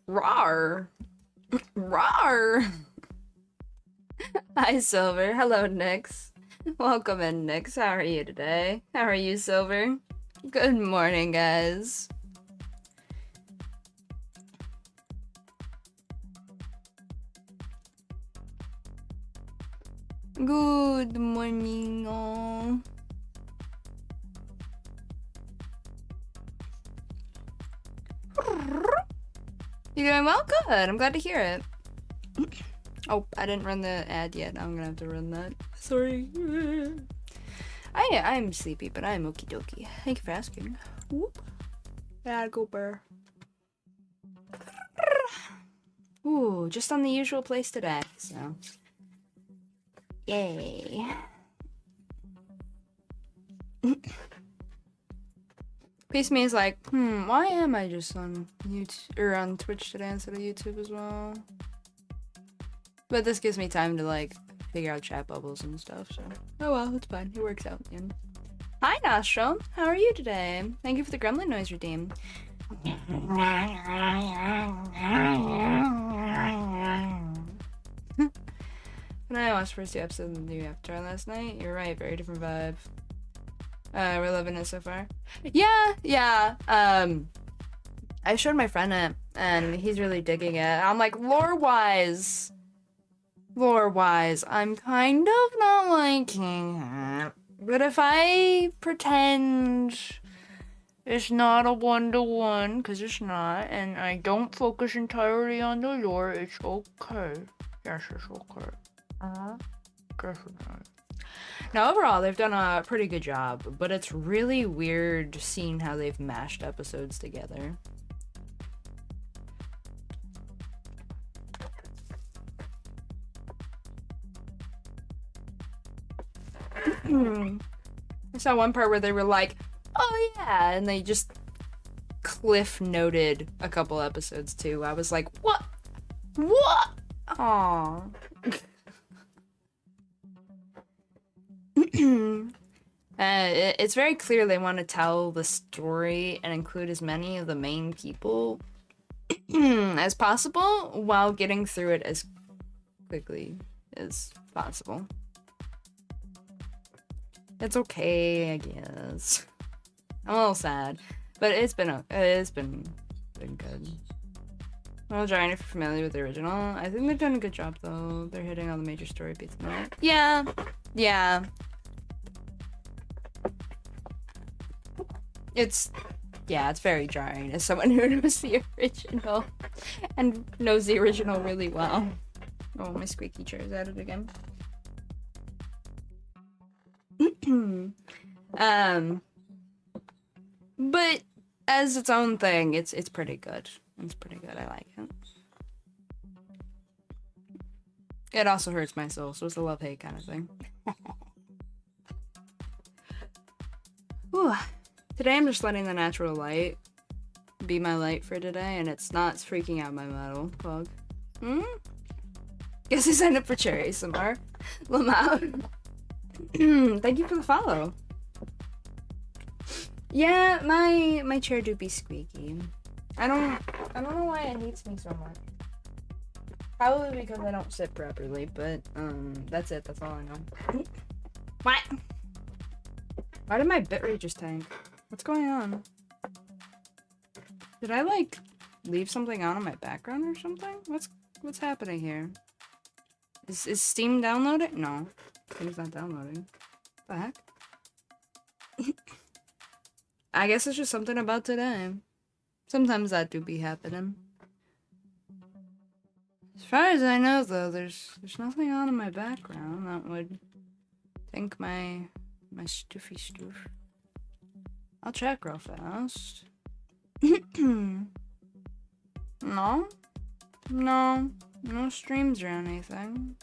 Rawr. Rawr. Hi, Silver. Hello, Nyx. Welcome in, Nyx. How are you today? How are you, Silver? Good morning, guys. Good morning, all. You doing well? Good. I'm glad to hear it. Oh, I didn't run the ad yet. I'm gonna have to run that. Sorry. I'm sleepy, but I'm okie dokie. Thank you for asking. Whoop. Yeah, go burr. Ooh, just on the usual place today, so. Yay. Piece of me is like, why am I just on YouTube or on Twitch today instead of YouTube as well? But this gives me time to like figure out chat bubbles and stuff, so. Oh well, it's fine. It works out in the end. Hi, Nostrum. How are you today? Thank you for the gremlin noise redeem. When I watched the first 2 episodes of the new Avatar last night, you're right, very different vibe. We're loving it so far. Yeah. I showed my friend it, and he's really digging it. I'm like, lore-wise, I'm kind of not liking it. But if I pretend it's not a one-to-one, because it's not, and I don't focus entirely on the lore, it's okay. Yes, it's okay. Definitely. Now, overall, they've done a pretty good job, but it's really weird seeing how they've mashed episodes together. I saw one part where they were like, oh yeah, and they just cliff noted a couple episodes too. I was like, what? Aww. It's very clear they want to tell the story and include as many of the main people as possible while getting through it as quickly as possible. It's okay, I guess. I'm a little sad, but it's been good. Well, Giant, if you're familiar with the original, I think they've done a good job though. They're hitting all the major story beats tonight. Yeah. It's very jarring as someone who knows the original and knows the original really well. Oh, my squeaky chair is at it again. But as its own thing, it's pretty good. It's pretty good. I like it. It also hurts my soul, so it's a love-hate kind of thing. Ooh. Today I'm just letting the natural light be my light for today, and it's not freaking out my metal plug. Guess I signed up for Cherry Samar. Lamau. Thank you for the follow. Yeah, my chair do be squeaky. I don't know why it hates me so much. Probably because I don't sit properly, but that's it. That's all I know. What? Why did my bitrate just tank? What's going on? Did I like leave something on in my background or something? What's happening here? Is Steam downloading? No, Steam's not downloading. What the heck? I guess it's just something about today. Sometimes that do be happening. As far as I know, though, there's nothing on in my background that would think my stuffy stuff. I'll check real fast. No streams or anything.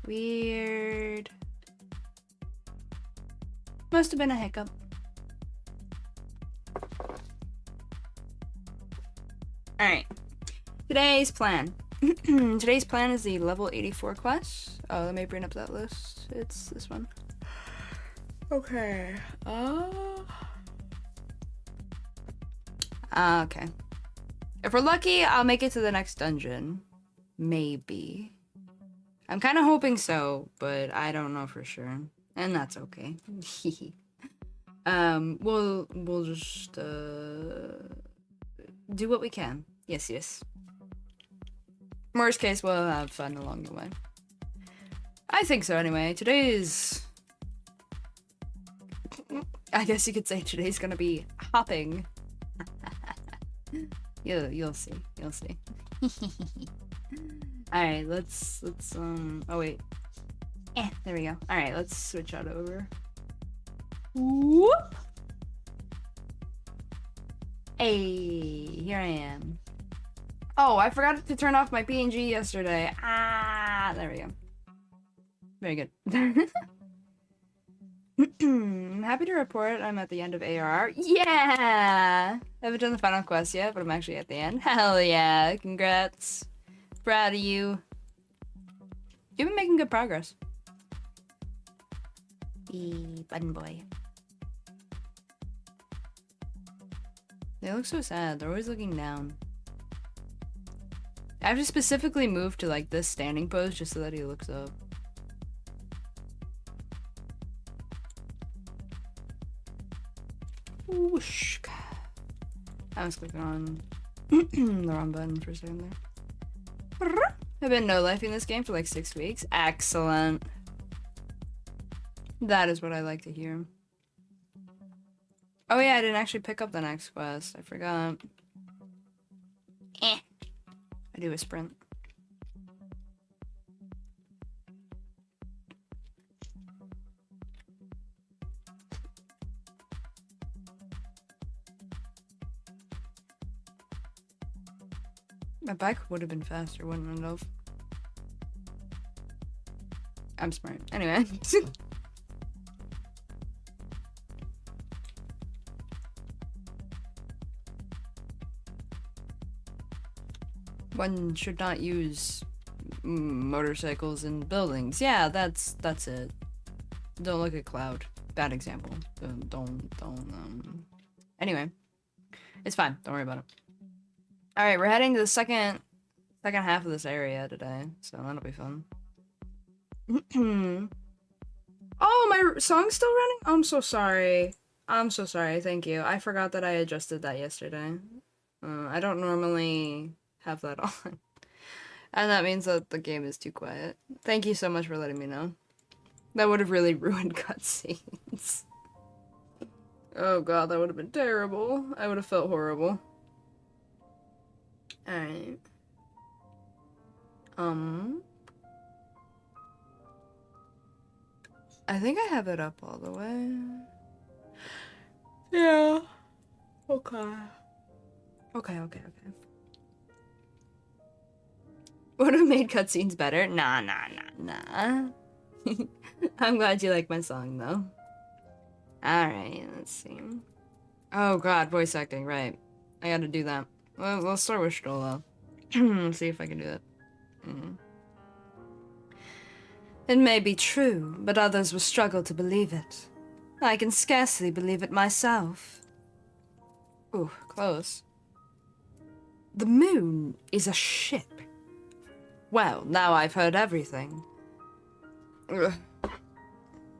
Weird. Must have been a hiccup. Alright. Today's plan. Today's plan is the level 84 quest. Oh, let me bring up that list. It's this one. Okay. Okay. If we're lucky, I'll make it to the next dungeon. Maybe. I'm kind of hoping so, but I don't know for sure. And that's okay. We'll just, do what we can. Yes, yes. Worst case, we'll have fun along the way. I think so anyway. Today is... I guess you could say today's gonna be hopping. You'll see. You'll see. Alright, let's, oh wait. There we go. Alright, let's switch out over. Whoop! Hey, here I am. Oh, I forgot to turn off my PNG yesterday. Ah, there we go. Very good. I'm happy to report I'm at the end of ARR. Yeah! I haven't done the final quest yet, but I'm actually at the end. Hell yeah, congrats. Proud of you. You've been making good progress. Button boy. They look so sad. They're always looking down. I have to specifically move to like this standing pose just so that he looks up. Whoosh. I was clicking on the wrong button for a second there. I've been no-lifing this game for like 6 weeks. Excellent. That is what I like to hear. Oh yeah, I didn't actually pick up the next quest. I forgot. I do a sprint. My bike would have been faster, wouldn't it have? I'm smart. Anyway. One should not use motorcycles in buildings. Yeah, that's it. Don't look at Cloud. Bad example. Don't. Anyway, it's fine. Don't worry about it. All right, we're heading to the second half of this area today, so that'll be fun. Oh, my song's still running? I'm so sorry. I'm so sorry. Thank you. I forgot that I adjusted that yesterday. I don't normally have that on. And that means that the game is too quiet. Thank you so much for letting me know. That would have really ruined cutscenes. Oh god, that would have been terrible. I would have felt horrible. Alright. I think I have it up all the way. Yeah. Okay. Okay. Would have made cutscenes better? Nah. I'm glad you like my song, though. Alright, let's see. Oh god, voice acting, right. I gotta do that. Well, let's start with Stola. Let's see if I can do that. It may be true, but others will struggle to believe it. I can scarcely believe it myself. Ooh, close. The moon is a ship. Well, now I've heard everything. Ugh.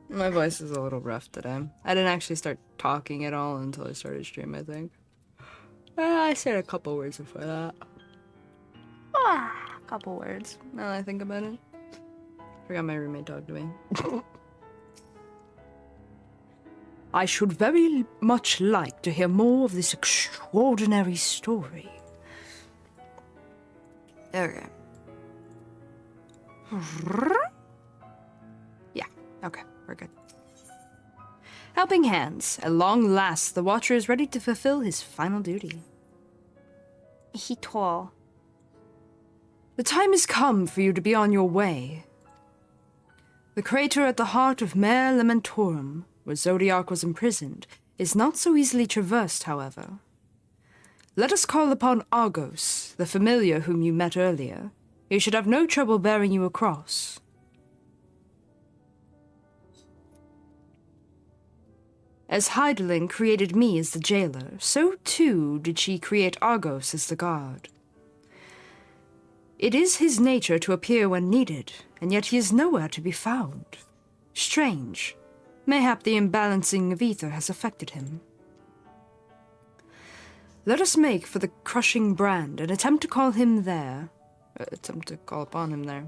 My voice is a little rough today. I didn't actually start talking at all until I started stream, I think. I said a couple words before that. A couple words, now that I think about it. Forgot my roommate talked to me. I should very much like to hear more of this extraordinary story. Okay. Yeah, okay, we're good. Helping hands. At long last, the Watcher is ready to fulfill his final duty. He tall. The time has come for you to be on your way. The crater at the heart of Mare Lamentorum, where Zodiac was imprisoned, is not so easily traversed, however. Let us call upon Argos, the familiar whom you met earlier. He should have no trouble bearing you across. As Heidelin created me as the jailer, so too did she create Argos as the guard. It is his nature to appear when needed, and yet he is nowhere to be found. Strange. Mayhap the imbalancing of ether has affected him. Let us make for the crushing brand and attempt to call him there. Attempt to call upon him there.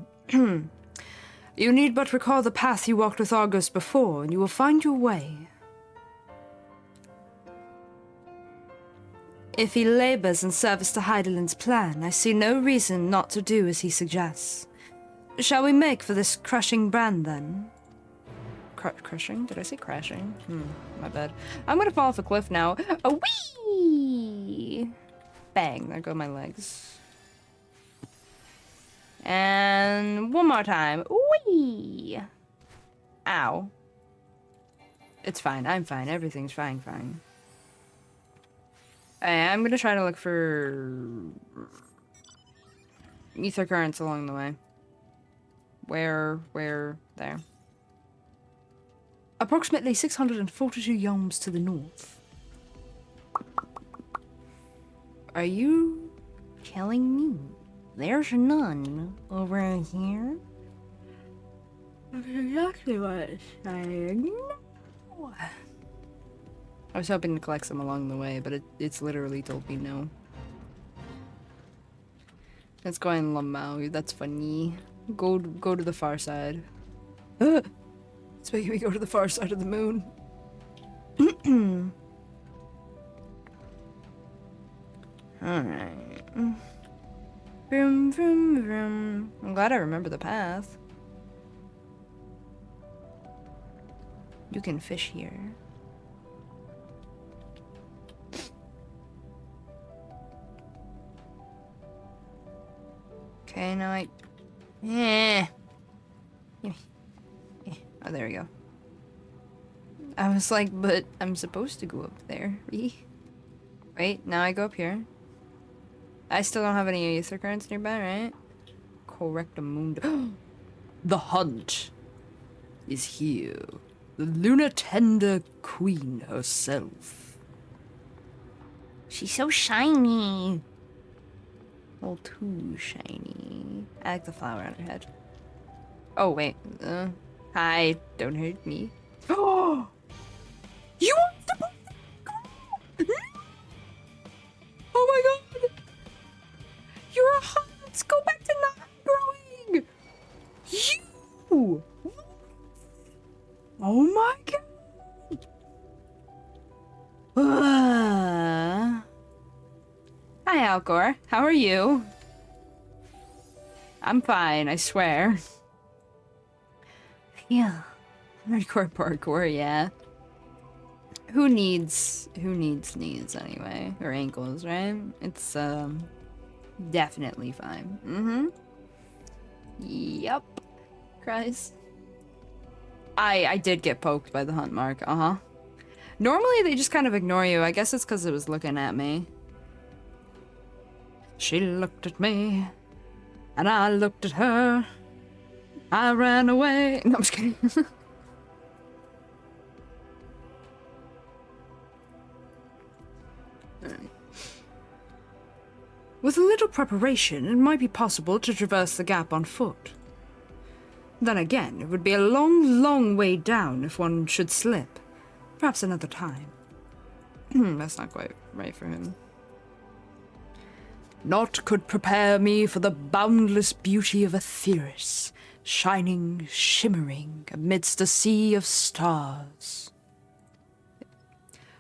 You need but recall the path you walked with Argos before, and you will find your way. If he labors in service to Heidelin's plan, I see no reason not to do as he suggests. Shall we make for this crushing brand, then? Crushing? Did I say crashing? My bad. I'm gonna fall off a cliff now. A wee! Bang, there go my legs. And one more time. Wee! Ow. It's fine, I'm fine, everything's fine. I'm gonna try to look for ether currents along the way. Where, there. Approximately 642 yoms to the north. Are you telling me there's none over here? That's exactly what it's saying. No. I was hoping to collect some along the way, but it's literally told me no. Let's go in Lamau. That's funny. Go to the far side. It's making me go to the far side of the moon. Alright. Vroom, vroom, vroom. I'm glad I remember the path. You can fish here. Okay, now I... Oh, there we go. I was like, but I'm supposed to go up there. Wait, now I go up here. I still don't have any ether currents nearby, right? Correctamundo. The hunt is here. The Lunatenda Queen herself. She's so shiny. All too shiny. I like the flower on her head. Oh, wait. Hi, don't hurt me. Oh! You are supposed to go! Oh my god! You're a hot! Let's go back to not growing! You! Oh my god! Hi, Alcor. How are you? I'm fine, I swear. Yeah. Hardcore parkour, yeah. Who needs knees anyway? Or ankles, right? It's, definitely fine. Yup. Cries. I did get poked by the hunt mark, Normally they just kind of ignore you. I guess it's because it was looking at me. She looked at me, and I looked at her. I ran away. No, I'm just kidding. With a little preparation, it might be possible to traverse the gap on foot. Then again, it would be a long, long way down if one should slip. Perhaps another time. That's not quite right for him. Naught could prepare me for the boundless beauty of Aetheris, shining, shimmering amidst a sea of stars.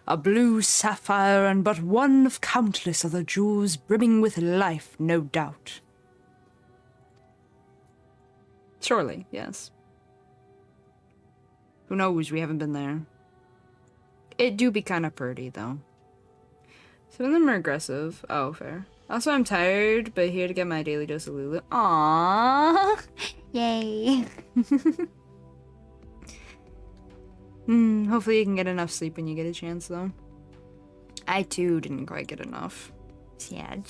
A blue sapphire and but one of countless other jewels brimming with life, no doubt. Surely, yes. Who knows, we haven't been there. It do be kind of pretty, though. Some of them are aggressive. Oh, fair. Also, I'm tired, but here to get my daily dose of Lulu. Aww! Yay! Hopefully you can get enough sleep when you get a chance, though. I, too, didn't quite get enough. Sad.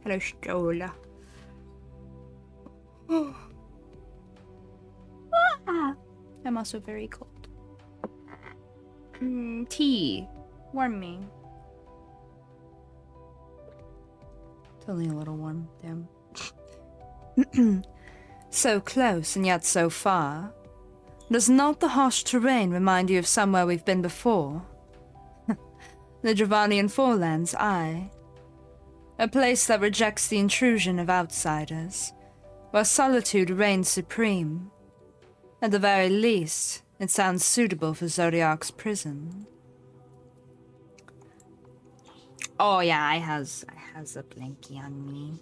Hello, Stola. I'm also very cold. Tea. Warm me. It's only a little one, damn. So close and yet so far. Does not the harsh terrain remind you of somewhere we've been before? The Dravanian Forelands, aye. A place that rejects the intrusion of outsiders, where solitude reigns supreme. At the very least, it sounds suitable for Zodiac's prison. Oh yeah, I has a blankie on me.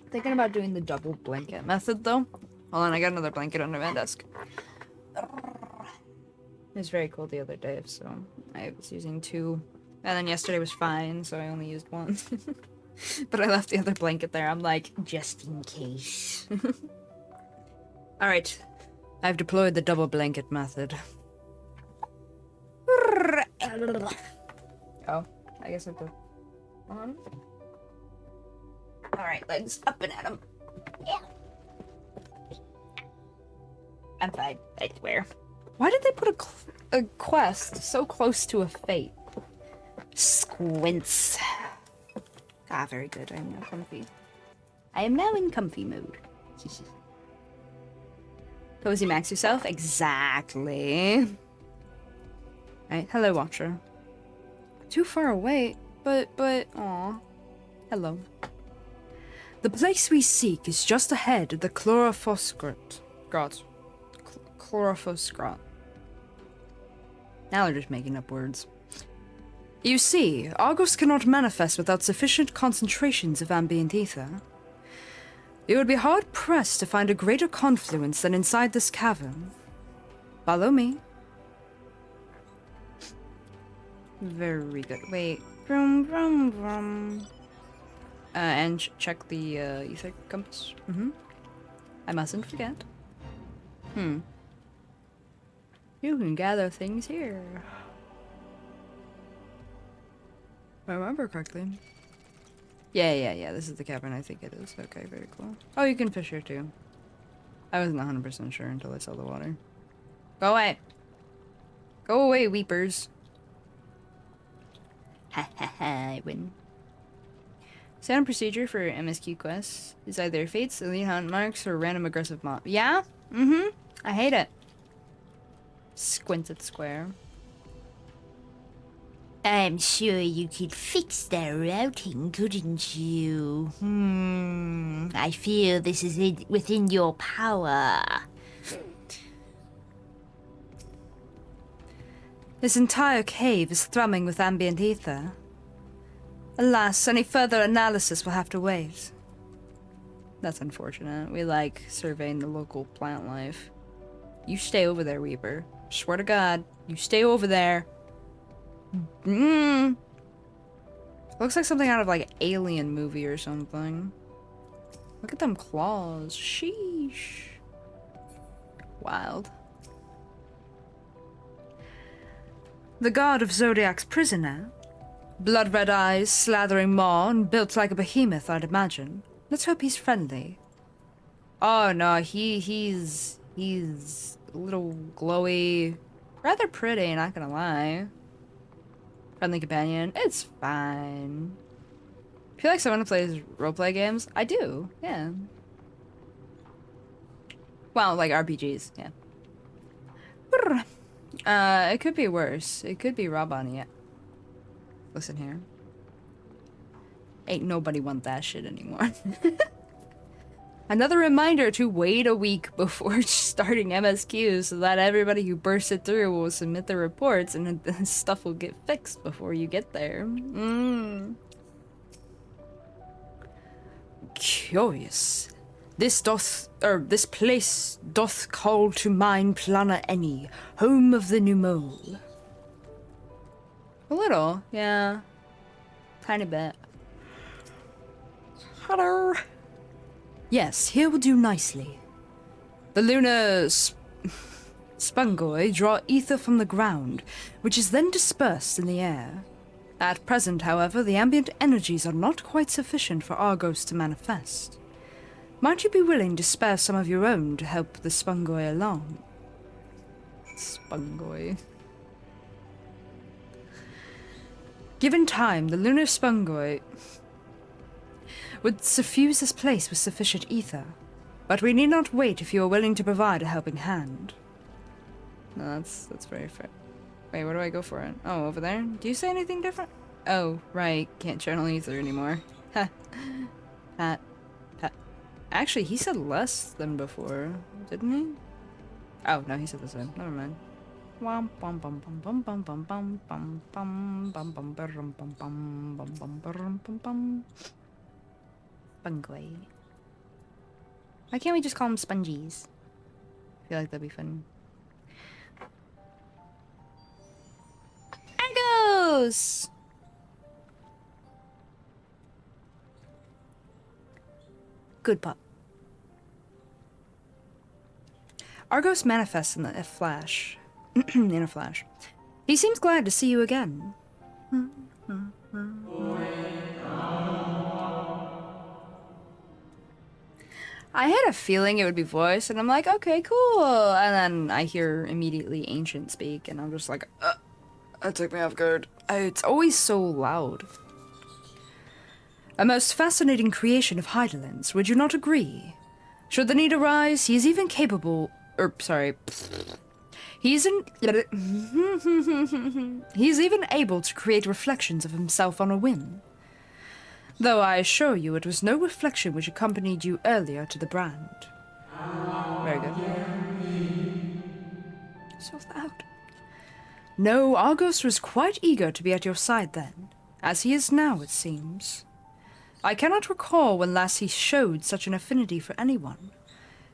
Thinking about doing the double blanket method though. Hold on, I got another blanket under my desk. It was very cold the other day, so I was using 2. And then yesterday was fine, so I only used 1. But I left the other blanket there. I'm like, just in case. Alright. I've deployed the double blanket method. Oh, I guess I have to... Alright, legs up and at 'em. Yeah. I'm fine, I swear. Why did they put a quest so close to a fate? Squints. Ah, very good. I am now comfy. I am now in comfy mode. Cozy max yourself? Exactly. Right, hello, Watcher. Too far away, but, aw. Hello. The place we seek is just ahead of the Chlorophoskrat. Chlorophoskrat. Now they're just making up words. You see, Argos cannot manifest without sufficient concentrations of ambient ether. You would be hard-pressed to find a greater confluence than inside this cavern. Follow me. Very good. Wait. Vroom, vroom, vroom. And check the ether compass. I mustn't forget. You can gather things here. If I remember correctly. Yeah, this is the cavern, I think it is. Okay, very cool. Oh, you can fish here too. I wasn't 100% sure until I saw the water. Go away! Go away, weepers! Ha ha ha, I win. Standard procedure for MSQ quests is either fates, elite hunt marks, or random aggressive mob. Yeah? I hate it. Squinted square. I'm sure you could fix that routing, couldn't you? I feel this is within your power. This entire cave is thrumming with ambient ether. Alas, any further analysis will have to wait. That's unfortunate. We like surveying the local plant life. You stay over there, Weeper. Swear to God, you stay over there. Looks like something out of like Alien movie or something. Look at them claws. Sheesh. Wild. The guard of Zodiac's prisoner. Blood-red eyes, slathering maw, and built like a behemoth, I'd imagine. Let's hope he's friendly. Oh no, he's a little glowy. Rather pretty, not gonna lie. Friendly companion. It's fine. I feel like someone who plays roleplay games. I do, yeah. Well, like RPGs, yeah. It could be worse. It could be Rabani. Listen here. Ain't nobody want that shit anymore. Another reminder to wait a week before starting MSQ so that everybody who bursts it through will submit their reports and the stuff will get fixed before you get there. Curious. This place doth call to mind Plana Eni, home of the new mole. A little, yeah. Tiny bit. Hello. Yes, here will do nicely. The lunar spongoi draw ether from the ground, which is then dispersed in the air. At present, however, the ambient energies are not quite sufficient for Argos to manifest. Might you be willing to spare some of your own to help the spongoi along? Spungoi. Given time, the lunar spungoi would suffuse this place with sufficient ether. But we need not wait if you are willing to provide a helping hand. No, that's very fair. Wait, where do I go for it? Oh, over there? Do you say anything different? Oh, right. Can't channel ether anymore. Ha. Pat. Pat. Actually, he said less than before, didn't he? Oh, no, he said the same. Never mind. Wham bum bum bum bum bum bum bum bum bum bum bum bum bum bum bum bum bum bum. Spungly. Why can't we just call them spongies? I feel like that'd be fun. Argos! Good pup. Argos manifests in a flash. In a flash. He seems glad to see you again. I had a feeling it would be voiced, and I'm like, okay, cool. And then I hear immediately Ancient speak, and I'm just like, that took me off guard. It's always so loud. A most fascinating creation of Heidelins, would you not agree? Should the need arise, he is even capable... He's even able to create reflections of himself on a whim. Though I assure you it was no reflection which accompanied you earlier to the brand. Very good. So loud. No, Argos was quite eager to be at your side then, as he is now, it seems. I cannot recall when last he showed such an affinity for anyone.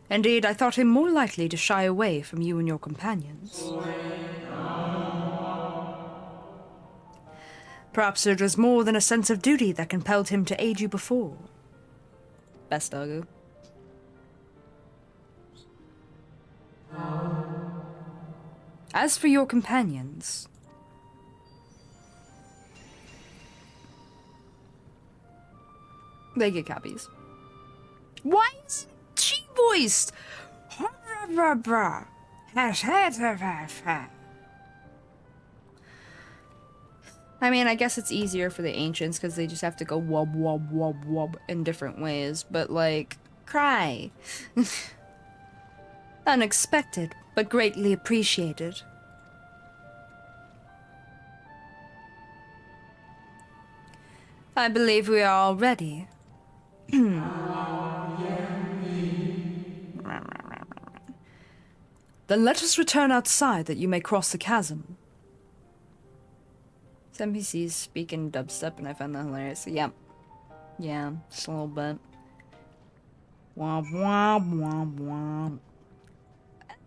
Indeed, I thought him more likely to shy away from you and your companions. Perhaps it was more than a sense of duty that compelled him to aid you before. Best doggo. As for your companions... they get copies. Why is she voiced? I mean, I guess it's easier for the ancients because they just have to go wub wub wub wub in different ways, but like, cry. Unexpected, but greatly appreciated. I believe we are all ready. Then let us return outside that you may cross the chasm. Some NPCs speak in dubstep and I found that hilarious. Yeah. Yeah, just a little bit. Womp womp womp womp.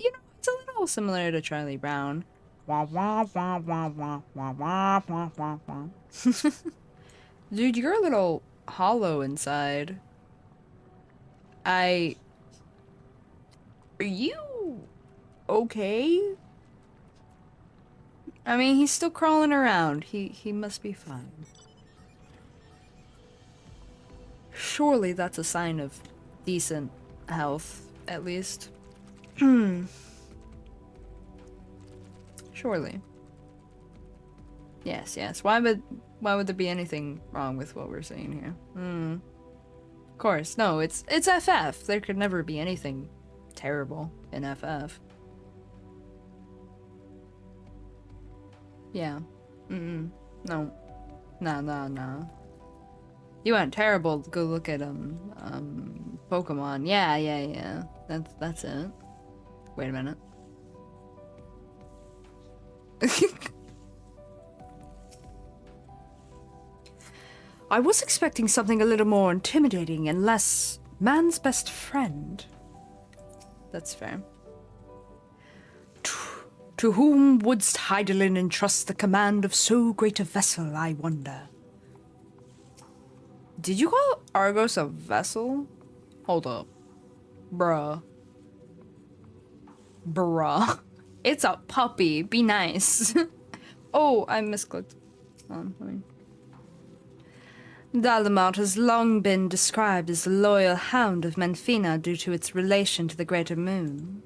You know, it's a little similar to Charlie Brown. Womp womp womp womp womp womp womp womp womp womp. Dude, you're a little hollow inside. Are you okay? I mean, he's still crawling around. He must be fine. Surely that's a sign of decent health, at least. Surely. Yes, yes. Why would there be anything wrong with what we're saying here? Of course, no, it's FF. There could never be anything terrible in FF. Yeah. No. No. You want terrible, go look at Pokemon. Yeah. That's it. Wait a minute. I was expecting something a little more intimidating and less man's best friend. That's fair. To whom wouldst Heidelin entrust the command of so great a vessel, I wonder? Did you call Argos a vessel? Hold up. Bruh. It's a puppy. Be nice. Oh, I misclicked. Dalamont has long been described as the loyal hound of Menfina due to its relation to the Greater Moon.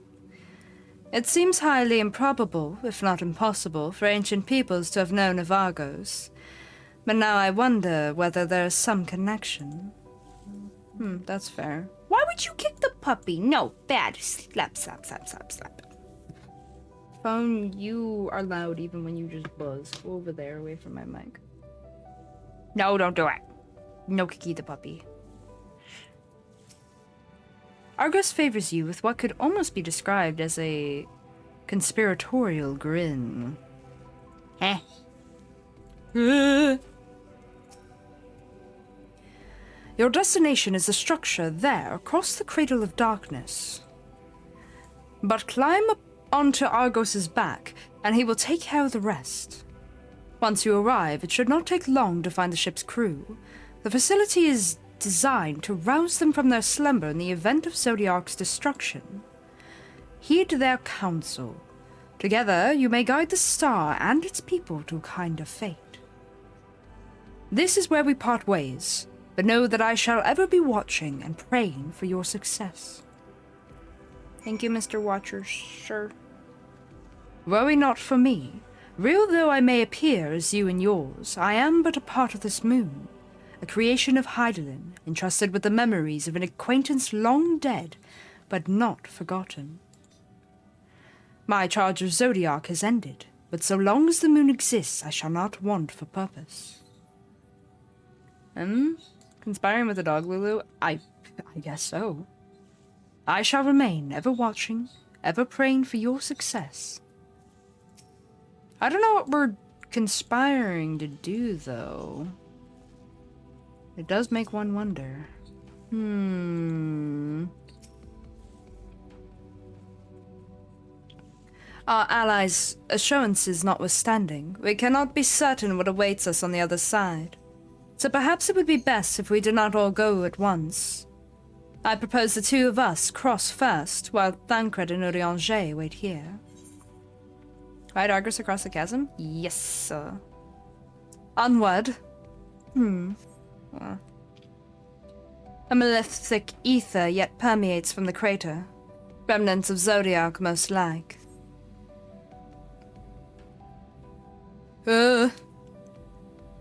It seems highly improbable, if not impossible, for ancient peoples to have known of Argos. But now I wonder whether there is some connection. That's fair. Why would you kick the puppy? No, bad. Slap, slap, slap, slap, slap. Phone, you are loud even when you just buzz. Go over there, away from my mic. No, don't do it. No kicky the puppy. Argos favors you with what could almost be described as a conspiratorial grin. Heh. Your destination is a structure there across the Cradle of Darkness. But climb up onto Argos's back, and he will take care of the rest. Once you arrive, it should not take long to find the ship's crew. The facility is designed to rouse them from their slumber in the event of Zodiac's destruction. Heed their counsel. Together, you may guide the star and its people to a kind of fate. This is where we part ways, but know that I shall ever be watching and praying for your success. Thank you, Mr. Watcher, sir. Worry not for me. Real though I may appear as you and yours, I am but a part of this moon, a creation of Hydaelyn, entrusted with the memories of an acquaintance long dead, but not forgotten. My charge of Zodiac has ended, but so long as the moon exists, I shall not want for purpose. Conspiring with the dog, Lulu? I guess so. I shall remain ever watching, ever praying for your success. I don't know what we're conspiring to do, though. It does make one wonder. Our allies' assurances notwithstanding, we cannot be certain what awaits us on the other side. So perhaps it would be best if we did not all go at once. I propose the two of us cross first, while Thancred and Urianger wait here. Ride Argos across the chasm? Yes, sir. Onward. Well. A malefic ether yet permeates from the crater. Remnants of Zodiac, most like.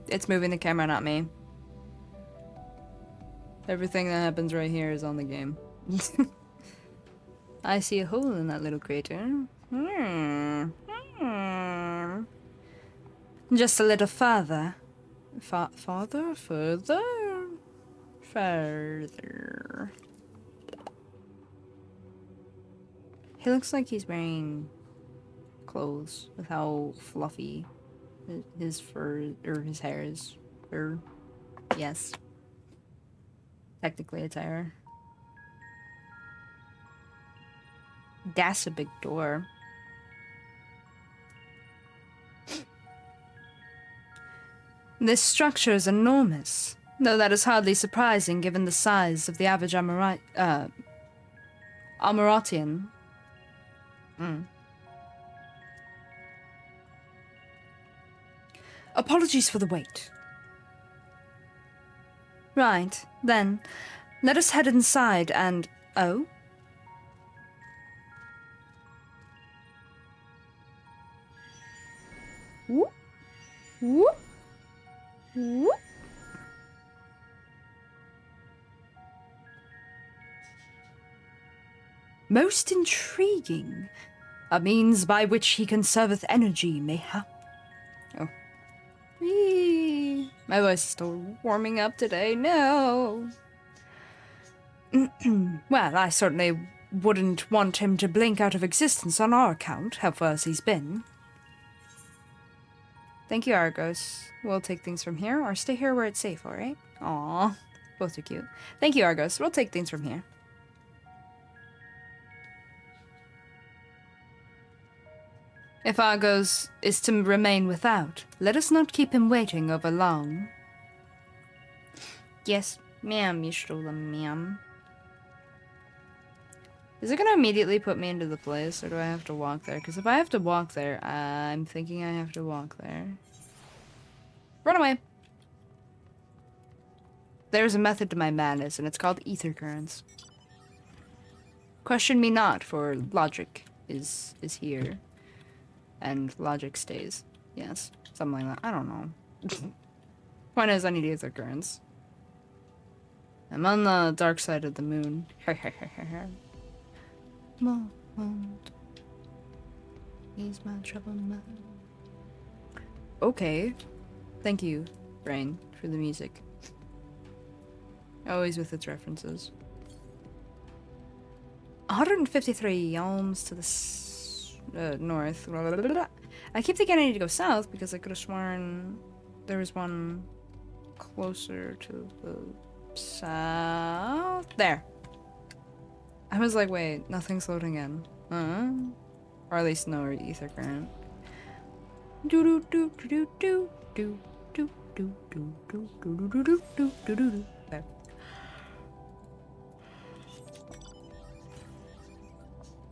It's moving the camera, not me. Everything that happens right here is on the game. I see a hole in that little crater. Just a little further. Farther? Further? Further. He looks like he's wearing clothes with how fluffy his fur, or his hair is. Fur. Yes. Technically it's hair. That's a big door. This structure is enormous, though that is hardly surprising given the size of the average Amaratian. Apologies for the wait. Right, then, let us head inside and... Oh? Whoop. Whoop. Whoop. Most intriguing. A means by which he conserveth energy, mayhap. Oh. Whee. My voice is still warming up today. No. Well, I certainly wouldn't want him to blink out of existence on our account, how far as he's been. Thank you, Argos. We'll take things from here, or stay here where it's safe, alright? Aww. Both are cute. Thank you, Argos. We'll take things from here. If Argos is to remain without, let us not keep him waiting over long. Yes, ma'am, Yshtola, ma'am. Is it gonna immediately put me into the place, or do I have to walk there? Because if I have to walk there, I'm thinking I have to walk there. Run away! There's a method to my madness, and it's called ether currents. Question me not for logic. is here, and logic stays. Yes, something like that. I don't know. Point is, I need ether currents. I'm on the dark side of the moon. He's my trouble man. Okay. Thank you, Brain, for the music. Always with its references. 153 yalms to the north. I keep thinking I need to go south because I could have sworn there was one closer to the south. There. I was like, wait, nothing's loading in. Or at least no ether current. Do do do do do do do do do do do do do do do do do. There.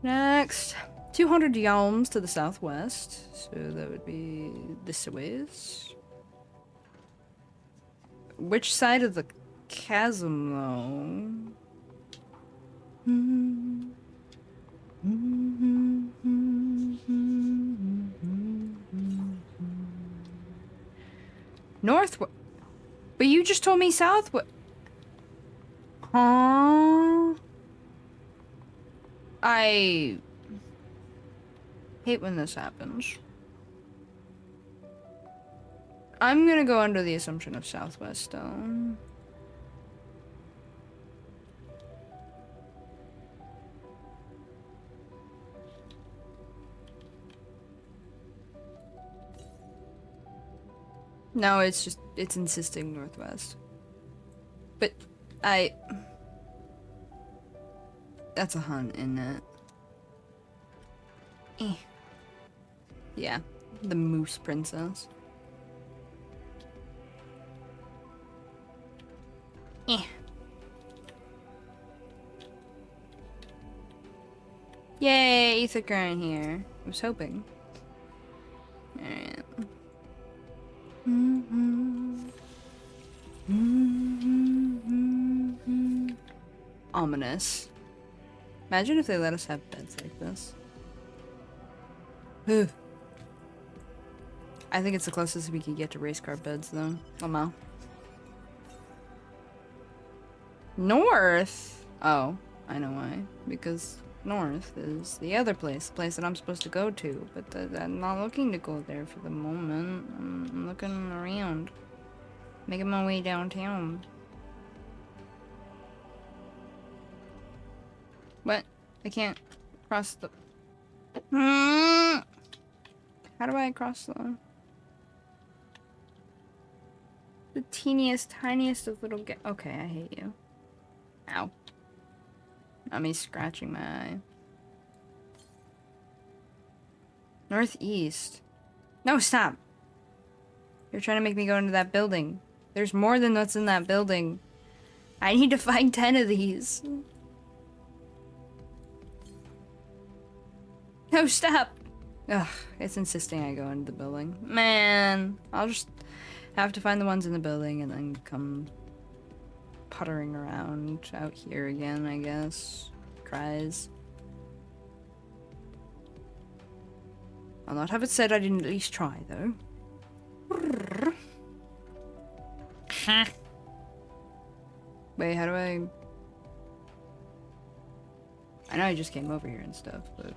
Next, 200 yalms to the southwest, so that would be this ways. Which side of the chasm, though? North. But you just told me south. Huh? I hate when this happens. I'm gonna go under the assumption of southwest, though. No, it's insisting northwest. But that's a hunt, isn't it? Yeah, the moose princess. Yay, ether current here. I was hoping. Alright. Ominous. Imagine if they let us have beds like this. I think it's the closest we can get to race car beds, though. Somehow. North? Oh, I know why. Because north is the other place, the place that I'm supposed to go to. But I'm not looking to go there for the moment. I'm looking around. Making my way downtown. What? I can't cross the... How do I cross the teeniest, tiniest of little okay, I hate you. Ow. Not me scratching my eye. Northeast. No, stop. You're trying to make me go into that building. There's more than what's in that building. I need to find 10 of these. No, stop. Ugh, it's insisting I go into the building. Man, I'll just have to find the ones in the building and then come puttering around out here again, I guess. Cries. I'll not have it said I didn't at least try, though. Wait, how do I know I just came over here and stuff, but,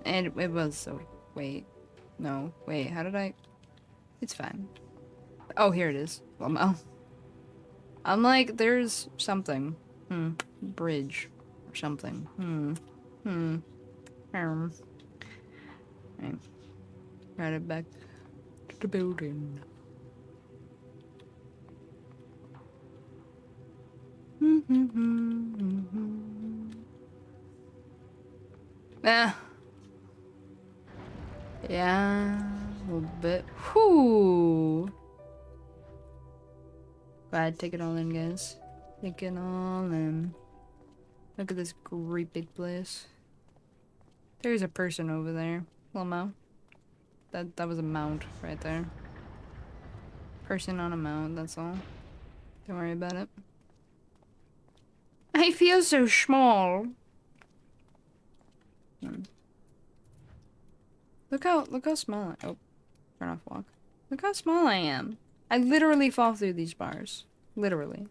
And it was so... Wait. No. Wait, how did I... It's fine. Oh, here it is. Well, I'm like, there's something. Bridge. Or something. Right. Right it back to the building. Yeah, a little bit. Whoo! Right, take it all in, guys. Take it all in. Look at this great big place. There's a person over there. Lamo. That was a mount right there. Person on a mount, that's all. Don't worry about it. I feel so small. Look how small I— oh, turn off walk. Look how small I am. I literally fall through these bars. Literally.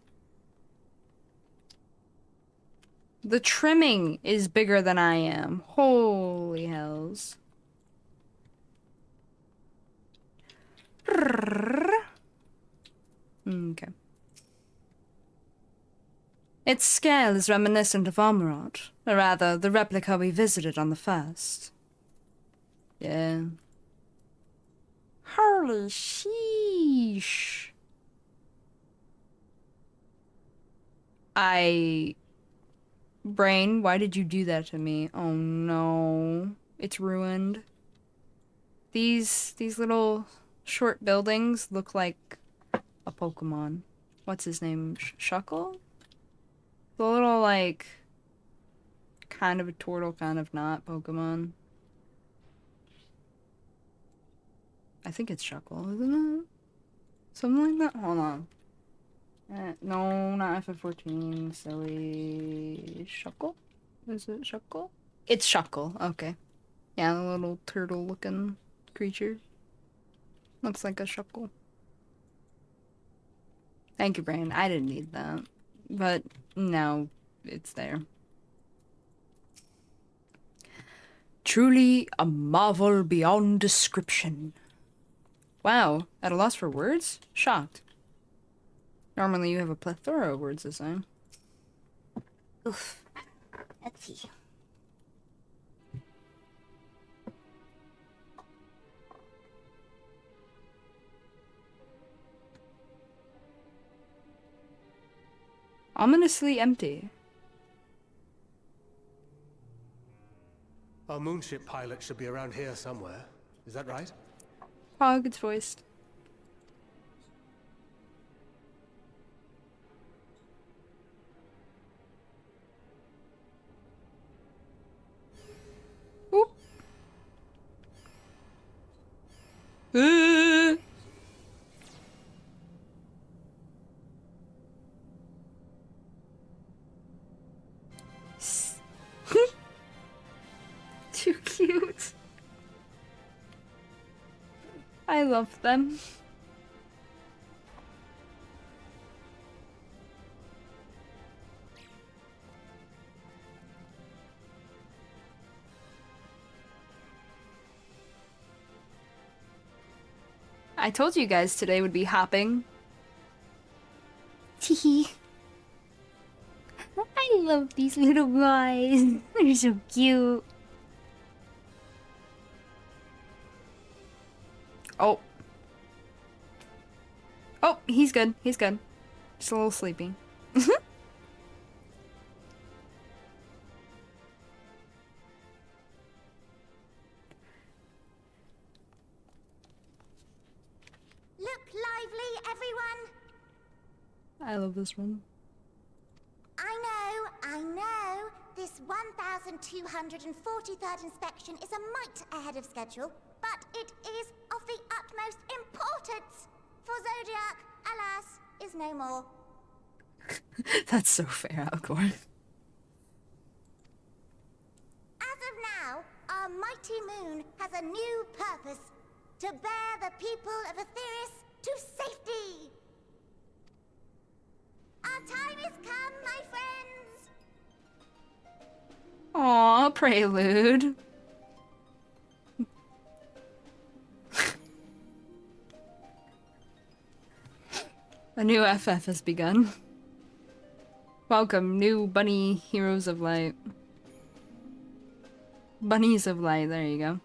The trimming is bigger than I am. Holy hells. Okay. Its scale is reminiscent of Omrod, or rather, the replica we visited on the first. Yeah. Holy sheesh. Brain, why did you do that to me? Oh no. It's ruined. These little short buildings look like a Pokemon. What's his name? Shuckle? The little, like, kind of a turtle, kind of not Pokemon. I think it's Shuckle, isn't it? Something like that? Hold on. No, not FF14. Silly. Shuckle? Is it Shuckle? It's Shuckle. Okay. Yeah, the little turtle-looking creature. Looks like a Shuckle. Thank you, Brain. I didn't need that. But now it's there. Truly a marvel beyond description. Wow, at a loss for words? Shocked. Normally you have a plethora of words to say. Oof. Let's see. Ominously empty. Our moonship pilot should be around here somewhere. Is that right? Pog, it's voiced. Oop. Too cute. I love them. I told you guys today would be hopping. Teehee. I love these little guys. They're so cute. Oh. Oh, he's good. He's good. Just a little sleepy. Look lively, everyone. I love this one. I know. This 1243rd inspection is a mite ahead of schedule, but it is of the utmost importance. For Zodiac, alas, is no more. That's so fair, Alcor. As of now, our mighty moon has a new purpose: to bear the people of Aetheris to safety. Our time has come, my friends. Aw, prelude. A new FF has begun. Welcome, new bunny heroes of light. Bunnies of light, there you go.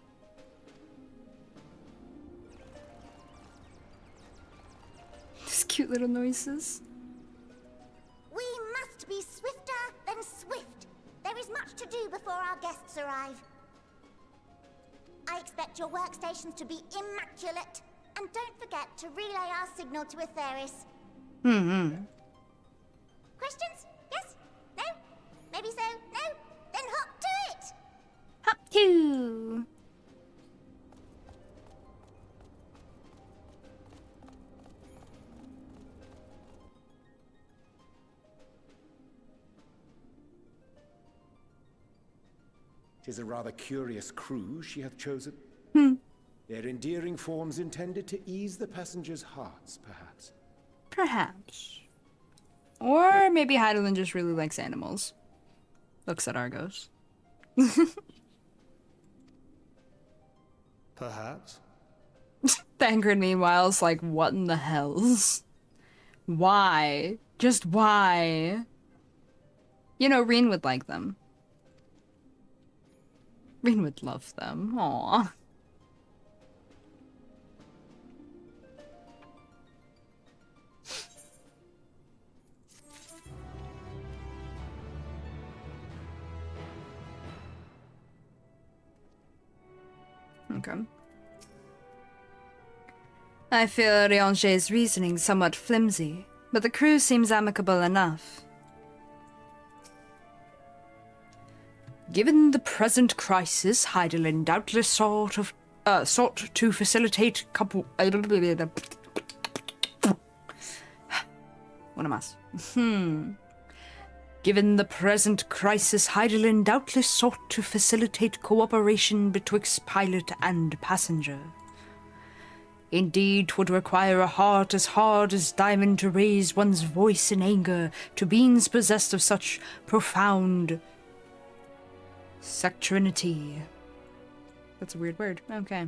Just cute little noises. We must be swifter than swift. There is much to do before our guests arrive. I expect your workstations to be immaculate. And don't forget to relay our signal to Aetheris. Questions? Yes? No? Maybe so? No? Then hop to it! Hop Two. Tis a rather curious crew she hath chosen. Hmm. Their endearing forms intended to ease the passengers' hearts, perhaps. Perhaps. Or maybe Heidelin just really likes animals. Looks at Argos. Perhaps. Thancred, meanwhile, is like, what in the hells? Why? Just why? You know, Reen would like them. Reen would love them. Aww. Okay. I feel Rianger's reasoning somewhat flimsy, but the crew seems amicable enough. Given the present crisis, Heidelin doubtless sought to facilitate couple. What am I? Given the present crisis, Heidelin doubtless sought to facilitate cooperation betwixt pilot and passenger. Indeed, 'twould require a heart as hard as diamond to raise one's voice in anger to beings possessed of such profound sectrinity. That's a weird word. Okay.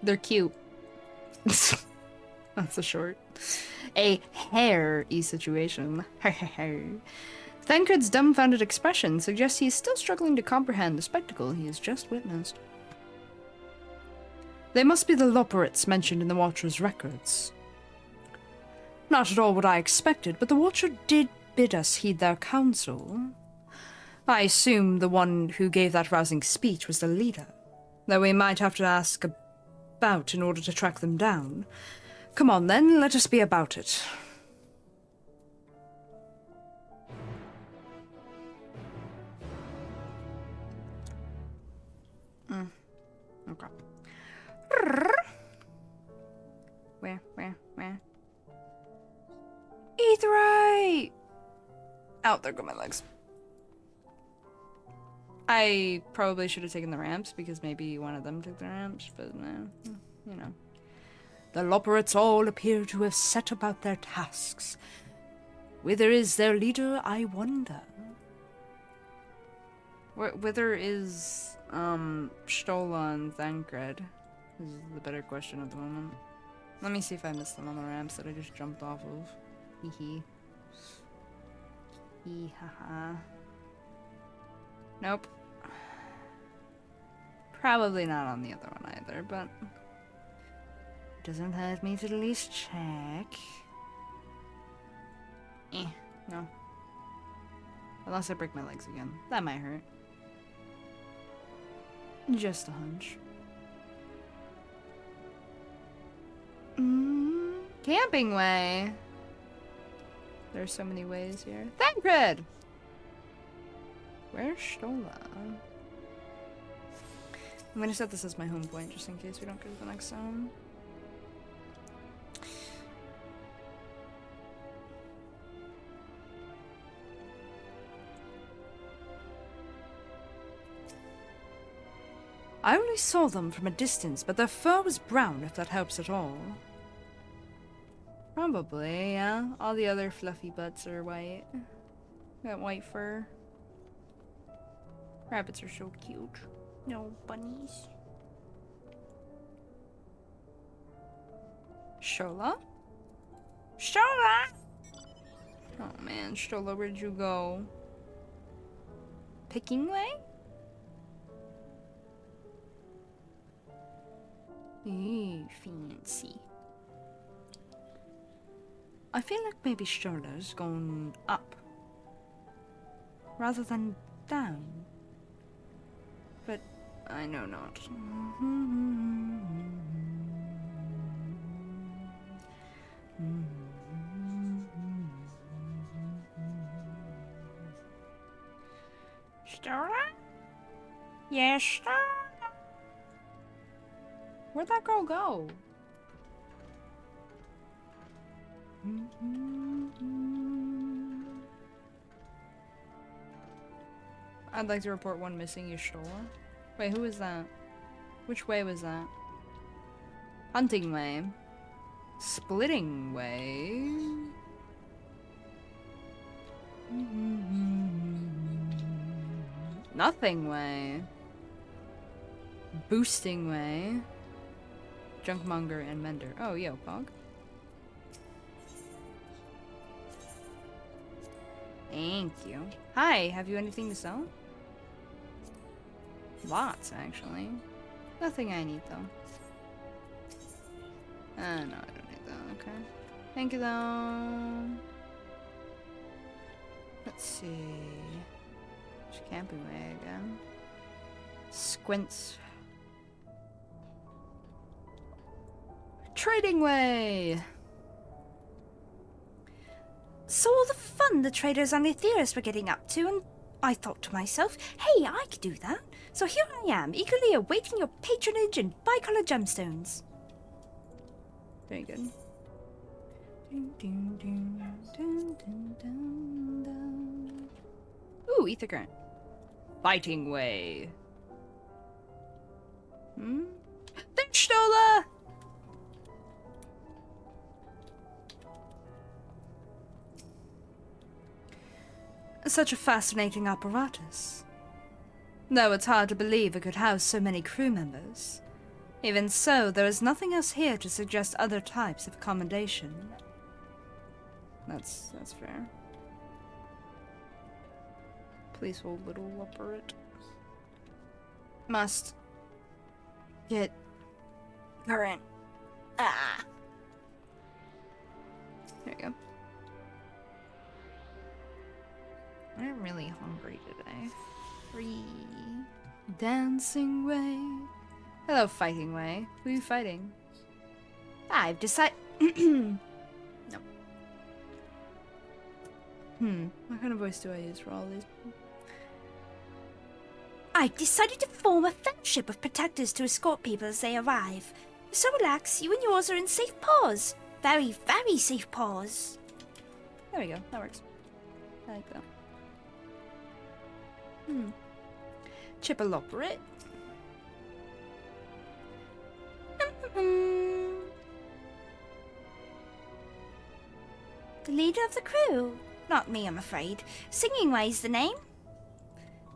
They're cute. That's a short. A hair-y situation. Thancred's dumbfounded expression suggests he is still struggling to comprehend the spectacle he has just witnessed. They must be the Loporits mentioned in the Watcher's records. Not at all what I expected, but the Watcher did bid us heed their counsel. I assume the one who gave that rousing speech was the leader, though we might have to ask about in order to track them down. Come on then, let us be about it. Okay. Where? Aetheryte! Out there go my legs. I probably should have taken the ramps because maybe one of them took the ramps, but no, you know. The Loporits all appear to have set about their tasks. Whither is their leader, I wonder? Whither is, Stola and Thancred? This is the better question at the moment. Let me see if I missed them on the ramps that I just jumped off of. Hee haha. Nope. Probably not on the other one either, but doesn't hurt me to at least check. No. Unless I break my legs again. That might hurt. Just a hunch. Camping way. There's so many ways here. Thancred! Where's Stola? I'm gonna set this as my home point just in case we don't go to the next zone. I only saw them from a distance, but their fur was brown, if that helps at all. Probably, yeah. All the other fluffy butts are white. Got white fur. Rabbits are so cute. No bunnies. Shola? Shola! Oh man, Shola, where'd you go? Picking way? Fancy. I feel like maybe Shola's gone up rather than down, but I know not. Shola? Yes. Where'd that girl go? I'd like to report one missing Yashtor. Wait, who was that? Which way was that? Hunting way. Splitting way. Nothing way. Boosting way. Junkmonger and Mender. Oh, yo, Pog. Thank you. Hi, have you anything to sell? Lots, actually. Nothing I need, though. No, I don't need that. Okay. Thank you, though. Let's see. There's camping way again. Squints. Trading way! Saw all the fun the traders on Aetheris were getting up to, and I thought to myself, hey, I could do that. So here I am, eagerly awaiting your patronage and bicolor gemstones. Very good. Ooh, ether current. Fighting way. There's Stola! Such a fascinating apparatus. Though it's hard to believe it could house so many crew members. Even so, there is nothing else here to suggest other types of accommodation. That's fair. Please hold little upperate. Must get current. Ah. There you go. I'm really hungry today. Free. Dancing way. Hello, fighting way. Who are you fighting? I've decided. No. What kind of voice do I use for all these? I've decided to form a fellowship of protectors to escort people as they arrive. So relax, you and yours are in safe paws. Very, very safe paws. There we go. That works. I like that. Chipaloperate. The leader of the crew. Not me, I'm afraid. Singing Way's the name.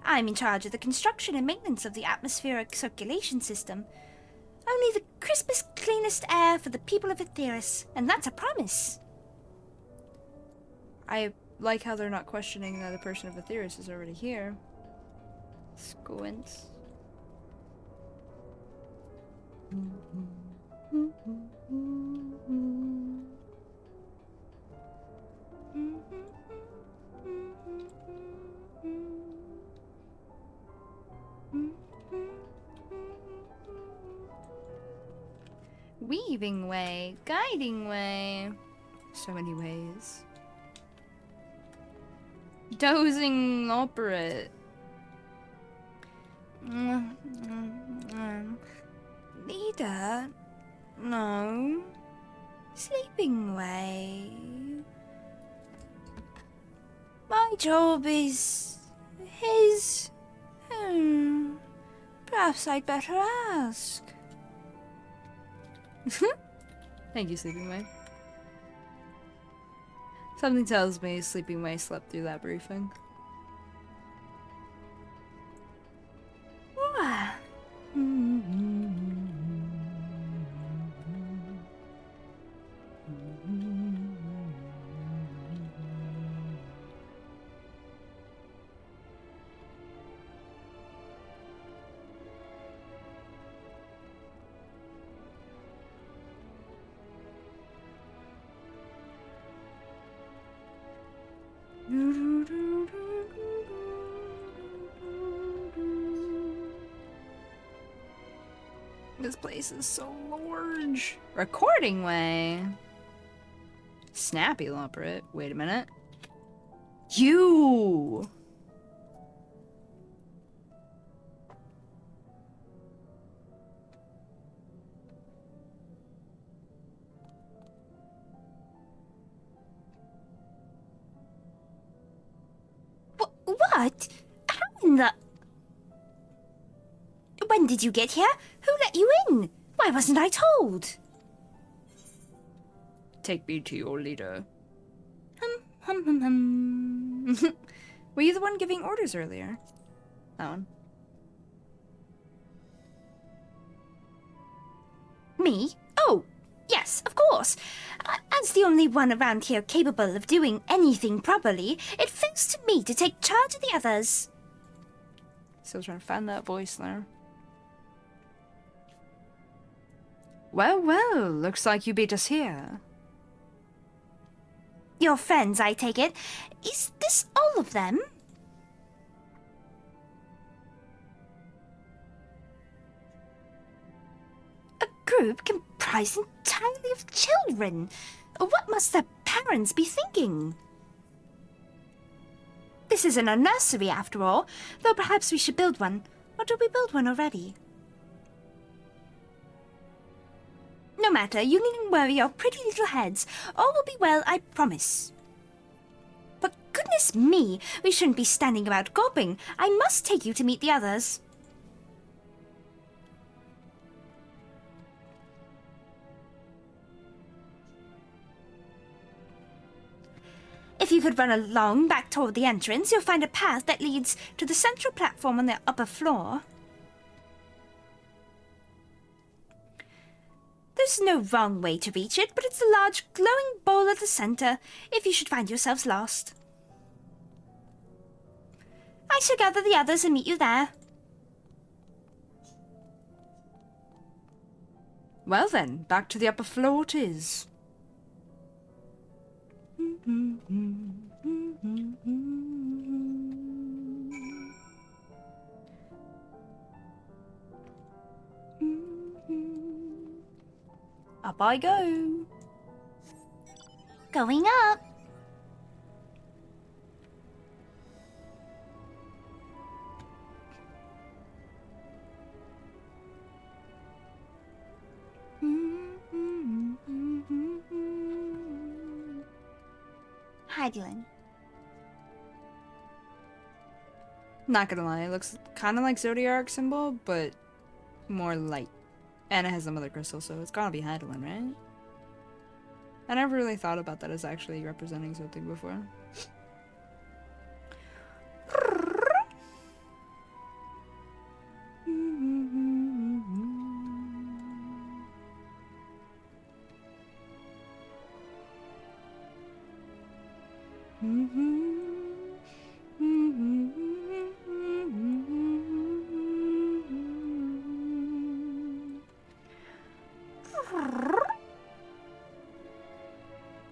I'm in charge of the construction and maintenance of the atmospheric circulation system. Only the crispest, cleanest air for the people of Aetheris, and that's a promise. I like how they're not questioning that the person of Aetheris is already here. Squints. Weaving way, guiding way. So many ways. Dozing operate. Leader? No. Sleeping way. My job is his. Perhaps I'd better ask. Thank you, Sleeping Way. Something tells me Sleeping Way slept through that briefing. What? This place is so large. Recording way. Snappy Lumperate. Wait a minute. You. What? How in the... When did you get here? Who let you in? Why wasn't I told? Take me to your leader. Hum. Were you the one giving orders earlier? That one. Me? Oh, yes, of course. As the only one around here capable of doing anything properly, it falls to me to take charge of the others. Still trying to find that voice there. Well, looks like you beat us here. Your friends, I take it. Is this all of them? A group comprised entirely of children. What must their parents be thinking? This isn't a nursery, after all, though perhaps we should build one. Or did we build one already? No matter, you needn't worry your pretty little heads. All will be well, I promise. But goodness me, we shouldn't be standing about gawping. I must take you to meet the others. If you could run along back toward the entrance, you'll find a path that leads to the central platform on the upper floor. There's no wrong way to reach it, but it's a large glowing bowl at the center, if you should find yourselves lost. I shall gather the others and meet you there. Well then, back to the upper floor it is. Up I go. Going up. Hi, Dylan. Not gonna lie, it looks kind of like Zodiac symbol, but more light. And it has some other crystals, so it's gotta be Heidelin, right? I never really thought about that as actually representing something before.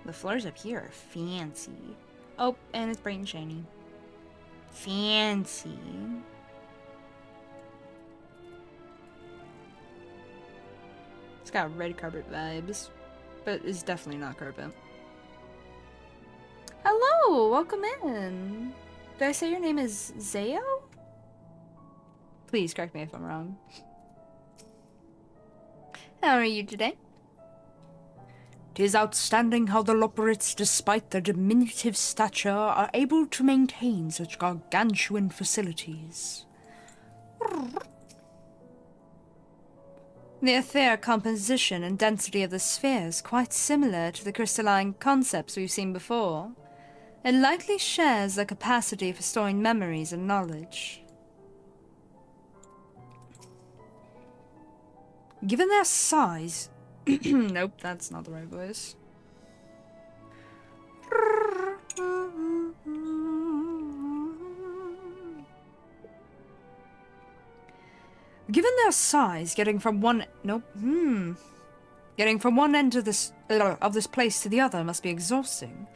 The floors up here are fancy. Oh, and it's bright and shiny. Fancy. It's got red carpet vibes, but it's definitely not carpet. Hello, welcome in. Did I say your name is Zayo? Please correct me if I'm wrong. How are you today? 'Tis outstanding how the Loporits, despite their diminutive stature, are able to maintain such gargantuan facilities. The etheric composition and density of the sphere is quite similar to the crystalline concepts we've seen before. It likely shares the capacity for storing memories and knowledge. Given their size... Nope, that's not the right voice. Given their size, getting from one... Nope. Getting from one end of this place to the other must be exhausting.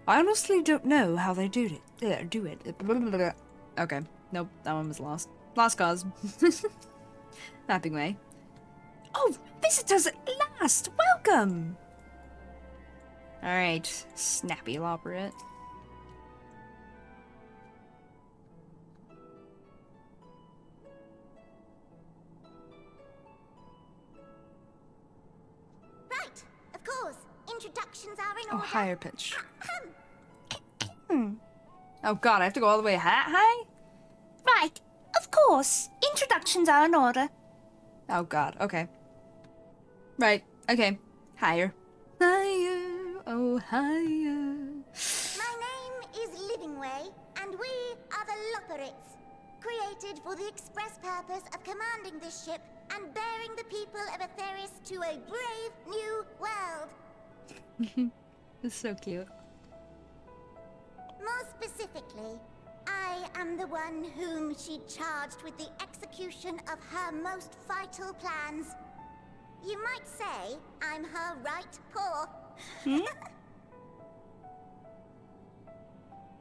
I honestly don't know how they do it. Okay. Nope, that one was lost. Lost cause. Mapping way. Oh, visitors at last! Welcome! Alright, snappy Loporrit. Right, of course. Introductions are in Oh, order. higher pitch. Oh god, I have to go all the way high? Right, of course. Introductions are in order. Oh god, okay. Right, okay. Higher. Higher, oh higher. My name is Livingway, and we are the Lotharites, created for the express purpose of commanding this ship and bearing the people of Aetheris to a brave new world. This is so cute. More specifically, I am the one whom she charged with the execution of her most vital plans. You might say I'm her right paw.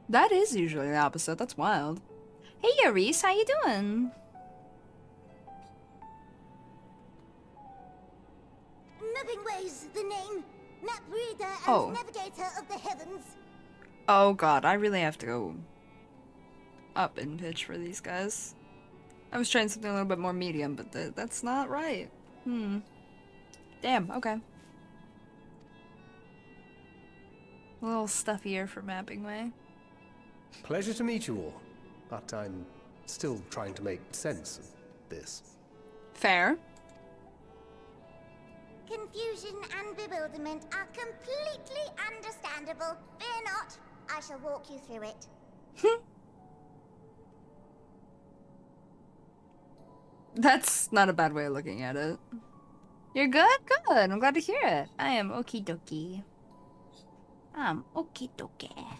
That is usually the opposite. That's wild. Hey, Reese, how you doing? Livingway's the name. Map reader and Oh. navigator of the heavens. Oh god, I really have to go up in pitch for these guys. I was trying something a little bit more medium, but that's not right. Damn, okay. A little stuffier for mapping way. Pleasure to meet you all, but I'm still trying to make sense of this. Fair. Confusion and bewilderment are completely understandable. Fear not, I shall walk you through it. That's not a bad way of looking at it. You're good? Good. I'm glad to hear it. I am okie dokie. I'm okie dokie.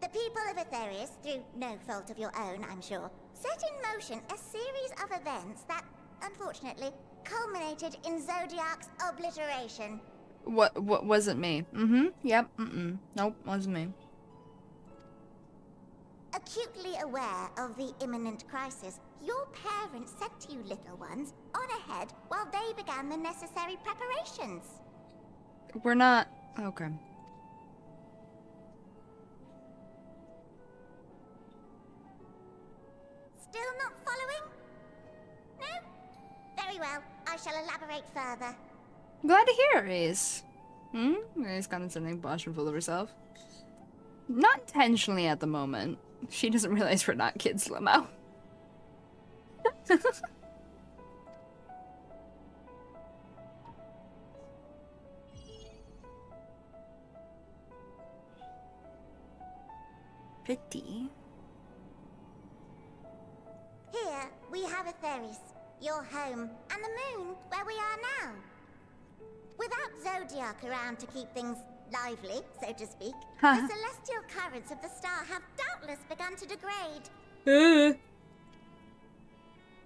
The people of Aetheris, through no fault of your own, I'm sure, set in motion a series of events that, unfortunately, culminated in Zodiac's obliteration. What wasn't me? Yep, nope, wasn't me. Acutely aware of the imminent crisis, your parents said to you little ones, on ahead while they began the necessary preparations. We're not... Okay. Still not following? No? Very well, I shall elaborate further. Glad to hear, Reese. Reese condescending, blushing full of herself. Not intentionally at the moment. She doesn't realize we're not kids, Limo. Pretty. Here, we have Aetheris, your home, and the moon, where we are now. Without Zodiac around to keep things lively, so to speak, the celestial currents of the star have doubtless begun to degrade. A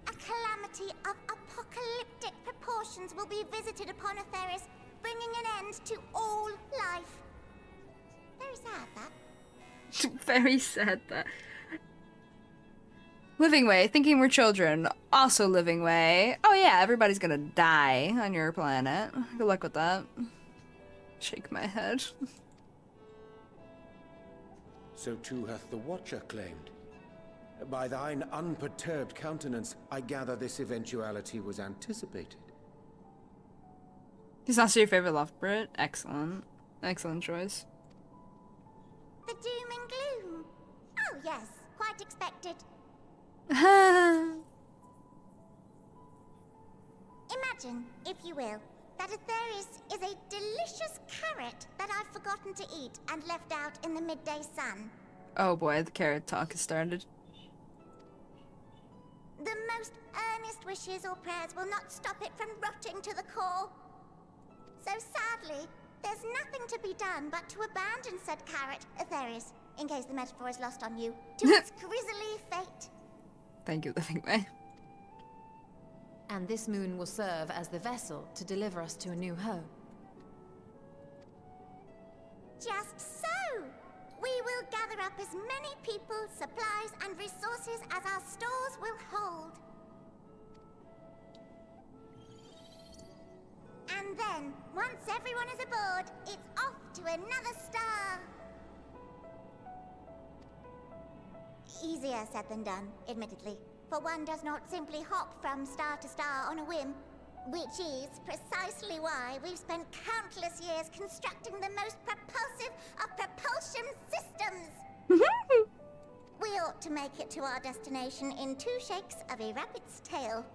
calamity of apocalyptic proportions will be visited upon Aetheris, bringing an end to all life. Very sad, that. Very sad that. Living way, thinking we're children. Also living way. Oh yeah, everybody's gonna die on your planet. Good luck with that. Shake my head. So too hath the Watcher claimed. By thine unperturbed countenance, I gather this eventuality was anticipated. He's also your favorite love, Brit. Excellent. Excellent choice. The doom and gloom. Oh yes, quite expected. Imagine, if you will, that Aetheris is a delicious carrot that I've forgotten to eat and left out in the midday sun. Oh boy, the carrot talk has started. The most earnest wishes or prayers will not stop it from rotting to the core. So sadly, there's nothing to be done but to abandon said carrot, Aetheris, in case the metaphor is lost on you, to its grisly fate. Thank you, Living Way. And this moon will serve as the vessel to deliver us to a new home. Just so! We will gather up as many people, supplies, and resources as our stores will hold. And then, once everyone is aboard, it's off to another star. Easier said than done, admittedly, for one does not simply hop from star to star on a whim. Which is precisely why we've spent countless years constructing the most propulsive of propulsion systems. We ought to make it to our destination in 2 shakes of a rabbit's tail.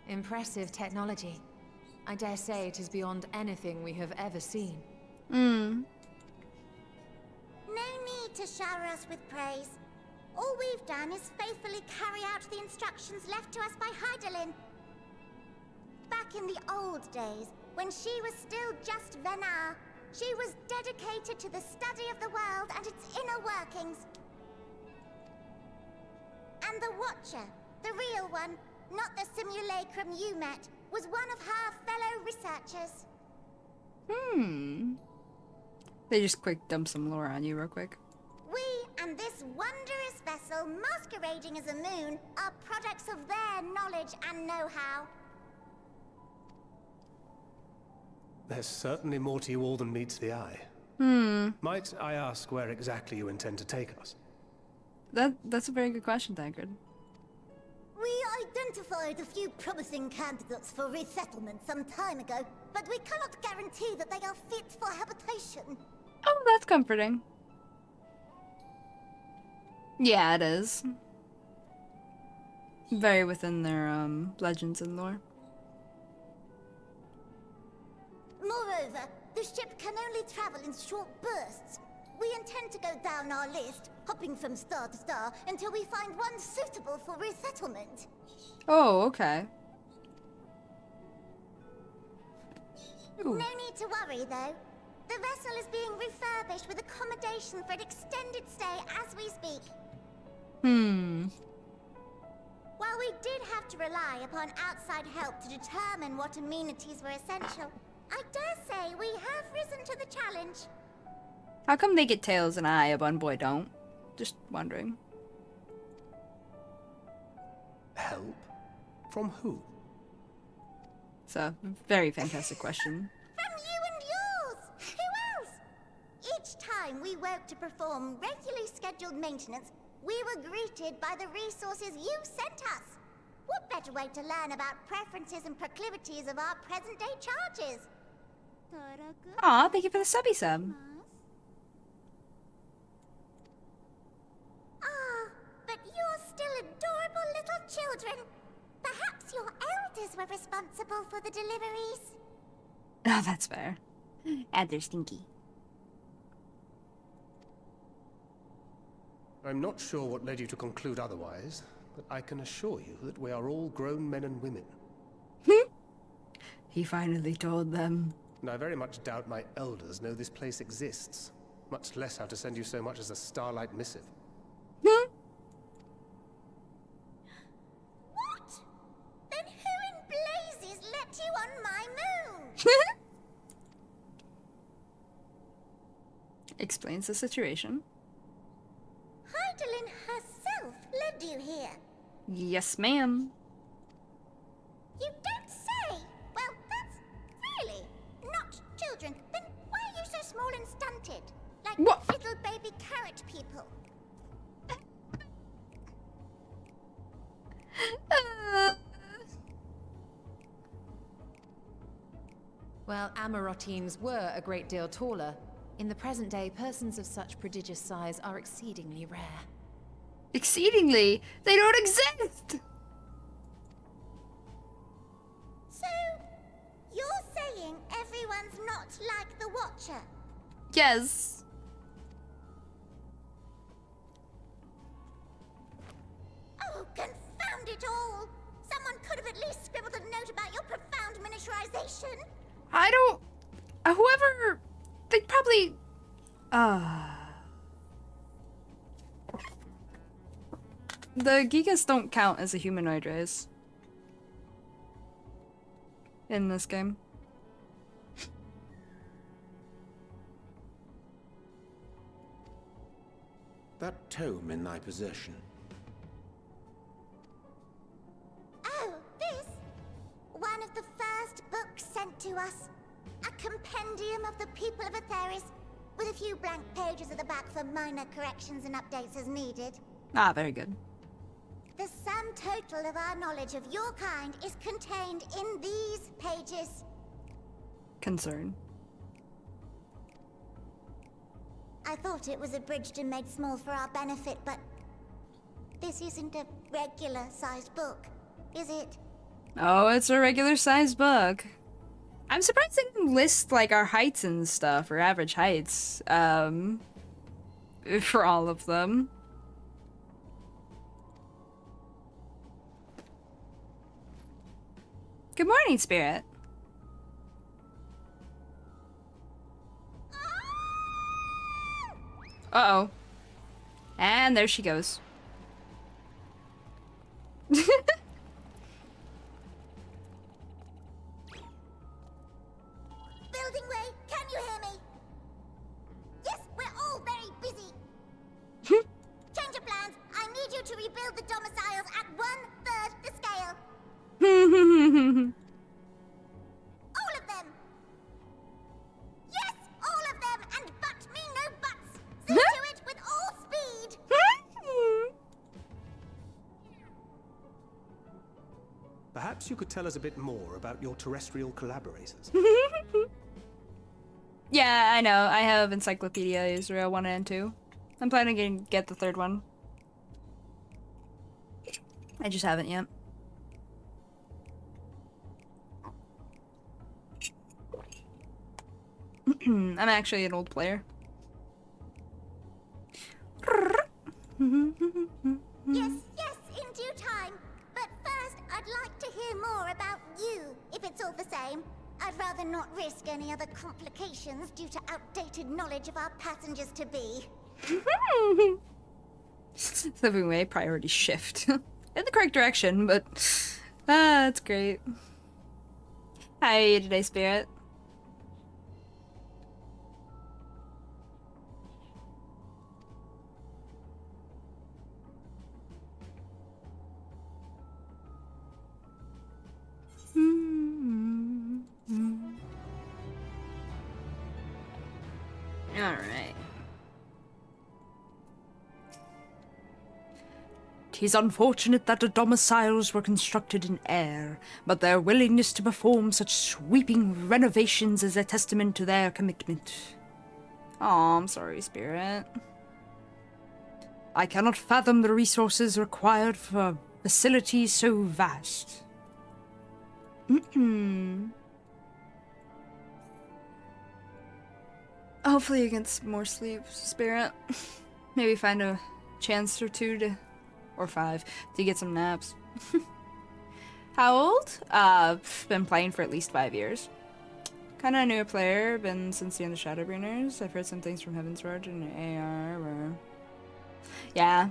Impressive technology. I dare say it is beyond anything we have ever seen. No need to shower us with praise. All we've done is faithfully carry out the instructions left to us by Heidelin. Back in the old days, when she was still just Venar, she was dedicated to the study of the world and its inner workings. And the Watcher, the real one, not the simulacrum you met, was one of her fellow researchers. They just quick dump some lore on you real quick. We and this wondrous vessel masquerading as a moon are products of their knowledge and know-how. There's certainly more to you all than meets the eye. Might I ask where exactly you intend to take us? That's a very good question, Tancred. We identified a few promising candidates for resettlement some time ago, but we cannot guarantee that they are fit for habitation. Oh, that's comforting. Yeah, it is. Very within their legends and lore. Moreover, the ship can only travel in short bursts. We intend to go down our list, hopping from star to star, until we find one suitable for resettlement. Oh, okay. No need to worry, though. The vessel is being refurbished with accommodation for an extended stay as we speak. While we did have to rely upon outside help to determine what amenities were essential, I dare say we have risen to the challenge. How come they get tails and I, a bun boy don't? Just wondering. Help? From who? It's a very fantastic question. From you and yours! Who else? Each time we woke to perform regularly scheduled maintenance, we were greeted by the resources you sent us. What better way to learn about preferences and proclivities of our present-day charges? Aw, thank you for the subby sub. Ah, but you're still adorable little children. Perhaps your elders were responsible for the deliveries. Oh, that's fair. And they're stinky. I'm not sure what led you to conclude otherwise, but I can assure you that we are all grown men and women. He finally told them. And I very much doubt my elders know this place exists, much less how to send you so much as a starlight missive. What? Then who in blazes let you on my moon? Explains the situation. Heidelin herself led you here. Yes, ma'am. You don't say! Well, that's really not children. Then why are you so small and stunted? Like What? little baby carrot people. Well, Amarotines were a great deal taller. In the present day, persons of such prodigious size are exceedingly rare. Exceedingly, they don't exist. So, you're saying everyone's not like the Watcher? Yes. Oh, confound it all! Someone could have at least scribbled a note about your profound miniaturization. I don't. Whoever. They probably. The Gigas don't count as a humanoid race in this game. That tome in thy possession. Oh, this? One of the first books sent to us. A compendium of the people of Atheris, with a few blank pages at the back for minor corrections and updates as needed. Ah, very good. The sum total of our knowledge of your kind is contained in these pages. Concern. I thought it was abridged and made small for our benefit, but this isn't a regular-sized book, is it? Oh, it's a regular sized book. I'm surprised they didn't list like our heights and stuff, or average heights, for all of them. Good morning, Spirit. Uh-oh. And there she goes. Building Way, can you hear me? Yes, we're all very busy. Change of plans. I need you to rebuild the domiciles at 1/3 the scale. All of them. Yes, all of them, and but me no buts. See to it with all speed. Perhaps you could tell us a bit more about your terrestrial collaborators. Yeah, I know. I have Encyclopedia Israel 1 and 2. I'm planning to get the third one. I just haven't yet. I'm actually an old player. Yes, yes, in due time. But first, I'd like to hear more about you, if it's all the same. I'd rather not risk any other complications due to outdated knowledge of our passengers-to-be. Living way priority shift. In the correct direction, but that's great. How are you today, Spirit? Alright. "'Tis unfortunate that the domiciles were constructed in air, but their willingness to perform such sweeping renovations is a testament to their commitment." Aw, I'm sorry, Spirit. "I cannot fathom the resources required for facilities so vast." Hopefully you get some more sleep, Spirit. Maybe find a chance or two to, or 5, to get some naps. How old? Been playing for at least 5 years. Kinda a new player, been since the end of Shadowbringers. I've heard some things from Heaven's Road and AR where... Yeah.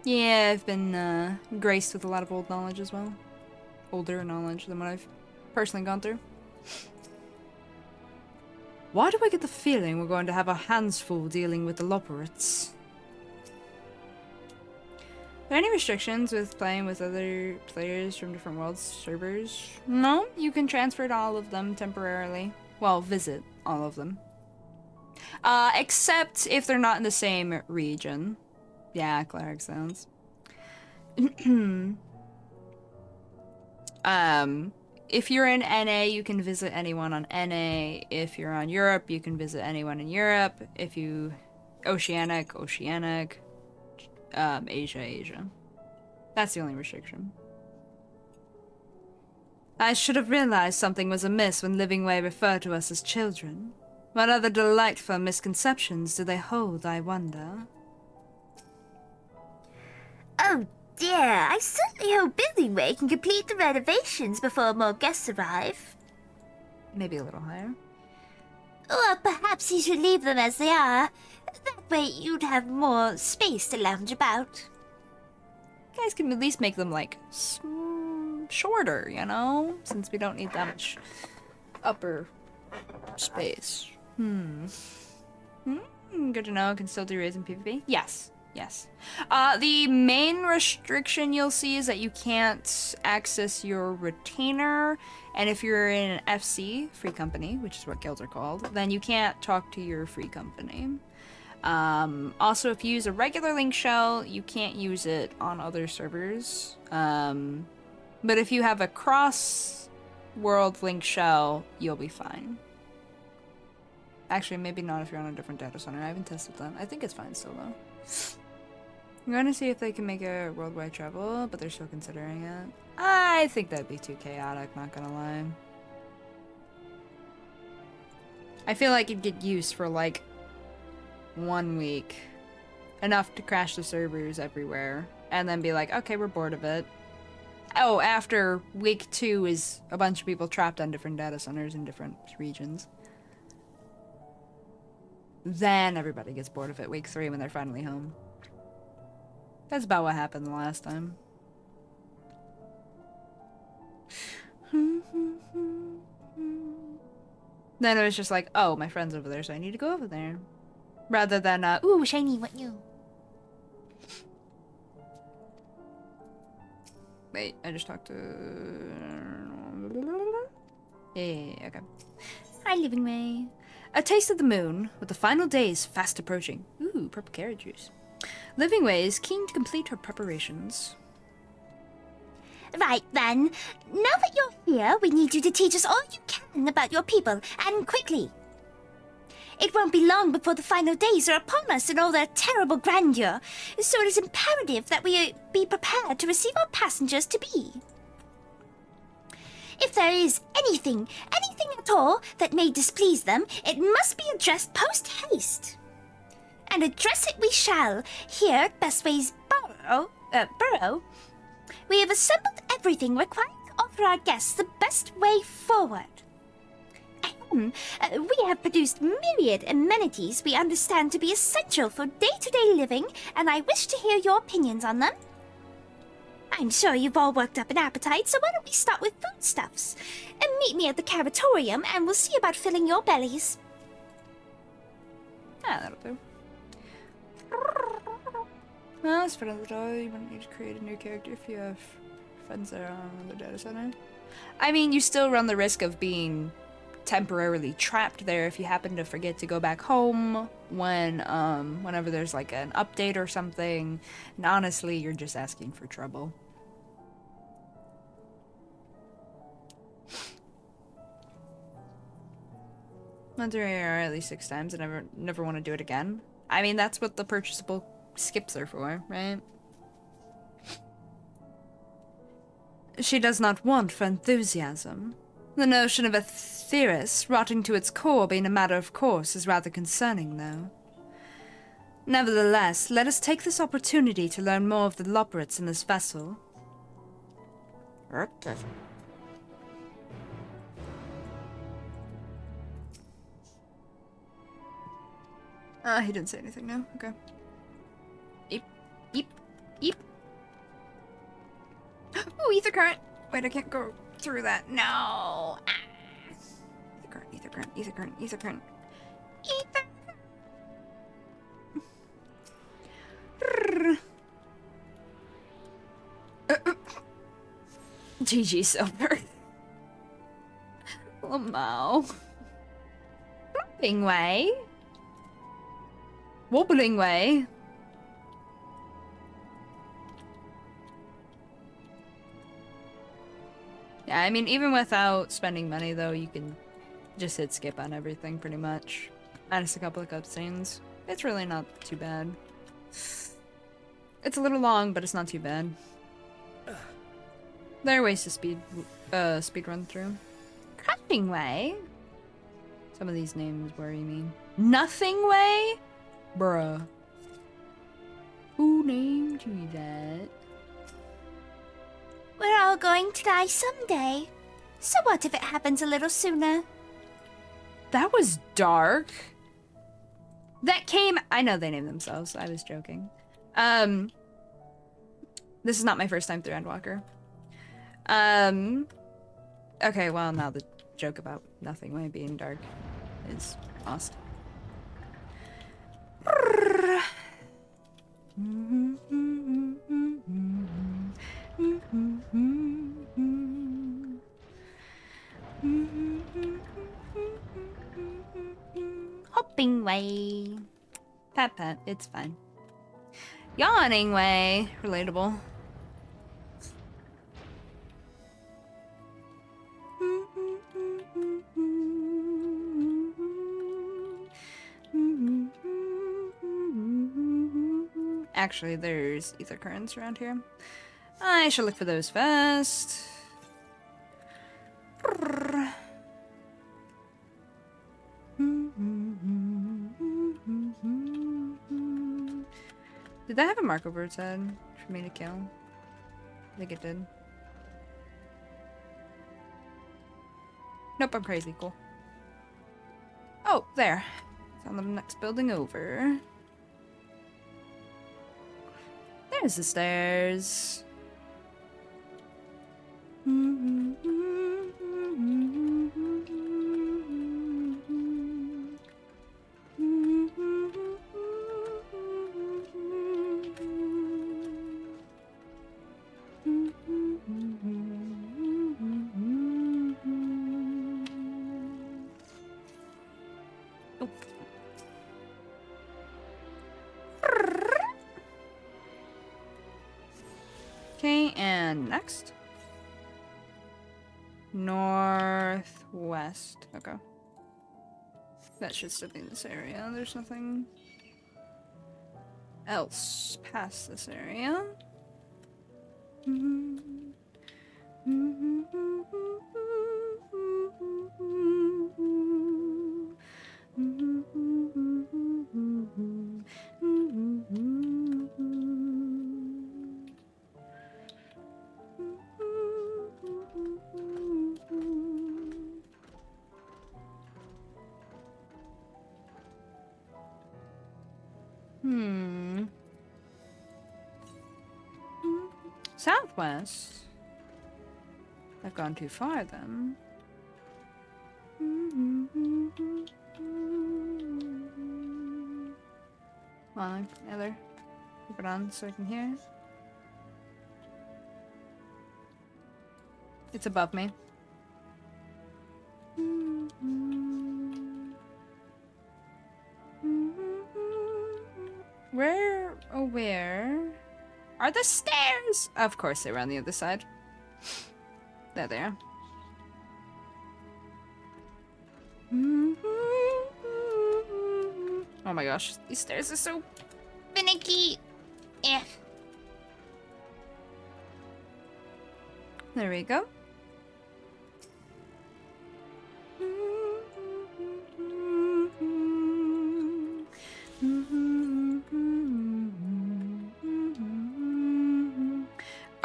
Yeah, I've been graced with a lot of old knowledge as well. Older knowledge than what I've personally gone through. Why do I get the feeling we're going to have our hands full dealing with the Loperates? Are there any restrictions with playing with other players from different world servers? No, you can transfer to all of them temporarily. Well, visit all of them. Except if they're not in the same region. Yeah, cleric sounds. If you're in NA, you can visit anyone on NA. If you're on Europe, you can visit anyone in Europe. If you... Oceanic. Asia. That's the only restriction. I should have realized something was amiss when Living Way referred to us as children. What other delightful misconceptions do they hold, I wonder? Oh dear, I certainly hope Building Way can complete the renovations before more guests arrive. Maybe a little higher. Or perhaps you should leave them as they are. That way you'd have more space to lounge about. You guys can at least make them, like, shorter, you know? Since we don't need that much upper space. Good to know. Can still do raids in PvP? Yes. The main restriction you'll see is that you can't access your retainer, and if you're in an FC, free company, which is what guilds are called, then you can't talk to your free company. Also, if you use a regular link shell, you can't use it on other servers. But if you have a cross-world link shell, you'll be fine. Actually, maybe not if you're on a different data center. I haven't tested that. I think it's fine still, though. I'm going to see if they can make a worldwide travel, but they're still considering it. I think that'd be too chaotic, not gonna lie. I feel like it'd get used for, like, 1 week. Enough to crash the servers everywhere. And then be like, okay, we're bored of it. Oh, after week 2 is a bunch of people trapped on different data centers in different regions. Then everybody gets bored of it week 3 when they're finally home. That's about what happened the last time. Then it was just like, oh, my friend's over there, so I need to go over there. Rather than, ooh, shiny, what you? Wait, I just talked to... Yeah, okay. Hi, Living Way. A taste of the moon, with the final days fast approaching. Ooh, purple carrot juice. Living Way is keen to complete her preparations. Right then. Now that you're here, we need you to teach us all you can about your people, and quickly. It won't be long before the final days are upon us in all their terrible grandeur, so it is imperative that we be prepared to receive our passengers to be. If there is anything at all that may displease them, it must be addressed post-haste. And address it we shall, here at Bestway's Burrow. We have assembled everything required to offer our guests the best way forward. We have produced myriad amenities we understand to be essential for day-to-day living, and I wish to hear your opinions on them. I'm sure you've all worked up an appetite, so why don't we start with foodstuffs? And meet me at the caratorium, and we'll see about filling your bellies. Ah, that'll do. Well, as for another day, you wouldn't need to create a new character if you have friends that are on the data center. I mean, you still run the risk of being temporarily trapped there if you happen to forget to go back home when, whenever there's like an update or something. And honestly, you're just asking for trouble. Went through here at least 6 times and never want to do it again. I mean, that's what the purchasable skips are for, right? She does not want for enthusiasm. The notion of a theorist rotting to its core being a matter of course is rather concerning, though. Nevertheless, let us take this opportunity to learn more of the Loporits in this vessel. He didn't say anything, no? Okay. Eep. Eep. Eep. Oh, ether current! Wait, I can't go through that. No! Ah. Ether current, ether current, ether current, ether current. Ether! GG Silver. Lamau. Flopping way. Wobbling way. Yeah, I mean, even without spending money, though, you can just hit skip on everything, pretty much. Minus a couple of cutscenes. It's really not too bad. It's a little long, but it's not too bad. There are ways to speed run through. Crushing way? Some of these names worry me. Nothing way? Bruh. Who named you that? We're all going to die someday. So what if it happens a little sooner? That was dark. That came... I know they named themselves. I was joking. This is not my first time through Endwalker. Okay, well, now the joke about Nothing Way being dark is lost. Hopping way. Pat pat, it's fine. Yawning way. Relatable. Actually, there's ether currents around here. I should look for those first. Did that have a mark over its head for me to kill? I think it did. Nope, I'm crazy. Cool. Oh, there. It's on the next building over. There's the stairs. Okay, and next. Northwest. Okay. That should still be in this area. There's nothing else past this area. Southwest? I've gone too far then. Well, Heather, keep it on so I can hear. It's above me. Where? Oh, where? Are the stairs? Of course they were on the other side. There they are. Oh my gosh, these stairs are so finicky. Eh. There we go.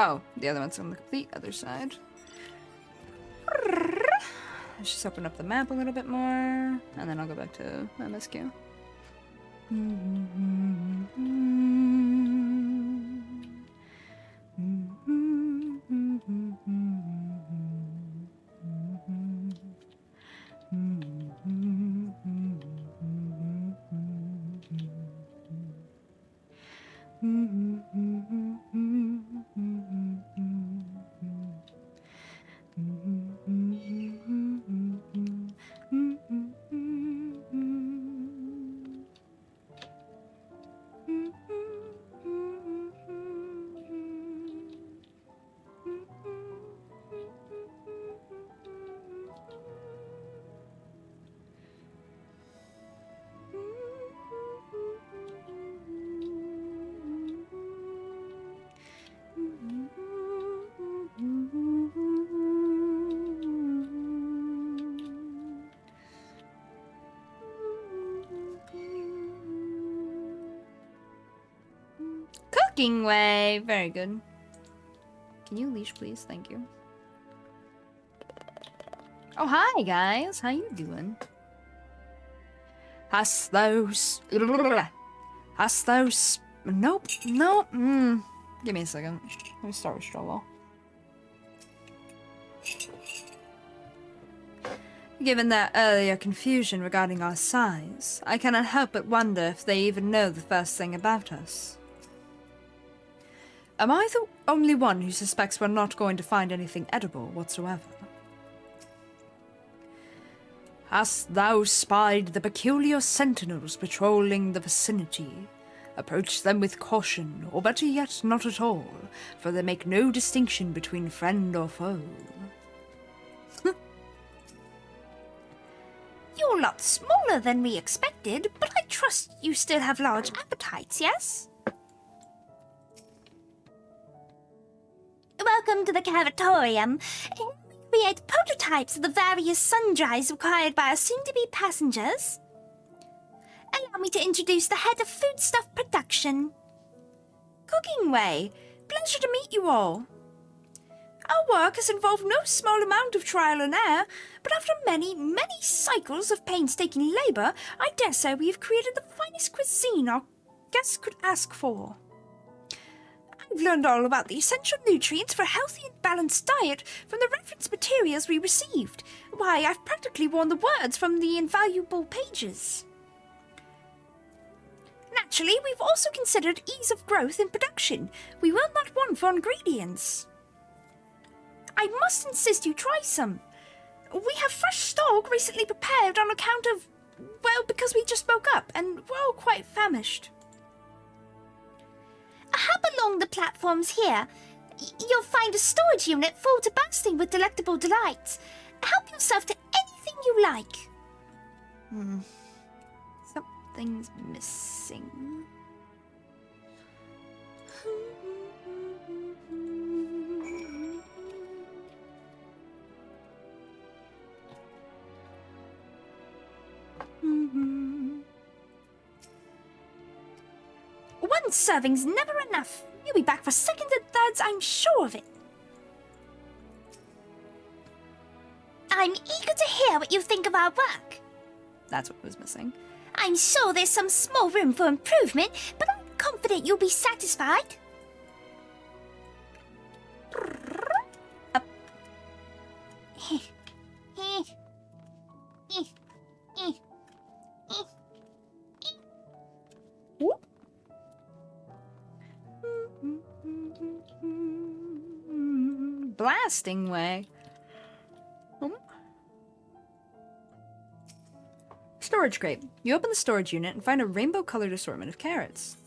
Oh, the other one's on the complete other side. Let's just open up the map a little bit more, and then I'll go back to MSQ. Cooking way, very good. Can you leash, please? Thank you. Oh, hi guys. How you doing? Hast those? Hast those? Nope. Nope. Give me a second. Let me start with Struggle. Given their earlier confusion regarding our size, I cannot help but wonder if they even know the first thing about us. Am I the only one who suspects we're not going to find anything edible whatsoever? Hast thou spied the peculiar sentinels patrolling the vicinity? Approach them with caution, or better yet, not at all, for they make no distinction between friend or foe. You're a lot smaller than we expected, but I trust you still have large appetites, yes? Welcome to the cavatorium. We create prototypes of the various sundries required by our soon-to-be passengers. Allow me to introduce the head of foodstuff production. Cooking Way. Pleasure to meet you all. Our work has involved no small amount of trial and error, but after many, many cycles of painstaking labor, I dare say we have created the finest cuisine our guests could ask for. I've learned all about the essential nutrients for a healthy and balanced diet from the reference materials we received. Why, I've practically worn the words from the invaluable pages. Naturally, we've also considered ease of growth in production. We will not want for ingredients. I must insist you try some. We have fresh stock recently prepared on account of, well, because we just woke up and we're all quite famished. Hop along the platforms here. You'll find a storage unit full to bursting with delectable delights. Help yourself to anything you like. Something's missing. One serving's never enough. You'll be back for seconds and thirds, I'm sure of it. I'm eager to hear what you think of our work. That's what was missing. I'm sure there's some small room for improvement, but I'm confident you'll be satisfied. Up. Blasting way. Storage crate. You open the storage unit and find a rainbow-colored assortment of carrots.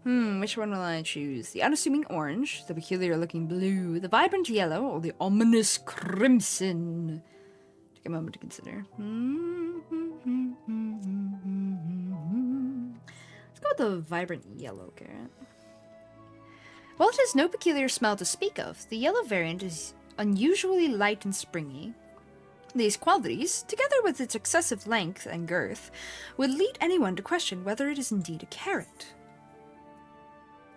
Which one will I choose? The unassuming orange, the peculiar-looking blue, the vibrant yellow, or the ominous crimson? Take a moment to consider. Let's go with the vibrant yellow carrot. While it has no peculiar smell to speak of, the yellow variant is unusually light and springy. These qualities, together with its excessive length and girth, would lead anyone to question whether it is indeed a carrot.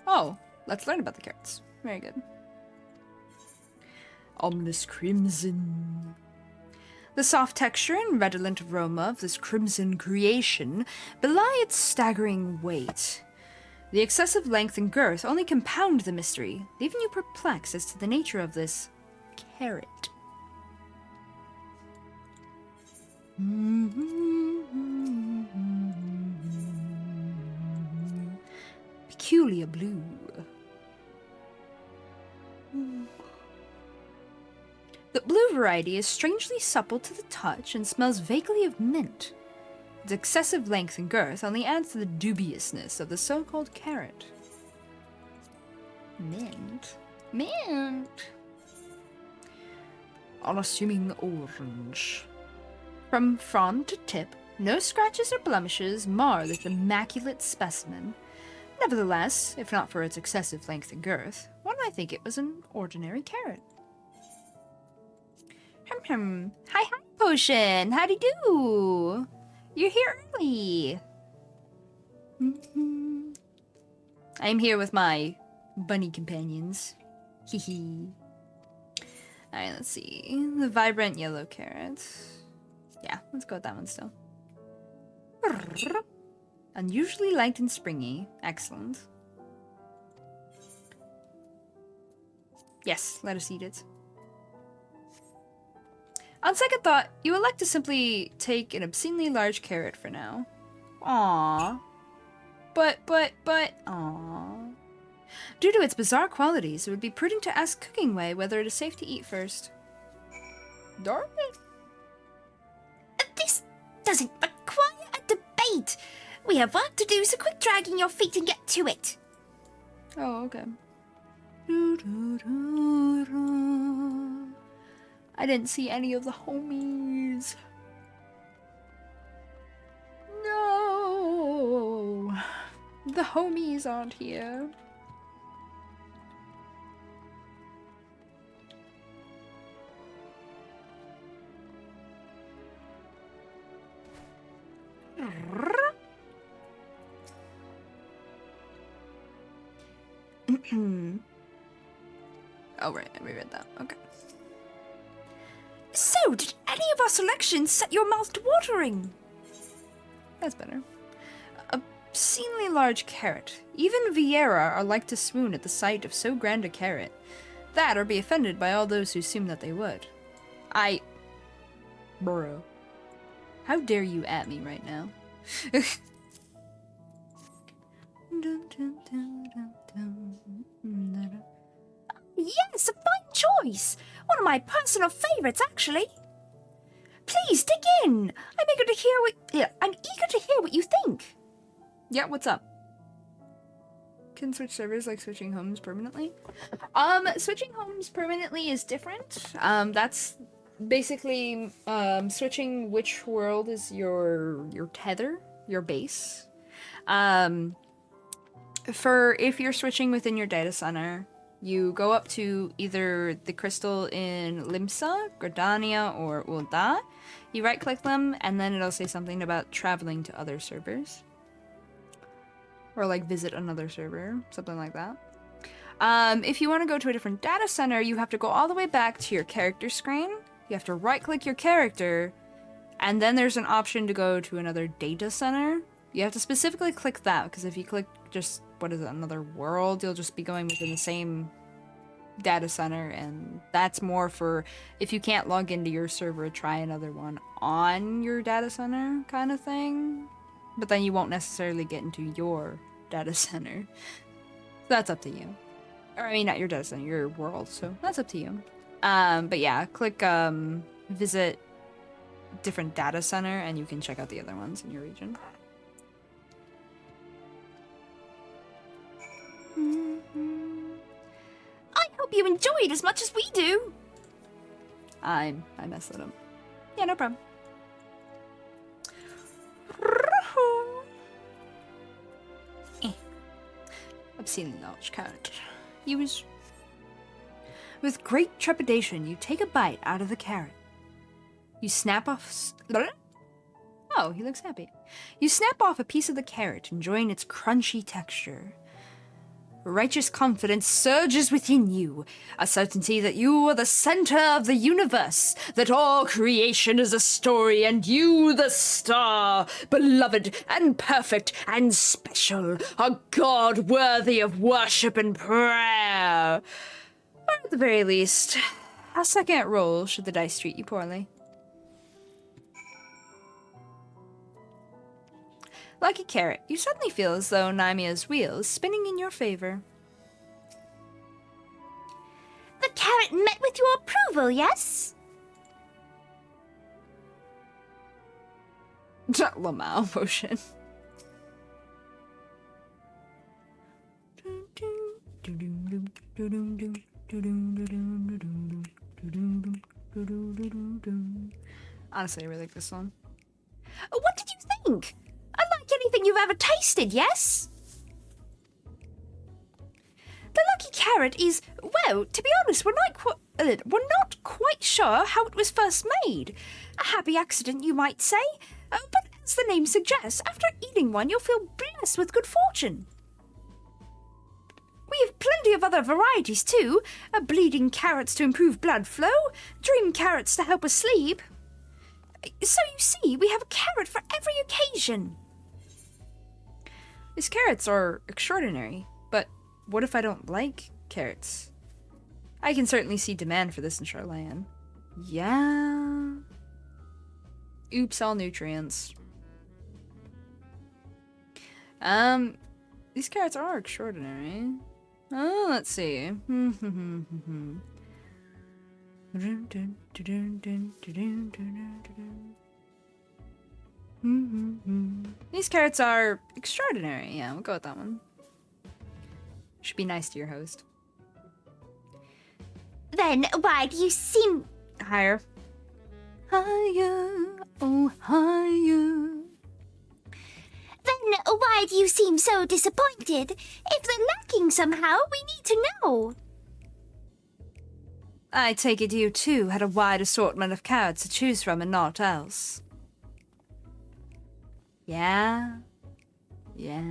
Oh, let's learn about the carrots. Very good. Ominous crimson. The soft texture and redolent aroma of this crimson creation belie its staggering weight. The excessive length and girth only compound the mystery, leaving you perplexed as to the nature of this carrot. Peculiar blue. The blue variety is strangely supple to the touch and smells vaguely of mint. Its excessive length and girth only adds to the dubiousness of the so-called carrot. Mint. Mint. Unassuming orange. From frond to tip, no scratches or blemishes mar this immaculate specimen. Nevertheless, if not for its excessive length and girth, one might think it was an ordinary carrot. Hi, Potion! Howdy do? You're here early! I'm here with my bunny companions. Hee. Alright, let's see. The vibrant yellow carrot. Yeah, let's go with that one still. Unusually light and springy. Excellent. Yes, let us eat it. On second thought, you elect to simply take an obscenely large carrot for now. Aww. But, aww. Due to its bizarre qualities, it would be prudent to ask Cooking Way whether it is safe to eat first. Darn it. doesn't require a debate. We have work to do, so quit dragging your feet and get to it. Oh, okay. I didn't see any of the homies. No! The homies aren't here. Oh, right, I reread that. Okay. So, did any of our selections set your mouth to watering? That's better. A obscenely large carrot. Even Vieira are like to swoon at the sight of so grand a carrot. That, or be offended by all those who assume that they would. Bro. How dare you at me right now? Yes, a fine choice. One of my personal favorites, actually. Please dig in. I'm eager to hear what you think. Yeah, what's up? Can switch servers like switching homes permanently? Switching homes permanently is different. That's basically switching which world is your tether, your base. For if you're switching within your data center, you go up to either the crystal in Limsa, Gridania, or Ul'dah. You right-click them, and then it'll say something about traveling to other servers. Or like visit another server, something like that. If you want to go to a different data center, you have to go all the way back to your character screen. You have to right-click your character, and then there's an option to go to another data center. You have to specifically click that, because if you click just, another world, you'll just be going within the same data center, and that's more for if you can't log into your server, try another one on your data center kind of thing. But then you won't necessarily get into your data center. So that's up to you. Or I mean, not your data center, your world, so that's up to you. But yeah, click visit different data center and you can check out the other ones in your region. I hope you enjoyed as much as we do. I messed that up. Yeah, no problem. Obscenely large carrot. With great trepidation, you take a bite out of the carrot. You snap off... Oh, he looks happy. You snap off a piece of the carrot, enjoying its crunchy texture. Righteous confidence surges within you, a certainty that you are the center of the universe, that all creation is a story, and you the star, beloved and perfect and special, a god worthy of worship and prayer. Or at the very least, a second roll should the dice treat you poorly. Lucky Carrot, you suddenly feel as though Namia's wheel is spinning in your favor. The carrot met with your approval, yes? Lamau motion. Honestly, I really like this song. What did you think? Unlike anything you've ever tasted, yes? The Lucky Carrot is, well, to be honest, we're not quite sure how it was first made. A happy accident, you might say. But as the name suggests, after eating one, you'll feel blessed with good fortune. We have plenty of other varieties, too. Bleeding carrots to improve blood flow, dream carrots to help us sleep. So you see, we have a carrot for every occasion. These carrots are extraordinary, but what if I don't like carrots? I can certainly see demand for this in Charlayan. Yeah. Oops, all nutrients. These carrots are extraordinary. Oh, let's see. These carrots are extraordinary. Yeah, we'll go with that one. Should be nice to your host. Then why do you seem... Higher. Higher, oh higher. Then why do you seem so disappointed? If they're lacking somehow, we need to know. I take it you too had a wide assortment of carrots to choose from and naught else. Yeah. Yeah.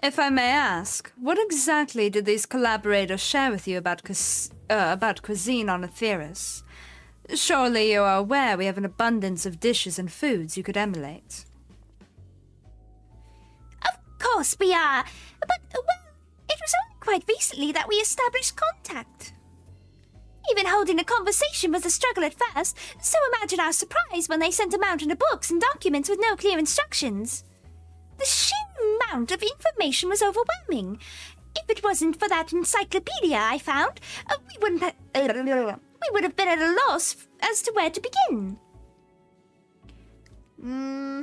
If I may ask, what exactly did these collaborators share with you about cuisine on Aetheris? Surely you are aware we have an abundance of dishes and foods you could emulate. Of course we are, but, well, it was only quite recently that we established contact. Even holding a conversation was a struggle at first, so imagine our surprise when they sent a mountain of books and documents with no clear instructions. The sheer amount of information was overwhelming. If it wasn't for that encyclopedia I found, we would have been at a loss as to where to begin. No,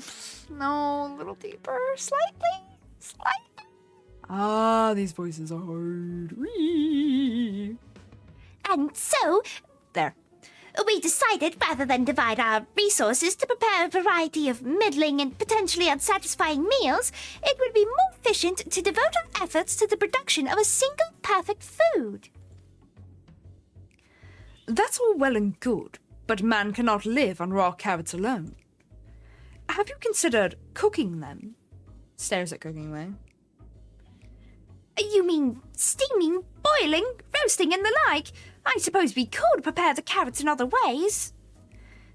a little deeper. Slightly. Ah, these voices are hard. Whee. And so, There. we decided rather than divide our resources to prepare a variety of middling and potentially unsatisfying meals, it would be more efficient to devote our efforts to the production of a single perfect food. That's all well and good, but man cannot live on raw carrots alone. Have you considered cooking them? Stares at cooking way. You mean steaming, boiling, roasting, and the like? I suppose we could prepare the carrots in other ways.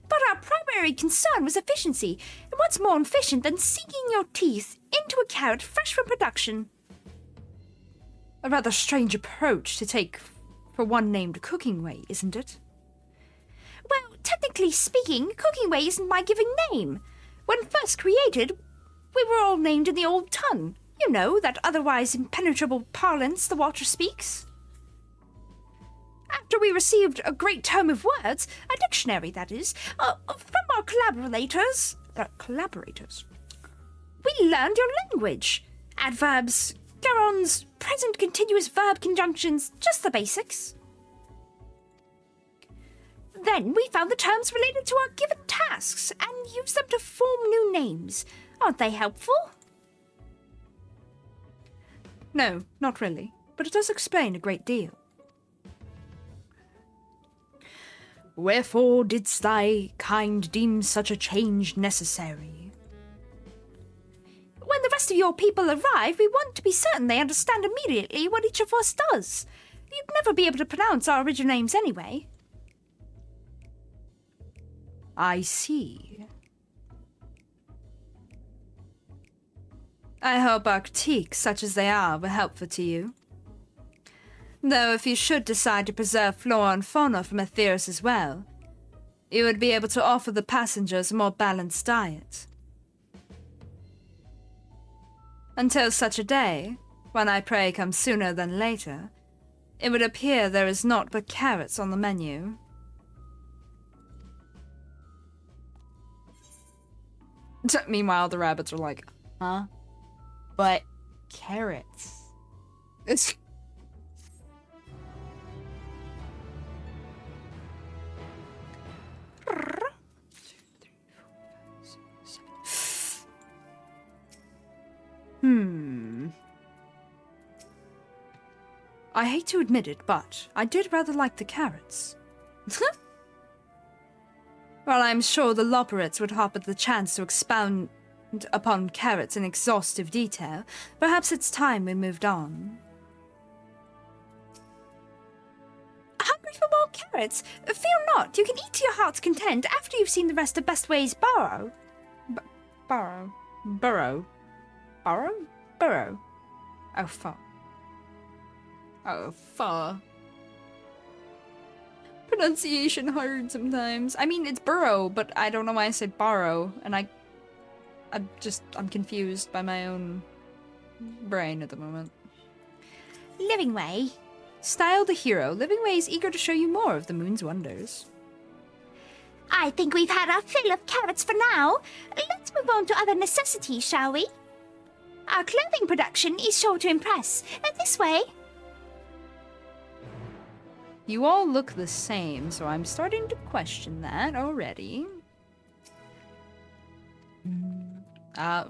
But our primary concern was efficiency, and what's more efficient than sinking your teeth into a carrot fresh from production? A rather strange approach to take for one named Cooking Way, isn't it? Well, technically speaking, Cooking Way isn't my given name. When first created, we were all named in the old tongue. You know, that otherwise impenetrable parlance the Watcher speaks. After we received a great tome of words, a dictionary, that is, from our collaborators, we learned your language. Adverbs, gerunds, present continuous verb conjunctions, just the basics. Then we found the terms related to our given tasks and used them to form new names. Aren't they helpful? No, not really, but it does explain a great deal. Wherefore didst thy kind deem such a change necessary? When the rest of your people arrive, we want to be certain they understand immediately what each of us does. You'd never be able to pronounce our original names anyway. I see. I hope our critiques, such as they are, were helpful to you. Though if you should decide to preserve flora and fauna from Aetheris as well, you would be able to offer the passengers a more balanced diet. Until such a day, when I pray comes sooner than later, it would appear there is naught but carrots on the menu. Meanwhile, the rabbits are like, huh? But carrots. It's... I hate to admit it, but I did rather like the carrots. While I'm sure the Loporits would hop at the chance to expound upon carrots in exhaustive detail, perhaps it's time we moved on. Hungry for more carrots? Fear not, you can eat to your heart's content after you've seen the rest of Bestway's burrow. Burrow? Burrow? Oh, fuck. Oh, fuck. Pronunciation hard sometimes. I mean, it's burrow, but I don't know why I said borrow, and I'm confused by my own brain at the moment. Living Way. Style the hero, Living Way is eager to show you more of the moon's wonders. I think we've had our fill of carrots for now. Let's move on to other necessities, shall we? Our clothing production is sure to impress. This way. You all look the same, so I'm starting to question that already.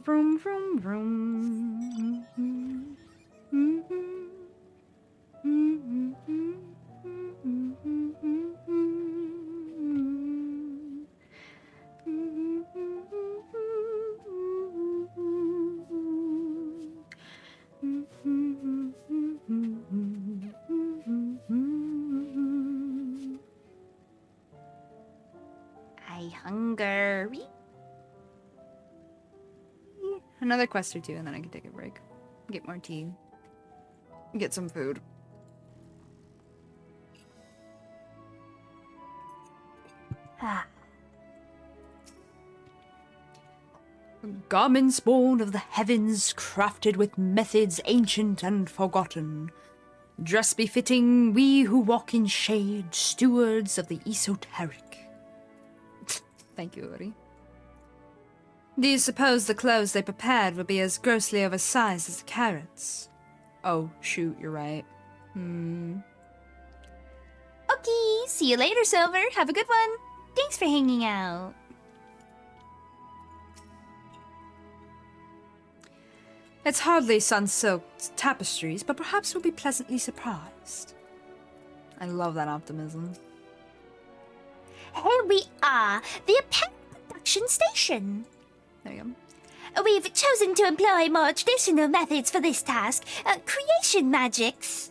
Vroom, vroom, vroom. I hungry. Another quest or two, and then I can take a break. Get more tea. Get some food. Ah. Garments born of the heavens, crafted with methods ancient and forgotten. Dress befitting we who walk in shade, stewards of the esoteric. Thank you, Uri. Do you suppose the clothes they prepared would be as grossly oversized as the carrots? Oh, shoot, you're right. Okay, see you later, Silver. Have a good one. Thanks for hanging out. It's hardly sun-silked tapestries, but perhaps we'll be pleasantly surprised. I love that optimism. Here we are, the apparel production station. There you go. We've chosen to employ more traditional methods for this task, creation magics.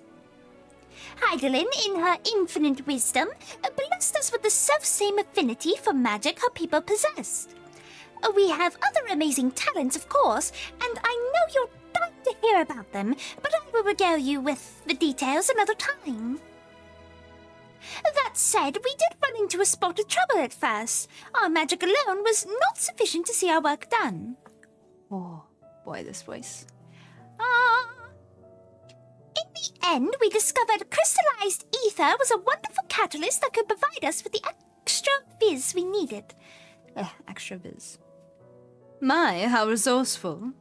Heidelin, in her infinite wisdom, blessed us with the self-same affinity for magic her people possessed. We have other amazing talents, of course, and I know you're dying to hear about them, but I will regale you with the details another time. That said, we did run into a spot of trouble at first. Our magic alone was not sufficient to see our work done. Oh, boy, this voice. In the end, we discovered crystallized ether was a wonderful catalyst that could provide us with the extra viz we needed. Extra viz. My, how resourceful.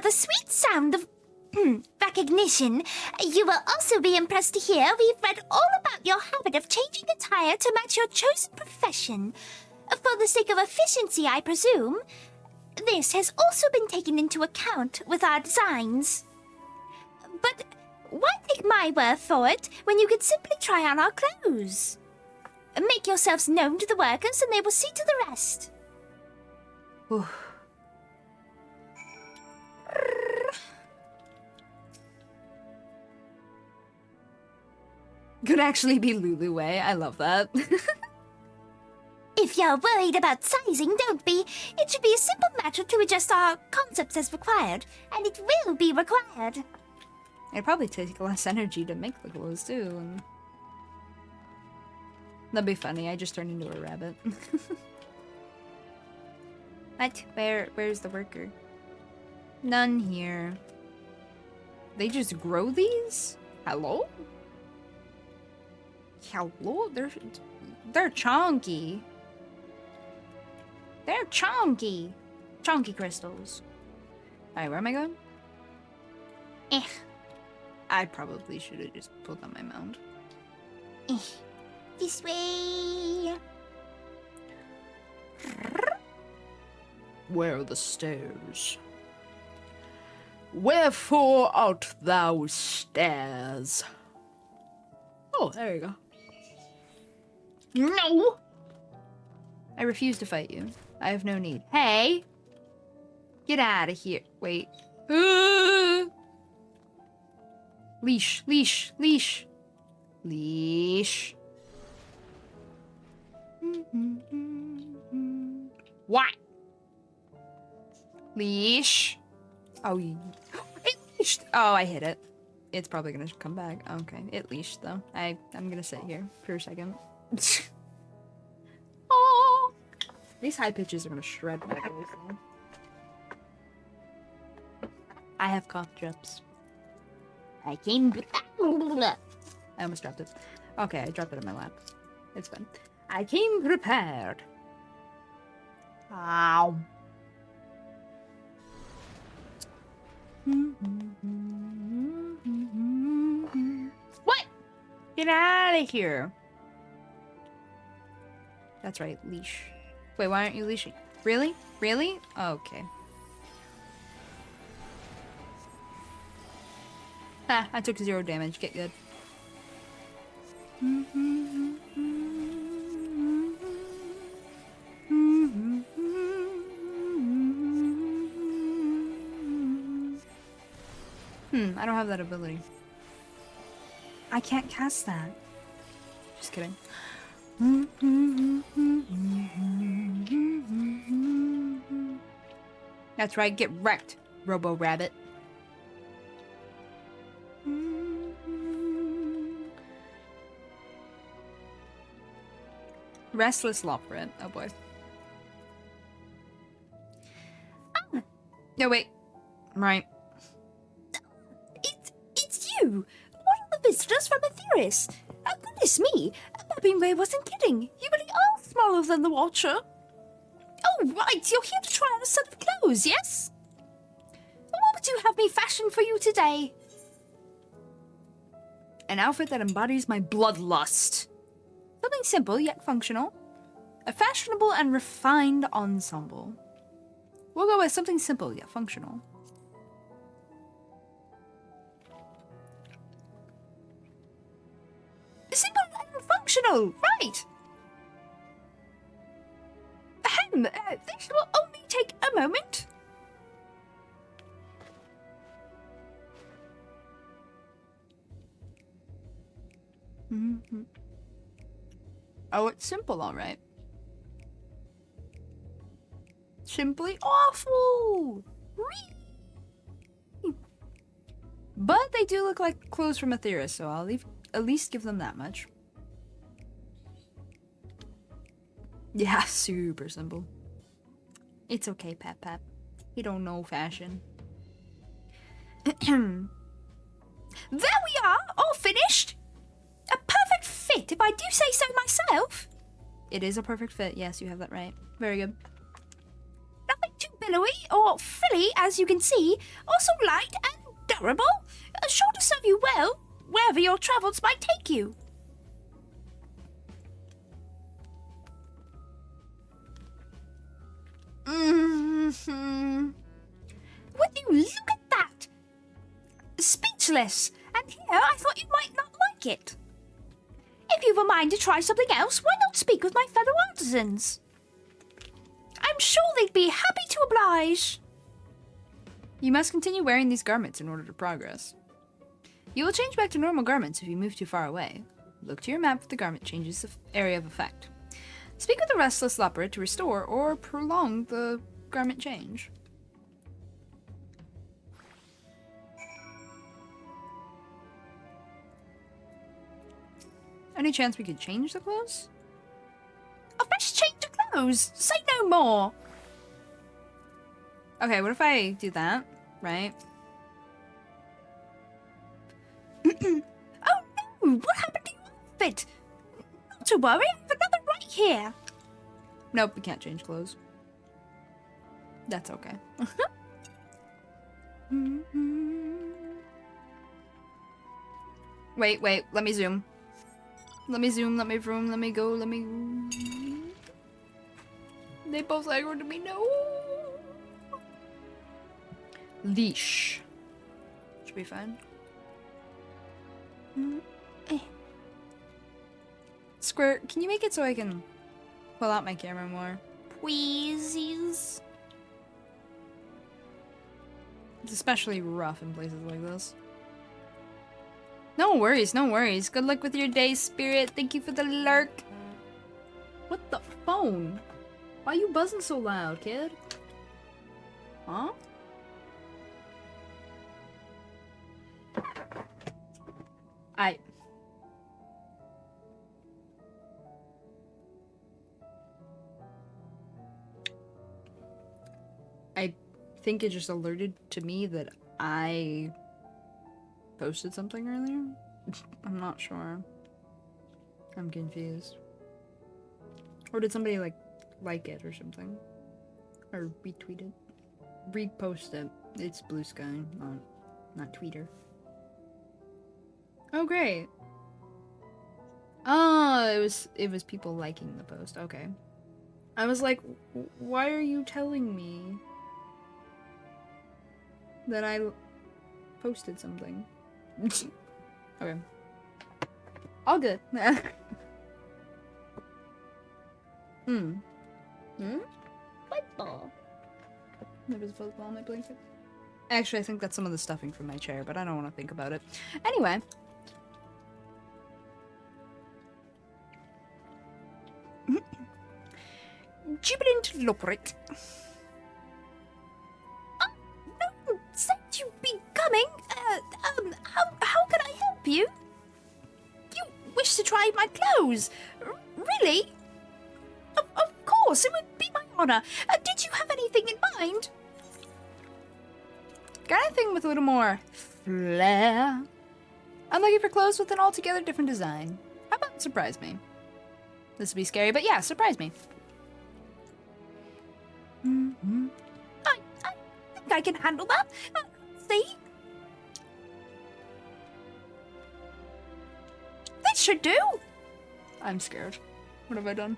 The sweet sound of recognition. You will also be impressed to hear we've read all about your habit of changing attire to match your chosen profession. For the sake of efficiency, I presume. This has also been taken into account with our designs. But why take my word for it when you could simply try on our clothes? Make yourselves known to the workers and they will see to the rest. Ooh. Could actually be Lulu Way. I love that. If you're worried about sizing, don't be. It should be a simple matter to adjust our concepts as required, and it will be required. It'd probably take less energy to make the clothes, too. And that'd be funny. I just turned into a rabbit. What? Where's the worker? None here. They just grow these? Hello? Hello? They're chunky. They're chunky. Chunky crystals. Alright, where am I going? I probably should have just pulled on my mount. This way. Where are the stairs? Wherefore art thou stairs? Oh, there you go. No! I refuse to fight you. I have no need. Hey! Get out of here. Wait. Leash, leash, leash. Leash. What? Leash. Oh, it leashed. Oh, I hit it. It's probably gonna come back. Okay, it leashed though. I'm gonna sit here for a second. Oh, these high pitches are gonna shred my voice. I have cough drops. I came. I almost dropped it. Okay, I dropped it in my lap. It's fine. I came prepared. Ow. What? Get out of here. That's right, leash. Wait, why aren't you leashing? Really? Really? Okay. Ah, I took 0 damage. Get good. I don't have that ability. I can't cast that. Just kidding. That's right, get wrecked, Robo Rabbit. Restless Loprit. Oh boy. Ah. No, wait. Right. It's you! One of the visitors from Etheris! Oh, goodness me! Mobbingway wasn't kidding. You really are smaller than the Watcher. Oh, right, you're here to try on a set of clothes, yes? What would you have me fashion for you today? An outfit that embodies my bloodlust. Something simple yet functional. A fashionable and refined ensemble. We'll go with something simple yet functional. Simple and functional, right? Ahem, this will only take a moment. Oh, it's simple, all right. Simply awful! Really? But they do look like clothes from Etheris, so I'll at least give them that much. Yeah, super simple. It's okay, Pep. You don't know fashion. There we are, all finished. A perfect fit, if I do say so myself. It is a perfect fit. Yes, you have that right. Very good. Nothing too billowy or frilly, as you can see. Also light and durable. Sure to serve you well, wherever your travels might take you. Would you look at that? Speechless. And here I thought you might not like it. If you've a mind to try something else, why not speak with my fellow artisans? I'm sure they'd be happy to oblige. You must continue wearing these garments in order to progress. You will change back to normal garments if you move too far away. Look to your map for the garment changes area of effect. Speak with the Restless Leper to restore or prolong the garment change. Any chance we could change the clothes? A fresh change of clothes. Say no more. Okay, what if I do that, right? Oh no! What happened to your outfit? Not to worry, I have another right here. Nope, we can't change clothes. That's okay. Wait, let me zoom. Let me zoom, let me vroom, let me go, let me... They both aggroed to me, no! Leash. Should be fine. Square, can you make it so I can pull out my camera more? Please. It's especially rough in places like this. No worries, no worries. Good luck with your day, Spirit. Thank you for the lurk. What the phone? Why are you buzzing so loud, kid? Huh? I think it just alerted to me that I posted something earlier. I'm not sure. I'm confused. Or did somebody like it or something? Or retweet it? Repost it. It's Blue Sky, not Twitter. Oh great. Oh, it was people liking the post. Okay. I was like, why are you telling me that I posted something? Okay. All good. Football. There was a football on my blanket. Actually, I think that's some of the stuffing from my chair, but I don't want to think about it. Anyway. Jubilant Loperit. No, said you'd be coming. How can I help you? You wish to try my clothes? Really? Of course, it would be my honor. Did you have anything in mind? Got anything with a little more flair? I'm looking for clothes with an altogether different design. How about surprise me? This would be scary, but yeah, surprise me. I think I can handle that. See? That should do. I'm scared. What have I done?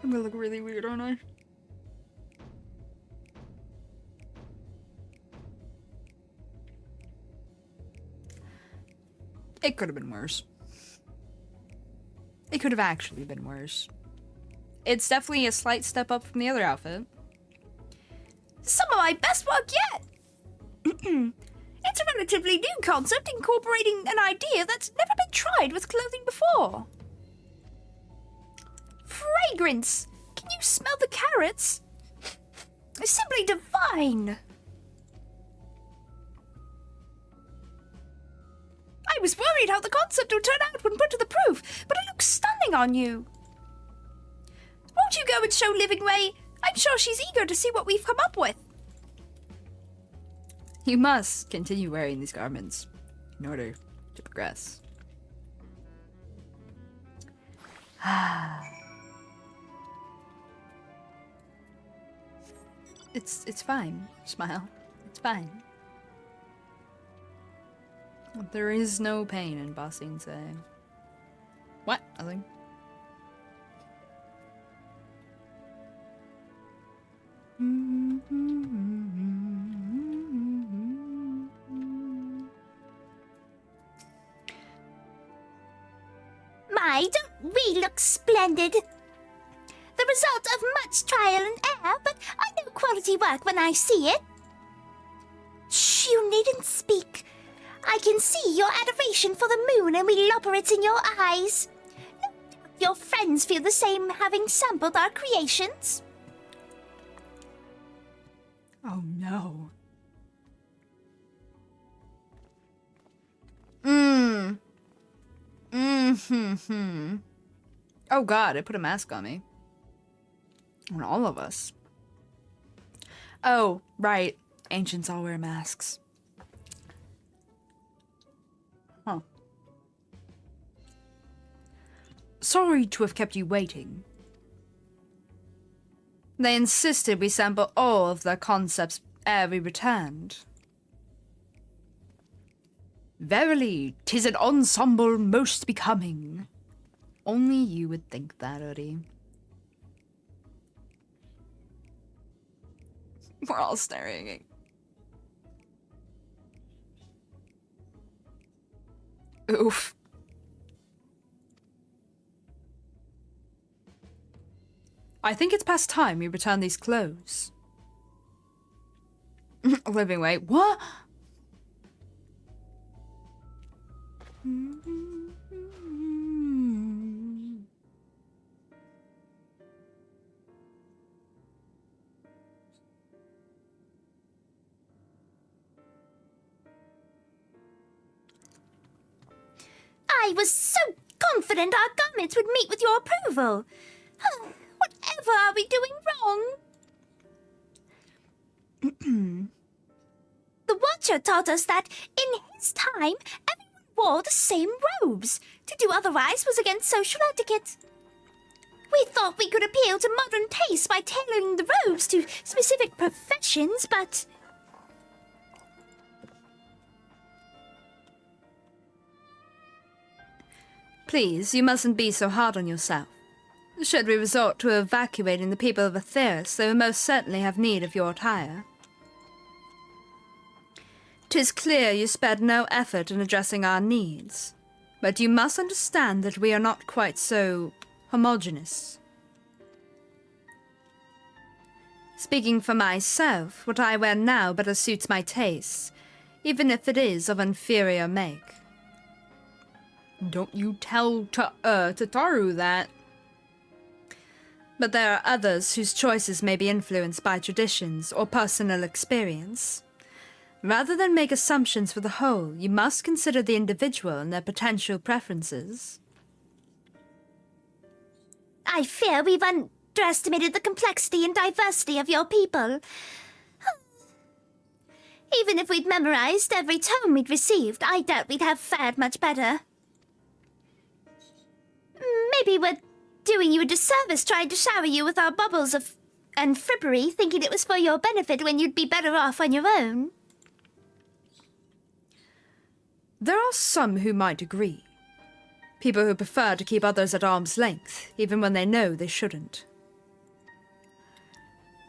I'm gonna look really weird, aren't I? It could have been worse. It could have actually been worse. It's definitely a slight step up from the other outfit. Some of my best work yet. It's a relatively new concept incorporating an idea that's never been tried with clothing before. Fragrance! Can you smell the carrots? Simply divine! I was worried how the concept would turn out when put to the proof, but it looks stunning on you. Won't you go and show Living Way? I'm sure she's eager to see what we've come up with. You must continue wearing these garments in order to progress. It's fine. Smile. It's fine. There is no pain in bossing, say. What? Nothing. My, don't we look splendid? The result of much trial and error, but I know quality work when I see it. Shh, you needn't speak. I can see your adoration for the moon and we loperits in your eyes. No doubt your friends feel the same having sampled our creations. Oh no. Oh god, it put a mask on me. On all of us. Oh, right. Ancients all wear masks. Huh. Sorry to have kept you waiting. They insisted we sample all of their concepts ere we returned. Verily, 'tis an ensemble most becoming. Only you would think that, Uri. We're all staring. Oof. I think it's past time we return these clothes. Living way. What? I was so confident our garments would meet with your approval. Whatever are we doing wrong? The Watcher taught us that, in his time, everyone wore the same robes. To do otherwise was against social etiquette. We thought we could appeal to modern tastes by tailoring the robes to specific professions, but... Please, you mustn't be so hard on yourself. Should we resort to evacuating the people of Aetheris, they will most certainly have need of your attire. 'Tis clear you spared no effort in addressing our needs, but you must understand that we are not quite so homogeneous. Speaking for myself, what I wear now better suits my tastes, even if it is of inferior make. Don't you tell Tataru that. But there are others whose choices may be influenced by traditions or personal experience. Rather than make assumptions for the whole, you must consider the individual and their potential preferences. I fear we've underestimated the complexity and diversity of your people. Even if we'd memorized every tome we'd received, I doubt we'd have fared much better. Maybe we're doing you a disservice trying to shower you with our bubbles and frippery, thinking it was for your benefit when you'd be better off on your own. There are some who might agree. People who prefer to keep others at arm's length, even when they know they shouldn't.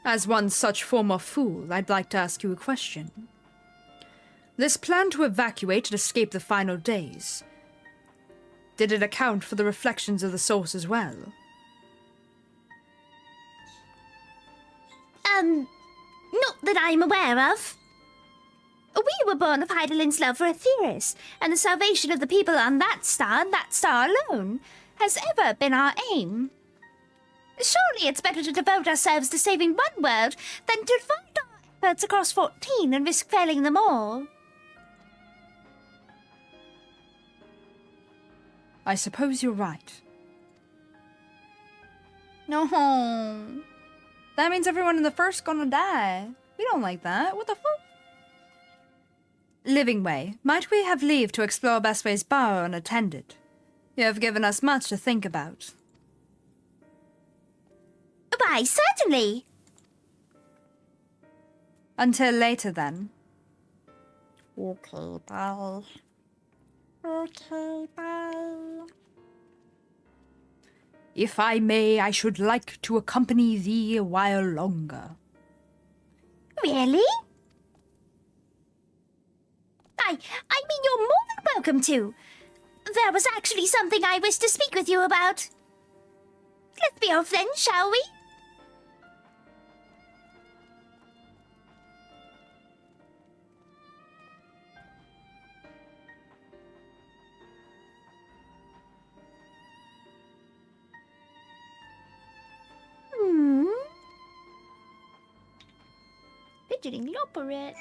As one such former fool, I'd like to ask you a question. This plan to evacuate and escape the final days, did it account for the reflections of the source as well? Not that I'm aware of. We were born of Heidelin's love for Aetheris, and the salvation of the people on that star and that star alone has ever been our aim. Surely it's better to devote ourselves to saving one world than to divide our efforts across 14 and risk failing them all. I suppose you're right. No. That means everyone in the first gonna die. We don't like that. What the fuck? Living Way, might we have leave to explore Bestway's bar unattended? You have given us much to think about. Why, certainly. Until later, then. Okay, bye. Okay, bye. If I may, I should like to accompany thee a while longer. Really? I mean, you're more than welcome to. There was actually something I wish to speak with you about. Let's be off then, shall we? Fidgeting Loporet.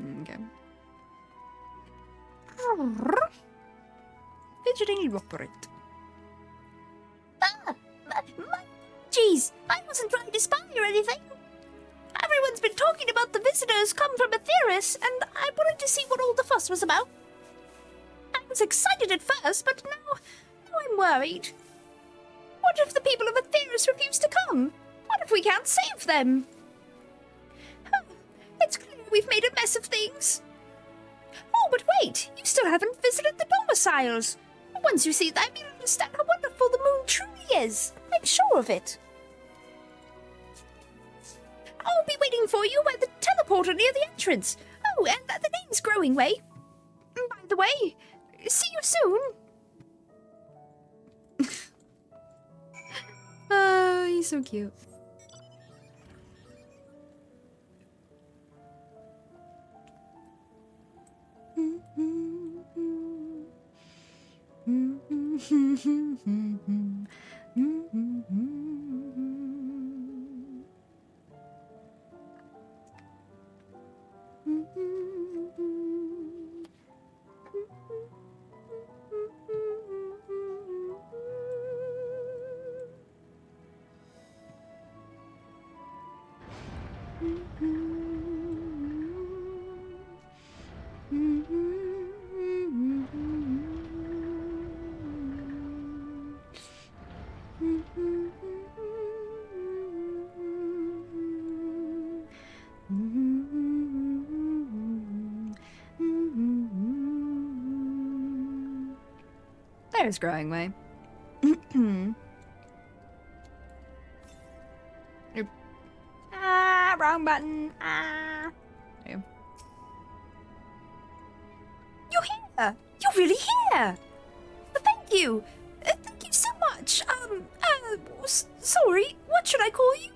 Okay. Fidgeting Loporet. Jeez, I wasn't trying to spy or anything. Everyone's been talking about the visitors come from Aetheris, and I wanted to see what all the fuss was about. I was excited at first, but now I'm worried. What if the people of Aetheris refuse to come? What if we can't save them? It's clear we've made a mess of things. Oh, but wait, you still haven't visited the domiciles. Once you see them, you'll understand how wonderful the moon truly is. I'm sure of it. I'll be waiting for you by the teleporter near the entrance. Oh, and the name's Growing Way. By the way, see you soon. Oh, he's so cute. There's Growing Way. Oop. Ah, wrong button. Ah. There you go. You're here! You're really here! Thank you! Thank you so much! Sorry, what should I call you?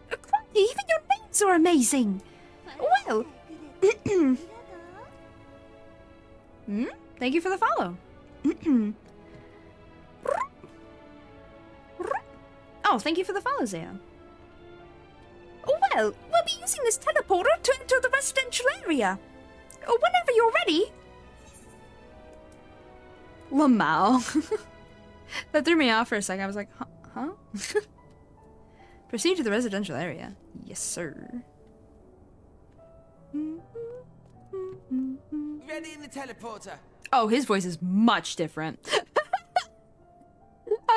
Crikey, even your names are amazing! Well, Thank you for the follow. Oh, thank you for the follow, Zaya. well, we'll be using this teleporter to enter the residential area. Whenever you're ready. Lamau. That threw me off for a second. I was like, huh? Proceed to the residential area. Yes, sir. Ready in the teleporter. Oh, his voice is much different.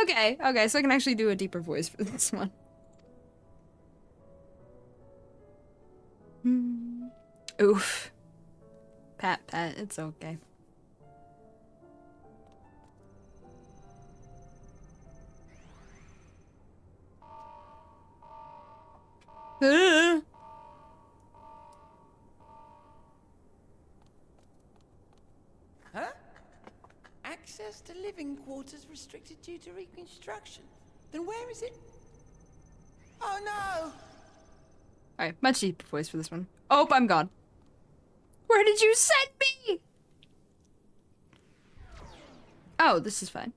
Okay, so I can actually do a deeper voice for this one. Oof. Pat, it's okay. Huh? Access to living quarters restricted due to reconstruction. Then where is it? Oh no! Alright, much deeper voice for this one. Oh, I'm gone. Where did you send me? Oh, this is fine.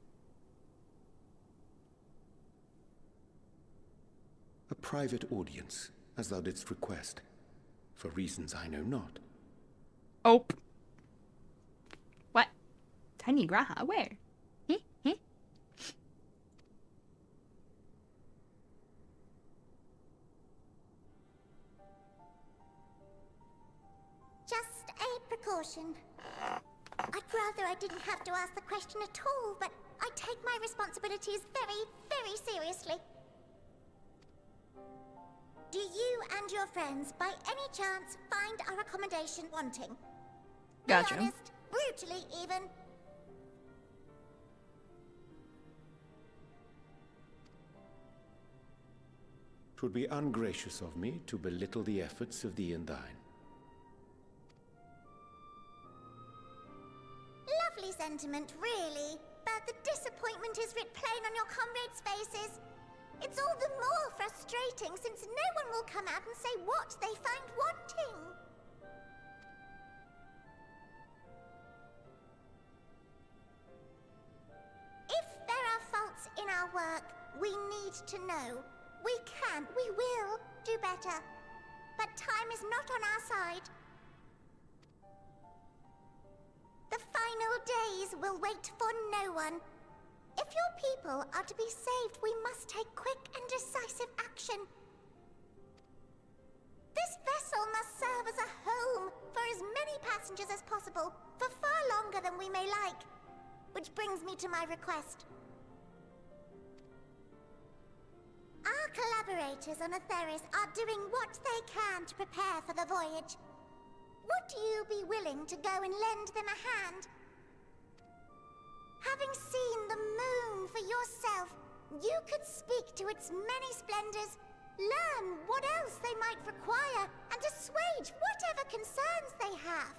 A private audience, as thou didst request, for reasons I know not. Oh. What? Tiny Graha? Where? Just a precaution. I'd rather I didn't have to ask the question at all, but I take my responsibilities very, very seriously. Do you and your friends, by any chance, find our accommodation wanting? Gotcha. Be honest, brutally even. Twould be ungracious of me to belittle the efforts of thee and thine. Lovely sentiment, really. But the disappointment is writ plain on your comrades' faces. It's all the more frustrating since no one will come out and say what they find wanting. If there are faults in our work, we need to know. We can, we will do better. But time is not on our side. The final days will wait for no one. If your people are to be saved, we must take quick and decisive action. This vessel must serve as a home for as many passengers as possible, for far longer than we may like. Which brings me to my request. Our collaborators on Atheris are doing what they can to prepare for the voyage. Would you be willing to go and lend them a hand? Having seen the moon for yourself, you could speak to its many splendors, learn what else they might require, and assuage whatever concerns they have.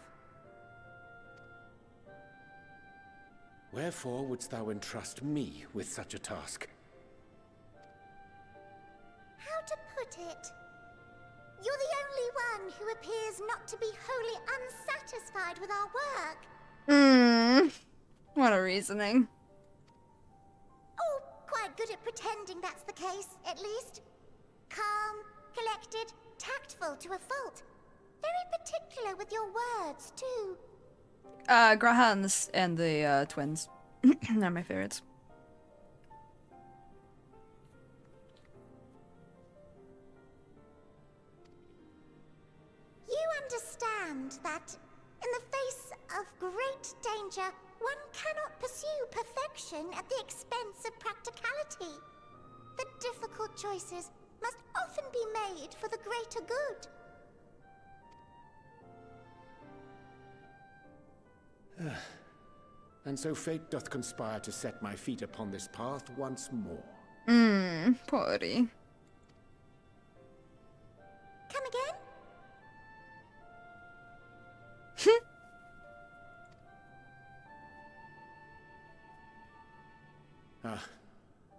Wherefore wouldst thou entrust me with such a task? How to put it? You're the only one who appears not to be wholly unsatisfied with our work. What a reasoning. Oh, quite good at pretending that's the case, at least. Calm, collected, tactful to a fault. Very particular with your words, too. Graha and the twins. They're my favorites. that, in the face of great danger, one cannot pursue perfection at the expense of practicality. The difficult choices must often be made for the greater good. And so fate doth conspire to set my feet upon this path once more. Poorly. Come again?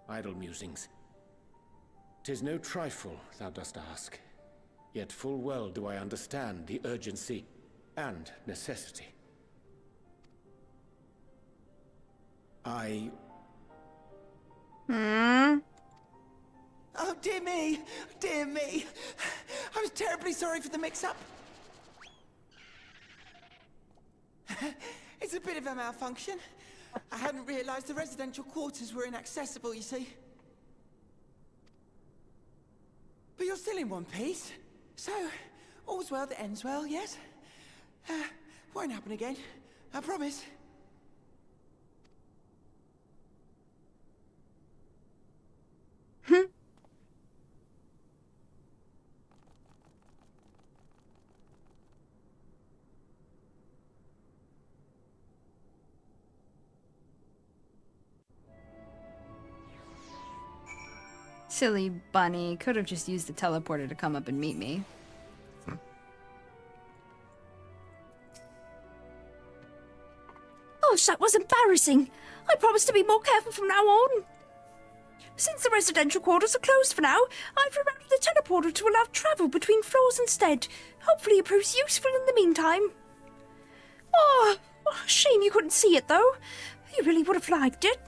Idle musings. 'Tis no trifle, thou dost ask. Yet full well do I understand the urgency and necessity. Oh, dear me! Dear me! I was terribly sorry for the mix-up. It's a bit of a malfunction. I hadn't realized the residential quarters were inaccessible, you see. But you're still in one piece. So, all's well that ends well, yes? Won't happen again. I promise. Silly bunny. Could have just used the teleporter to come up and meet me. Gosh, that was embarrassing. I promise to be more careful from now on. Since the residential quarters are closed for now, I've rerouted the teleporter to allow travel between floors instead. Hopefully it proves useful in the meantime. Oh, shame you couldn't see it, though. You really would have liked it.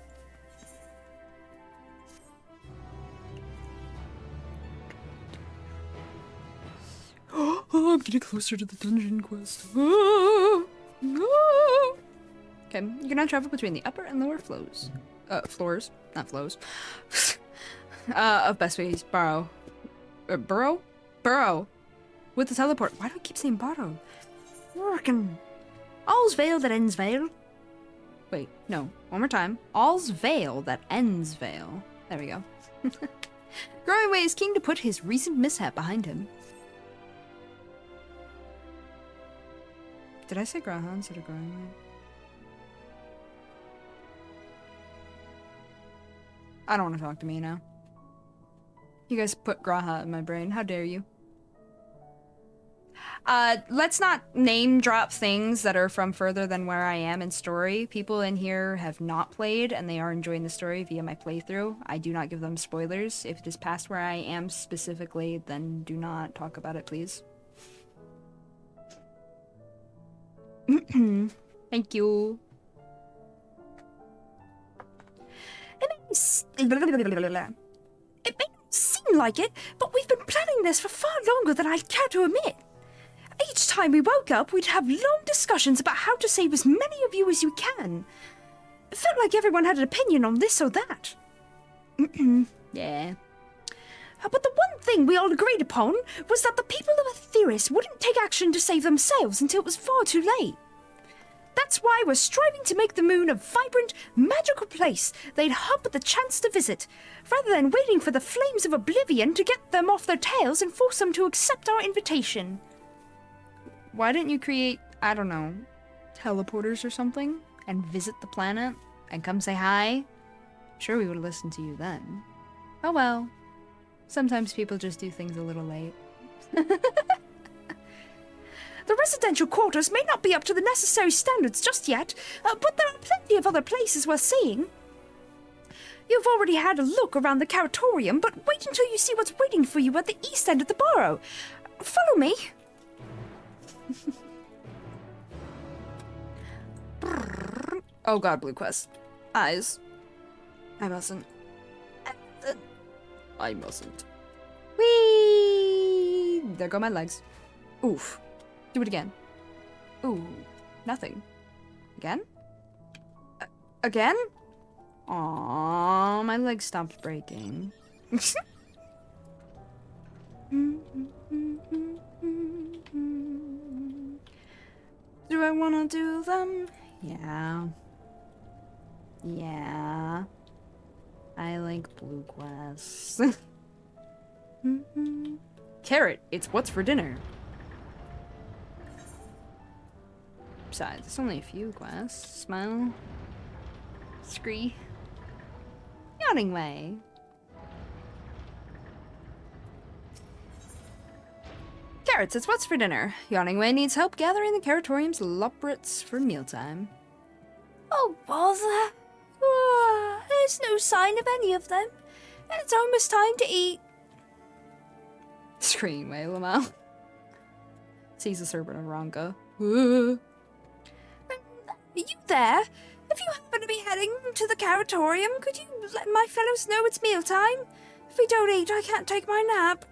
Oh, I'm getting closer to the dungeon quest. Oh, no. Okay, you can now travel between the upper and lower floors. Floors, not flows. Of Bestways Burrow. Burrow. With the teleport. Why do I keep saying Burrow? Working. All's veil that ends veil. Wait, no. One more time. All's veil that ends veil. There we go. Growing Way is keen to put his recent mishap behind him. Did I say Graha instead of Growing Way? I don't want to talk to me now. You guys put Graha in my brain. How dare you? Let's not name drop things that are from further than where I am in story. People in here have not played and they are enjoying the story via my playthrough. I do not give them spoilers. If it is past where I am specifically, then do not talk about it, please. Thank you. It may not seem like it, but we've been planning this for far longer than I'd care to admit. Each time we woke up, we'd have long discussions about how to save as many of you as we can. It felt like everyone had an opinion on this or that. Yeah. But the one thing we all agreed upon was that the people of Aetheris wouldn't take action to save themselves until it was far too late. That's why we're striving to make the moon a vibrant, magical place they'd hop at the chance to visit, rather than waiting for the flames of oblivion to get them off their tails and force them to accept our invitation. Why didn't you create, I don't know, teleporters or something, and visit the planet, and come say hi? Sure, we would have listened to you then. Oh well. Sometimes people just do things a little late. The residential quarters may not be up to the necessary standards just yet, but there are plenty of other places worth seeing. You've already had a look around the Curatorium, but wait until you see what's waiting for you at the east end of the borough. Follow me. Oh god, Blue Quest. Eyes. I mustn't. I mustn't. Whee! There go my legs. Oof. Do it again. Ooh. Nothing. Again? Again? Aww, my legs stopped breaking. do I want to do them? Yeah. Yeah. I like blue quests. Carrot, it's what's for dinner. Besides, it's only a few quests. Smile. Scree. Yawning way. Carrots, it's what's for dinner. Yawning way needs help gathering the Carrotorium's lobrits for mealtime. Oh, bother. Oh, there's no sign of any of them. And it's almost time to eat. Scream way, Lamau. Sees the serpent of Ronka. You there? If you happen to be heading to the Carrotorium, could you let my fellows know it's mealtime? If we don't eat, I can't take my nap.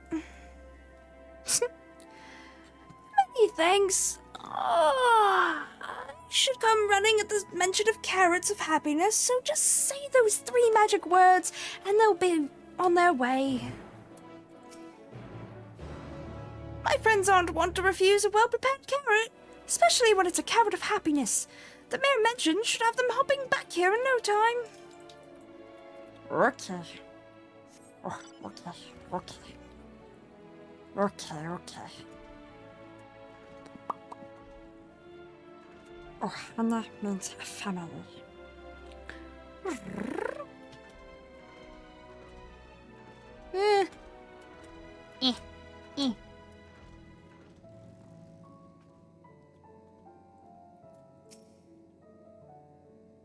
Many thanks. Oh, I should come running at the mention of carrots of happiness, so just say those 3 magic words and they'll be on their way. My friends aren't wont to refuse a well-prepared carrot, especially when it's a carrot of happiness. The mere mention should have them hopping back here in no time. Okay. Oh, okay. Oh, Hannah means family.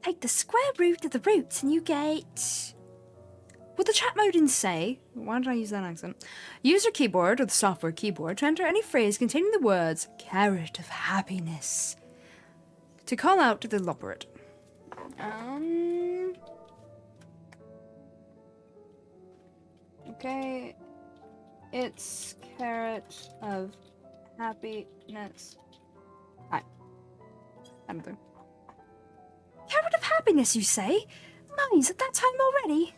Take the square root of the roots and you get... Would the chat mode in say, why did I use that accent? Use your keyboard or the software keyboard to enter any phrase containing the words carrot of happiness to call out to the lobret. Okay. It's carrot of happiness. Hi. Another. Carrot of happiness, you say? Mine's at that time already.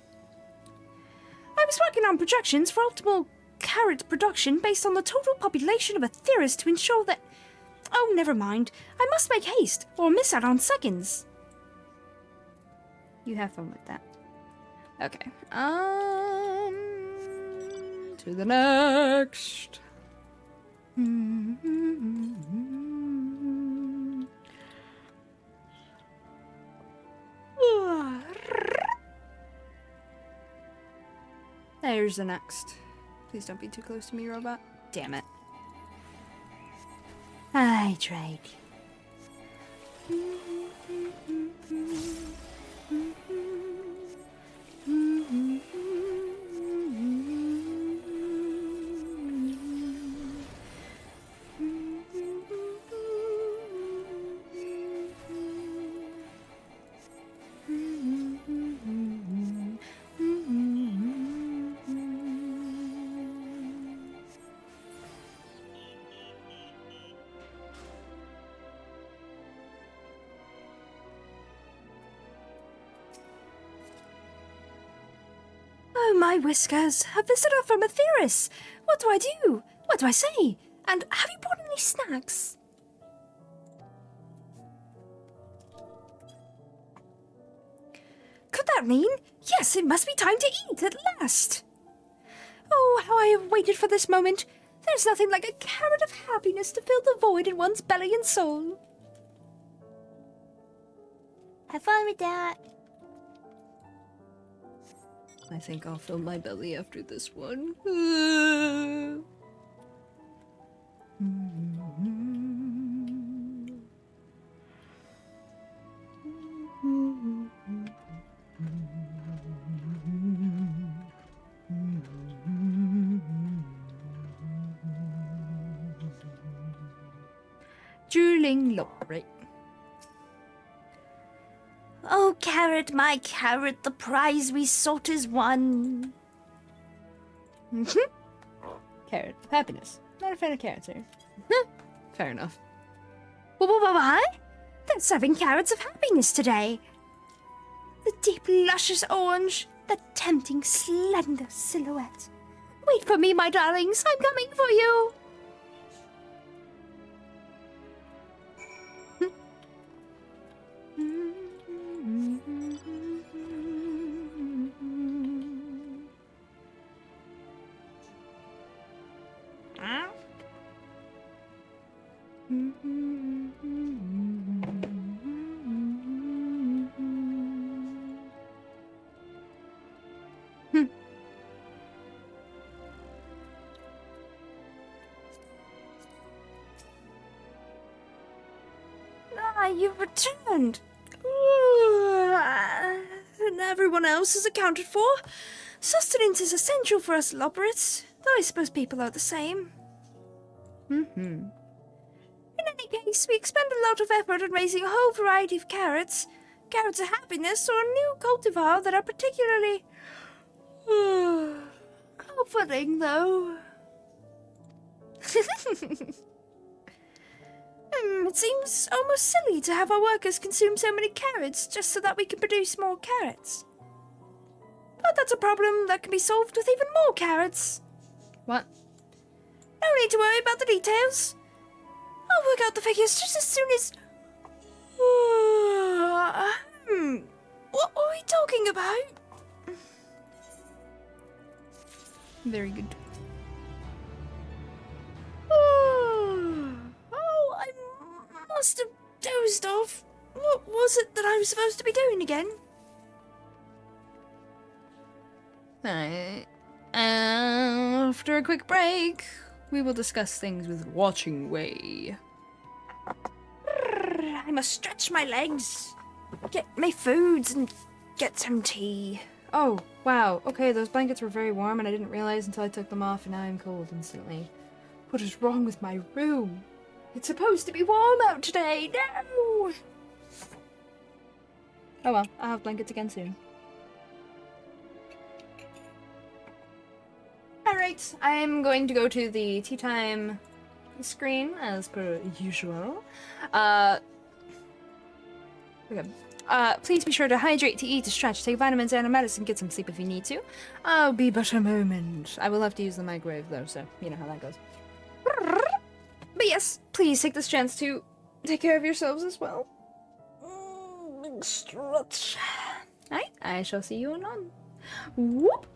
I was working on projections for optimal carrot production based on the total population of Aetheris to ensure that... Oh, never mind. I must make haste, or miss out on seconds. You have fun with that. Okay. To the next. There's the next. Please don't be too close to me, robot. Damn it. I tried. Oh, my whiskers! A visitor from Aetheris! What do I do? What do I say? And have you brought any snacks? Could that mean? Yes, it must be time to eat at last! Oh, how I have waited for this moment! There's nothing like a carrot of happiness to fill the void in one's belly and soul. Have fun with that. I think I'll fill my belly after this one. Drooling lobret. Oh, carrot, my carrot, the prize we sought is won. Carrot of happiness. Not a fan of carrots here. Fair enough. Why? They're serving carrots of happiness today. The deep, luscious orange, the tempting, slender silhouette. Wait for me, my darlings. I'm coming for you. Ah, you've returned. And everyone else is accounted for. Sustenance is essential for us Lobrits, though I suppose people are the same. In any case, we expend a lot of effort on raising a whole variety of carrots. Carrots of happiness or a new cultivar that are particularly comforting, though. It seems almost silly to have our workers consume so many carrots just so that we can produce more carrots. But that's a problem that can be solved with even more carrots. What? No need to worry about the details. I'll work out the figures just as soon as... What were we talking about? Very good. Oh, I must have dozed off. What was it that I was supposed to be doing again? After a quick break, we will discuss things with Watching Way. I must stretch my legs, get my foods, and get some tea. Oh, wow. Okay, those blankets were very warm, and I didn't realize until I took them off, and now I'm cold instantly. What is wrong with my room? It's supposed to be warm out today. No! Oh well, I'll have blankets again soon. Alright, I'm going to go to the tea time screen as per usual. Okay. Please be sure to hydrate, to eat, to stretch, take vitamins and a medicine, get some sleep if you need to. I'll be but a moment. I will have to use the microwave though, so you know how that goes. But yes, please take this chance to take care of yourselves as well. Big stretch. Alright, I shall see you anon. Whoop!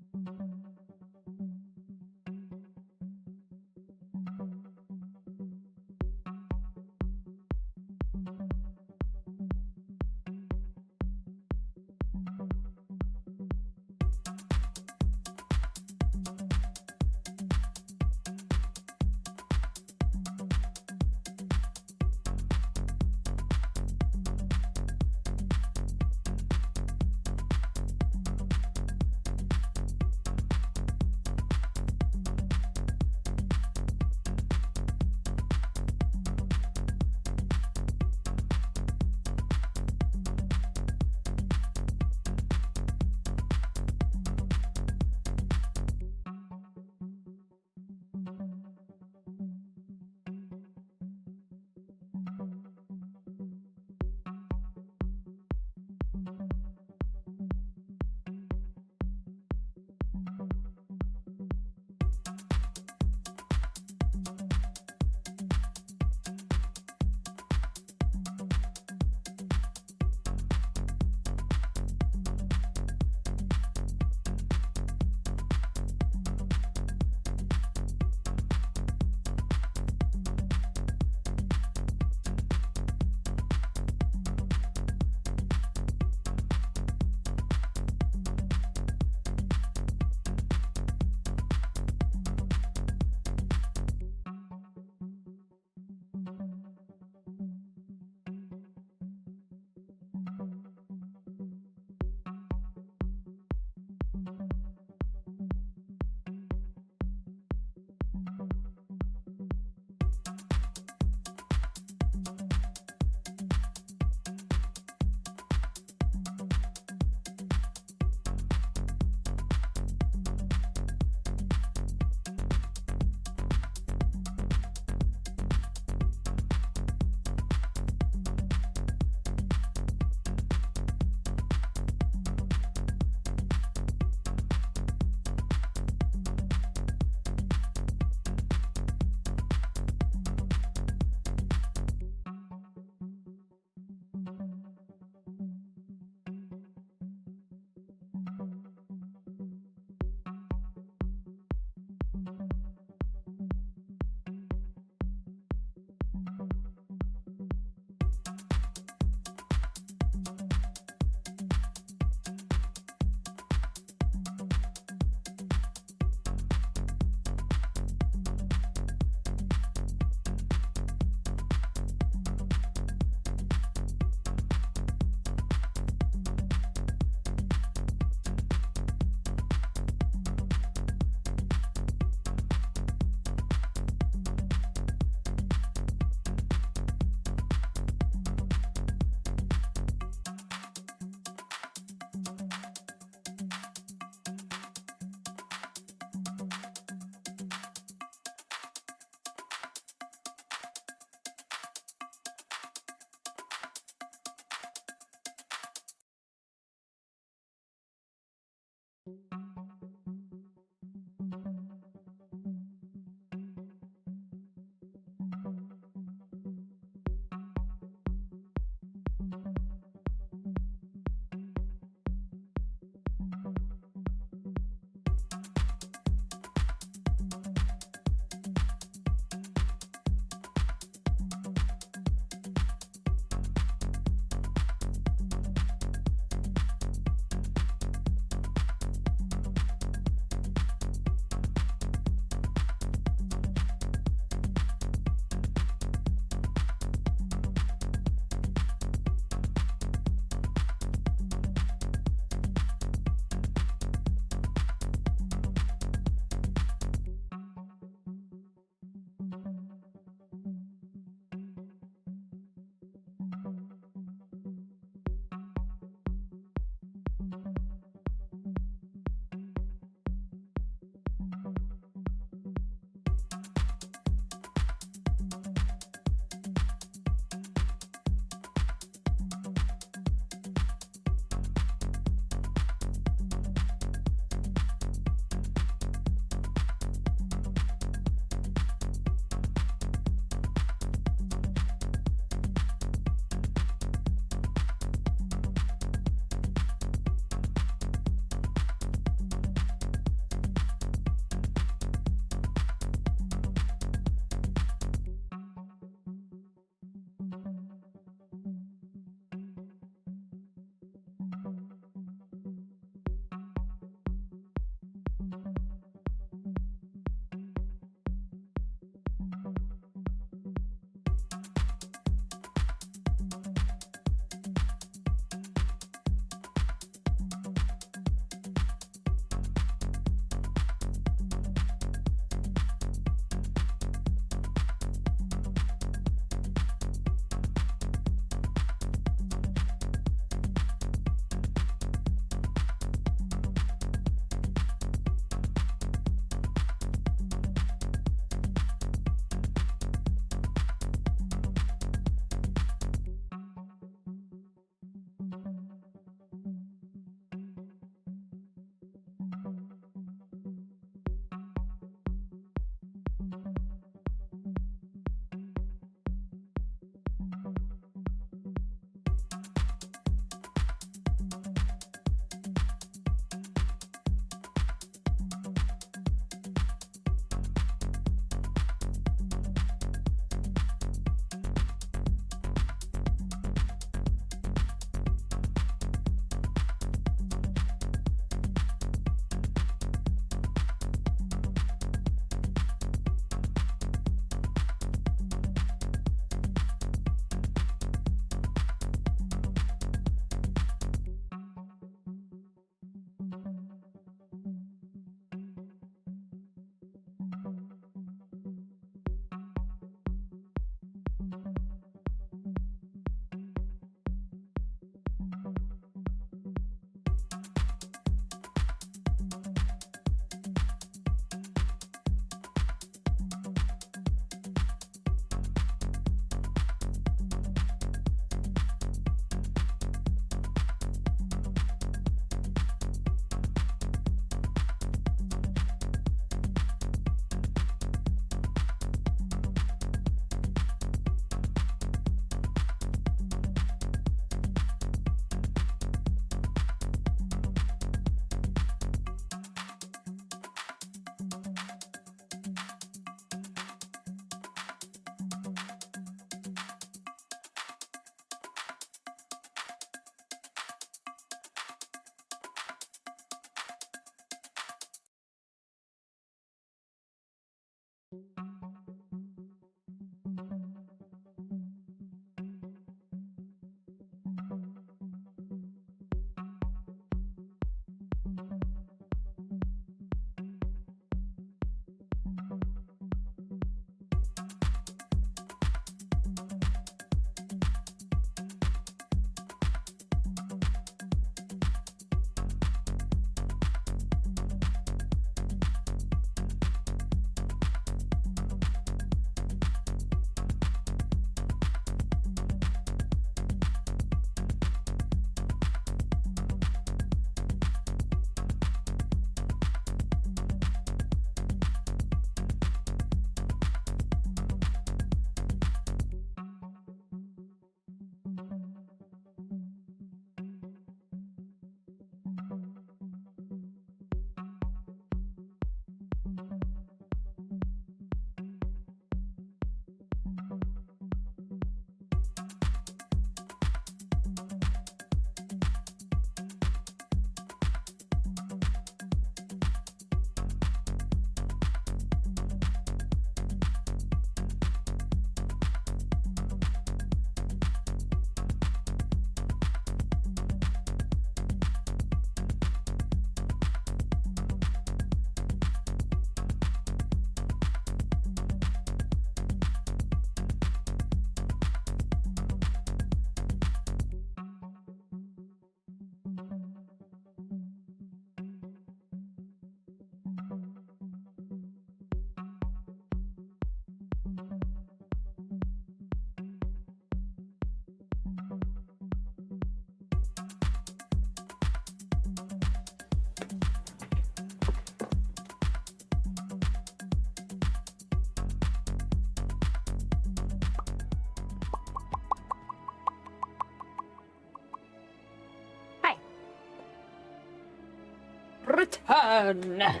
Return! I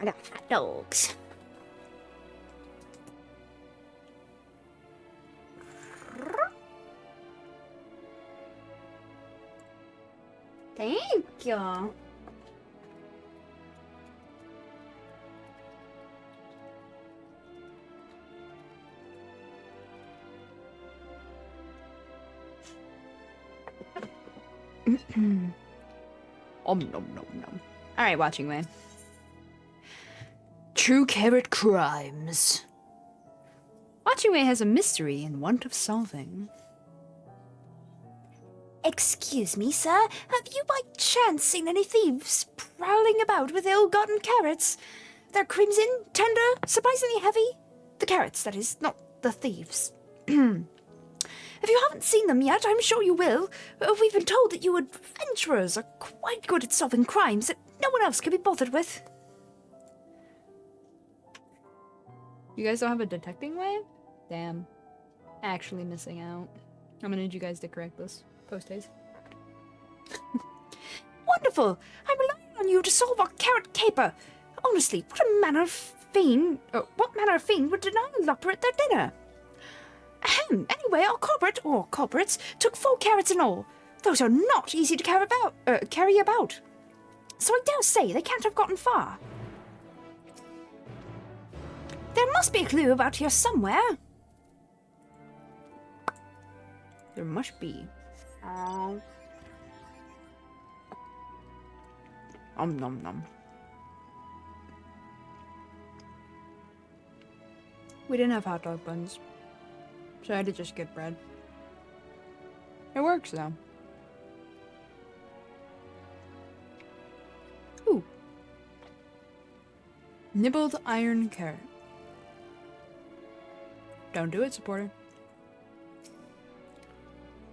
got hot dogs. Thank you. Nom nom nom. Alright, watching way. True carrot crimes. Watching way has a mystery in want of solving. Excuse me, sir. Have you by chance seen any thieves prowling about with ill-gotten carrots? They're crimson, tender, surprisingly heavy. The carrots, that is, not the thieves. If you haven't seen them yet, I'm sure you will. We've been told that you adventurers are quite good at solving crimes that no one else can be bothered with. You guys don't have a detecting way? Damn. Actually missing out. I'm gonna need you guys to correct this. Post haste. Wonderful! I'm relying on you to solve our carrot caper. Honestly, what manner of fiend would deny a leper at their dinner? Ahem. Anyway, our culprit, or culprits, took 4 carrots in all. Those are not easy to carry about. So I dare say they can't have gotten far. There must be a clue about here somewhere. There must be. Nom nom. We didn't have hot dog buns, so I had to just get bread. It works though. Ooh. Nibbled iron carrot. Don't do it, supporter.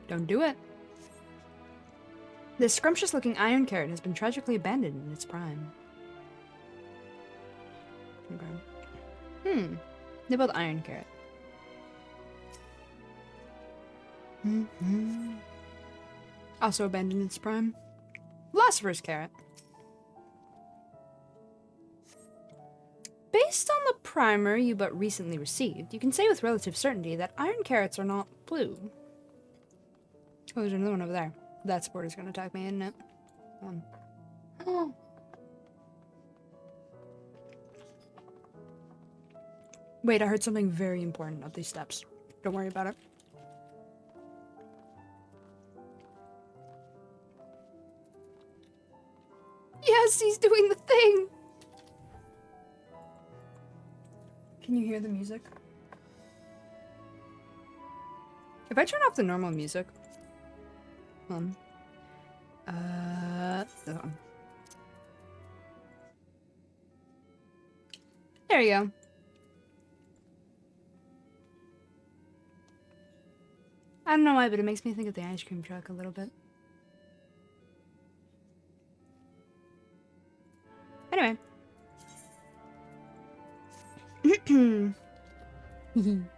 Don't do it. This scrumptious-looking iron carrot has been tragically abandoned in its prime. Okay. Nibbled iron carrot. Also abandoned in its prime. Philosopher's carrot. Based on the primer you but recently received, you can say with relative certainty that iron carrots are not blue. Oh, there's another one over there. That supporter's gonna attack me, isn't it? Oh. Wait, I heard something very important up these steps. Don't worry about it. Yes, he's doing the thing! Can you hear the music? If I turn off the normal music... hold on. There you go. I don't know why, but it makes me think of the ice cream truck a little bit. Anyway.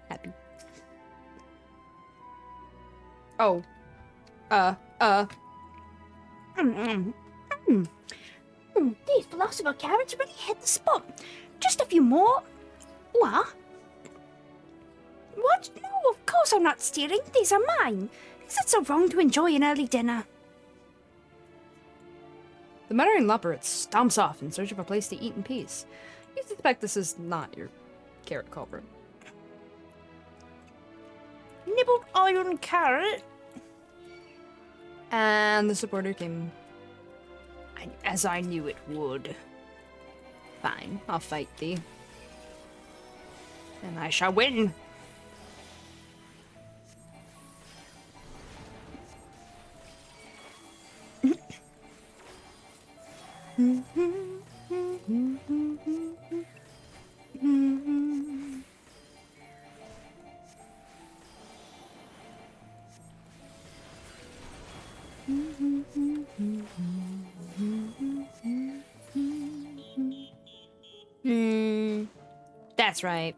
Happy. Oh. These philosopher carrots really hit the spot. Just a few more. What? What? No, of course I'm not stealing. These are mine. Is it so wrong to enjoy an early dinner? The muttering leopard stomps off in search of a place to eat in peace. You suspect this is not your carrot culprit. Nibbled iron carrot? And the supporter came... as I knew it would. Fine, I'll fight thee. And I shall win! That's right.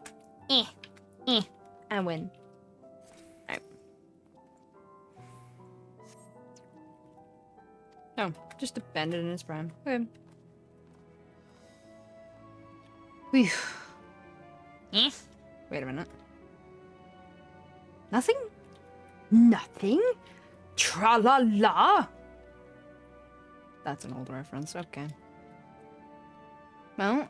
I win. Alright. Oh, just abandoned in its prime. Okay. Whew. Wait a minute. Nothing? Nothing? Tra-la-la? That's an old reference, okay. Well,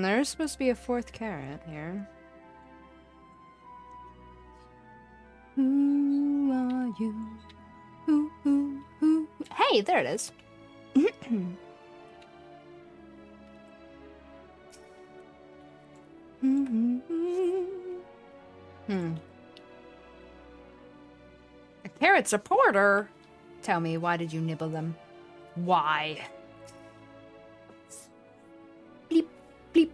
there's supposed to be a fourth carrot here. Who are you? Who? Hey, there it is. A carrot supporter? Tell me, why did you nibble them? Why? Bleep, bleep.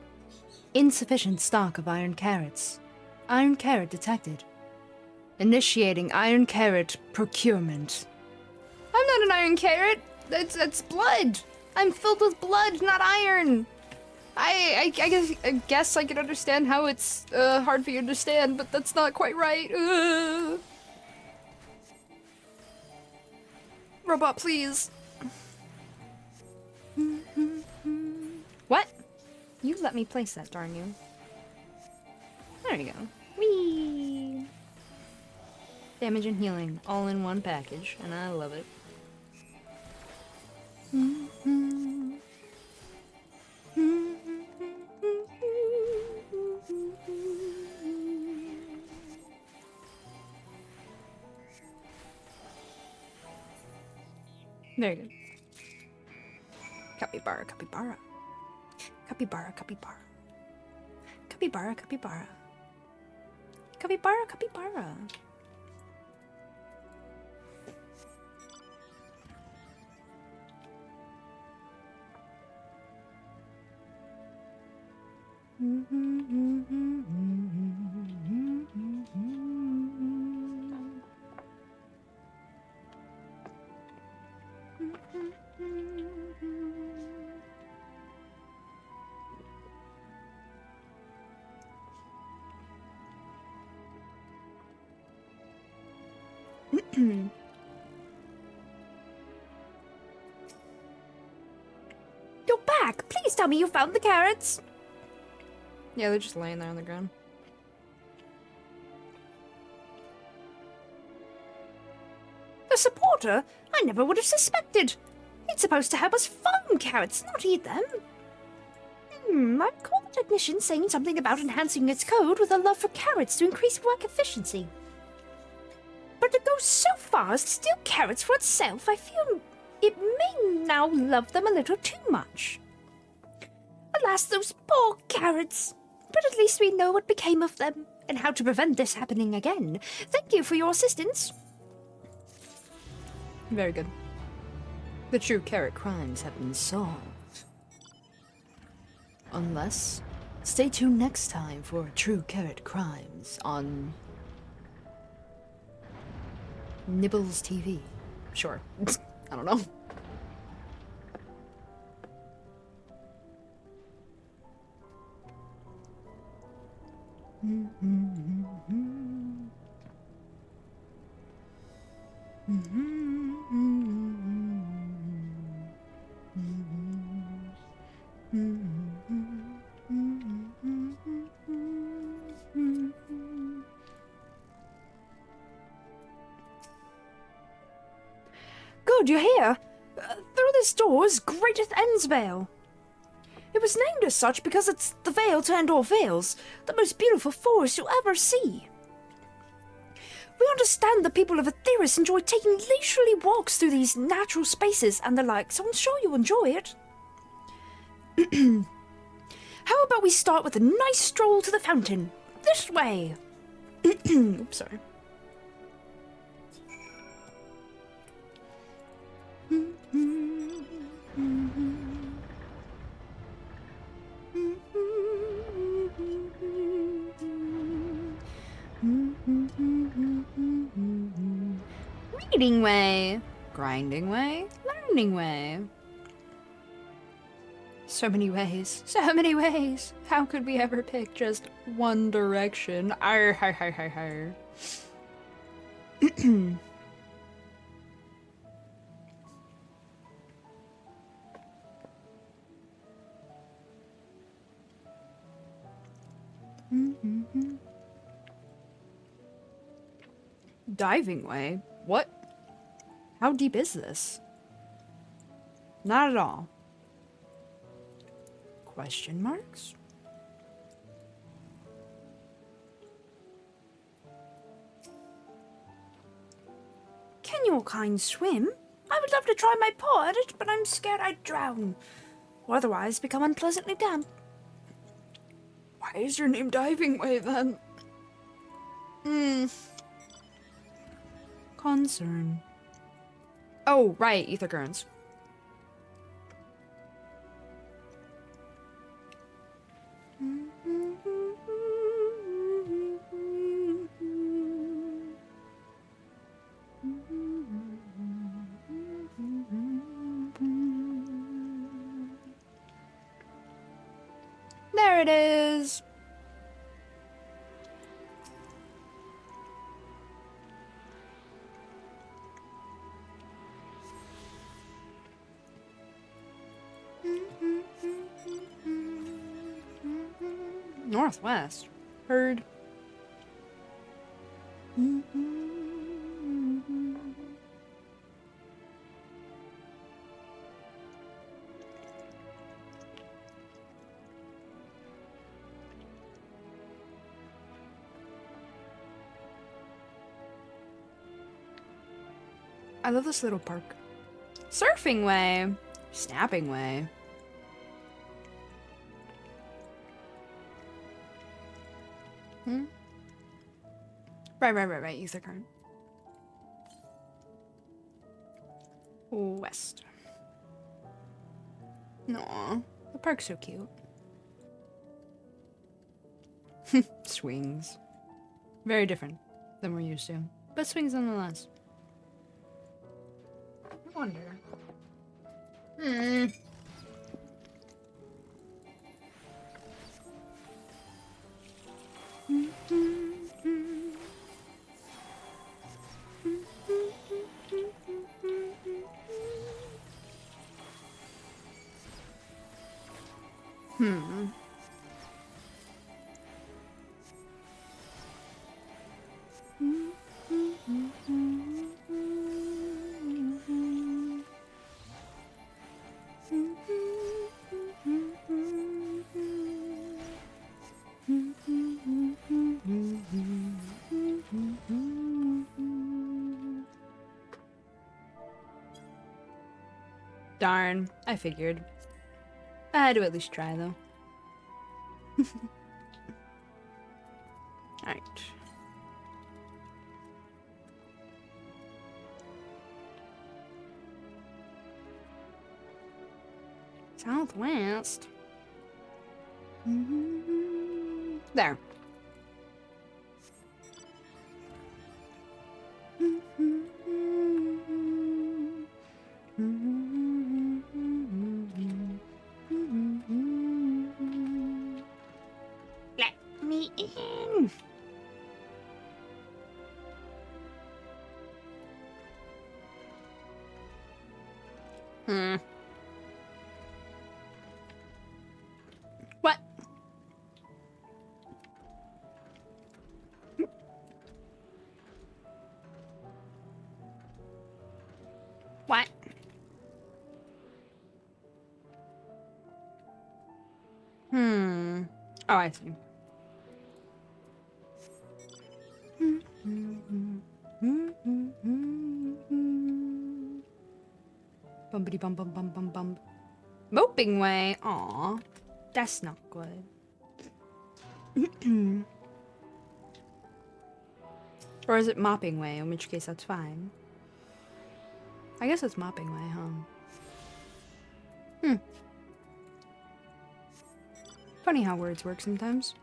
Insufficient stock of iron carrots. Iron carrot detected. Initiating iron carrot procurement. I'm not an iron carrot. That's blood. I'm filled with blood, not iron. I guess I can understand how it's hard for you to understand, but that's not quite right. Robot, please. What? You let me place that, darn you. There you go. Whee! Damage and healing, all in one package, and I love it. There you go. Capybara, capybara. Capybara, capybara. Capybara, capybara. Capybara, capybara. You're back! Please tell me you found the carrots! Yeah, they're just laying there on the ground. water. I never would have suspected. It's supposed to help us farm carrots, not eat them. I recall the technician saying something about enhancing its code with a love for carrots to increase work efficiency. But to go so far as to steal carrots for itself, I feel it may now love them a little too much. Alas, those poor carrots. But at least we know what became of them, and how to prevent this happening again. Thank you for your assistance. Very good. The true carrot crimes have been solved. Unless, stay tuned next time for True Carrot Crimes on Nibbles TV. Sure. I don't know. Good, you're here. Through this door is Greatest Ensvale. It was named as such because it's the veil to end all veils, the most beautiful forest you'll ever see. We understand the people of Aetheris enjoy taking leisurely walks through these natural spaces and the like, so I'm sure you'll enjoy it. How about we start with a nice stroll to the fountain? This way! Oops, sorry. Reading way, grinding way, learning way. So many ways, so many ways. How could we ever pick just one direction? Arr, har, har, har, har. Diving way? What? How deep is this? Not at all. Question marks? Can your kind swim? I would love to try my paw at it, but I'm scared I'd drown. Or otherwise become unpleasantly damp. Why is your name Diving Way then? Concern. Oh, right, ether currents. There it is. Northwest. Heard. I love this little park. Surfing way. Snapping way. Right, ether current. West. Aw, the park's so cute. Swings. Very different than we're used to, but swings nonetheless. I wonder. Darn, I figured. I had to at least try, though. Alright. Southwest. There. Let me in. What? What? Oh, I see. Bumpity bum bum bum bum bum. Moping way. Aw, that's not good. Or is it mopping way? In which case, that's fine. I guess it's mopping way, huh? Funny how words work sometimes.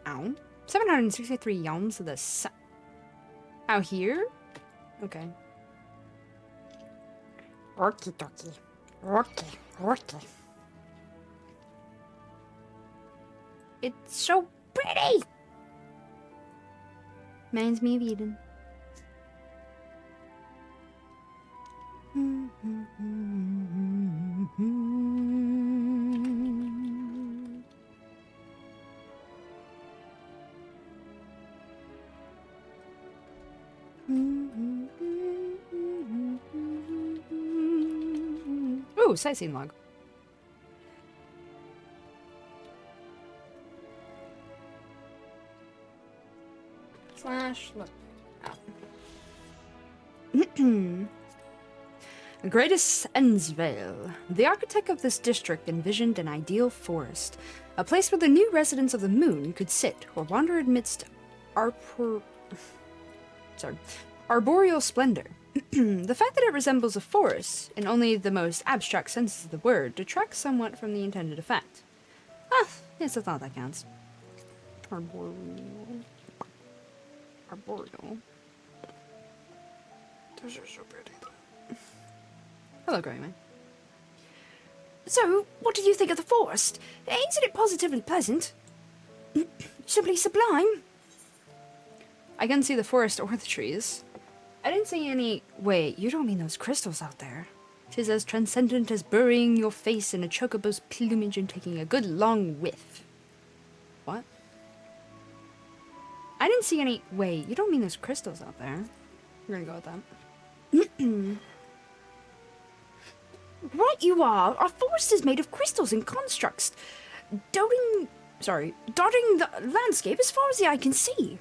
Ow. 763 yawns to the out here? Okay. Okie dokie. Okay. It's so pretty! Reminds me of Eden. Ooh, sightseeing log. Slash look out. Greatest Ensvale. The architect of this district envisioned an ideal forest, a place where the new residents of the moon could sit or wander amidst arboreal splendor. The fact that it resembles a forest, in only the most abstract senses of the word, detracts somewhat from the intended effect. Ah, it's a thought that counts. Arboreal. Those are so pretty. Hello, Greyman. So, what did you think of the forest? Isn't it positively pleasant? Simply sublime. I can see the forest or the trees. I didn't see any... Wait, you don't mean those crystals out there. 'Tis as transcendent as burying your face in a chocobo's plumage and taking a good long whiff. What? I didn't see any... Wait, you don't mean those crystals out there. We're gonna go with that. Right you are. Our forest is made of crystals and constructs, dotting the landscape as far as the eye can see.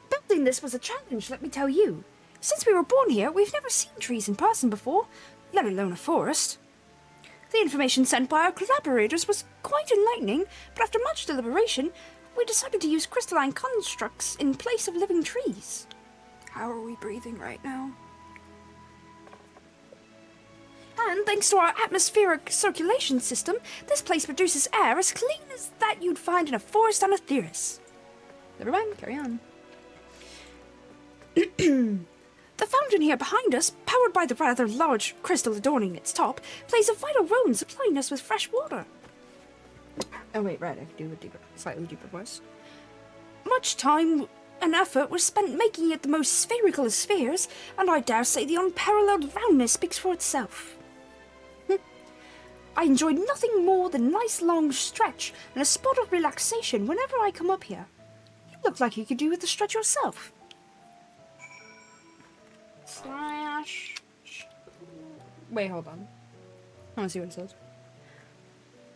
Building this was a challenge, let me tell you. Since we were born here, we've never seen trees in person before, let alone a forest. The information sent by our collaborators was quite enlightening, but after much deliberation, we decided to use crystalline constructs in place of living trees. How are we breathing right now? And thanks to our atmospheric circulation system, this place produces air as clean as that you'd find in a forest on Etheirys. Never mind, carry on. The fountain here behind us, powered by the rather large crystal adorning its top, plays a vital role in supplying us with fresh water. Oh wait, right, I could do a slightly deeper voice. Much time and effort was spent making it the most spherical of spheres, and I dare say the unparalleled roundness speaks for itself. I enjoyed nothing more than a nice long stretch and a spot of relaxation whenever I come up here. You look like you could do with a stretch yourself. Slash... Wait, hold on. I want to see what it says.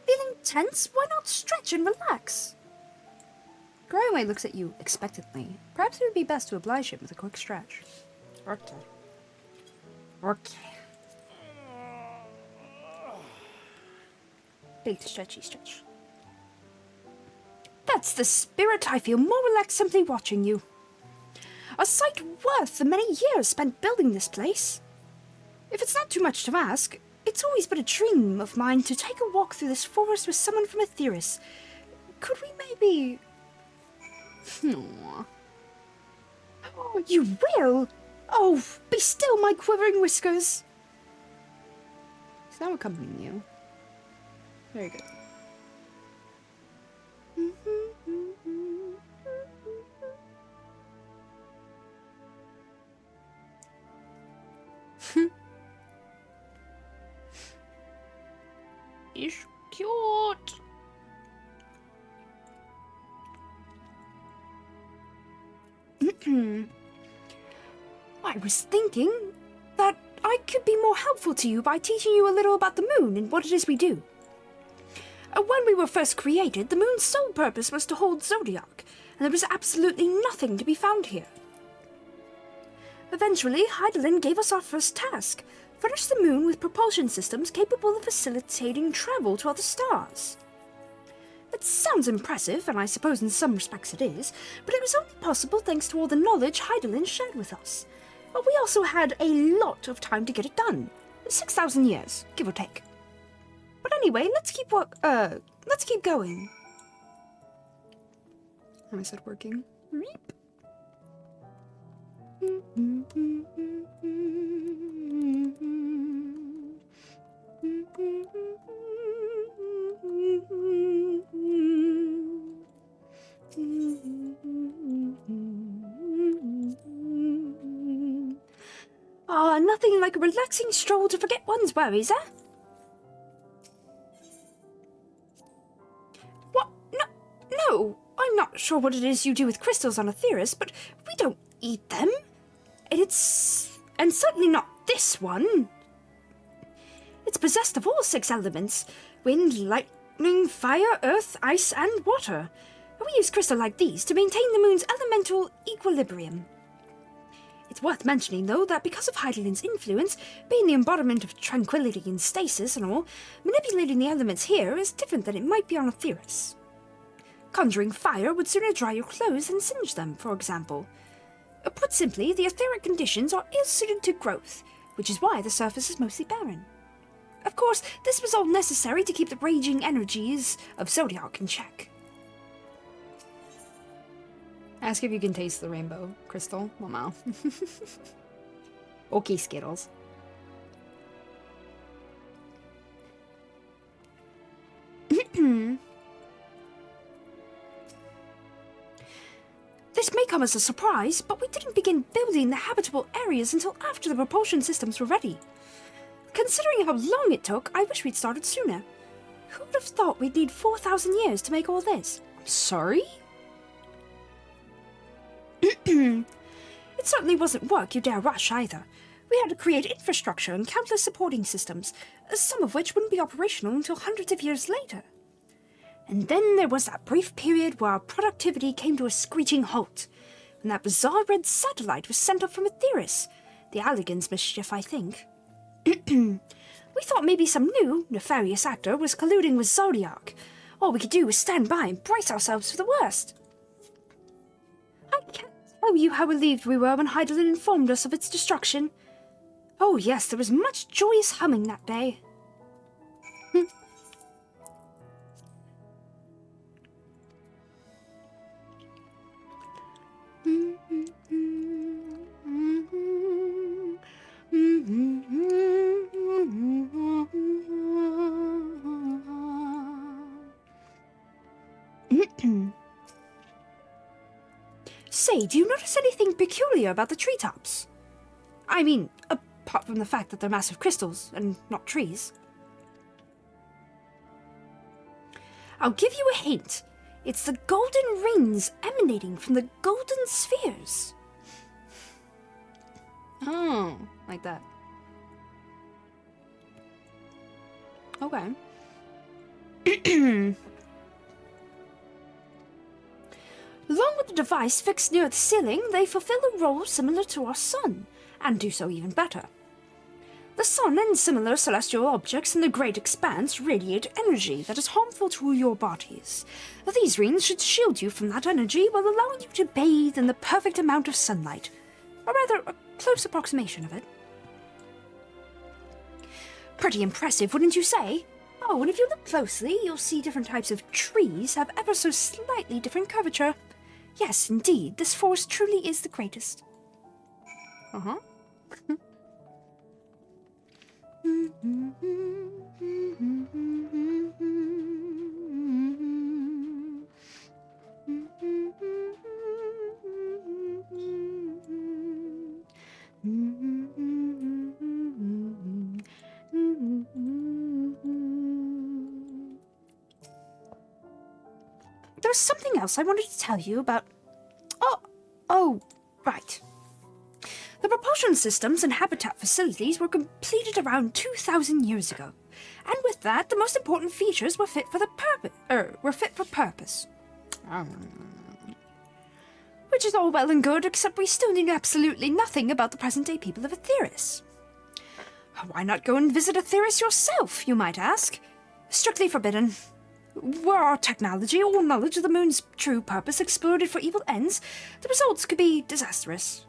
Feeling tense? Why not stretch and relax? Growaway looks at you expectantly. Perhaps it would be best to oblige him with a quick stretch. Okay. Okay. Big stretchy stretch. That's the spirit. I feel more relaxed simply watching you. A sight worth the many years spent building this place. If it's not too much to ask, it's always been a dream of mine to take a walk through this forest with someone from Aetheris. Could we maybe... Aww. Oh, you will? Oh, be still, my quivering whiskers. Is that accompanying you? Very good. It's cute. I was thinking that I could be more helpful to you by teaching you a little about the moon and what it is we do. When we were first created, the moon's sole purpose was to hold Zodiac, and there was absolutely nothing to be found here. Eventually, Heidelin gave us our first task: furnish the moon with propulsion systems capable of facilitating travel to other stars. It sounds impressive, and I suppose in some respects it is, but it was only possible thanks to all the knowledge Heidelin shared with us. But we also had a lot of time to get it done. 6,000 years, give or take. But anyway, let's keep going. I said working. Reap. Ah, nothing like a relaxing stroll to forget one's worries, eh? What? No, I'm not sure what it is you do with crystals on Aetheris, but we don't eat them. And certainly not this one. It's possessed of all 6 elements: wind, lightning, fire, earth, ice, and water. We use crystal like these to maintain the moon's elemental equilibrium. It's worth mentioning, though, that because of Heidelin's influence, being the embodiment of tranquility and stasis and all, manipulating the elements here is different than it might be on Aetheris. Conjuring fire would sooner dry your clothes than singe them, for example. Put simply, the etheric conditions are ill-suited to growth, which is why the surface is mostly barren. Of course, this was all necessary to keep the raging energies of Zodiac in check. Ask if you can taste the rainbow crystal. Well, no. Okay, Skittles. This may come as a surprise, but we didn't begin building the habitable areas until after the propulsion systems were ready. Considering how long it took, I wish we'd started sooner. Who would have thought we'd need 4,000 years to make all this? Sorry? It certainly wasn't work you dare rush either. We had to create infrastructure and countless supporting systems, some of which wouldn't be operational until hundreds of years later. And then there was that brief period where our productivity came to a screeching halt, when that bizarre red satellite was sent up from Aetheris. The Alligans' mischief, I think. We thought maybe some new, nefarious actor was colluding with Zodiac. All we could do was stand by and brace ourselves for the worst. I can't tell you how relieved we were when Heidelin informed us of its destruction. Oh yes, there was much joyous humming that day. Say, do you notice anything peculiar about the treetops? I mean, apart from the fact that they're massive crystals and not trees. I'll give you a hint. It's the golden rings emanating from the golden spheres. Oh, like that. Okay. Along with the device fixed near the ceiling, they fulfill a role similar to our sun, and do so even better. The sun and similar celestial objects in the great expanse radiate energy that is harmful to your bodies. These rings should shield you from that energy while allowing you to bathe in the perfect amount of sunlight. Or rather, a close approximation of it. Pretty impressive, wouldn't you say? Oh, and if you look closely, you'll see different types of trees have ever so slightly different curvature. Yes, indeed, this forest truly is the greatest. Uh-huh. There's something else I wanted to tell you about. Oh, right. The propulsion systems and habitat facilities were completed around 2,000 years ago, and with that, the most important features were fit for purpose. Which is all well and good, except we still knew absolutely nothing about the present-day people of Aetheris. Why not go and visit Aetheris yourself, you might ask? Strictly forbidden. Were our technology or knowledge of the moon's true purpose exploited for evil ends, the results could be disastrous.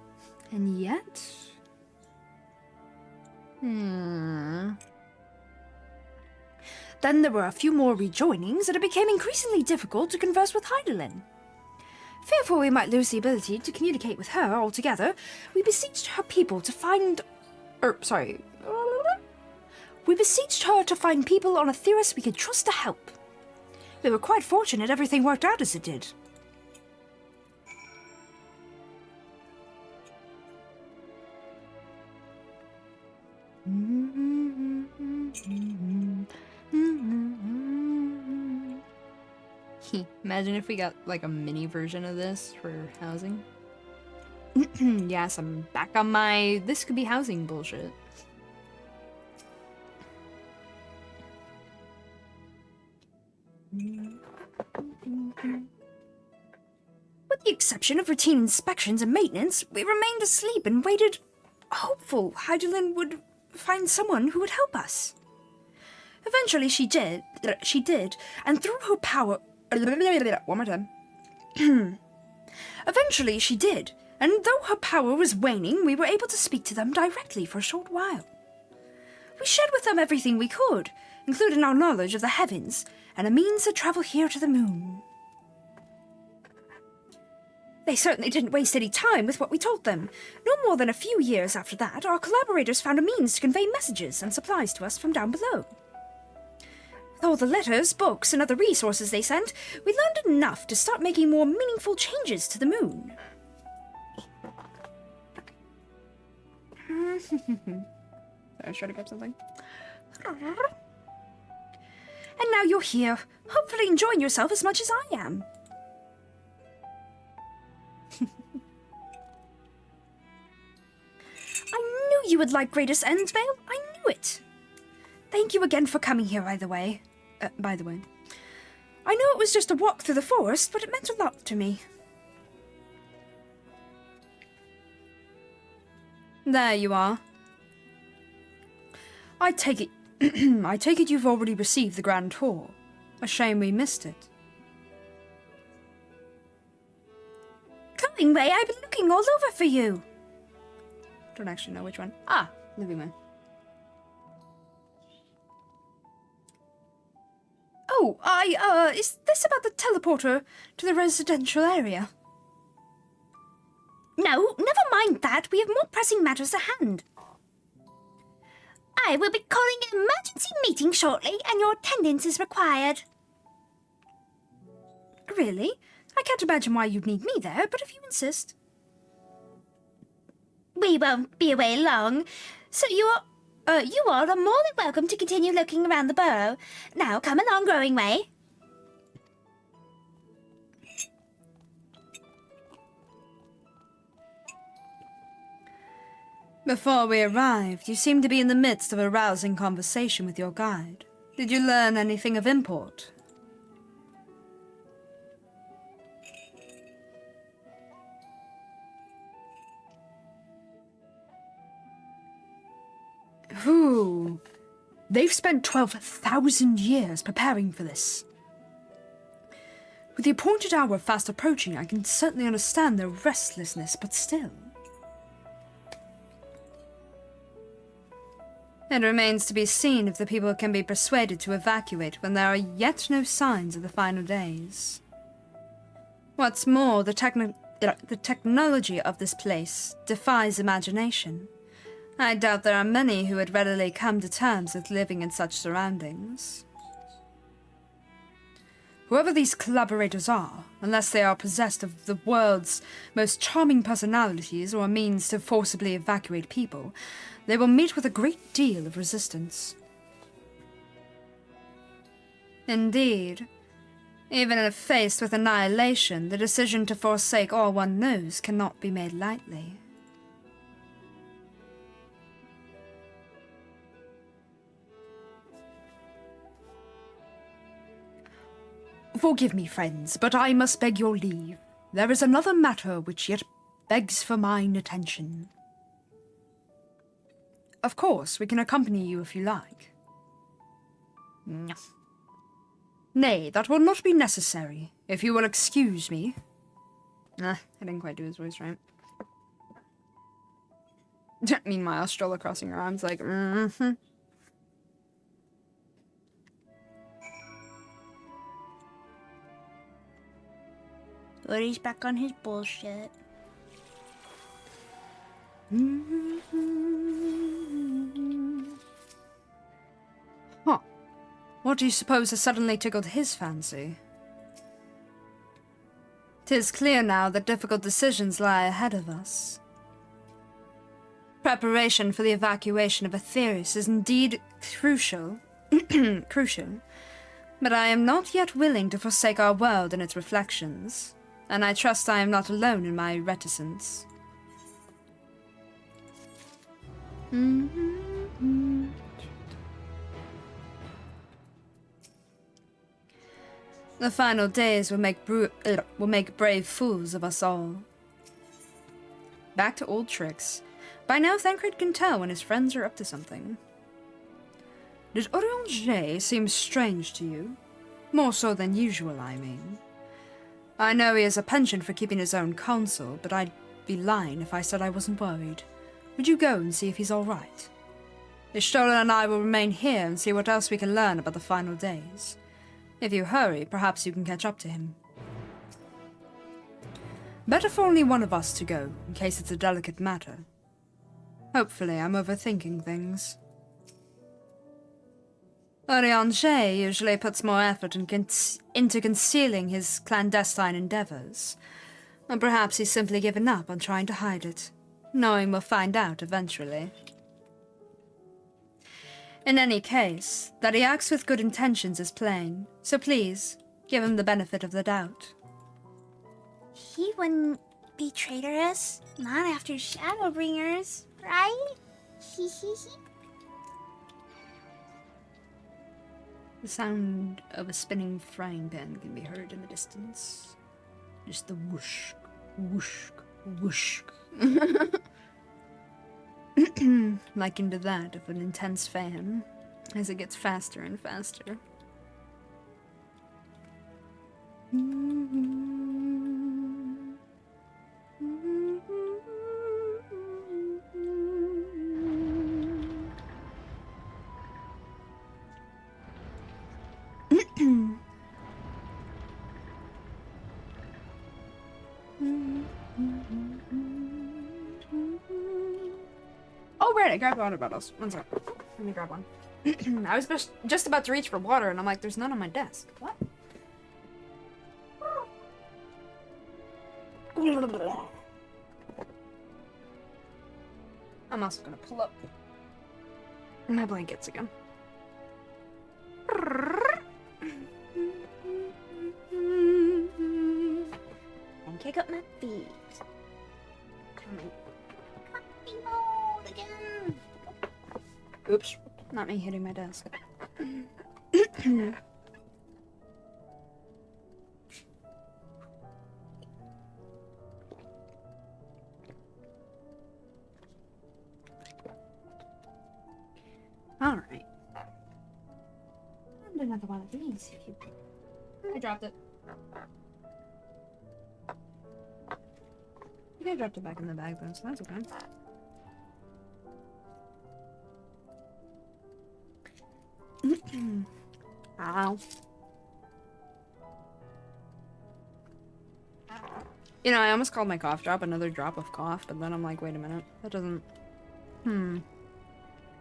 And yet... Then there were a few more rejoinings, and it became increasingly difficult to converse with Heidelin. Fearful we might lose the ability to communicate with her altogether, we beseeched her people to find... We beseeched her to find people on Aetheris we could trust to help. We were quite fortunate everything worked out as it did. Imagine if we got like a mini version of this for housing. Yes, I'm back on my this could be housing bullshit. With the exception of routine inspections and maintenance, we remained asleep and waited, hopeful Heidelin would find someone who would help us. Eventually she did, and through her power... One more time. Eventually she did, and though her power was waning, we were able to speak to them directly for a short while. We shared with them everything we could, including our knowledge of the heavens, and a means to travel here to the moon. They certainly didn't waste any time with what we told them. No more than a few years after that, our collaborators found a means to convey messages and supplies to us from down below. With all the letters, books, and other resources they sent, we learned enough to start making more meaningful changes to the moon. I was trying to grab something. And now you're here, hopefully enjoying yourself as much as I am. I knew you would like Greatest Endsvale. I knew it. Thank you again for coming here, by the way. I know it was just a walk through the forest, but it meant a lot to me. There you are. I take it you've already received the grand tour. A shame we missed it. Living Way, I've been looking all over for you. Don't actually know which one. Ah, Living Way. Oh, is this about the teleporter to the residential area? No, never mind that. We have more pressing matters to hand. I will be calling an emergency meeting shortly, and your attendance is required. Really? I can't imagine why you'd need me there, but if you insist. We won't be away long, so you all are more than welcome to continue looking around the burrow. Now, come along, Growing Way. Before we arrived, you seemed to be in the midst of a rousing conversation with your guide. Did you learn anything of import? Ooh. They've spent 12,000 years preparing for this. With the appointed hour fast approaching, I can certainly understand their restlessness, but still. It remains to be seen if the people can be persuaded to evacuate when there are yet no signs of the final days. What's more, the technology of this place defies imagination. I doubt there are many who would readily come to terms with living in such surroundings. Whoever these collaborators are, unless they are possessed of the world's most charming personalities or a means to forcibly evacuate people, they will meet with a great deal of resistance. Indeed, even if faced with annihilation, the decision to forsake all one knows cannot be made lightly. Forgive me, friends, but I must beg your leave. There is another matter which yet begs for mine attention. Of course, we can accompany you if you like. No. Nay, that will not be necessary, if you will excuse me. I didn't quite do his voice right. Meanwhile, Stroller crossing her arms like, mm-hmm. Lori's back on his bullshit. Huh. What do you suppose has suddenly tickled his fancy? 'Tis clear now that difficult decisions lie ahead of us. Preparation for the evacuation of Aetherius is indeed crucial, but I am not yet willing to forsake our world and its reflections, and I trust I am not alone in my reticence. The final days will make brave fools of us all. Back to old tricks. By now, Thancred can tell when his friends are up to something. Did Orianger seem strange to you? More so than usual, I mean. I know he has a penchant for keeping his own counsel, but I'd be lying if I said I wasn't worried. Would you go and see if he's all right? Ishtola and I will remain here and see what else we can learn about the final days. If you hurry, perhaps you can catch up to him. Better for only one of us to go, in case it's a delicate matter. Hopefully I'm overthinking things. Orianger usually puts more effort into concealing his clandestine endeavors. Or perhaps he's simply given up on trying to hide it, knowing we'll find out eventually. In any case, that he acts with good intentions is plain, so please, give him the benefit of the doubt. He wouldn't be traitorous, not after Shadowbringers, right? The sound of a spinning frying pan can be heard in the distance. Just the whoosh, whoosh, whoosh. Likened to that of an intense fan, as it gets faster and faster. Oh, right, I grabbed water bottles. One sec. Let me grab one. I was just about to reach for water, and I'm like, there's none on my desk. What? I'm also gonna pull up my blankets again. And kick up my feet. Comfy mode again. Oops, not me hitting my desk. Alright. And another one of these. If you... I dropped it. I think I dropped it back in the bag though, so that's okay. Ow. You know, I almost called my cough drop another drop of cough, but then I'm like, wait a minute. That doesn't...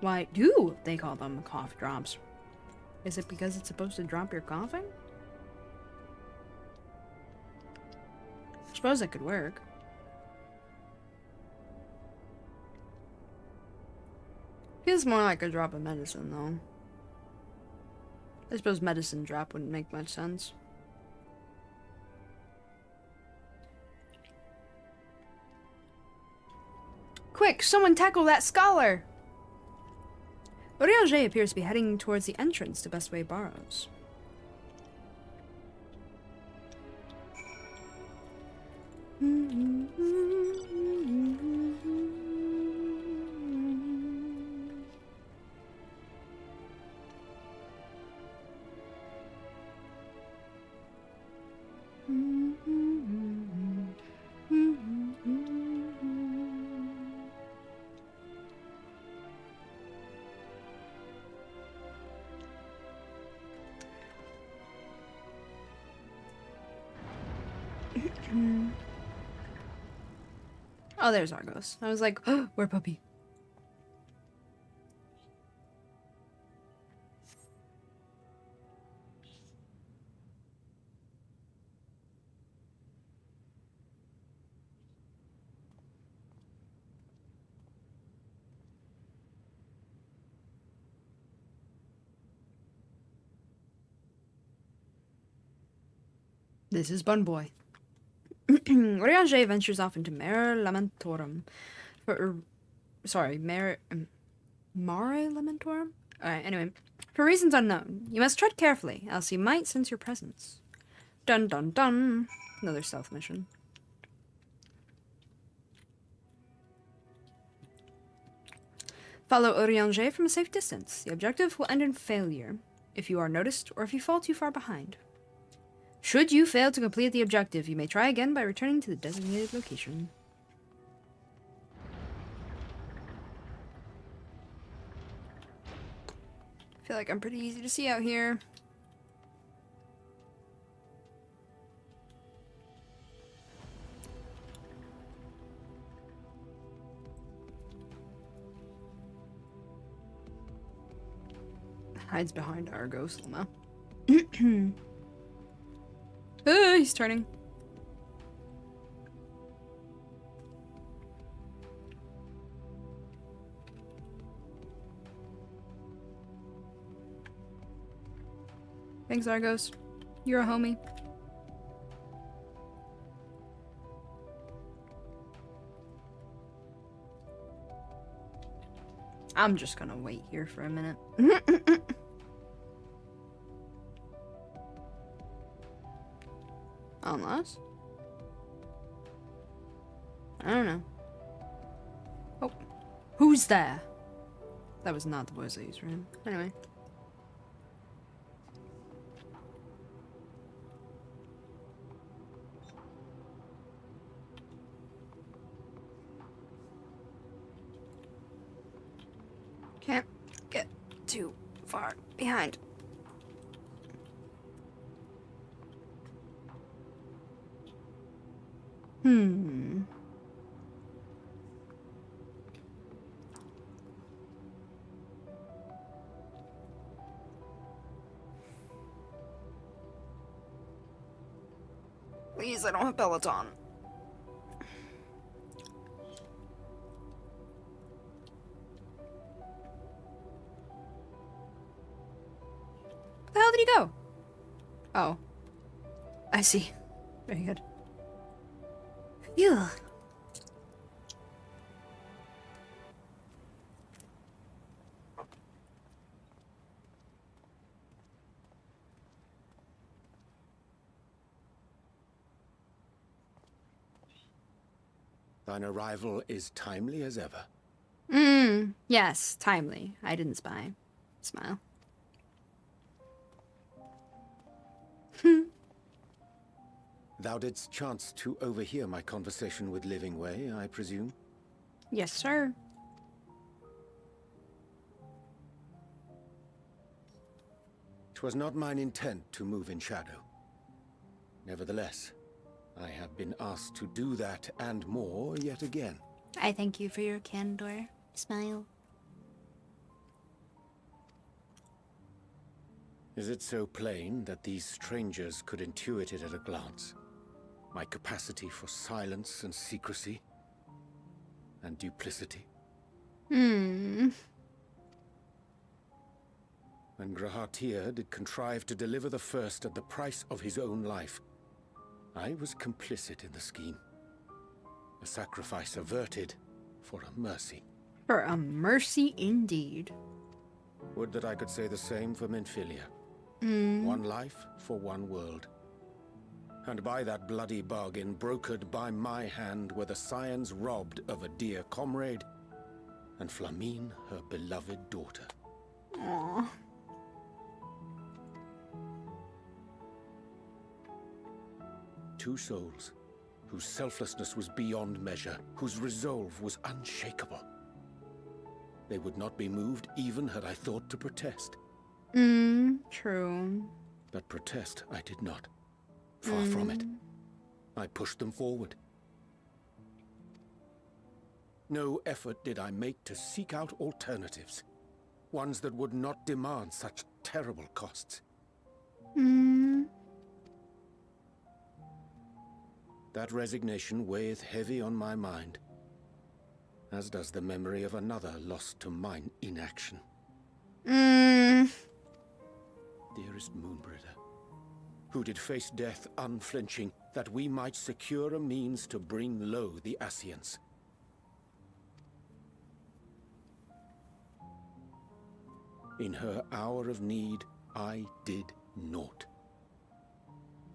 Why do they call them cough drops? Is it because it's supposed to drop your coughing? I suppose it could work. Feels more like a drop of medicine, though. I suppose medicine drop wouldn't make much sense. Quick, someone tackle that scholar! Orianger appears to be heading towards the entrance to Bestway Barrows. Oh, there's Argos. I was like, oh, where puppy? This is Bun Boy. Orianger ventures off into Mare Lamentorum. Mare Lamentorum? Alright, anyway. For reasons unknown, you must tread carefully, else he might sense your presence. Dun dun dun. Another stealth mission. Follow Orianger from a safe distance. The objective will end in failure if you are noticed or if you fall too far behind. Should you fail to complete the objective, you may try again by returning to the designated location. I feel like I'm pretty easy to see out here. Hides behind Argos, Luma. He's turning. Thanks, Argos. You're a homie. I'm just gonna wait here for a minute. Unless... I don't know. Oh. Who's there? That was not the voice I used for him. Anyway. Can't get too far behind. Please, I don't have Peloton. Where the hell did he go? Oh. I see. Very good. Phew. Thine arrival is timely as ever. Yes, timely. I didn't spy. Smile. Thou didst chance to overhear my conversation with Living Way, I presume? Yes, sir. 'Twas not mine intent to move in shadow. Nevertheless, I have been asked to do that and more yet again. I thank you for your candor. Smile. Is it so plain that these strangers could intuit it at a glance? My capacity for silence and secrecy and duplicity? Hmm. When Grahatir did contrive to deliver the first at the price of his own life, I was complicit in the scheme. A sacrifice averted for a mercy. For a mercy indeed. Would that I could say the same for Menphilia. One life for one world. And by that bloody bargain brokered by my hand were the scions robbed of a dear comrade, and Flamine her beloved daughter. Aww. Two souls, whose selflessness was beyond measure, whose resolve was unshakable. They would not be moved even had I thought to protest. True. But protest I did not. Far from it. I pushed them forward. No effort did I make to seek out alternatives. Ones that would not demand such terrible costs. That resignation weigheth heavy on my mind, as does the memory of another lost to mine inaction. Dearest Moonbringer, who did face death unflinching, that we might secure a means to bring low the Ascians. In her hour of need, I did naught.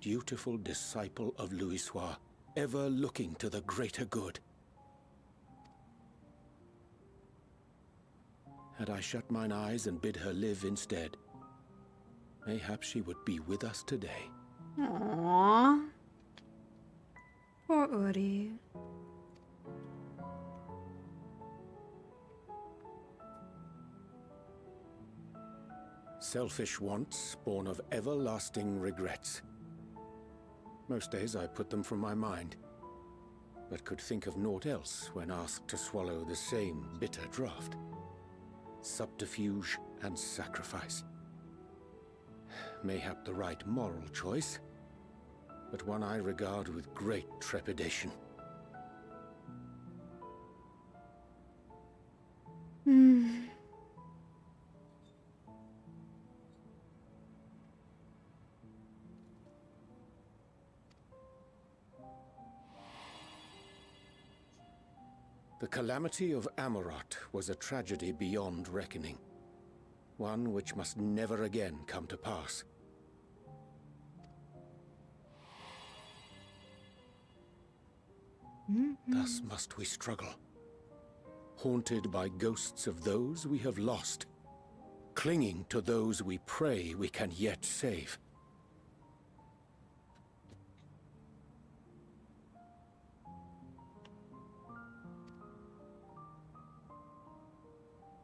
Dutiful disciple of Louisoix, ever looking to the greater good. Had I shut mine eyes and bid her live instead, mayhap she would be with us today. Aww. Poor Uri. Selfish wants, born of everlasting regrets. Most days I put them from my mind, but could think of naught else when asked to swallow the same bitter draught. Subterfuge and sacrifice. Mayhap the right moral choice, but one I regard with great trepidation. The calamity of Amarot was a tragedy beyond reckoning. One which must never again come to pass. Thus must we struggle. Haunted by ghosts of those we have lost. Clinging to those we pray we can yet save.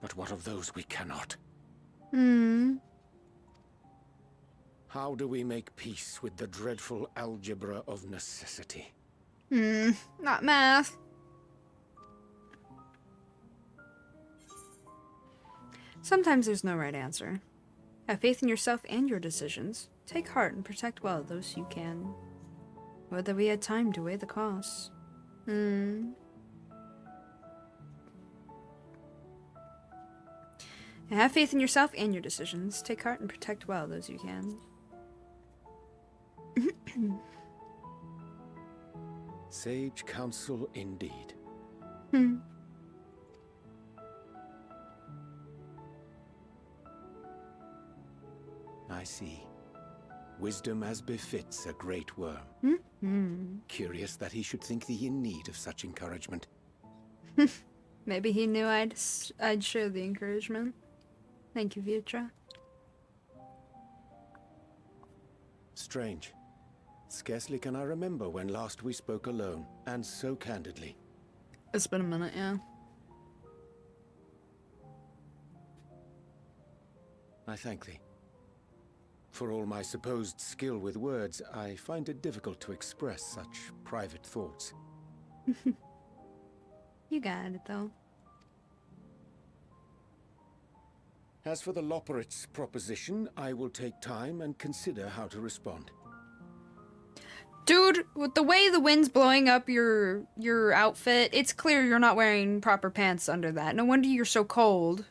But what of those we cannot? How do we make peace with the dreadful algebra of necessity? Not math. Sometimes there's no right answer. Have faith in yourself and your decisions. Take heart and protect well those you can. Whether we had time to weigh the costs. Have faith in yourself and your decisions. Take heart and protect well those you can. Sage counsel indeed. I see. Wisdom as befits a great worm. Curious that he should think thee in need of such encouragement. Maybe he knew I'd share the encouragement. Thank you, Vitra. Strange. Scarcely can I remember when last we spoke alone, and so candidly. It's been a minute, yeah. I thank thee. For all my supposed skill with words, I find it difficult to express such private thoughts. You got it, though. As for the Loporrit's proposition, I will take time and consider how to respond. Dude, with the way the wind's blowing up your outfit, it's clear you're not wearing proper pants under that. No wonder you're so cold.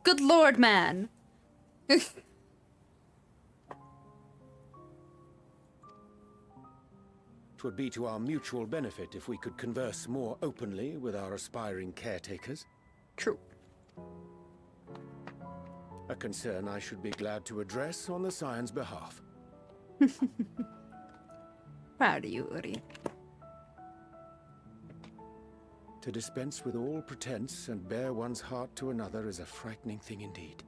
Good lord, man. 'Twould be to our mutual benefit if we could converse more openly with our aspiring caretakers. True. A concern I should be glad to address on the Scion's behalf. Proud of you, Uri. To dispense with all pretense and bare one's heart to another is a frightening thing indeed.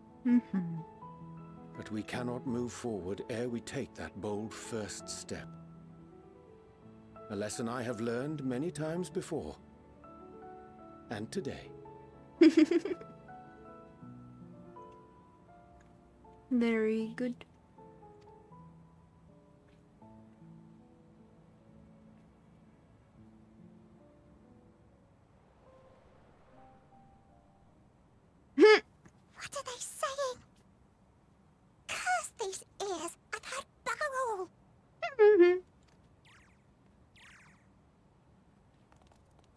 But we cannot move forward ere we take that bold first step. A lesson I have learned many times before. And today. Very good. What are they saying? Curse these ears! I've heard bugger all!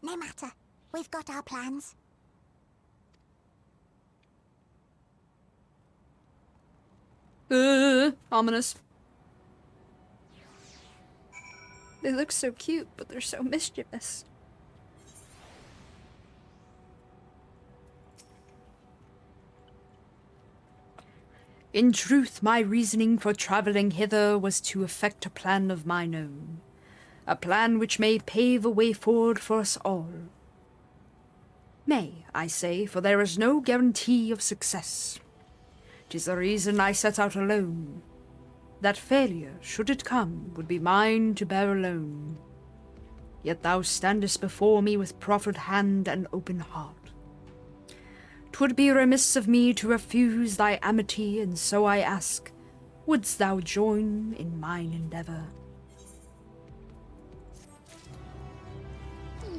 No matter. We've got our plans. Ominous. They look so cute, but they're so mischievous. In truth, my reasoning for travelling hither was to effect a plan of mine own. A plan which may pave a way forward for us all. May, I say, for there is no guarantee of success. 'Tis the reason I set out alone. That failure, should it come, would be mine to bear alone. Yet thou standest before me with proffered hand and open heart. 'Twould be remiss of me to refuse thy amity, and so I ask, wouldst thou join in mine endeavour?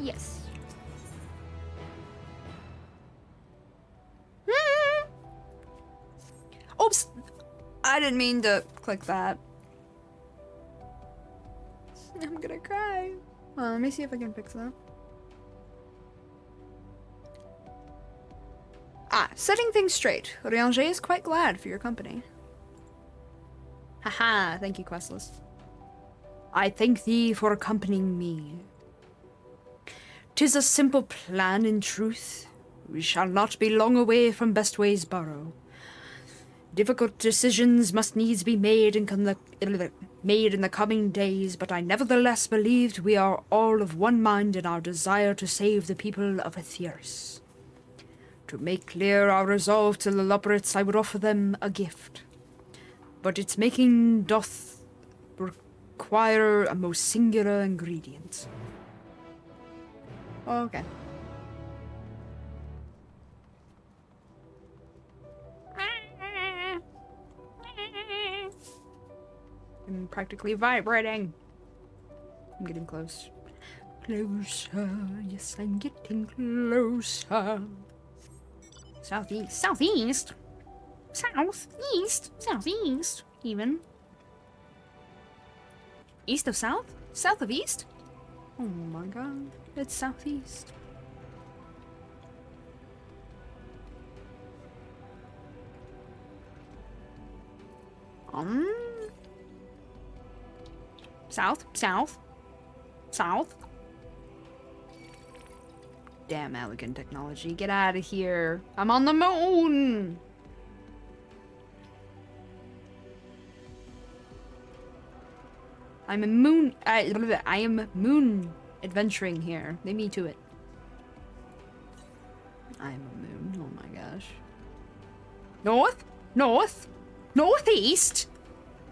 Yes. Oops! I didn't mean to click that. I'm gonna cry. Well, let me see if I can fix that. Setting things straight. Ranger is quite glad for your company. Haha, thank you, Questless. I thank thee for accompanying me. 'Tis a simple plan in truth. We shall not be long away from Bestway's Burrow. Difficult decisions must needs be made in the coming days, but I nevertheless believed we are all of one mind in our desire to save the people of Aetheris. To make clear our resolve to the Loporrits, I would offer them a gift. But its making doth require a most singular ingredient. Okay. I'm practically vibrating. I'm getting close. Closer, yes, I'm getting closer. Southeast, southeast, southeast, southeast, even. East of south? South of east? Oh my god, it's southeast. South, south, south. Damn elegant technology, get out of here. I'm on the moon! I am moon adventuring here. Leave me to it. I am a moon, oh my gosh. North? North? Northeast?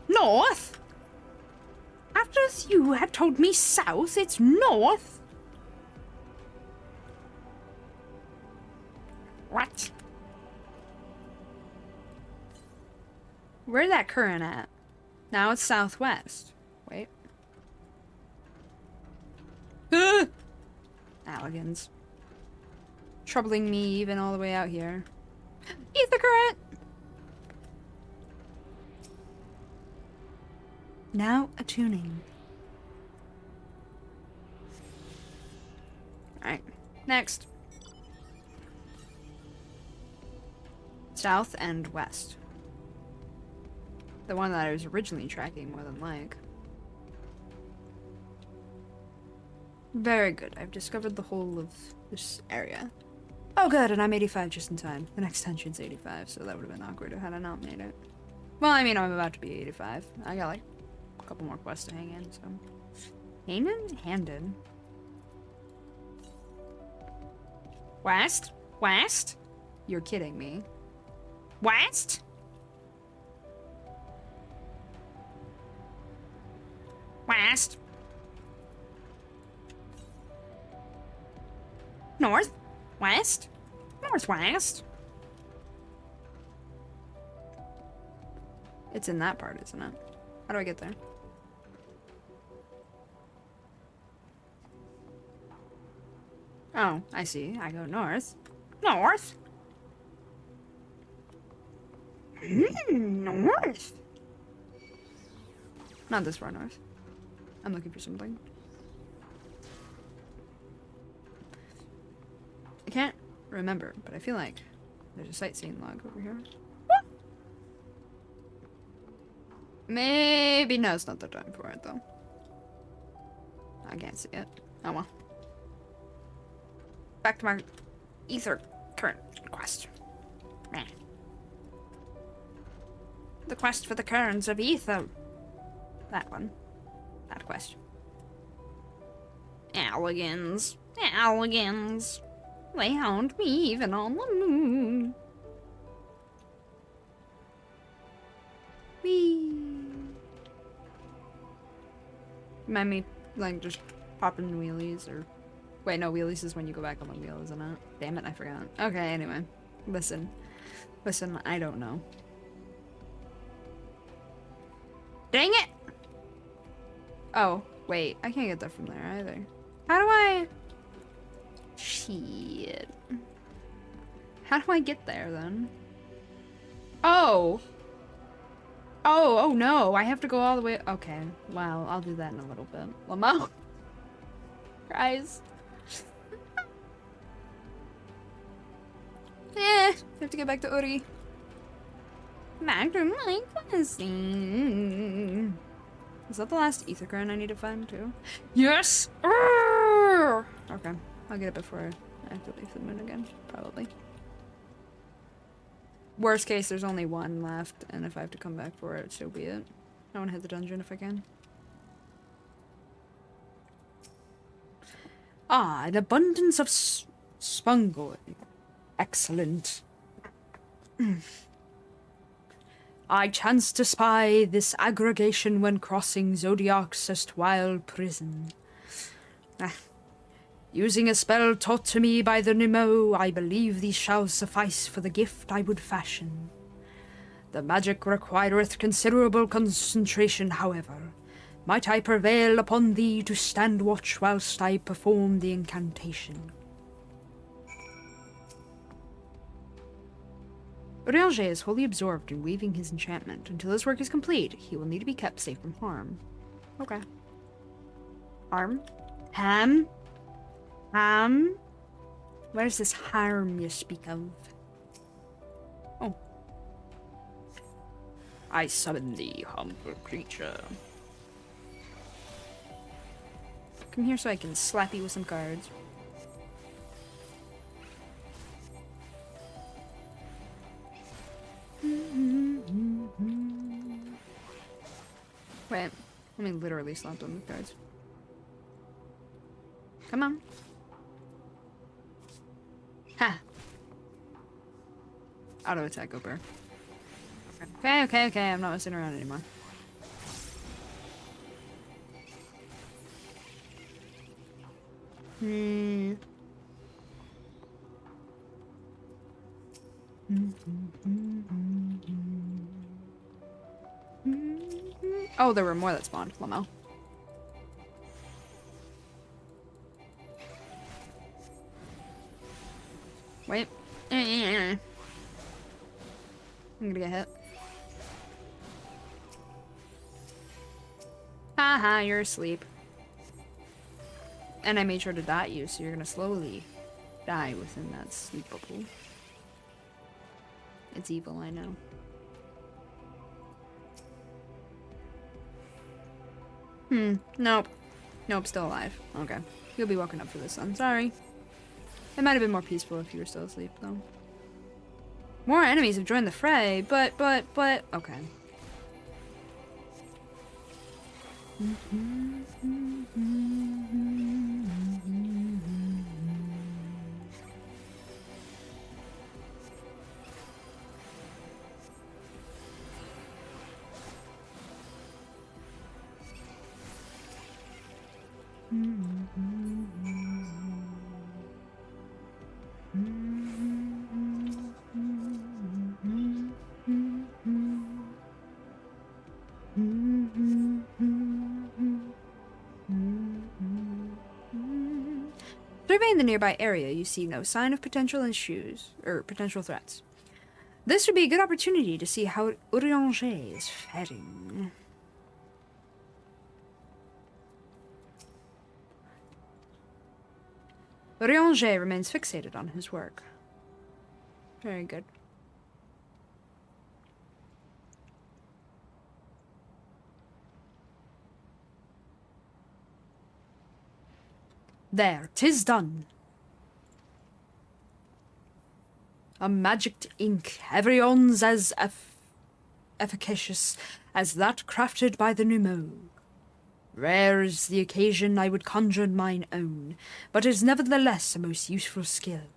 North? After you had told me south, it's north? What? Where's that current at? Now it's southwest. Wait. Alligans. Troubling me even all the way out here. Ether current! Now attuning. Alright, next. South and west. The one that I was originally tracking more than like. Very good. I've discovered the whole of this area. Oh good, and I'm 85 just in time. The next tension's 85, so that would have been awkward had I not made it. Well, I mean, I'm about to be 85. I got like a couple more quests to hang in, so. Handed. West? West? You're kidding me. West? West? North? West? Northwest? It's in that part, isn't it? How do I get there? Oh, I see. I go north. North? North? Not this far north. I'm looking for something. I can't remember, but I feel like there's a sightseeing log over here. What? Maybe no, it's not the time for it though. I can't see it. Oh well. Back to my ether current quest. Meh. The quest for the currents of ether. That one. That quest. Alligans. Alligans. They haunt me even on the moon. Whee. Mind me, like, just popping wheelies or... Wait, no, wheelies is when you go back on the wheel, isn't it? Damn it, I forgot. Okay, anyway. Listen. Listen, I don't know. Dang it! Oh, wait. I can't get that from there either. How do I... Shit. How do I get there, then? Oh! Oh no! I have to go all the way... Okay. Well, I'll do that in a little bit. Lamo? Guys. I have to get back to Uri. Back to my question. Is that the last ether current I need to find, too? Yes! Arrgh! Okay. I'll get it before I have to leave the moon again. Probably. Worst case, there's only one left, and if I have to come back for it, so be it. I want to hit the dungeon if I can. Ah, an abundance of spungoid. Excellent. I chanced to spy this aggregation when crossing Zodiac's erstwhile prison. Using a spell taught to me by the Nemo, I believe these shall suffice for the gift I would fashion. The magic requireth considerable concentration, however. Might I prevail upon thee to stand watch whilst I perform the incantation? Urianger is wholly absorbed in weaving his enchantment. Until his work is complete, he will need to be kept safe from harm. Okay. Harm? Ham? Ham? Where's this harm you speak of? Oh. I summon thee, humble creature. Come here so I can slap you with some cards. Wait, let me literally slap them with cards. Come on. Ha! Auto attack over. Okay, I'm not messing around anymore. Oh, there were more that spawned. Lamo. Wait. I'm gonna get hit. Haha, you're asleep. And I made sure to dot you, so you're gonna slowly die within that sleep bubble. It's evil, I know. Nope. Nope, still alive. Okay. You'll be woken up for this, I'm sorry. It might have been more peaceful if you were still asleep, though. More enemies have joined the fray, but, okay. Surveying the nearby area, you see no sign of potential threats. This would be a good opportunity to see how Urianger is faring. Urianger remains fixated on his work. Very good. There, 'tis done. A magic ink, everyone's as efficacious as that crafted by the Numo. Rare is the occasion I would conjure mine own, but is nevertheless a most useful skill.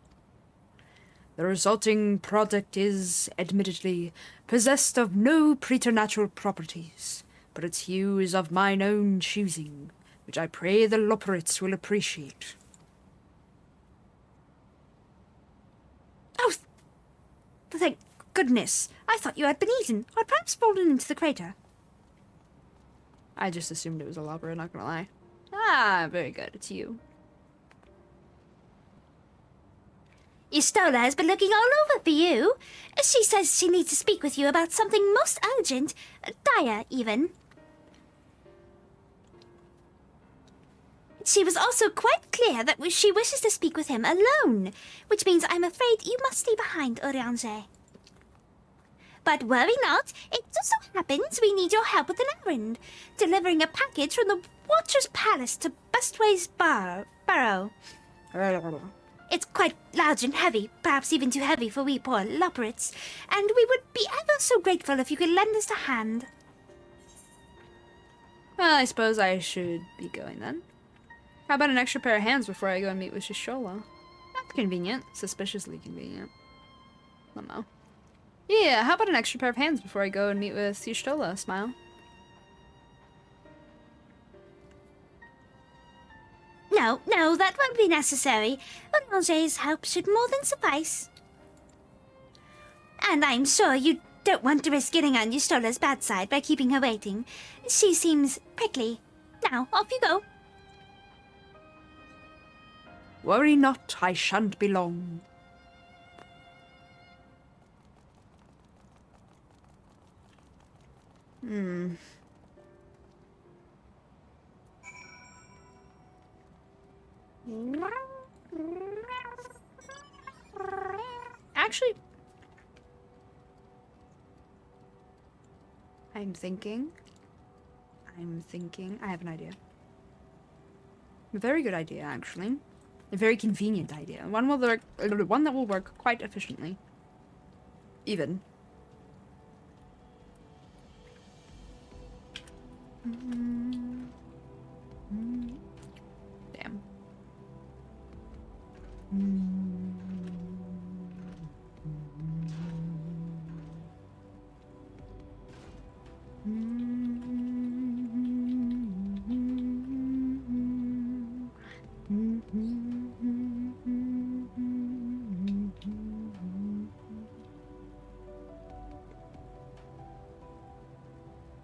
The resulting product is, admittedly, possessed of no preternatural properties, but its hue is of mine own choosing, which I pray the Loporits will appreciate. Oh, thank goodness. I thought you had been eaten, or perhaps fallen into the crater. I just assumed it was a Loporit, not gonna lie. Ah, very good. It's you. Yustola has been looking all over for you. She says she needs to speak with you about something most urgent, dire even. She was also quite clear that she wishes to speak with him alone, which means I'm afraid you must stay behind, Urianger. But worry not, it just so happens we need your help with an errand, delivering a package from the Watcher's Palace to Bestway's Burrow. It's quite large and heavy, perhaps even too heavy for we poor Loporits, and we would be ever so grateful if you could lend us a hand. Well, I suppose I should be going then. How about an extra pair of hands before I go and meet with Shishola? That's convenient. Suspiciously convenient. I don't know. Yeah, how about an extra pair of hands before I go and meet with Shishola? Smile. No, that won't be necessary. Urianger's help should more than suffice. And I'm sure you don't want to risk getting on Yustola's bad side by keeping her waiting. She seems prickly. Now, off you go. Worry not, I shan't be long. Actually, I'm thinking. I have an idea. A very good idea, actually. A very convenient idea. One that will work quite efficiently. Even. Damn.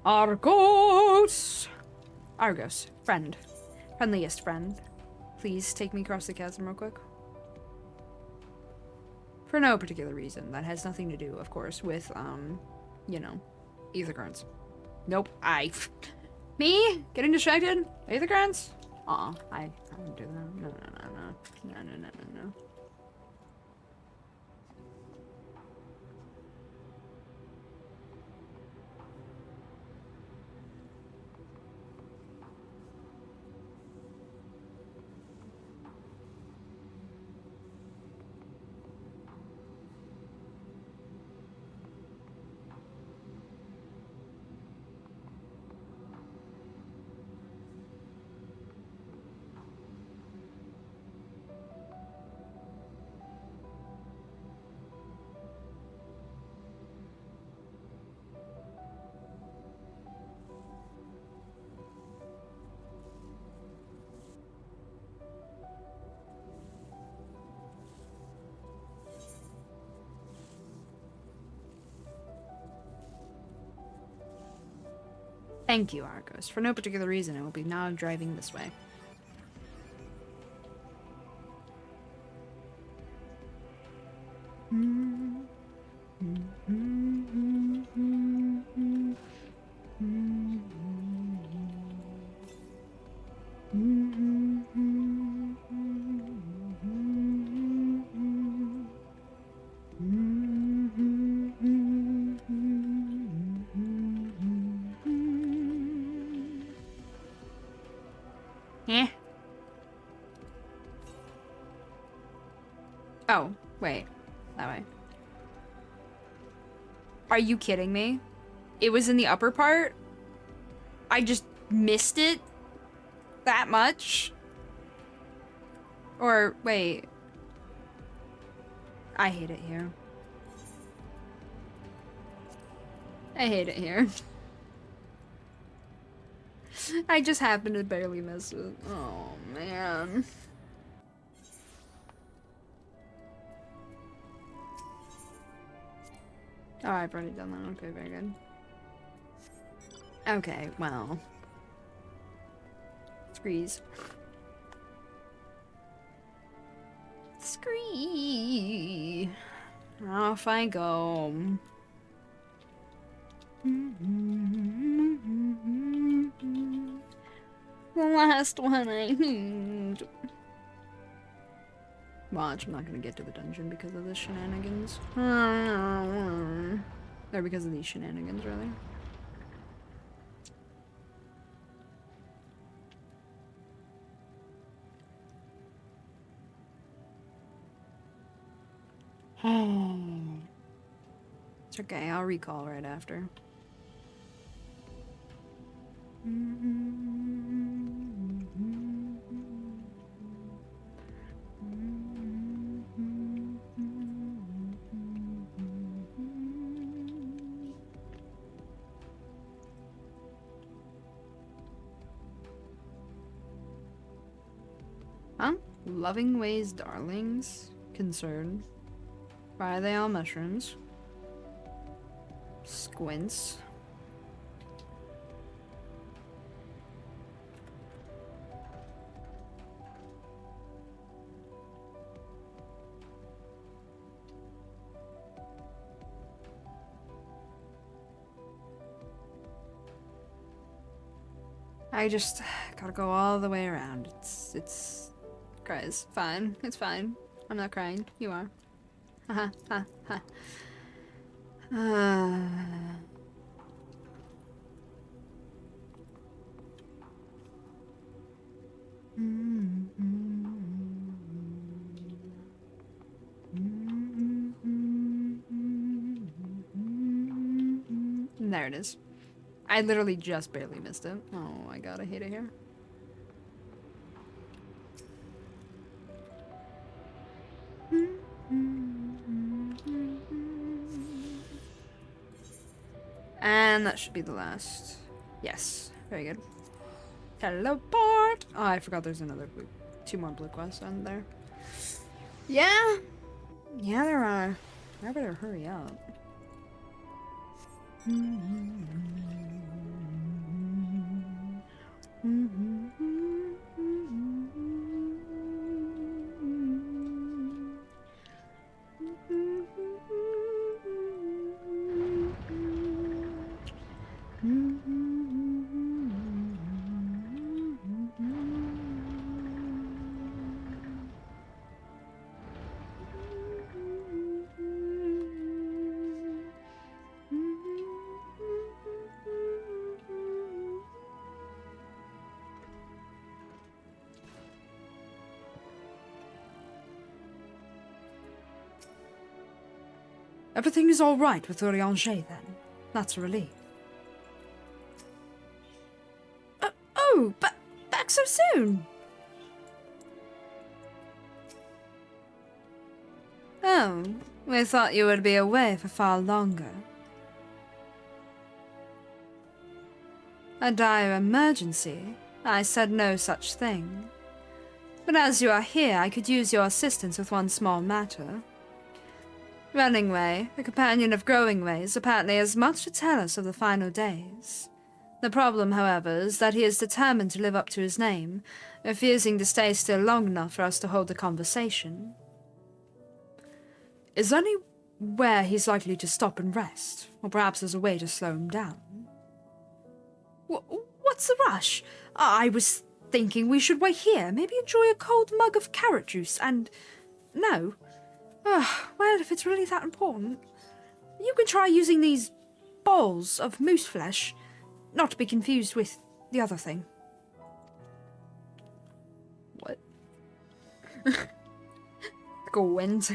Argos! Argos, friend. Friendliest friend. Please take me across the chasm real quick. For no particular reason. That has nothing to do, of course, with, you know, ether currents. Nope. Me? Getting distracted? Ether currents? I don't do that. No. No. Thank you, Argos. For no particular reason, I will be now driving this way. Eh. Oh, wait. That way. Are you kidding me? It was in the upper part? I just missed it? That much? Or, wait. I hate it here. I hate it here. I just happened to barely miss it. Oh, man. Oh, I've already done that. Okay, very good. Okay, well. Screeze. Scree. Off I go. The last one I heard. Watch, I'm not gonna get to the dungeon because of the shenanigans. Or because of these shenanigans, rather. It's okay, I'll recall right after. Huh? Loving ways, darlings. Concern. Why are they all mushrooms? Squints. I just gotta go all the way around. It's guys, fine. It's fine. I'm not crying. You are. Haha, ha, ha. There it is. I literally just barely missed it. Oh my god, I hate it here. And that should be the last. Yes, very good. Teleport! Oh, I forgot there's another blue. 2 more blue quests on there. Yeah! Yeah, there are. I better hurry up. Everything is all right with Urianger, then. That's a relief. But back so soon? Oh, we thought you would be away for far longer. A dire emergency? I said no such thing. But as you are here, I could use your assistance with one small matter. Runningway, the companion of Growingways, apparently has much to tell us of the final days. The problem, however, is that he is determined to live up to his name, refusing to stay still long enough for us to hold a conversation. Is there anywhere he's likely to stop and rest? Or perhaps there's a way to slow him down? What's the rush? I was thinking we should wait here, maybe enjoy a cold mug of carrot juice and... No. Well, if it's really that important, you can try using these balls of moose flesh, not to be confused with the other thing. What? Go-wins.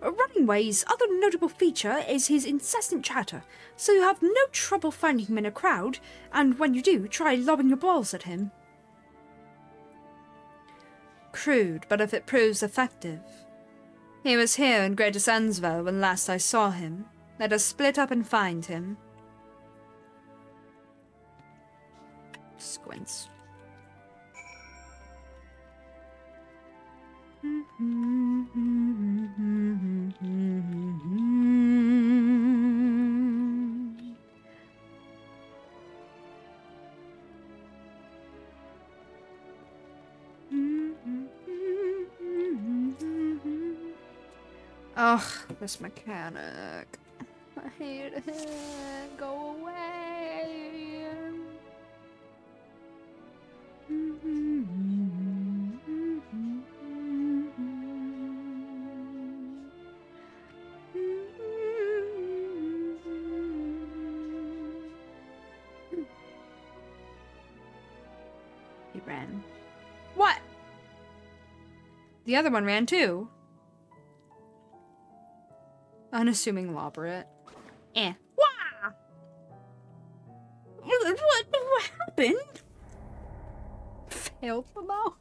Runningway's other notable feature is his incessant chatter, so you have no trouble finding him in a crowd, and when you do, try lobbing your balls at him. Crude, but if it proves effective. He was here in Greater Sandsville when last I saw him. Let us split up and find him. Squints. Ugh, this mechanic. I hate it. Go away. He ran. What? The other one ran too. Unassuming lobberit. Wah! What happened? Failed somehow?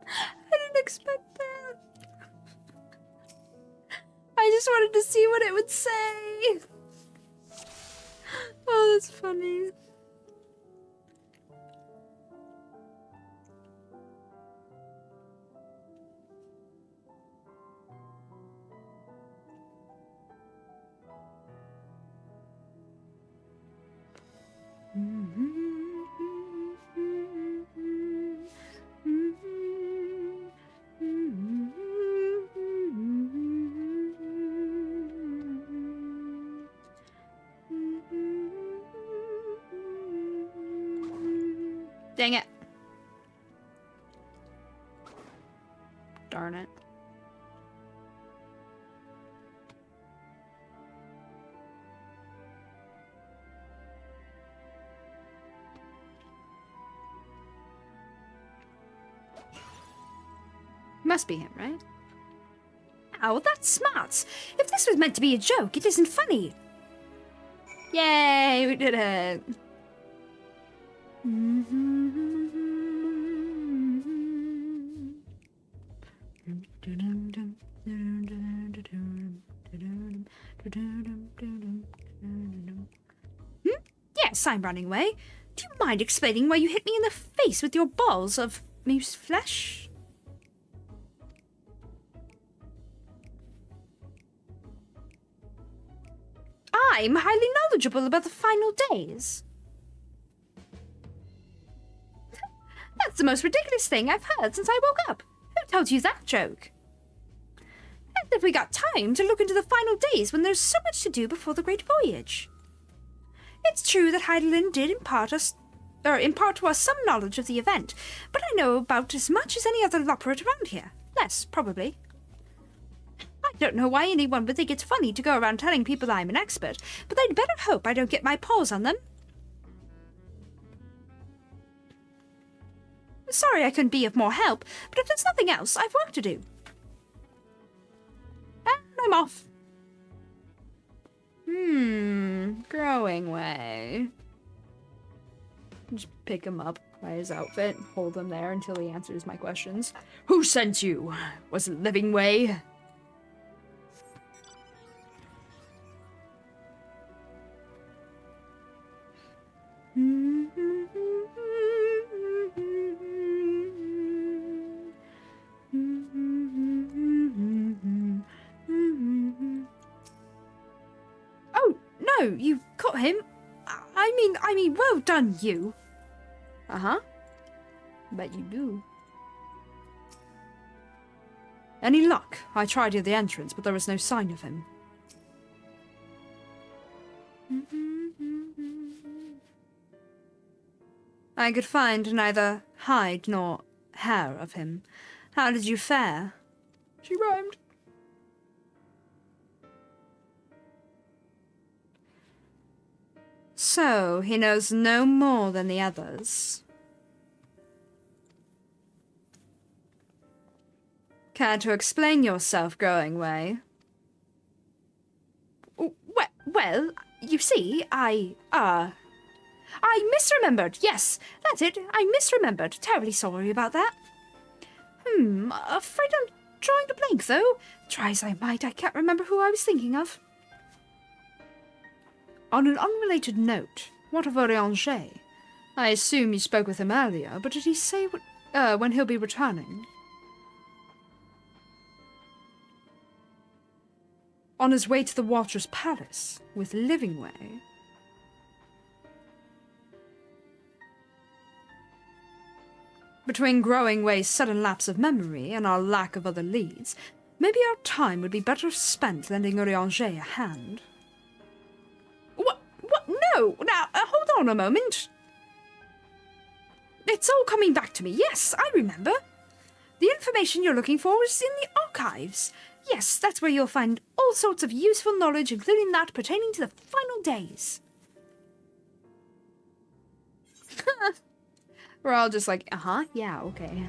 I didn't expect that. I just wanted to see what it would say. Oh, that's funny. Dang it. Darn it. Must be him, right? Oh, that's smart. If this was meant to be a joke, it isn't funny. Yay, we did it. Yes, I'm running away. Do you mind explaining why you hit me in the face with your balls of moose flesh? I'm highly knowledgeable about the final days. the most ridiculous thing I've heard since I woke up. Who told you that joke? And have we got time to look into the final days when there's so much to do before the great voyage? It's true that Heidelin did impart to us some knowledge of the event, but I know about as much as any other loperet around here. Less, probably. I don't know why anyone would think it's funny to go around telling people I'm an expert, but they'd better hope I don't get my paws on them. Sorry I couldn't be of more help, but if there's nothing else, I've work to do. And I'm off. Growing way. Just pick him up by his outfit, hold him there until he answers my questions. Who sent you? Was it Living Way? Oh, no, you caught him. I mean, well done, you. Uh-huh. Bet you do. Any luck? I tried at the entrance, but there was no sign of him. I could find neither hide nor hair of him. How did you fare? She rhymed. So, he knows no more than the others. Care to explain yourself, Growing Way? Well, you see, I misremembered. Yes, that's it. I misremembered. Terribly sorry about that. Afraid I'm drawing a blank, though. Try as I might, I can't remember who I was thinking of. On an unrelated note, what of Orianger? I assume you spoke with him earlier, but did he say when he'll be returning? On his way to the Watcher's Palace with Living Way. Between Growing Way's sudden lapse of memory and our lack of other leads, maybe our time would be better spent lending Orianger a hand. What? No! Now, hold on a moment. It's all coming back to me. Yes, I remember. The information you're looking for is in the archives. Yes, that's where you'll find all sorts of useful knowledge, including that pertaining to the final days. We're all just like, yeah, okay.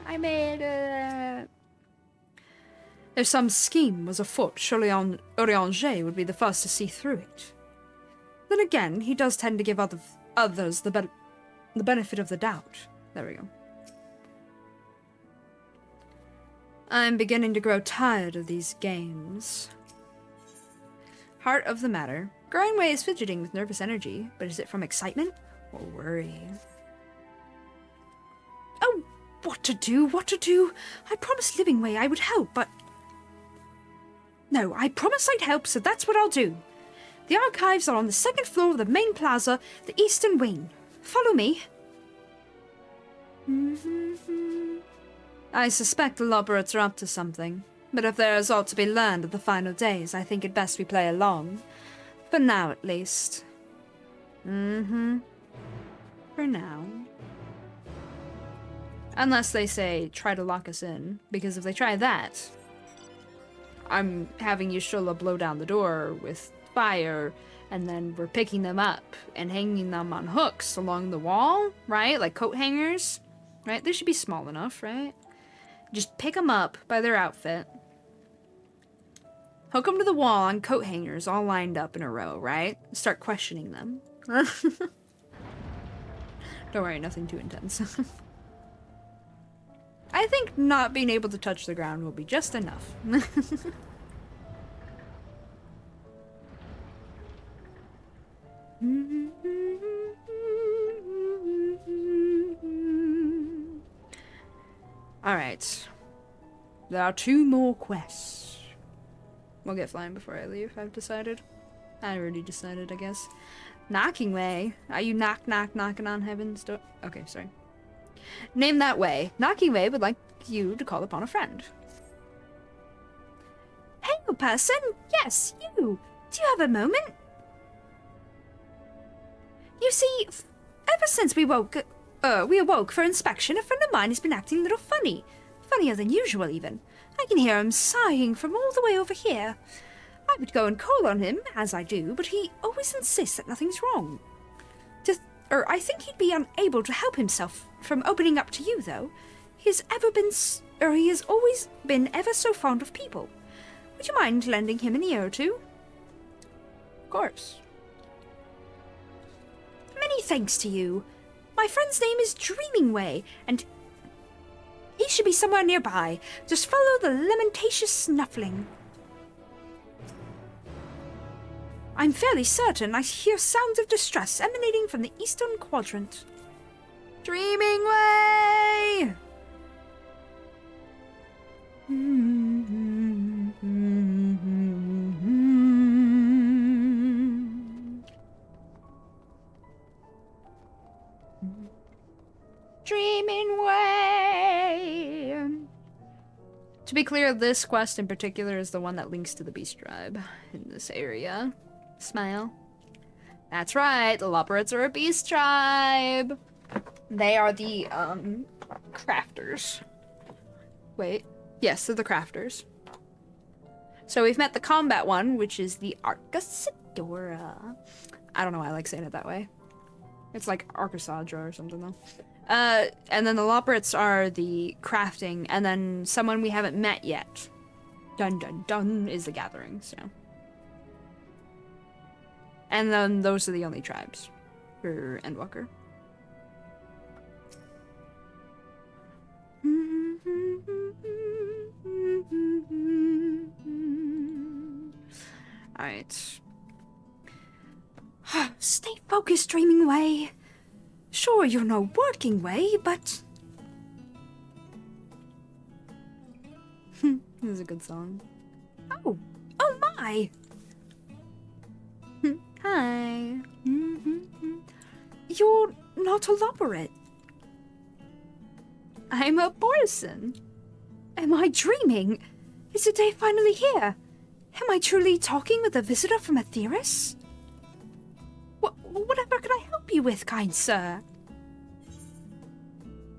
I made it. If some scheme was afoot, surely Orianger would be the first to see through it. Then again, he does tend to give others the benefit of the doubt. There we go. I'm beginning to grow tired of these games. Heart of the matter. Growing Way is fidgeting with nervous energy, but is it from excitement or worry? Oh, what to do? I promised Living Way I would help, but... No, I promised I'd help, so that's what I'll do. The archives are on the second floor of the main plaza, the eastern wing. Follow me. I suspect the Loberets are up to something, but if there is aught to be learned of the final days, I think it best we play along. For now, at least. For now. Unless they say, try to lock us in, because if they try that, I'm having Y'shtola blow down the door with fire, and then we're picking them up and hanging them on hooks along the wall, right? Like coat hangers, right? They should be small enough, right? Just pick them up by their outfit, hook them to the wall on coat hangers all lined up in a row, right? Start questioning them. Don't worry, nothing too intense. I think not being able to touch the ground will be just enough. Alright. There are 2 more quests. We'll get flying before I leave, I've decided. I already decided, I guess. Knocking way? Are you knocking on heaven's door? Okay, sorry. Name that way. Knocking way would like you to call upon a friend. Hey, person! Yes, you! Do you have a moment? You see, ever since we awoke for inspection, a friend of mine has been acting a little funny. Funnier than usual, even. I can hear him sighing from all the way over here. I would go and call on him, as I do, but he always insists that nothing's wrong. I think he'd be unable to help himself from opening up to you, though. He has always been ever so fond of people. Would you mind lending him an ear or two? Of course. Many thanks to you. My friend's name is Dreamingway, and he should be somewhere nearby. Just follow the lamentations snuffling. I'm fairly certain I hear sounds of distress emanating from the eastern quadrant. Dreamingway! Dreamingway! To be clear, this quest in particular is the one that links to the Beast Tribe in this area. Smile. That's right, the Loporrits are a Beast Tribe! They are the, crafters. Wait. Yes, they're the crafters. So we've met the combat one, which is the Arcasadora. I don't know why I like saying it that way. It's like Arcasadra or something, though. And then the Loporrits are the crafting, and then someone we haven't met yet. Dun dun dun is the gathering, so. And then those are the only tribes for Endwalker. Alright. Stay focused, Dreamingway. Sure, you're no working way, but... This is a good song. Oh my! Hi. You're not a Loporrit. I'm a Borson. Am I dreaming? Is the day finally here? Am I truly talking with a visitor from Aetheris? Whatever can I help you with, kind sir?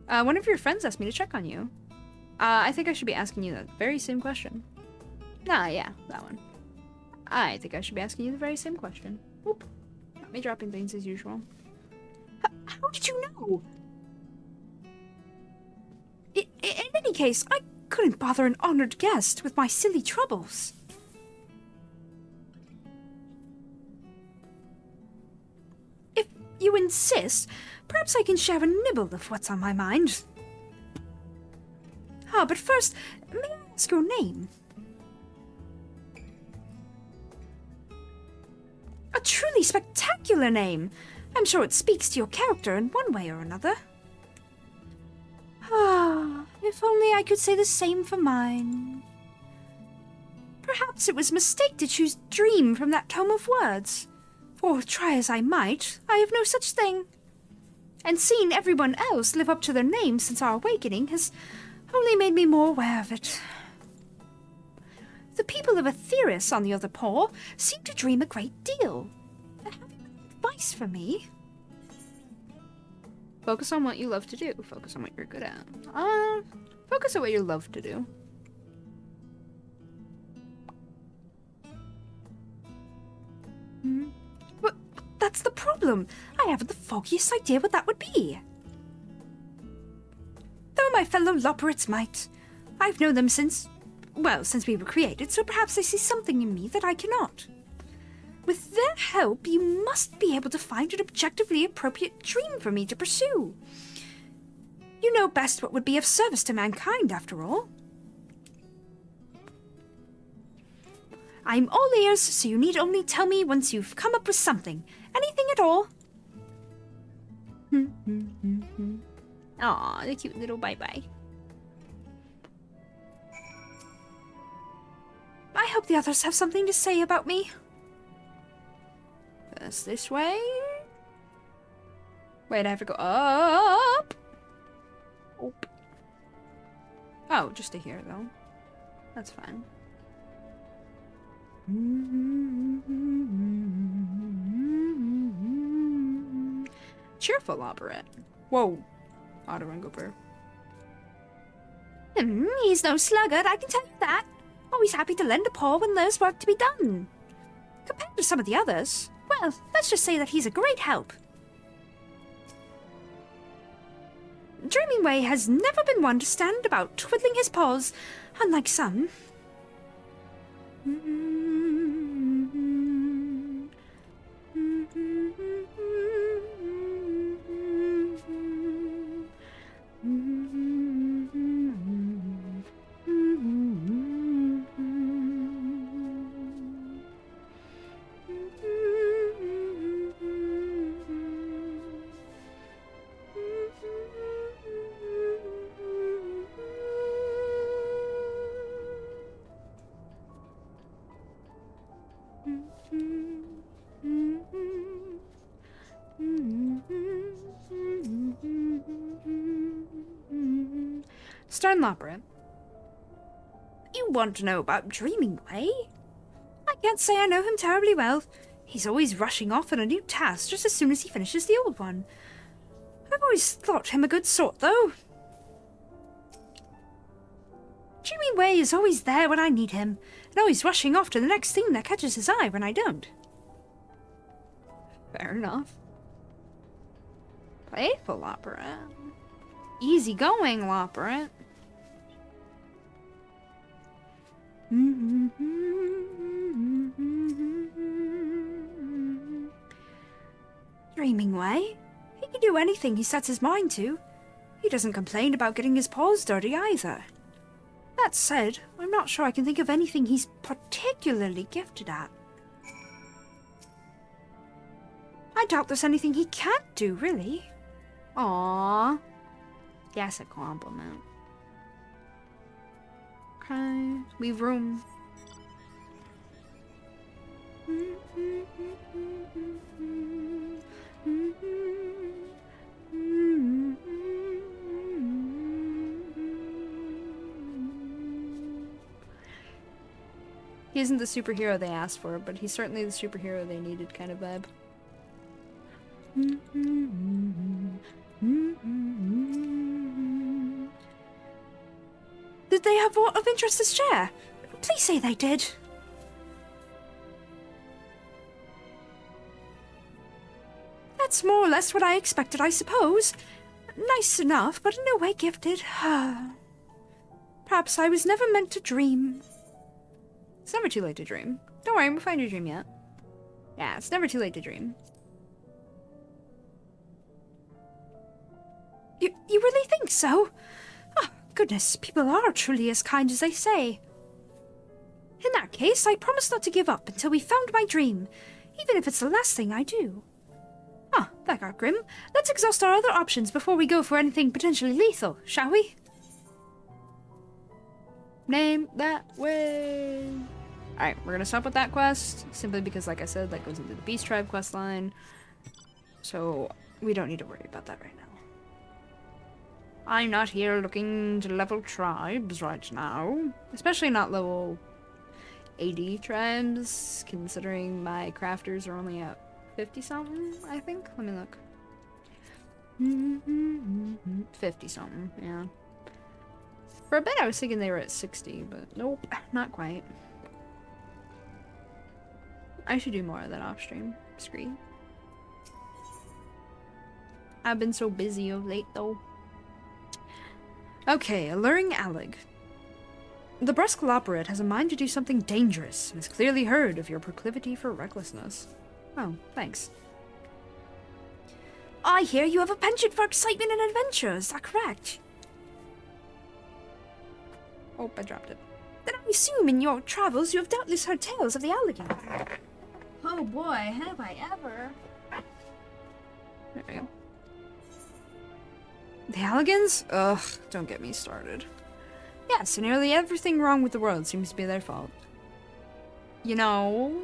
One of your friends asked me to check on you. I think I should be asking you that very same question. Nah, yeah, that one. I think I should be asking you the very same question. Whoop. Got me dropping things as usual. How did you know? In any case, I couldn't bother an honored guest with my silly troubles. If you insist, perhaps I can share a nibble of what's on my mind. But first, may I ask your name? A truly spectacular name. I'm sure it speaks to your character in one way or another. If only I could say the same for mine. Perhaps it was a mistake to choose dream from that tome of words. For try as I might, I have no such thing. And seeing everyone else live up to their name since our awakening has only made me more aware of it. The people of Aetheris, on the other paw, seem to dream a great deal. Have you any advice for me? Focus on what you love to do. Focus on what you're good at. Focus on what you love to do. But that's the problem. I haven't the foggiest idea what that would be. Though my fellow Loporrits might. I've known them since we were created, so perhaps they see something in me that I cannot. With their help, you must be able to find an objectively appropriate dream for me to pursue. You know best what would be of service to mankind, after all. I'm all ears, so you need only tell me once you've come up with something. Anything at all. Aw, the cute little bye-bye. I hope hope the others have something to say about me. First this way. Wait, I have to go up. Oh, just to here, though. That's fine. Cheerful operate. Whoa. Auto and Gooper. He's no sluggard, I can tell you that. Always happy to lend a paw when there's work to be done. Compared to some of the others, well, let's just say that he's a great help. Dreaming Way has never been one to stand about twiddling his paws, unlike some. Sternlopper. You want to know about Dreaming Way? I can't say I know him terribly well. He's always rushing off on a new task just as soon as he finishes the old one. I've always thought him a good sort, though. Dreaming Way is always there when I need him, and always rushing off to the next thing that catches his eye when I don't. Fair enough. Playful Opera. Easygoing Opera. Dreaming Way? He can do anything he sets his mind to. He doesn't complain about getting his paws dirty either. That said, I'm not sure I can think of anything he's particularly gifted at. I doubt there's anything he can't do, really. Aww. That's a compliment. Okay, leave room. He isn't the superhero they asked for, but he's certainly the superhero they needed kind of vibe. Did they have aught of interest to share? Please say they did. That's more or less what I expected, I suppose. Nice enough, but in no way gifted. Perhaps I was never meant to dream. It's never too late to dream. Don't worry, we'll find your dream yet. Yeah, it's never too late to dream. You really think so? Oh, goodness, people are truly as kind as they say. In that case, I promise not to give up until we've found my dream, even if it's the last thing I do. Ah, that got grim. Let's exhaust our other options before we go for anything potentially lethal, shall we? Name that way. Alright, we're gonna stop with that quest, simply because, like I said, that goes into the Beast Tribe quest line. So, we don't need to worry about that right now. I'm not here looking to level tribes right now. Especially not level 80 tribes, considering my crafters are only at 50-something, I think? Let me look. 50-something, yeah. For a bit I was thinking they were at 60, but nope, not quite. I should do more of that off-stream. Screen. I've been so busy of late, though. Okay, alluring Allig. The brusque Loporrit has a mind to do something dangerous, and has clearly heard of your proclivity for recklessness. Oh, thanks. I hear you have a penchant for excitement and adventure, is that correct? Oh, I dropped it. Then I assume in your travels you have doubtless heard tales of the alligator. Oh boy, have I ever. There we go. The Alligans? Ugh, don't get me started. Yes, nearly everything wrong with the world seems to be their fault. You know?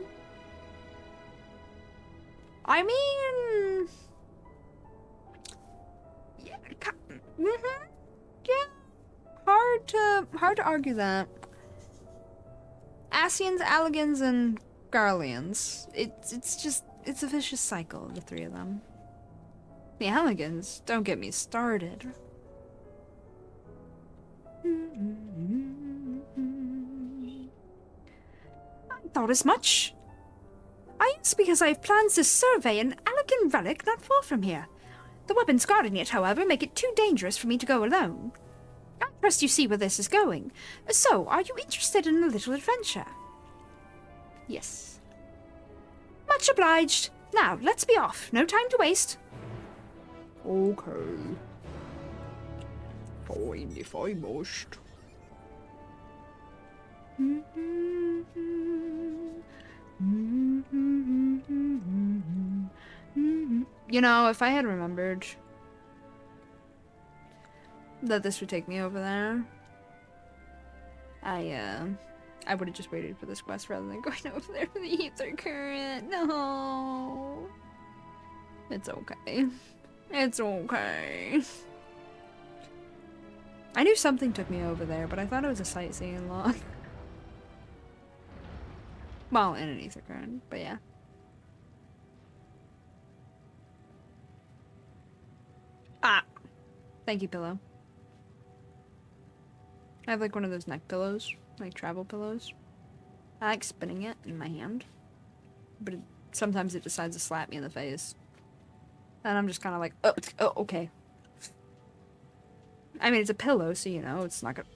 I mean... Yeah, yeah. Hard to argue that. Asians, Alligans, and Garleans. It's a vicious cycle, the three of them. The Alligans, don't get me started. I thought as much. I asked because I have plans to survey an Alligan relic not far from here. The weapons guarding it, however, make it too dangerous for me to go alone. I trust you see where this is going. So, are you interested in a little adventure? Yes. Much obliged. Now, let's be off. No time to waste. Okay. Fine, if I must. You know, if I had remembered that this would take me over there, I would have just waited for this quest rather than going over there for the ether current. No. It's okay. It's okay. I knew something took me over there, but I thought it was a sightseeing log. Well, in an ether current, but yeah. Ah! Thank you, pillow. I have like one of those neck pillows, like travel pillows. I like spinning it in my hand, but sometimes it decides to slap me in the face. And I'm just kind of like, oh, okay. I mean, it's a pillow, so you know, it's not gonna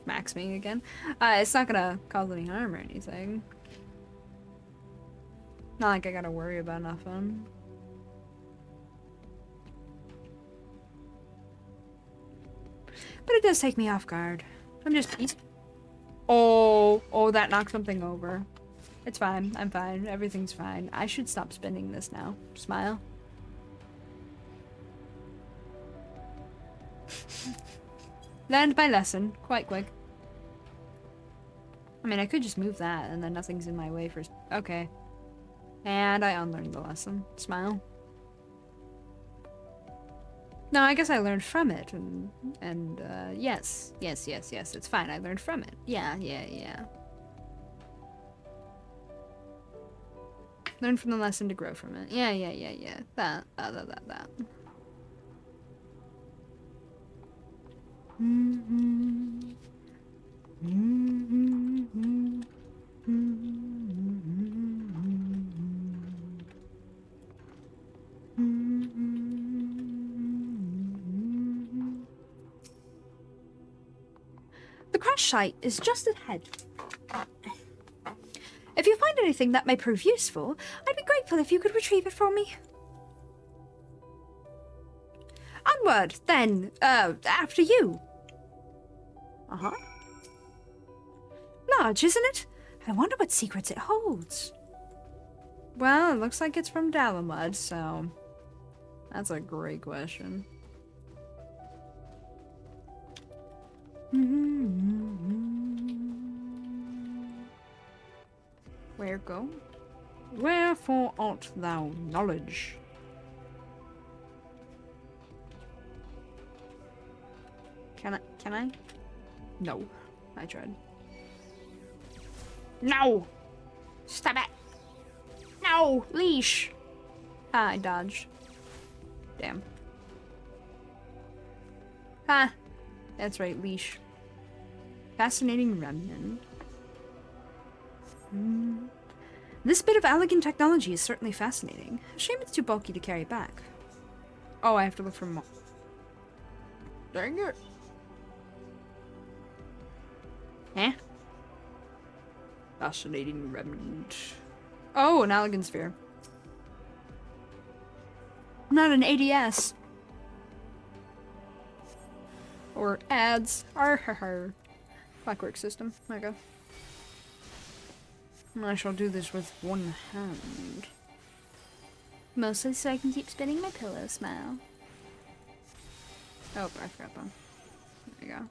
max me again. It's not gonna cause any harm or anything. Not like I gotta worry about nothing. But it does take me off guard. I'm just... Oh, that knocked something over. It's fine. I'm fine. Everything's fine. I should stop spinning this now. Smile. Learned my lesson. Quite quick. I mean, I could just move that and then nothing's in my way for... Okay. And I unlearned the lesson. Smile. No, I guess I learned from it, and yes, it's fine, I learned from it. Yeah. Learn from the lesson to grow from it. Yeah. That. The crash site is just ahead. If you find anything that may prove useful, I'd be grateful if you could retrieve it for me. Onward, then, after you. Uh-huh. Large, isn't it? I wonder what secrets it holds. Well, it looks like it's from Dalamud, so... That's a great question. Where go? Wherefore art thou knowledge? Can I? No. I tried. No! Stop it! No! Leash! Ah, I dodged. Damn. Ah! That's right, leash. Fascinating remnant. This bit of Alligan technology is certainly fascinating. Shame it's too bulky to carry back. Oh, I have to look for more. Dang it. Eh? Fascinating remnant. Oh, an Alligan sphere. Not an ADS. Or ads. Arr. Clockwork system. Okay. I shall do this with one hand. Mostly so I can keep spinning my pillow, smile. Oh, I forgot that. There you go.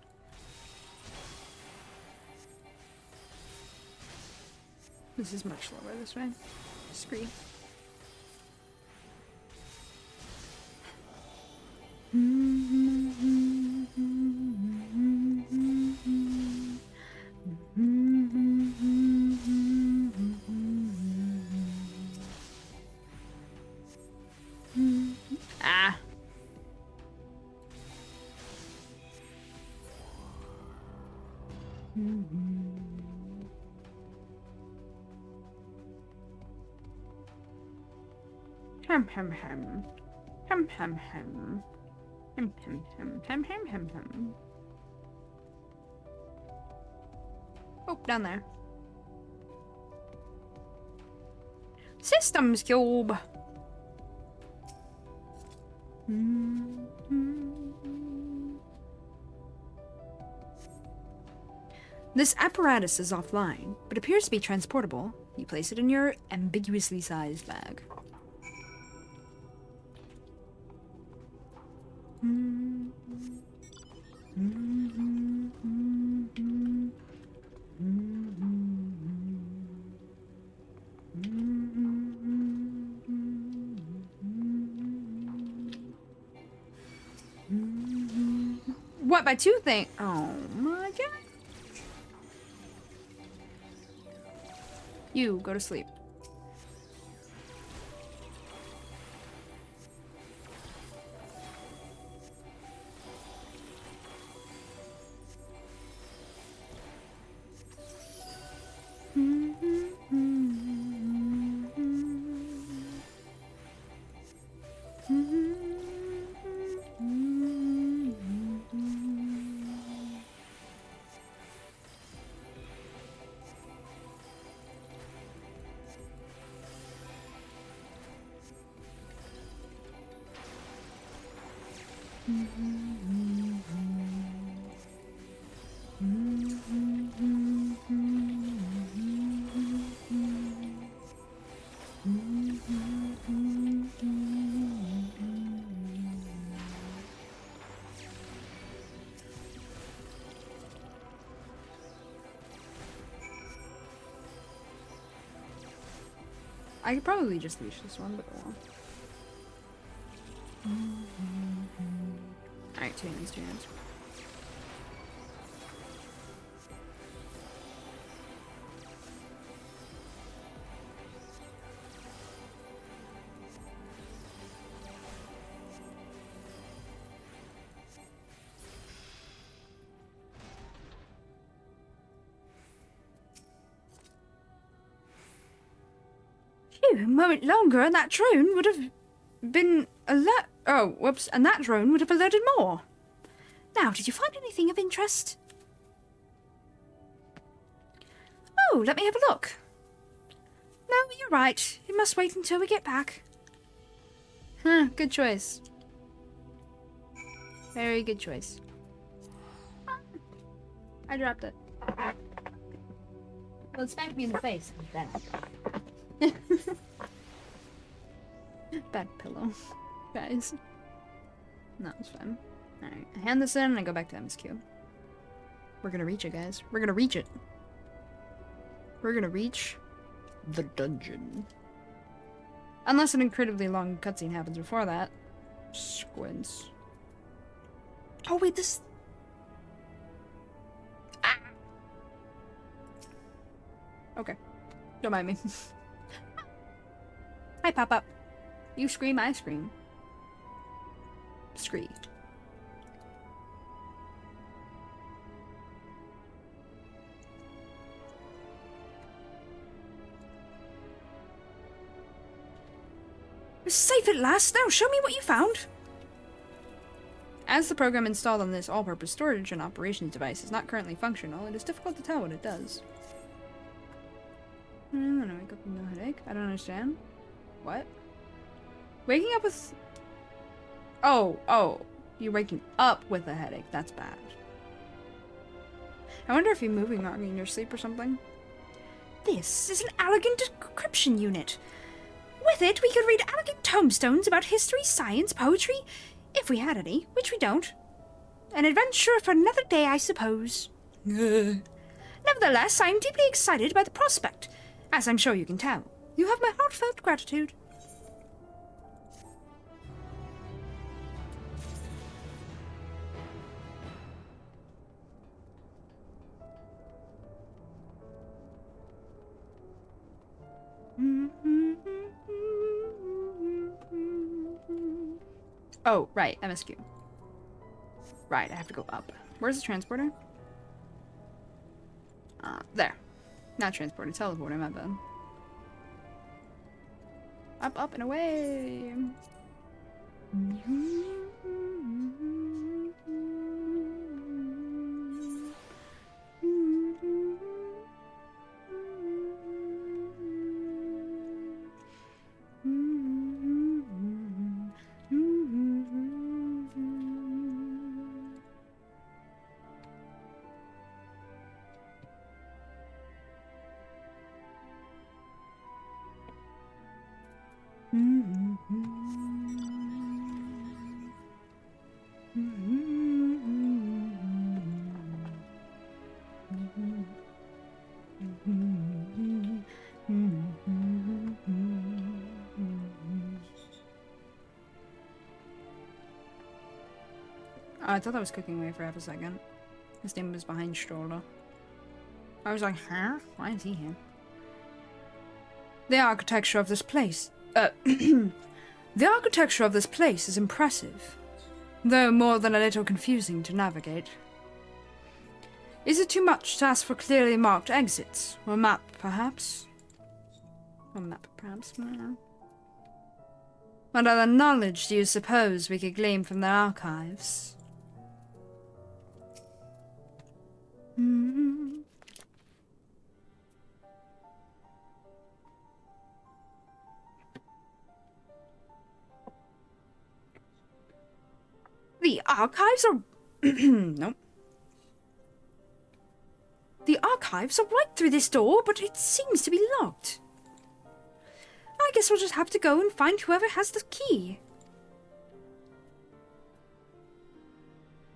This is much slower this way. Scree. Ah. Hem hem hem. Hem hem hem. Hem hem hem hem hem hem hem. Oh, down there. Systems cube. This apparatus is offline, but appears to be transportable. You place it in your ambiguously sized bag. What, by two things? Oh my god. You, go to sleep. I could probably just leash this one, but well. Alright, 2 hands, 2 hands. A moment longer and that drone would have been alert. Oh, whoops, and that drone would have alerted more. Now, did you find anything of interest? Oh, let me have a look. No, you're right. It must wait until we get back. Huh, good choice. Very good choice. I dropped it. Well, it smacked me in the face then. Bad pillow, guys. No, it's fine. Alright, I hand this in and I go back to MSQ. We're gonna reach it, guys. We're gonna reach it. We're gonna reach the dungeon. Unless an incredibly long cutscene happens before that. Squints. Oh, wait, this... Ah! Okay. Don't mind me. Hi, Pop-Up. You scream, I scream. Scree. We're safe at last. Now show me what you found. As the program installed on this all-purpose storage and operations device is not currently functional, it is difficult to tell what it does. I'm gonna wake up with no headache. I don't understand. What? Waking up with... Oh. You're waking up with a headache. That's bad. I wonder if you're moving wrong in your sleep or something. This is an elegant decryption unit. With it, we could read elegant tombstones about history, science, poetry, if we had any, which we don't. An adventure for another day, I suppose. Nevertheless, I am deeply excited by the prospect. As I'm sure you can tell, you have my heartfelt gratitude. Oh, right, MSQ. Right, I have to go up. Where's the transporter? There. Not transporter, teleporter, my bad. Up, up, and away! Oh, I thought I was cooking away for half a second. His name was behind Stroller. I was like, huh? Why is he here? The architecture of this place... the architecture of this place is impressive, though more than a little confusing to navigate. Is it too much to ask for clearly marked exits? Or a map, perhaps? Or a map, perhaps? What other knowledge do you suppose we could glean from their archives? The archives are... Nope. The archives are right through this door, but it seems to be locked. I guess we'll just have to go and find whoever has the key.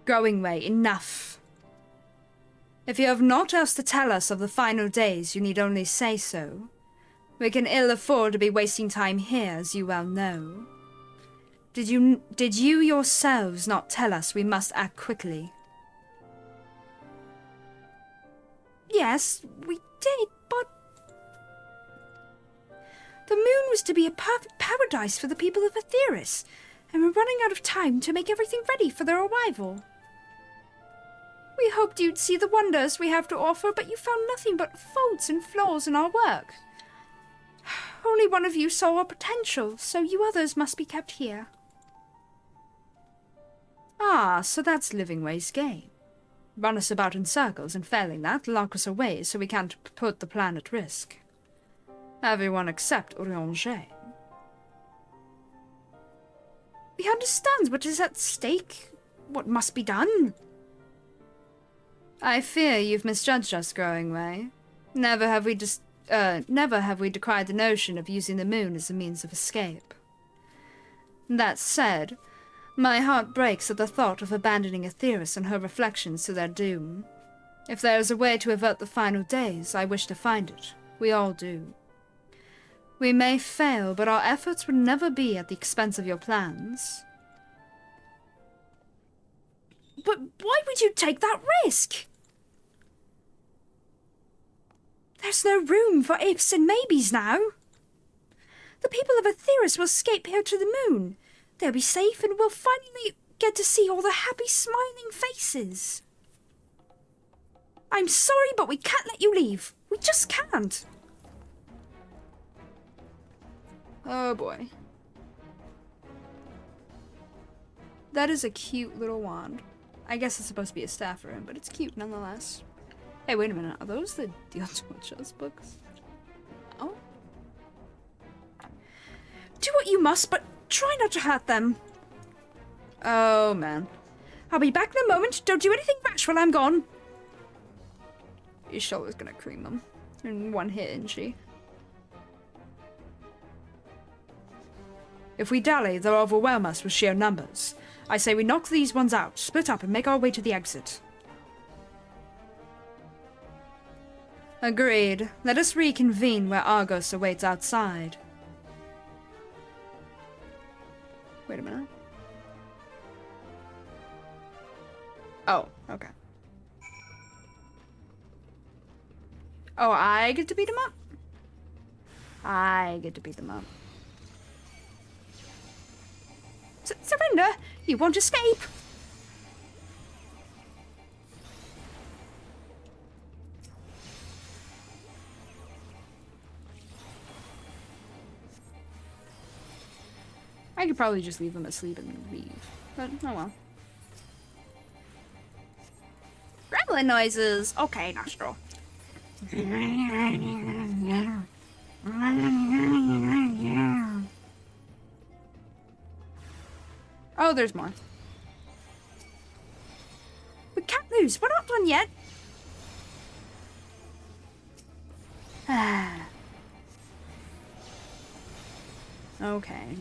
Growing-way, enough. If you have naught else to tell us of the final days, you need only say so. We can ill afford to be wasting time here, as you well know. Did you yourselves not tell us we must act quickly? Yes, we did, but... The moon was to be a perfect paradise for the people of Aetheris, and we're running out of time to make everything ready for their arrival. We hoped you'd see the wonders we have to offer, but you found nothing but faults and flaws in our work. Only one of you saw our potential, so you others must be kept here. Ah, so that's Livingway's game. Run us about in circles, and failing that, lock us away so we can't put the plan at risk. Everyone except Orianger. He understands what is at stake, what must be done. I fear you've misjudged us, Growing-way. Never have we decried the notion of using the moon as a means of escape. That said, my heart breaks at the thought of abandoning Aetheris and her reflections to their doom. If there is a way to avert the final days, I wish to find it. We all do. We may fail, but our efforts would never be at the expense of your plans. But why would you take that risk? There's no room for ifs and maybes now. The people of Aetheris will escape here to the moon. They'll be safe and we'll finally get to see all the happy, smiling faces. I'm sorry, but we can't let you leave. We just can't. Oh boy. That is a cute little wand. I guess it's supposed to be a staff for him, but it's cute nonetheless. Hey, wait a minute. Are those the Deal to Chess books? Oh. Do what you must, but try not to hurt them. Oh, man. I'll be back in a moment. Don't do anything rash while I'm gone. Ishola's gonna cream them. In one hit, isn't she? If we dally, they'll overwhelm us with sheer numbers. I say we knock these ones out, split up, and make our way to the exit. Agreed. Let us reconvene where Argos awaits outside. Wait a minute. Oh, okay. Oh, I get to beat him up? I get to beat them up. Surrender! You won't escape! I could probably just leave him asleep and leave, but oh well. Gremlin noises! Okay, nostril. Oh, there's more. We can't lose. We're not done yet. Okay.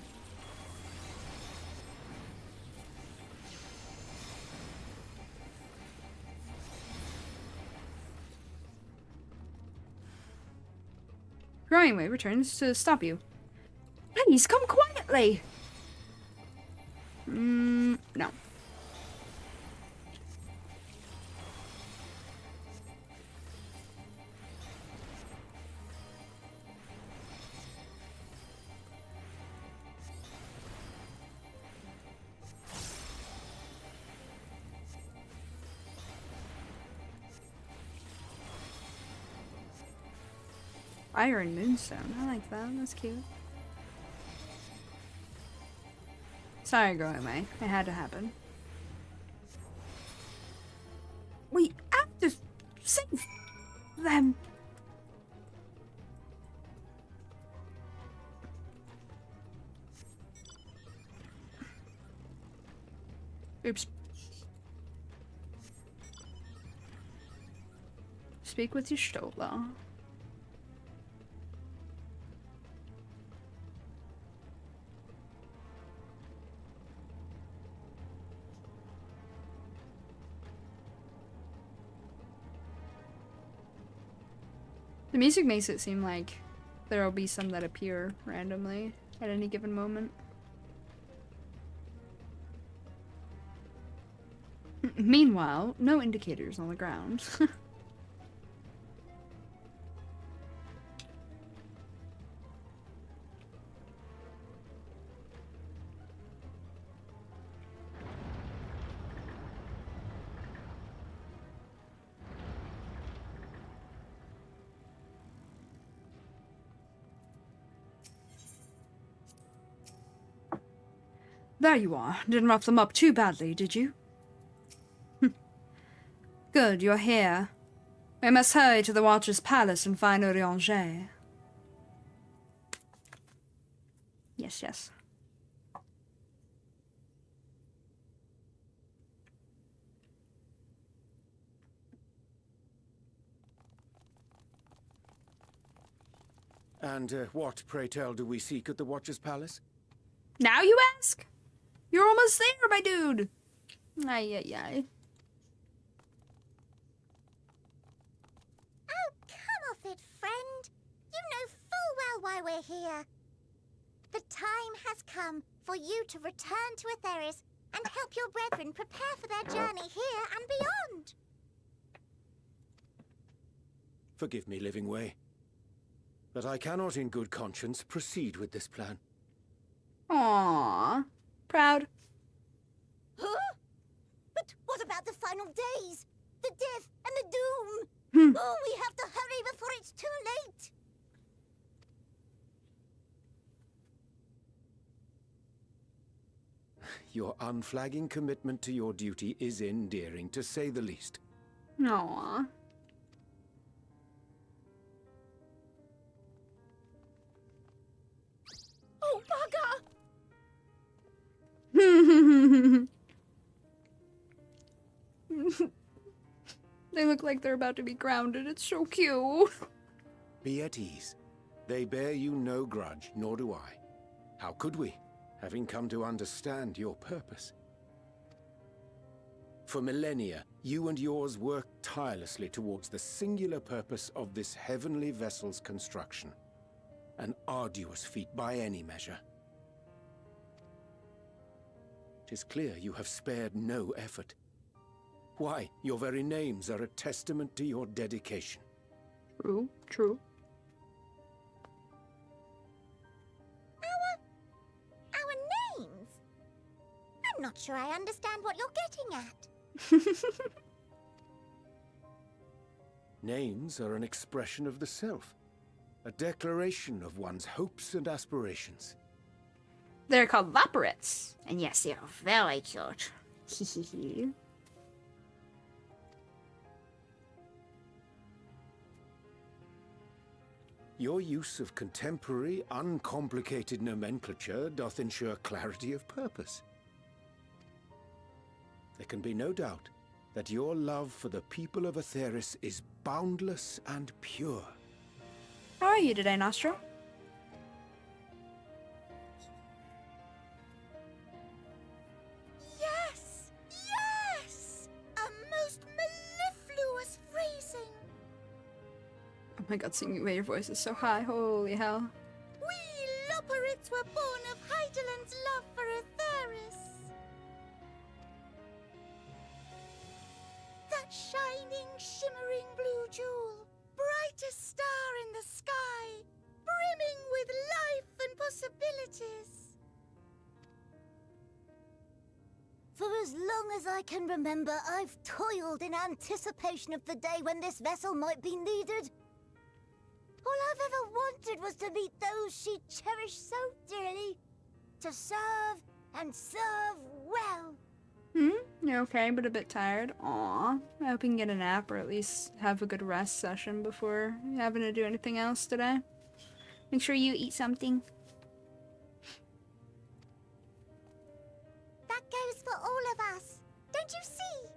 Growing Way returns to stop you. Please come quietly. No. Iron Moonstone. I like that. That's cute. Sorry, Growing Way. It had to happen. We have to save them. Oops. Speak with your Stola. The music makes it seem like there will be some that appear randomly at any given moment. Meanwhile, no indicators on the ground. There you are. Didn't rough them up too badly, did you? Good, you're here. We must hurry to the Watcher's Palace and find Orianger. Yes, yes. And what, pray tell, do we seek at the Watcher's Palace? Now you ask? You're almost there, my dude. Ay, ay, ay. Oh, come off it, friend. You know full well why we're here. The time has come for you to return to Etheris and help your brethren prepare for their journey here and beyond. Forgive me, Living Way, but I cannot in good conscience proceed with this plan. Aww. Proud. Huh? But what about the final days? The death and the doom? Oh, we have to hurry before it's too late. Your unflagging commitment to your duty is endearing, to say the least. Aww. Oh, bugger! They look like they're about to be grounded. It's so cute. Be at ease. They bear you no grudge, nor do I. How could we, having come to understand your purpose? For millennia, you and yours worked tirelessly towards the singular purpose of this heavenly vessel's construction. An arduous feat by any measure. It is clear you have spared no effort. Why, your very names are a testament to your dedication. True, true. Our names? I'm not sure I understand what you're getting at. Names are an expression of the self. A declaration of one's hopes and aspirations. They're called lapparates. And yes, they are very cute. Your use of contemporary, uncomplicated nomenclature doth ensure clarity of purpose. There can be no doubt that your love for the people of Atheris is boundless and pure. How are you today, Nostro? Yes! Yes! A most mellifluous phrasing. Oh my god, singing away your voice is so high. Holy hell. We Lopparids were born of Hydalen's love for Atheris. That shining, shimmering blue jewel, brightest star in the sky, brimming with life and possibilities. For as long as I can remember, I've toiled in anticipation of the day when this vessel might be needed. All I've ever wanted was to meet those she cherished so dearly. To serve and serve well. You're okay, but a bit tired. Aw. I hope you can get a nap or at least have a good rest session before having to do anything else today. Make sure you eat something. That goes for all of us. Don't you see?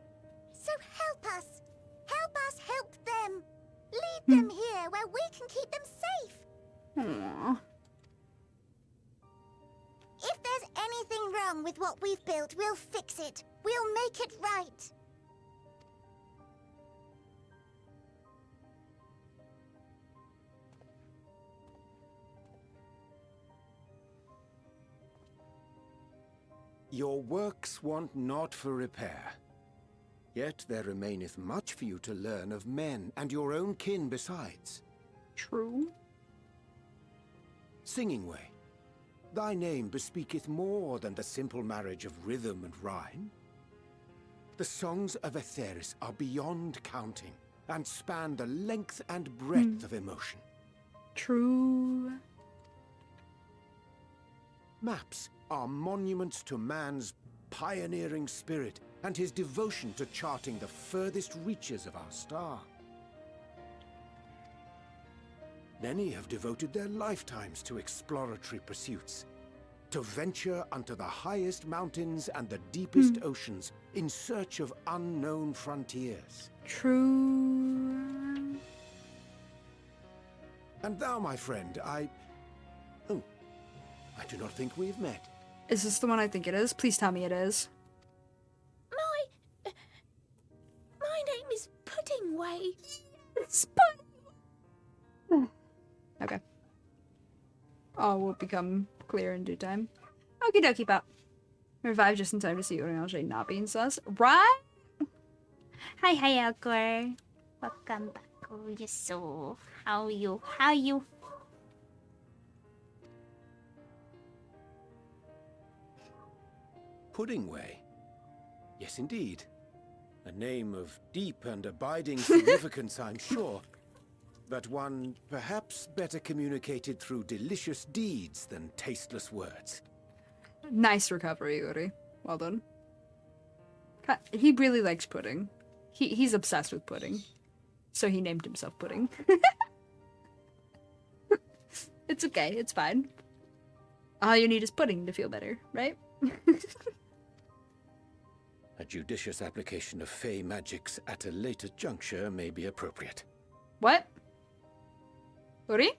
So help us. Help us help them. Lead them here where we can keep them safe. Aww. If there's anything wrong with what we've built, we'll fix it. We'll make it right. Your works want not for repair. Yet there remaineth much for you to learn of men and your own kin besides. True. Singing Way, thy name bespeaketh more than the simple marriage of rhythm and rhyme. The songs of Atheris are beyond counting, and span the length and breadth of emotion. True. Maps are monuments to man's pioneering spirit and his devotion to charting the furthest reaches of our star. Many have devoted their lifetimes to exploratory pursuits, to venture unto the highest mountains and the deepest oceans in search of unknown frontiers. True. And thou, my friend, I do not think we've met. Is this the one I think it is? Please tell me it is. My name is Puddingway. It's okay. All will become clear in due time. Okie dokie, pop. Revive just in time to see Uriel not being sus. Right? Hi, Alcor. Welcome back. Oh, you're so... How are you? How are you? Puddingway? Yes, indeed. A name of deep and abiding significance, I'm sure. But one perhaps better communicated through delicious deeds than tasteless words. Nice recovery, Uri. Well done. He really likes pudding. He's obsessed with pudding. So he named himself Pudding. It's okay, it's fine. All you need is pudding to feel better, right? A judicious application of fey magics at a later juncture may be appropriate. What? Uri?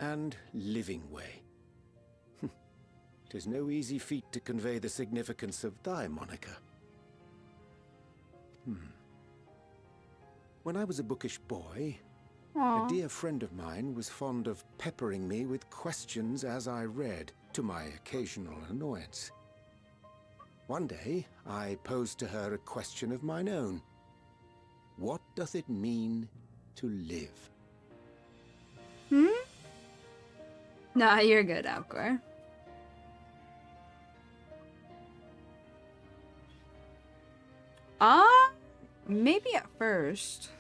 And Living Way. 'Tis no easy feat to convey the significance of thy moniker. When I was a bookish boy, a dear friend of mine was fond of peppering me with questions as I read, to my occasional annoyance. One day, I posed to her a question of mine own. What doth it mean to live? Nah, you're good, Alcor. Maybe at first.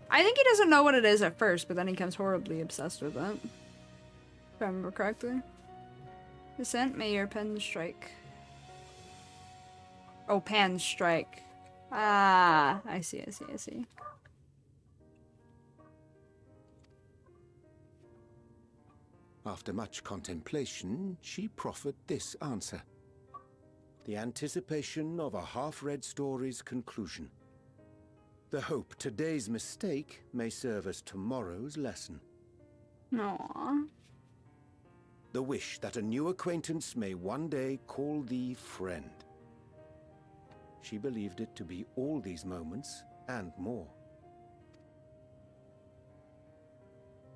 I think he doesn't know what it is at first, but then he becomes horribly obsessed with it. If I remember correctly. Descent, may your pen strike. Oh, pan strike. Ah, I see. After much contemplation, she proffered this answer. The anticipation of a half-read story's conclusion. The hope today's mistake may serve as tomorrow's lesson. Aww. The wish that a new acquaintance may one day call thee friend. She believed it to be all these moments and more.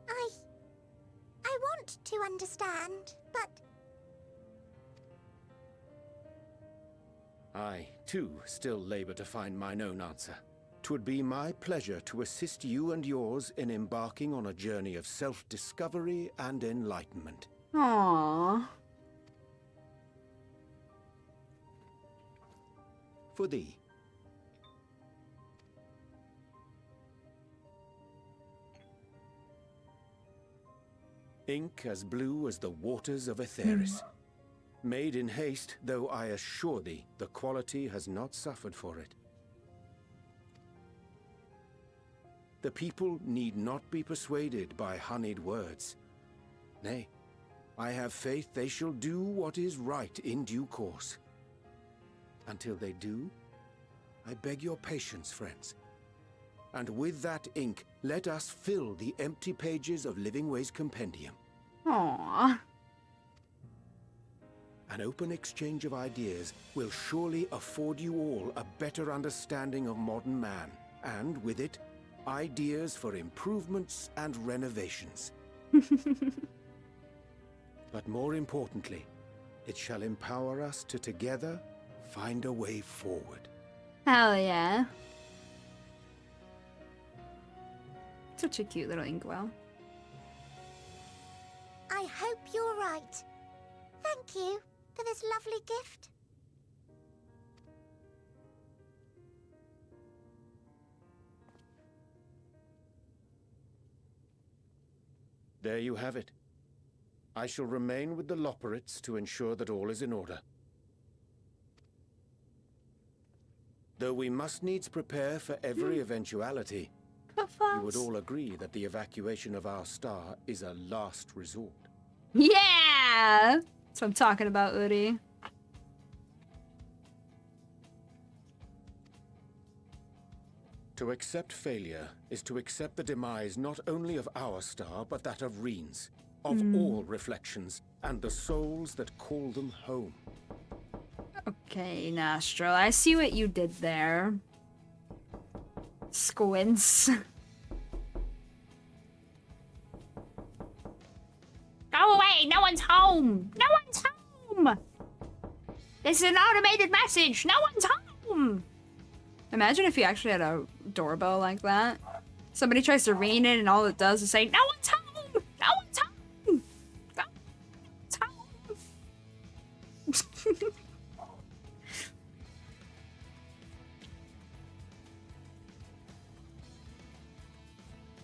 I want to understand, but... I, too, still labor to find mine own answer. 'Twould be my pleasure to assist you and yours in embarking on a journey of self-discovery and enlightenment. Aww. For thee. Ink as blue as the waters of Aetheris. Made in haste, though I assure thee, the quality has not suffered for it. The people need not be persuaded by honeyed words. Nay, I have faith they shall do what is right in due course. Until they do, I beg your patience, friends. And with that ink, let us fill the empty pages of Livingway's compendium. Aww. An open exchange of ideas will surely afford you all a better understanding of modern man, and with it, ideas for improvements and renovations. But more importantly, it shall empower us to together find a way forward. Hell yeah. Such a cute little inkwell. I hope you're right. Thank you for this lovely gift. There you have it. I shall remain with the Loporrits to ensure that all is in order. Though we must needs prepare for every eventuality, you would all agree that the evacuation of our star is a last resort. Yeah! That's what I'm talking about, Udi. To accept failure is to accept the demise not only of our star, but that of Reen's, of all reflections, and the souls that call them home. Okay, Nostril, I see what you did there. Squints. Go away! No one's home! No one's home! This is an automated message! No one's home! Imagine if you actually had a doorbell like that. Somebody tries to ring it and all it does is say, "No one's home! No one's home! No one's home!"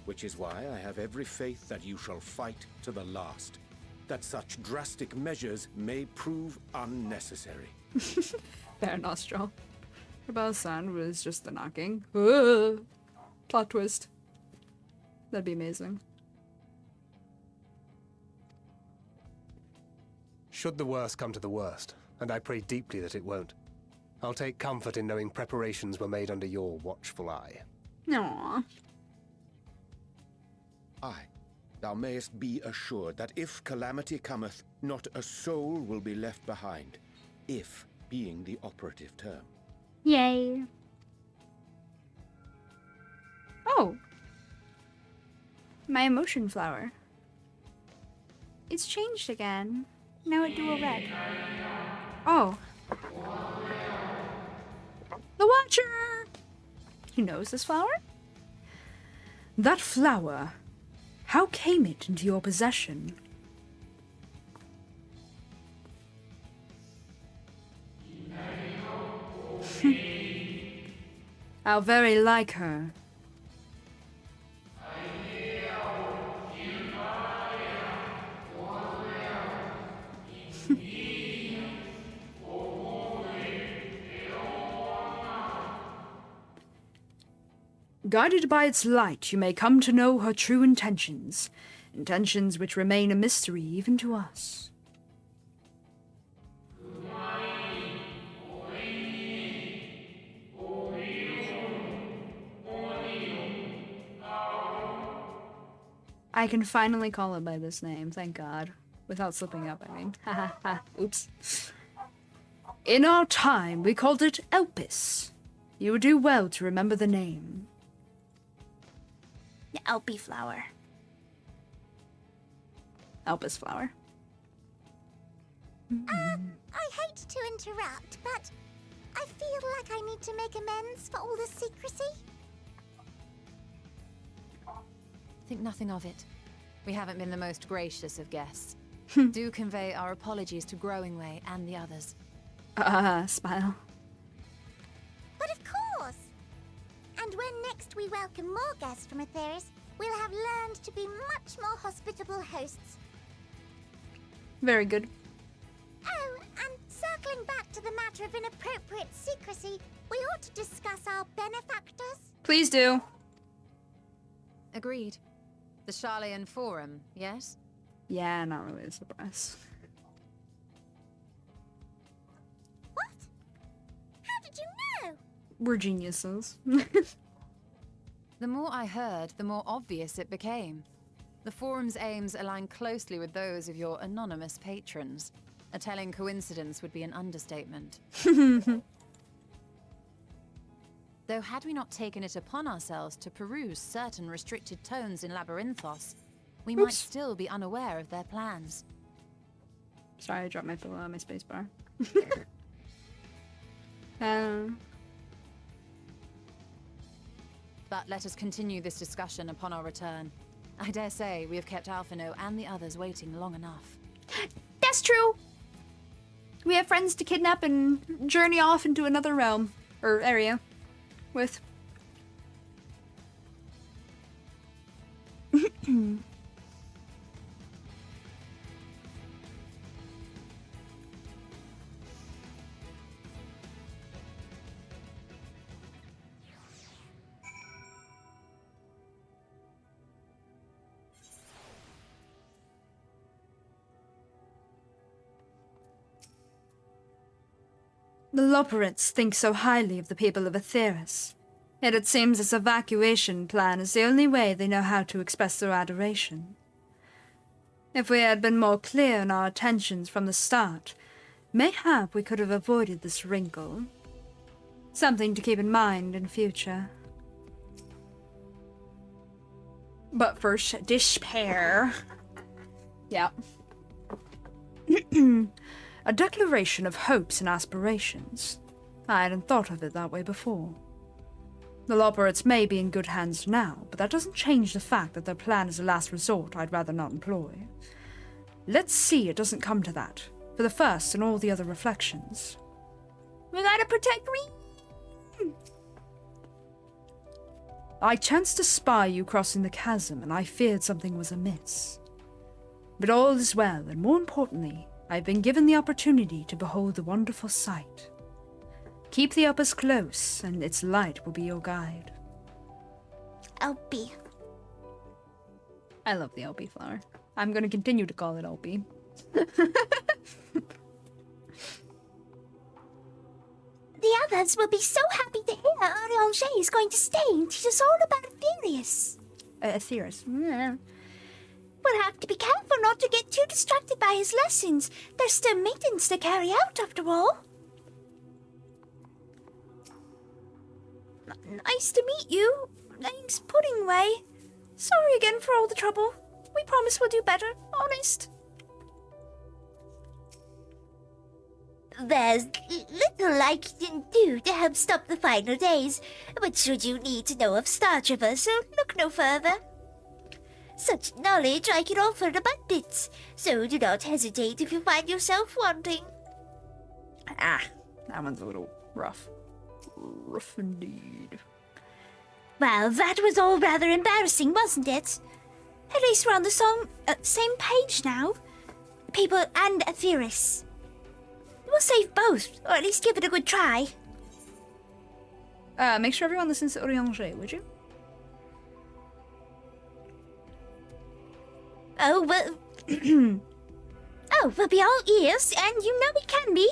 Which is why I have every faith that you shall fight to the last. That such drastic measures may prove unnecessary. Fair, Nostril. What about sound was just the knocking? Plot twist. That'd be amazing. Should the worst come to the worst, and I pray deeply that it won't, I'll take comfort in knowing preparations were made under your watchful eye. Aww. Aye, thou mayest be assured that if calamity cometh, not a soul will be left behind. If being the operative term. Yay. Oh. My emotion flower. It's changed again. Now it do a red. Oh. The Watcher! He knows this flower? That flower. How came it into your possession? How very like her. Guided by its light, you may come to know her true intentions. Intentions which remain a mystery even to us. I can finally call it by this name, thank God. Without slipping up, I mean. Ha ha ha. Oops. In our time, we called it Elpis. You would do well to remember the name. The Elpie flower. Elpis flower. I hate to interrupt, but I feel like I need to make amends for all the secrecy. Think nothing of it. We haven't been the most gracious of guests. Do convey our apologies to Growingway and the others. Smile. But of course! And when next we welcome more guests from Aetheris, we'll have learned to be much more hospitable hosts. Very good. Oh, and circling back to the matter of inappropriate secrecy, we ought to discuss our benefactors. Please do. Agreed. The Charleyan Forum, yes? Yeah, not really a surprise. What? How did you know? We're geniuses. The more I heard, the more obvious it became. The Forum's aims align closely with those of your anonymous patrons. A telling coincidence would be an understatement. Though had we not taken it upon ourselves to peruse certain restricted tones in Labyrinthos, we might still be unaware of their plans. Sorry, I dropped my pillow on my spacebar. But let us continue this discussion upon our return. I dare say we have kept Alphino and the others waiting long enough. That's true! We have friends to kidnap and journey off into another realm, or area, with. The Loperites think so highly of the people of Aetheris, yet it seems this evacuation plan is the only way they know how to express their adoration. If we had been more clear in our intentions from the start, mayhap we could have avoided this wrinkle. Something to keep in mind in future. But first, despair. Yeah. A declaration of hopes and aspirations. I hadn't thought of it that way before. The Loperites may be in good hands now, but that doesn't change the fact that their plan is a last resort I'd rather not employ. Let's see it doesn't come to that, for the first and all the other reflections. We gotta protect Green! I chanced to spy you crossing the chasm, and I feared something was amiss. But all is well, and more importantly, I've been given the opportunity to behold the wonderful sight. Keep the uppers close, and its light will be your guide. Elpie. I love the LP flower. I'm going to continue to call it LP. The others will be so happy to hear Aranger is going to stay and teach us all about Aetheris. Aetheris. Well, We'll have to be careful not to get too distracted by his lessons. There's still maintenance to carry out, after all. Nice to meet you. Name's Puddingway. Sorry again for all the trouble. We promise we'll do better, honest. There's little I can do to help stop the final days, but should you need to know of Star Traversal, look no further. Such knowledge I can offer in abundance, so do not hesitate if you find yourself wanting. Ah, that one's a little rough. Rough indeed. Well, that was all rather embarrassing, wasn't it? At least we're on the same page now. People and Aetheris. We'll save both, or at least give it a good try. Make sure everyone listens to Orianger, would you? Oh, well... oh, we'll be all ears, and you know we can be.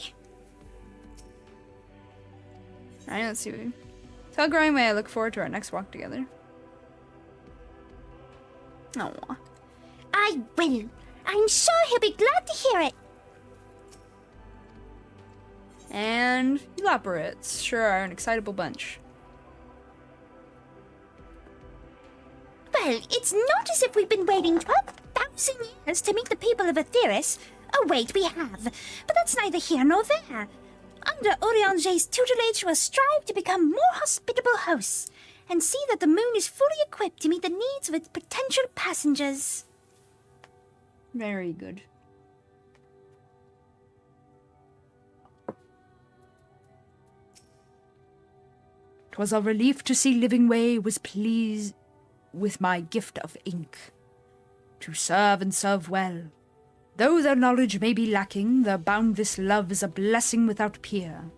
Alright, let's see. Tell Growingway I look forward to our next walk together. Aw. I will. I'm sure he'll be glad to hear it. And Elaborates sure are an excitable bunch. Well, it's not as if we've been waiting 12,000 years to meet the people of Aetheris. Oh, wait, we have. But that's neither here nor there. Under Orianger's tutelage, we'll strive to become more hospitable hosts and see that the moon is fully equipped to meet the needs of its potential passengers. Very good. 'Twas a relief to see Livingway was pleased with my gift of ink. To serve and serve well. Though their knowledge may be lacking, their boundless love is a blessing without peer.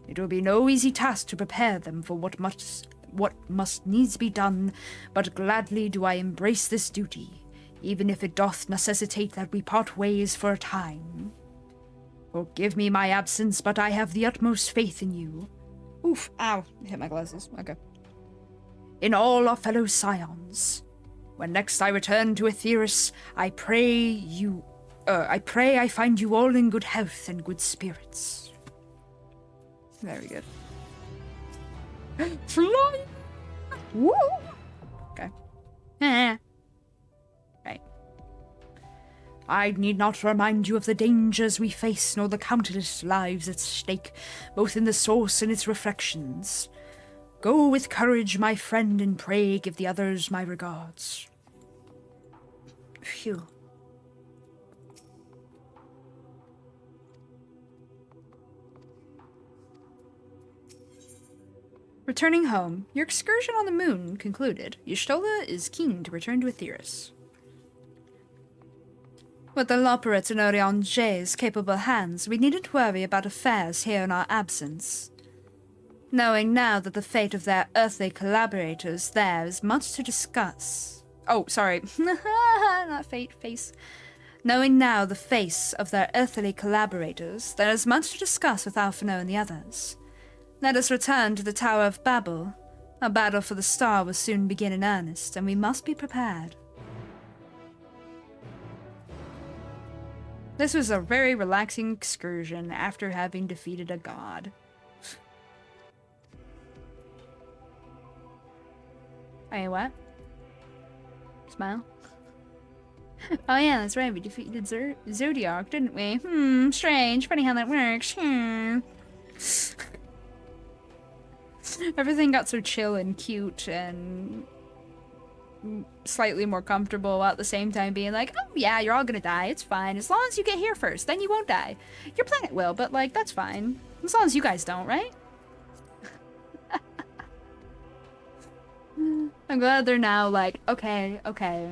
It will be no easy task to prepare them for what must needs be done, but gladly do I embrace this duty, even if it doth necessitate that we part ways for a time. Forgive me my absence, but I have the utmost faith in you. Oof, ow, hit my glasses, okay. In all our fellow scions. When next I return to Aetheris, I pray I find you all in good health and good spirits. Very good. Fly! Woo! Okay. Right. I need not remind you of the dangers we face, nor the countless lives at stake, both in the source and its reflections. Go with courage, my friend, and pray give the others my regards. Phew. Returning home, your excursion on the moon concluded. Y'shtola is keen to return to Aetheris. With the Loporets in Orianger's capable hands, we needn't worry about affairs here in our absence. Knowing now that the fate of their earthly collaborators there is much to discuss. Oh, sorry. Not fate, face. Knowing now the face of their earthly collaborators, there is much to discuss with Alphino and the others. Let us return to the Tower of Babel. Our battle for the star will soon begin in earnest, and we must be prepared. This was a very relaxing excursion after having defeated a god. Hey, what? Smile? Oh yeah, that's right, we defeated Zodiac, didn't we? Strange. Funny how that works. Everything got so chill and cute and slightly more comfortable while at the same time being like, oh yeah, you're all gonna die, it's fine. As long as you get here first, then you won't die. Your planet will, but like, that's fine. As long as you guys don't, right? I'm glad they're now like, okay. Okay.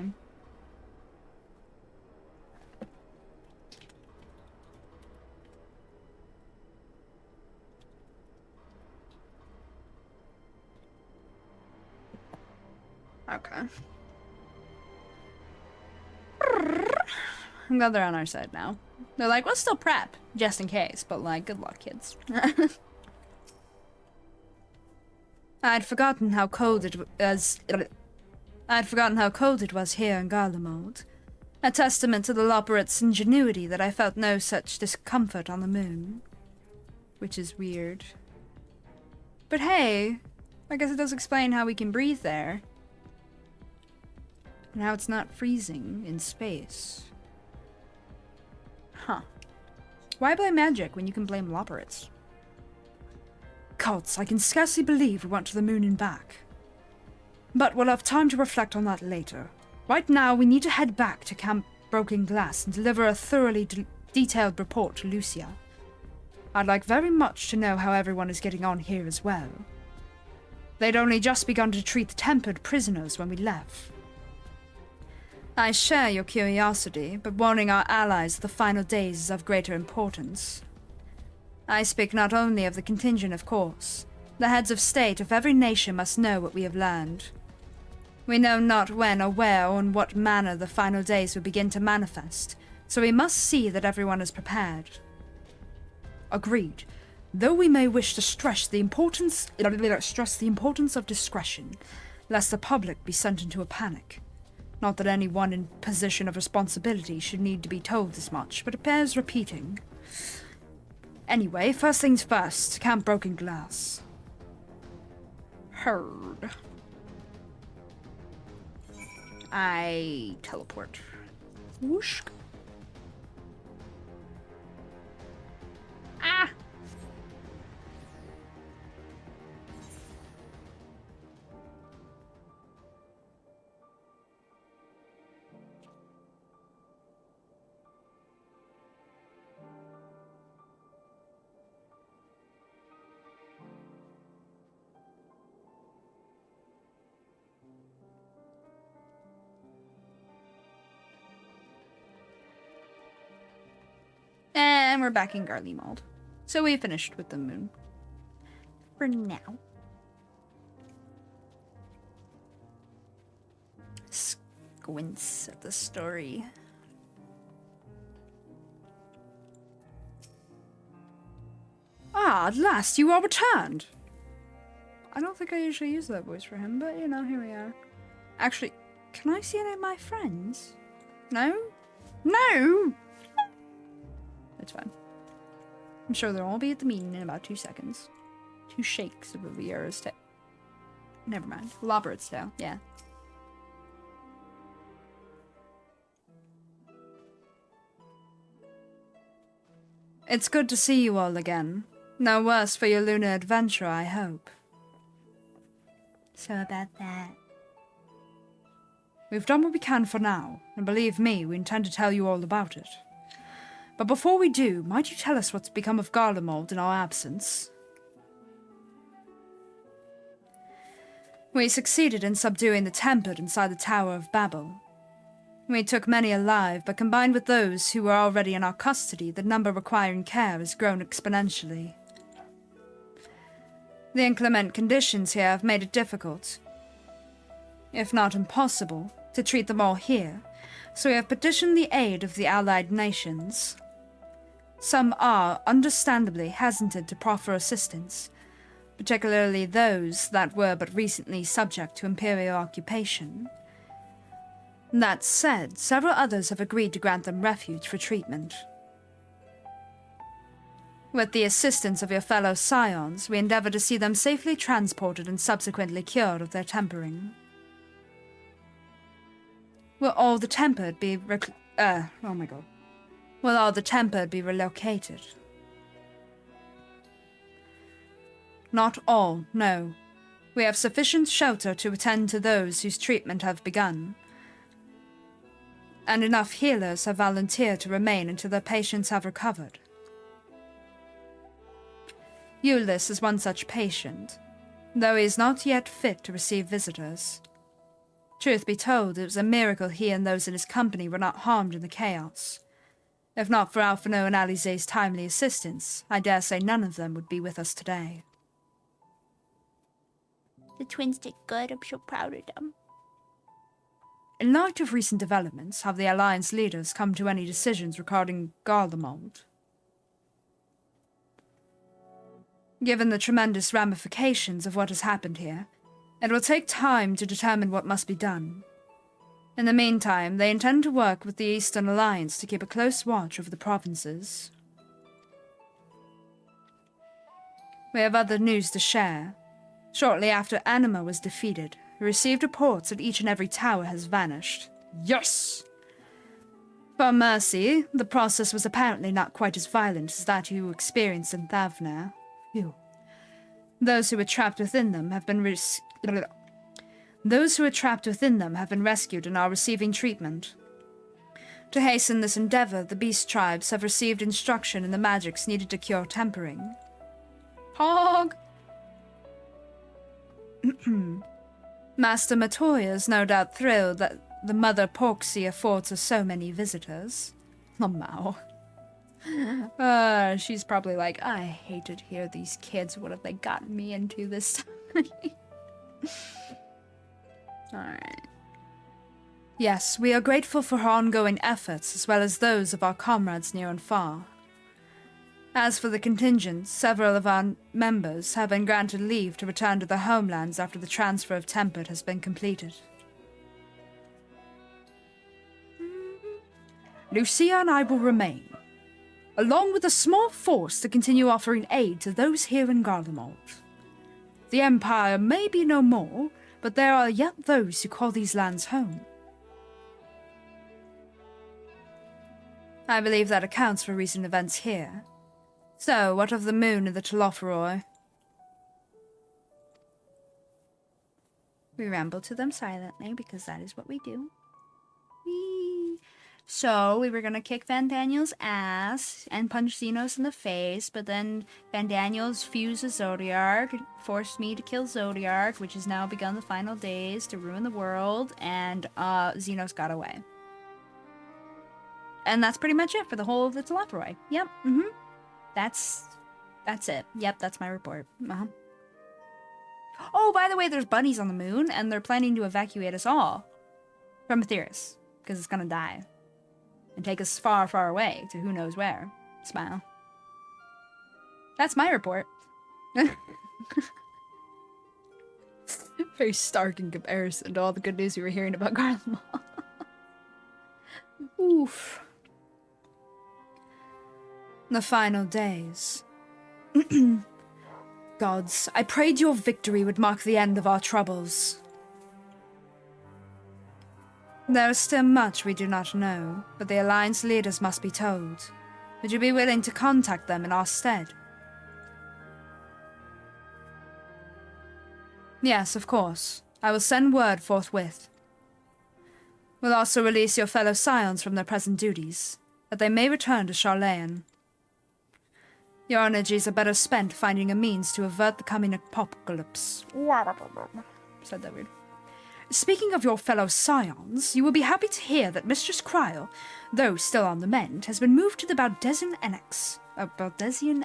I'm glad they're on our side now. They're like, we'll still prep, just in case, but like, good luck, kids. I'd forgotten how cold it was. I'd forgotten how cold it was here in Garlemald. A testament to the Loporrit's ingenuity that I felt no such discomfort on the moon. Which is weird. But hey, I guess it does explain how we can breathe there. And how it's not freezing in space. Huh. Why blame magic when you can blame Loporrits? Gods, I can scarcely believe we went to the moon and back. But we'll have time to reflect on that later. Right now, we need to head back to Camp Broken Glass and deliver a thoroughly detailed report to Lucia. I'd like very much to know how everyone is getting on here as well. They'd only just begun to treat the tempered prisoners when we left. I share your curiosity, but warning our allies of the final days is of greater importance. I speak not only of the contingent, of course. The heads of state of every nation must know what we have learned. We know not when or where or in what manner the final days will begin to manifest, so we must see that everyone is prepared. Agreed. Though we may wish to stress the importance of discretion, lest the public be sent into a panic. Not that anyone in position of responsibility should need to be told this much, but it bears repeating. Anyway, first things first, Camp Broken Glass. Heard. I teleport. Whoosh. Ah! And we're back in Garlemald. So we finished with the moon. For now. Squints at the story. Ah, at last you are returned! I don't think I usually use that voice for him, but you know, here we are. Actually, can I see any of my friends? No? No! It's fine. I'm sure they'll all be at the meeting in about 2 seconds. 2 shakes of a Vieira's tail. Never mind. Loporrit's tail, yeah. It's good to see you all again. No worse for your lunar adventure, I hope. So about that. We've done what we can for now, and believe me, we intend to tell you all about it. But before we do, might you tell us what's become of Garlemald in our absence? We succeeded in subduing the Tempered inside the Tower of Babel. We took many alive, but combined with those who were already in our custody, the number requiring care has grown exponentially. The inclement conditions here have made it difficult, if not impossible, to treat them all here, so we have petitioned the aid of the allied nations. Some are, understandably, hesitant to proffer assistance, particularly those that were but recently subject to imperial occupation. That said, several others have agreed to grant them refuge for treatment. With the assistance of your fellow scions, we endeavor to see them safely transported and subsequently cured of their tempering. Will all the tempered be Will all the tempered be relocated? Not all, no. We have sufficient shelter to attend to those whose treatment have begun, and enough healers have volunteered to remain until their patients have recovered. Eulis is one such patient, though he is not yet fit to receive visitors. Truth be told, it was a miracle he and those in his company were not harmed in the chaos. If not for Alphino and Alize's timely assistance, I dare say none of them would be with us today. The twins did good. I'm so proud of them. In light of recent developments, have the Alliance leaders come to any decisions regarding Garlemald? Given the tremendous ramifications of what has happened here, It will take time to determine what must be done. In the meantime, they intend to work with the Eastern Alliance to keep a close watch over the provinces. We have other news to share. Shortly after Anima was defeated, we received reports that each and every tower has vanished. Yes! For Mercy, the process was apparently not quite as violent as that you experienced in Thavner. Phew. Those who were trapped within them have been rescued and are receiving treatment. To hasten this endeavor, the beast tribes have received instruction in the magics needed to cure tempering. Hog! Master Matoya is no doubt thrilled that the Mother Porksy affords us so many visitors. Oh, Mao. She's probably like, I hate it here, these kids. What have they gotten me into this time? Alright. Yes, we are grateful for her ongoing efforts, as well as those of our comrades near and far. As for the contingent, several of our members have been granted leave to return to their homelands after the transfer of Tempered has been completed. Lucia and I will remain, along with a small force to continue offering aid to those here in Garlemald. The Empire may be no more, but there are yet those who call these lands home. I believe that accounts for recent events here. So, what of the moon and the Telophoroi? We ramble to them silently, because that is what we do. Whee! So, we were gonna kick Van Daniel's ass and punch Xenos in the face, but then Van Daniel's fused with Zodiark, forced me to kill Zodiark, which has now begun the final days to ruin the world, and Xenos got away. And that's pretty much it for the whole of the Telophoroi. Yep, That's it. Yep, that's my report. Oh, by the way, there's bunnies on the moon, and they're planning to evacuate us all from Aetheris, because it's gonna die. And take us far, far away to who knows where. Smile. That's my report. Very stark in comparison to all the good news we were hearing about Garlemald. Oof. The final days. Gods, I prayed your victory would mark the end of our troubles. There is still much we do not know, but the Alliance leaders must be told. Would you be willing to contact them in our stead? Yes, of course. I will send word forthwith. We'll also release your fellow scions from their present duties, that they may return to Charlayan. Your energies are better spent finding a means to avert the coming apocalypse. Said that weird. Speaking of your fellow scions, you will be happy to hear that Mistress Cryle, though still on the mend, has been moved to the Baldesian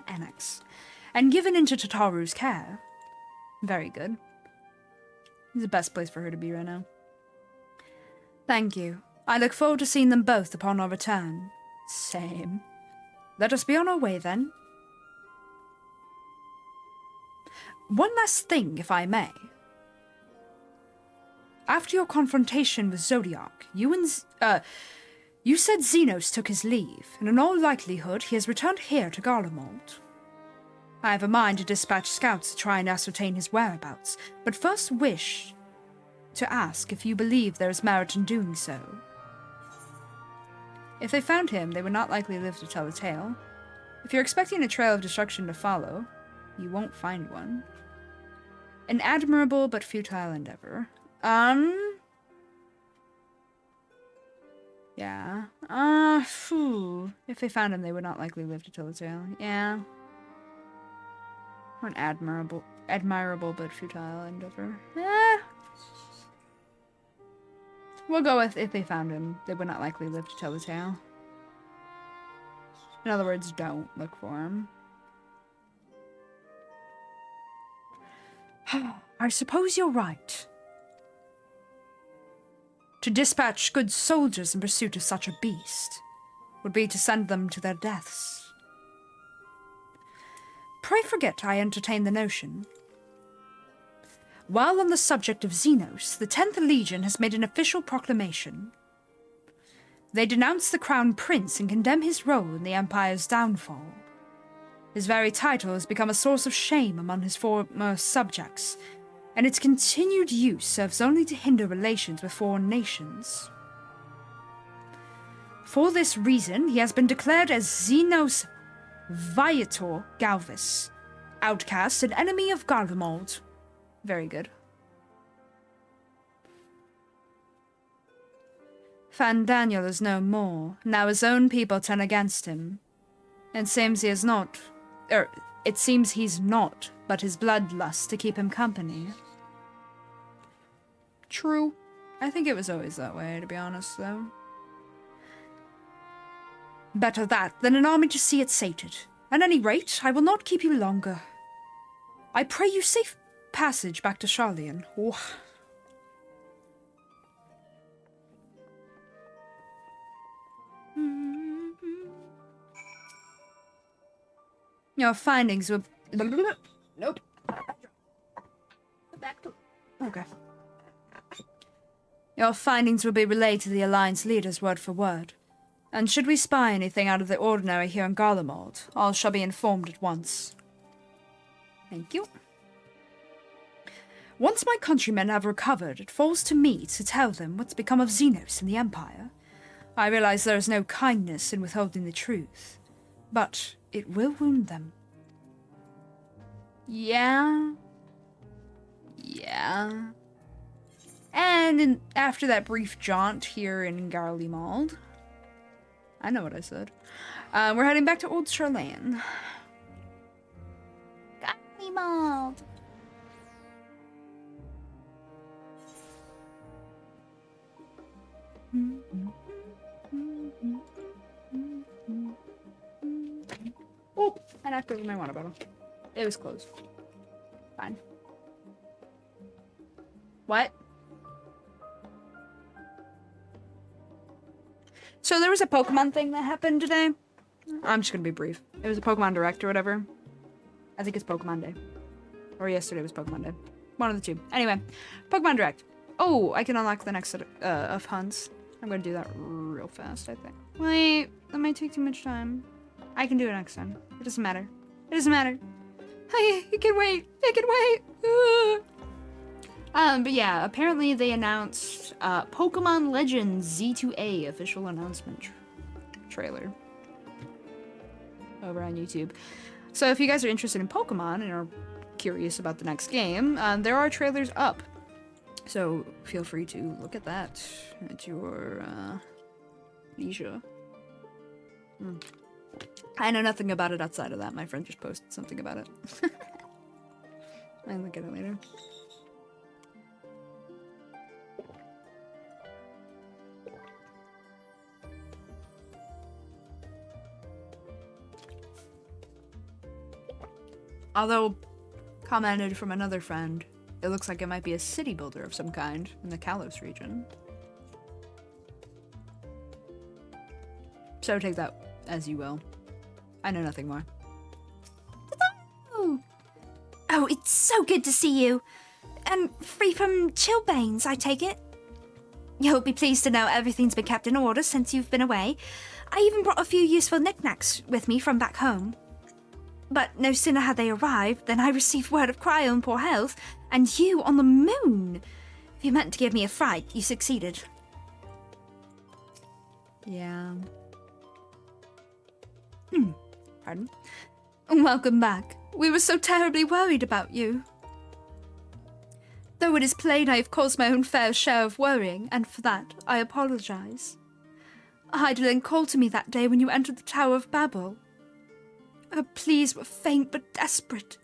Annex, and given into Tataru's care. Very good. It's the best place for her to be right now. Thank you. I look forward to seeing them both upon our return. Same. Let us be on our way, then. One last thing, if I may. After your confrontation with Zodiark, you said Xenos took his leave, and in all likelihood he has returned here to Garlemald. I have a mind to dispatch scouts to try and ascertain his whereabouts, but first wish to ask if you believe there is merit in doing so. If they found him, they would not likely live to tell the tale. If you're expecting a trail of destruction to follow, you won't find one. An admirable but futile endeavor. Yeah. If they found him, they would not likely live to tell the tale. Yeah. Or an admirable but futile endeavor. We'll go with if they found him, they would not likely live to tell the tale. In other words, don't look for him. I suppose you're right. To dispatch good soldiers in pursuit of such a beast would be to send them to their deaths. Pray forget I entertain the notion. While on the subject of Xenos, the 10th Legion has made an official proclamation. They denounce the Crown Prince and condemn his role in the Empire's downfall. His very title has become a source of shame among his former subjects, and its continued use serves only to hinder relations with foreign nations. For this reason, he has been declared as Xenos Viator Galvis, outcast and enemy of Garlemald. Very good. Fan Daniel is no more. Now his own people turn against him. It seems he's not, but his bloodlust to keep him company. True. I think it was always that way, to be honest, though. Better that than an army to see it sated. At any rate, I will not keep you longer. I pray you safe passage back to Charlian. Oh. Your findings will... Nope. Back to... Okay. Your findings will be relayed to the Alliance leaders word for word. And should we spy anything out of the ordinary here in Garlemald, all shall be informed at once. Thank you. Once my countrymen have recovered, it falls to me to tell them what's become of Xenos in the Empire. I realize there is no kindness in withholding the truth, but it will wound them. Yeah. And after that brief jaunt here in Garlemald, I know what I said. We're heading back to Old Charlane. Garlemald. Oh, and I filled my water bottle. It was closed. Fine. What? So there was a Pokemon thing that happened today. I'm just gonna be brief. It was a Pokemon Direct or whatever. I think it's Pokemon Day. Or yesterday was Pokemon Day. One of the two. Anyway, Pokemon Direct. Oh, I can unlock the next set of hunts. I'm gonna do that real fast, I think. Wait, that might take too much time. I can do it next time. It doesn't matter. It doesn't matter. It can wait. It can wait. But yeah, apparently they announced Pokemon Legends Z2A official announcement trailer over on YouTube. So if you guys are interested in Pokemon and are curious about the next game, there are trailers up. So feel free to look at that at your leisure. I know nothing about it outside of that. My friend just posted something about it. I'll look at it later. Although, commented from another friend, it looks like it might be a city builder of some kind in the Kalos region. So take that as you will. I know nothing more. Oh, it's so good to see you. And free from chilblains, I take it? You'll be pleased to know everything's been kept in order since you've been away. I even brought a few useful knickknacks with me from back home. But no sooner had they arrived than I received word of Cryo in poor health, and you on the moon. If you meant to give me a fright, you succeeded. Yeah. Pardon? Welcome back. We were so terribly worried about you. Though it is plain I have caused my own fair share of worrying, and for that I apologize. Heidelin called to me that day when you entered the Tower of Babel. Her pleas were faint but desperate,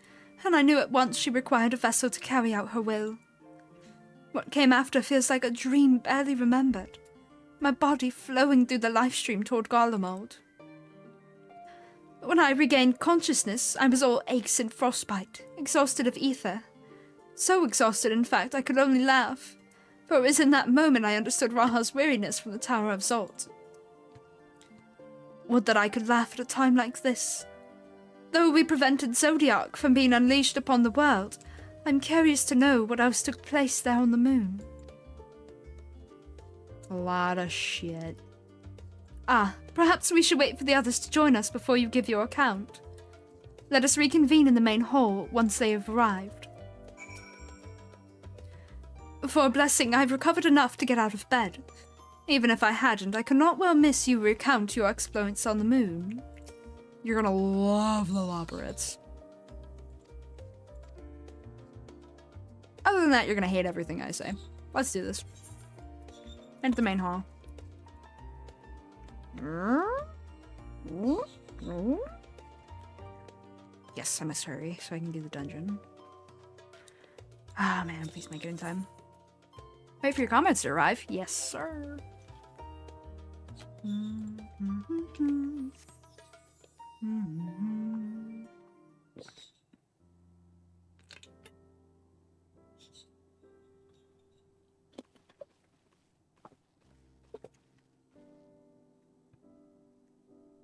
and I knew at once she required a vessel to carry out her will. What came after feels like a dream barely remembered, my body flowing through the life stream toward Garlemald. When I regained consciousness, I was all aches and frostbite, exhausted of ether. So exhausted, in fact, I could only laugh, for it was in that moment I understood Raha's weariness from the Tower of Zolt. Would that I could laugh at a time like this. Though we prevented Zodiac from being unleashed upon the world, I'm curious to know what else took place there on the moon. A lot of shit. Ah, perhaps we should wait for the others to join us before you give your account. Let us reconvene in the main hall once they have arrived. For a blessing, I've recovered enough to get out of bed. Even if I hadn't, I could not well miss you recount your exploits on the moon. You're gonna love the labyrinths. Other than that, you're gonna hate everything I say. Let's do this. Enter the main hall. Yes, I must hurry so I can do the dungeon. Ah, man, please make it in time. Wait for your comments to arrive. Yes, sir.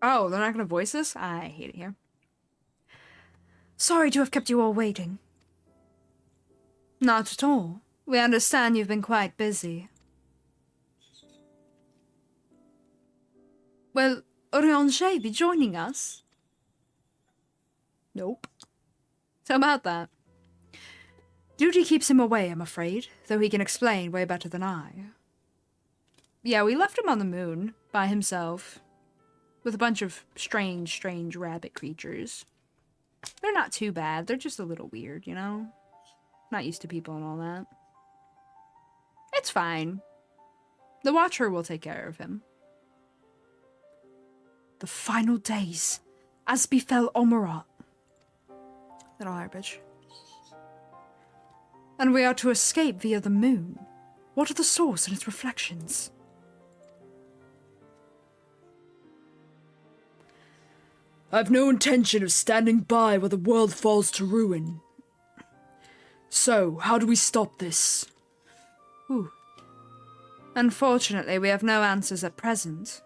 Oh, they're not gonna voice this? I hate it here. Sorry to have kept you all waiting. Not at all. We understand you've been quite busy. Will Oriange be joining us? Nope. So about that. Duty keeps him away, I'm afraid, though he can explain way better than I. Yeah, we left him on the moon, by himself, with a bunch of strange rabbit creatures. They're not too bad, they're just a little weird, you know? Not used to people and all that. It's fine. The Watcher will take care of him. The final days, as befell Omerat. Little garbage. And we are to escape via the moon. What are the source and its reflections? I've no intention of standing by while the world falls to ruin. So, how do we stop this? Ooh. Unfortunately, we have no answers at present.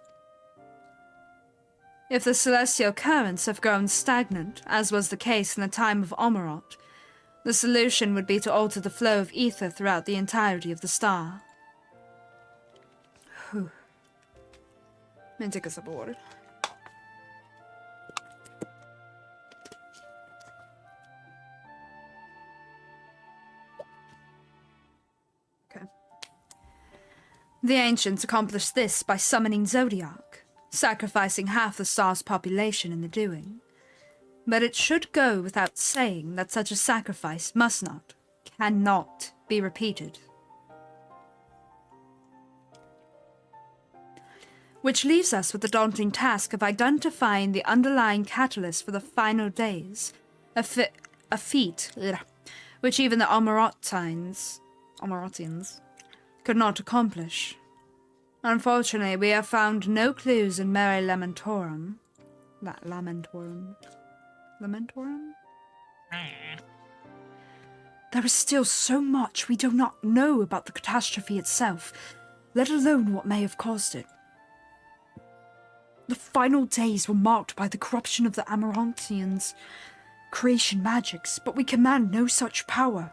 If the celestial currents have grown stagnant, as was the case in the time of Omerat, the solution would be to alter the flow of ether throughout the entirety of the star. Whew. Let me take a sip of water. The ancients accomplished this by summoning Zodiac, sacrificing half the star's population in the doing. But it should go without saying that such a sacrifice must not, cannot be repeated. Which leaves us with the daunting task of identifying the underlying catalyst for the final days, a feat which even the Omeratians could not accomplish. Unfortunately, we have found no clues in Mare Lamentorum. Lamentorum? There is still so much we do not know about the catastrophe itself, let alone what may have caused it. The final days were marked by the corruption of the Amarantians' creation magics, but we command no such power.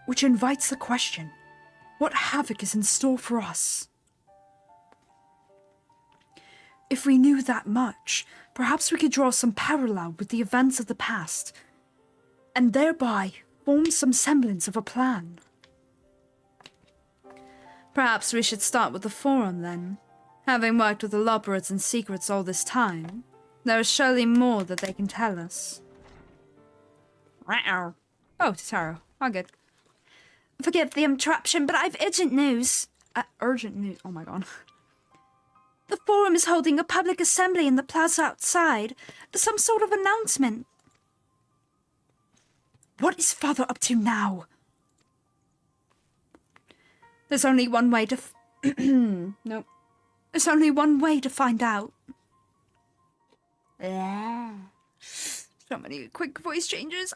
Which invites the question, what havoc is in store for us? If we knew that much, perhaps we could draw some parallel with the events of the past, and thereby form some semblance of a plan. Perhaps we should start with the Forum, then. Having worked with the Loporrits in secrets all this time, there is surely more that they can tell us. Oh, Taro. All good. Forgive the interruption, but I've urgent news. Urgent news? Oh my god. The Forum is holding a public assembly in the plaza outside. Some sort of announcement. What is Father up to now? There's only one way to... Nope. There's only one way to find out. So many quick voice changes.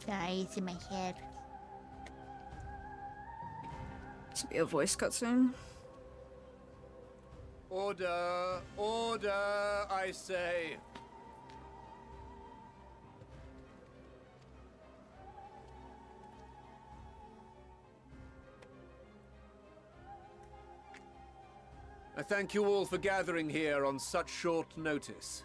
Sorry, it's in my head. This would be a voice cutscene. Order! Order, I say! I thank you all for gathering here on such short notice.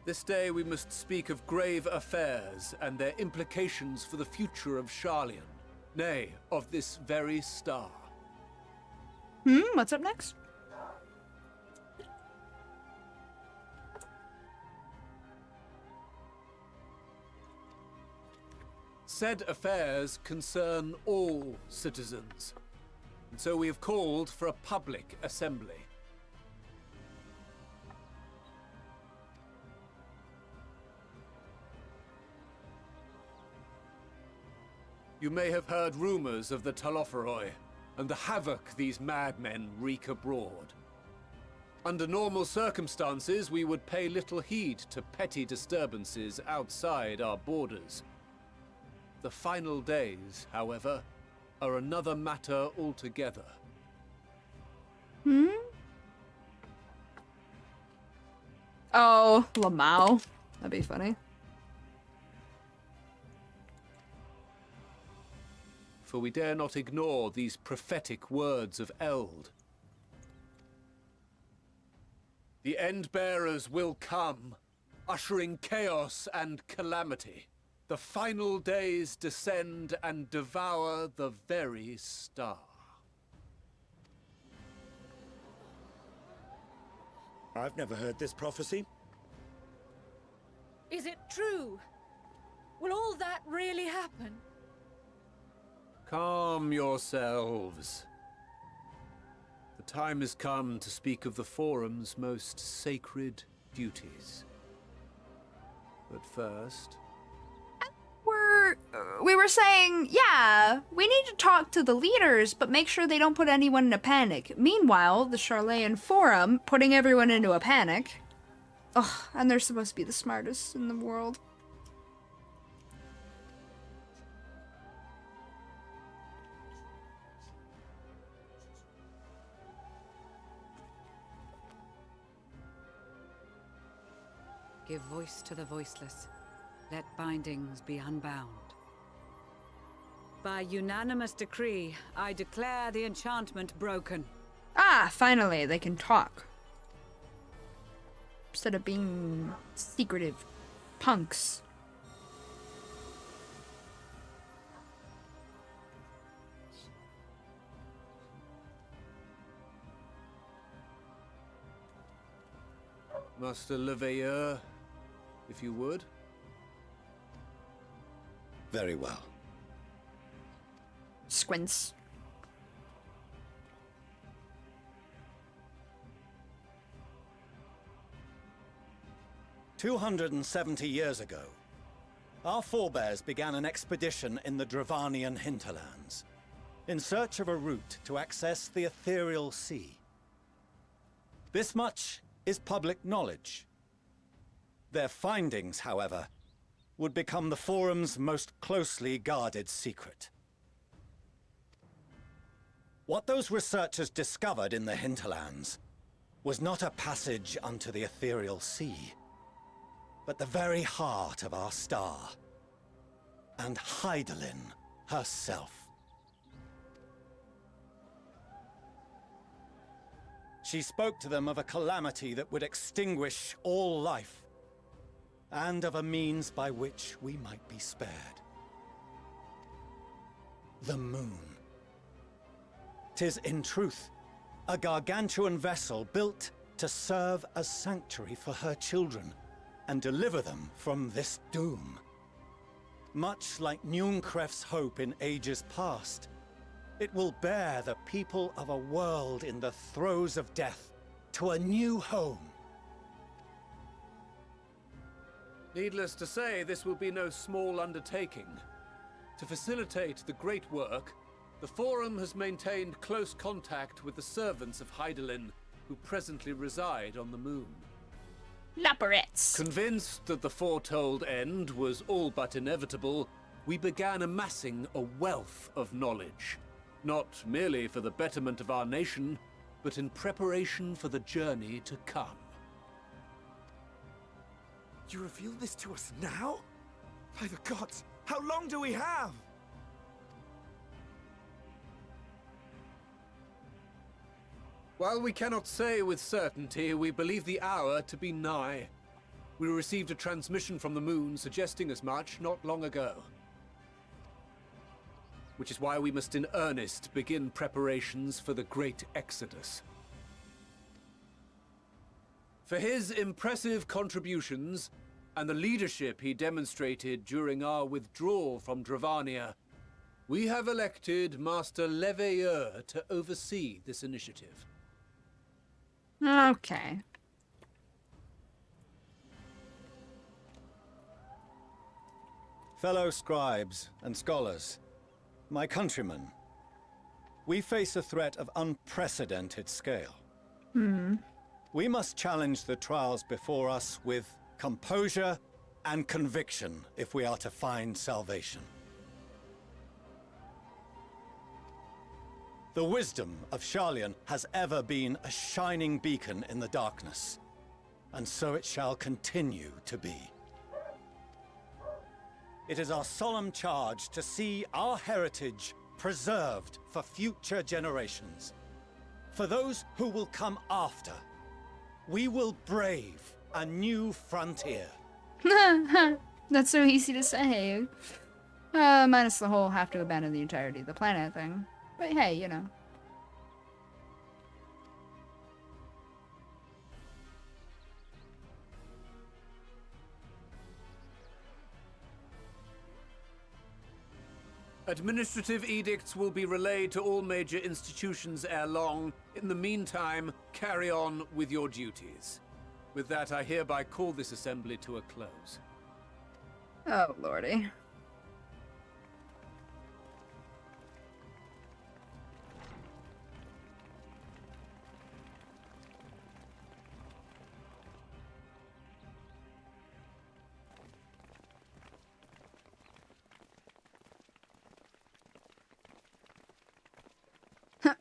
This day we must speak of grave affairs and their implications for the future of Sharlayan, nay, of this very star. What's up next? Said affairs concern all citizens, and so we have called for a public assembly. You may have heard rumors of the Telophoroi and the havoc these madmen wreak abroad. Under normal circumstances, we would pay little heed to petty disturbances outside our borders. The final days, however, are another matter altogether. Oh, Lamau. That'd be funny. For we dare not ignore these prophetic words of Eld. The End-Bearers will come, ushering chaos and calamity. The final days descend and devour the very star. I've never heard this prophecy. Is it true? Will all that really happen? Calm yourselves. The time has come to speak of the Forum's most sacred duties. But first... We were saying, yeah, we need to talk to the leaders, but make sure they don't put anyone in a panic. Meanwhile, the Sharlayan Forum putting everyone into a panic. Ugh, and they're supposed to be the smartest in the world. Give voice to the voiceless. Let bindings be unbound. By unanimous decree, I declare the enchantment broken. Ah, finally, they can talk. Instead of being secretive punks. Master Leveilleur, if you would. Very well. Squints. "270 years ago, our forebears began an expedition in the Dravanian hinterlands, in search of a route to access the ethereal sea. This much is public knowledge. Their findings, however, would become the Forum's most closely guarded secret. What those researchers discovered in the hinterlands was not a passage unto the ethereal sea, but the very heart of our star, and Hydaelyn herself. She spoke to them of a calamity that would extinguish all life, and of a means by which we might be spared. The moon. 'Tis in truth a gargantuan vessel built to serve as sanctuary for her children and deliver them from this doom. Much like Nunkref's hope in ages past, it will bear the people of a world in the throes of death to a new home. Needless to say, this will be no small undertaking. To facilitate the great work, the Forum has maintained close contact with the servants of Hydaelyn, who presently reside on the moon. Labyrinths. Convinced that the foretold end was all but inevitable, we began amassing a wealth of knowledge, not merely for the betterment of our nation, but in preparation for the journey to come. You reveal this to us now? By the gods, how long do we have? While we cannot say with certainty, we believe the hour to be nigh. We received a transmission from the moon suggesting as much not long ago. Which is why we must in earnest begin preparations for the great exodus. For his impressive contributions and the leadership he demonstrated during our withdrawal from Dravania, we have elected Master Leveilleur to oversee this initiative. Okay. Fellow scribes and scholars, my countrymen, we face a threat of unprecedented scale. We must challenge the trials before us with composure and conviction if we are to find salvation. The wisdom of Sharlayan has ever been a shining beacon in the darkness, and so it shall continue to be. It is our solemn charge to see our heritage preserved for future generations. For those who will come after, we will brave a new frontier. That's so easy to say. Minus the whole have to abandon the entirety of the planet thing. But hey, you know. Administrative edicts will be relayed to all major institutions ere long. In the meantime, carry on with your duties. With that, I hereby call this assembly to a close. Oh, lordy.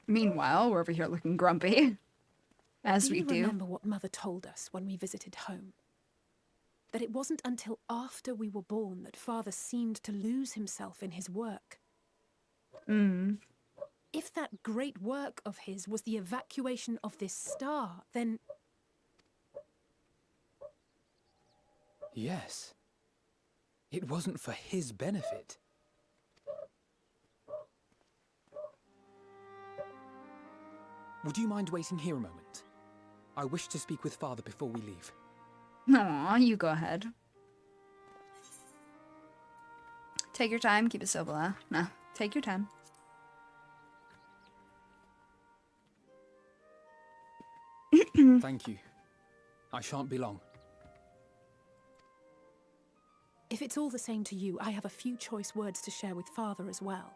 Meanwhile, we're over here looking grumpy. As we do. Remember what Mother told us when we visited home? That it wasn't until after we were born that Father seemed to lose himself in his work. If that great work of his was the evacuation of this star, then... Yes. It wasn't for his benefit. Would you mind waiting here a moment? I wish to speak with Father before we leave. Aw, you go ahead. Take your time, keep it civil, huh? No, take your time. Thank you. I shan't be long. If it's all the same to you, I have a few choice words to share with Father as well.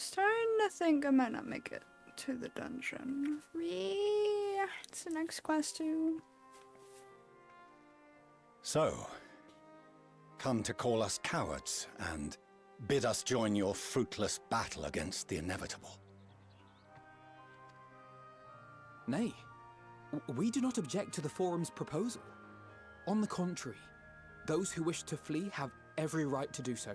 Starting to think I might not make it to the dungeon. It's the next quest too. So, come to call us cowards and bid us join your fruitless battle against the inevitable. Nay, we do not object to the Forum's proposal. On the contrary, those who wish to flee have every right to do so.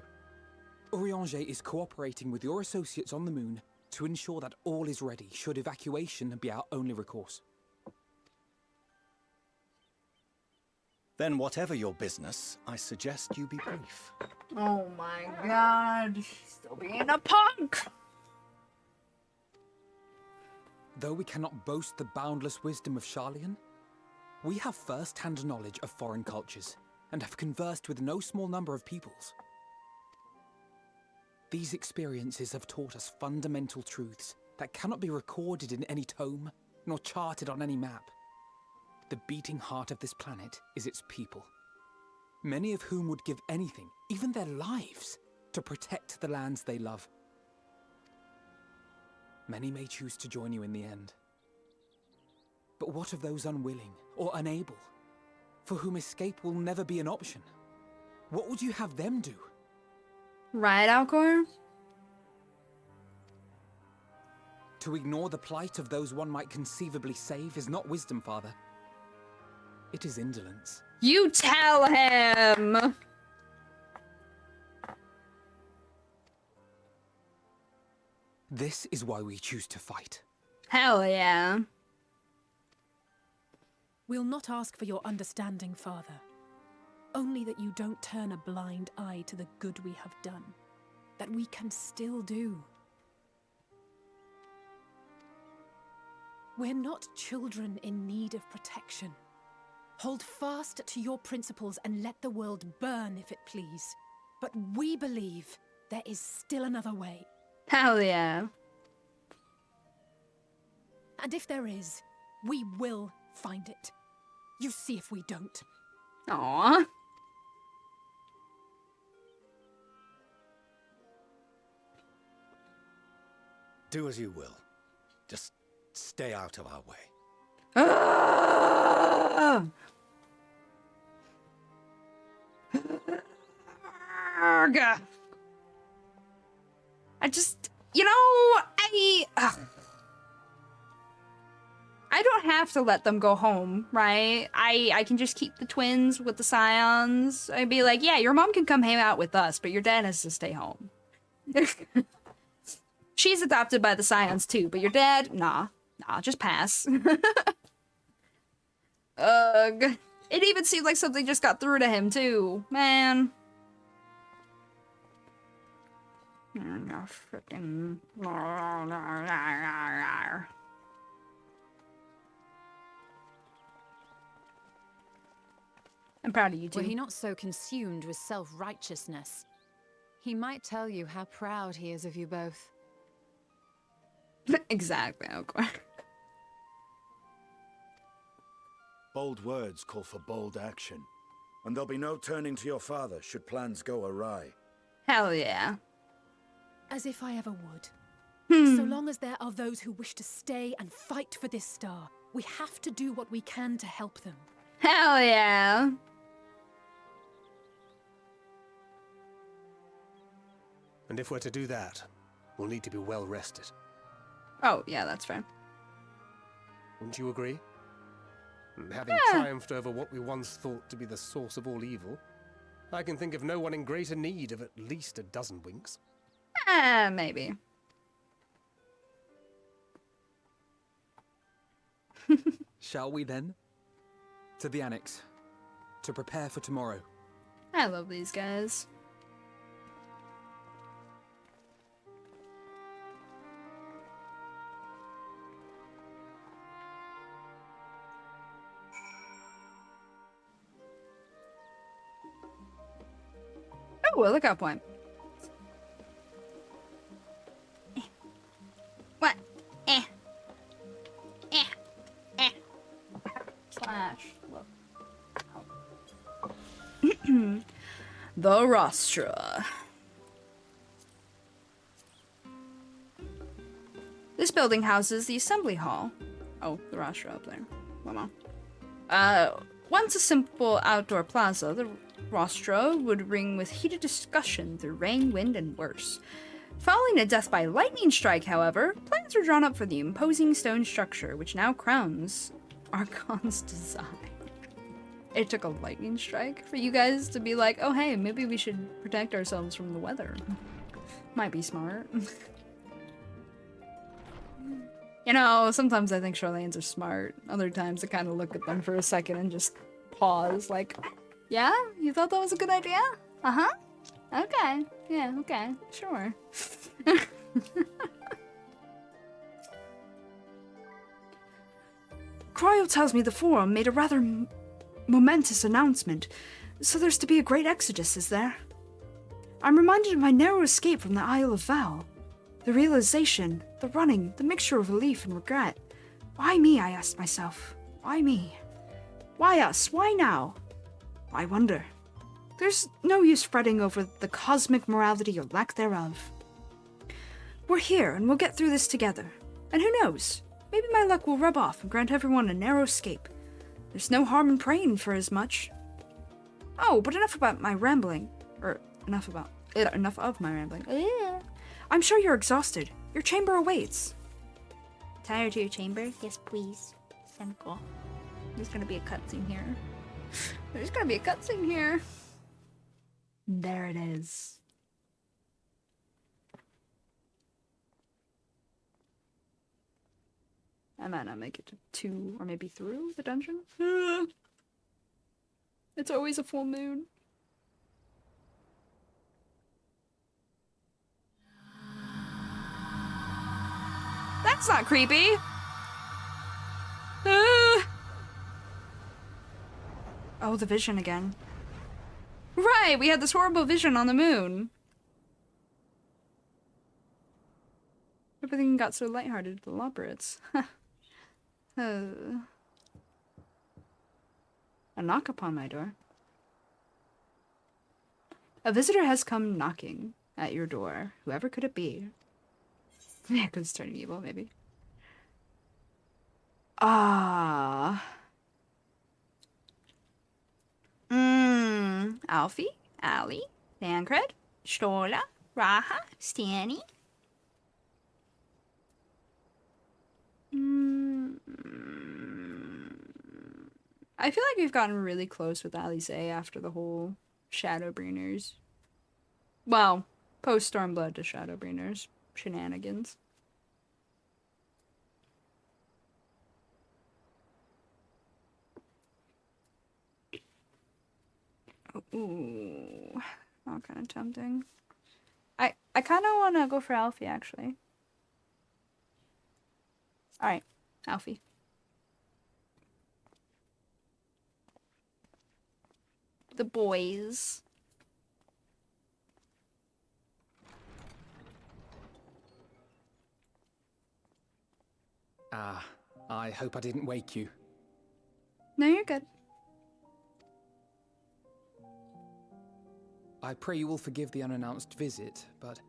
Urianger is cooperating with your associates on the moon to ensure that all is ready should evacuation be our only recourse. Then whatever your business, I suggest you be brief. Oh my god, he's still being a punk! Though we cannot boast the boundless wisdom of Sharlayan, we have first-hand knowledge of foreign cultures and have conversed with no small number of peoples. These experiences have taught us fundamental truths that cannot be recorded in any tome, nor charted on any map. The beating heart of this planet is its people, many of whom would give anything, even their lives, to protect the lands they love. Many may choose to join you in the end. But what of those unwilling or unable, for whom escape will never be an option? What would you have them do? Right, Alcor? To ignore the plight of those one might conceivably save is not wisdom, Father. It is indolence. You tell him! This is why we choose to fight. Hell yeah. We'll not ask for your understanding, Father. Only that you don't turn a blind eye to the good we have done. That we can still do. We're not children in need of protection. Hold fast to your principles and let the world burn if it please. But we believe there is still another way. Hell yeah. And if there is, we will find it. You see if we don't. Aww. Do as you will. Just stay out of our way. I just, you know, I don't have to let them go home, right? I can just keep the twins with the scions. I'd be like, yeah, your mom can come hang out with us, but your dad has to stay home. She's adopted by the scions too, but your dad, nah, just pass. Ugh. It even seemed like something just got through to him too, man. Freaking. I'm proud of you, too. Were he not so consumed with self-righteousness, he might tell you how proud he is of you both. Exactly, okay. Bold words call for bold action. And there'll be no turning to your father should plans go awry. Hell yeah. As if I ever would. So long as there are those who wish to stay and fight for this star, we have to do what we can to help them. Hell yeah. And if we're to do that, we'll need to be well rested. Oh, yeah, that's fair. Wouldn't you agree? And having triumphed over what we once thought to be the source of all evil, I can think of no one in greater need of at least a dozen winks. Maybe. Shall we then? To the annex. To prepare for tomorrow. I love these guys. Oh, a lookout point. What? Slash. Look. Oh. The Rostra. This building houses the assembly hall. Oh, the Rostra up there. Wow. Once a simple outdoor plaza, the Rostra would ring with heated discussion through rain, wind, and worse. Following a death by lightning strike, however, plans were drawn up for the imposing stone structure, which now crowns Archon's design. It took a lightning strike for you guys to be like, oh hey, maybe we should protect ourselves from the weather. Might be smart. You know, sometimes I think Charlanes are smart. Other times I kind of look at them for a second and just pause, like, yeah? You thought that was a good idea? Uh-huh. Okay. Yeah, okay. Sure. Cryo tells me the Forum made a rather momentous announcement, so there's to be a great exodus, is there? I'm reminded of my narrow escape from the Isle of Val. The realization, the running, the mixture of relief and regret. Why me, I asked myself. Why me? Why us? Why now? I wonder. There's no use fretting over the cosmic morality or lack thereof. We're here, and we'll get through this together. And who knows? Maybe my luck will rub off and grant everyone a narrow escape. There's no harm in praying for as much. Oh, but enough about my rambling. Or, enough of my rambling. I'm sure you're exhausted. Your chamber awaits. Tired to your chamber? Yes, please. Senko. There's gonna be a cutscene here. There's gonna be a cutscene here. There it is. I might not make it to 2 or maybe through the dungeon. It's always a full moon. That's not creepy. Oh, the vision again. Right, we had this horrible vision on the moon. Everything got so lighthearted with the Lobrits. A knock upon my door. A visitor has come knocking at your door. Whoever could it be? Yeah, because it's turning evil, maybe. Ah. Alfie, Ali, Thancred, Stola, Raha, Stanny. I feel like we've gotten really close with Alize after the whole Shadowbringers. Well, post Stormblood to Shadowbringers shenanigans. Ooh, all kind of tempting. I kind of want to go for Alfie, actually. All right, Alfie. The boys. I hope I didn't wake you. No, you're good. I pray you will forgive the unannounced visit, but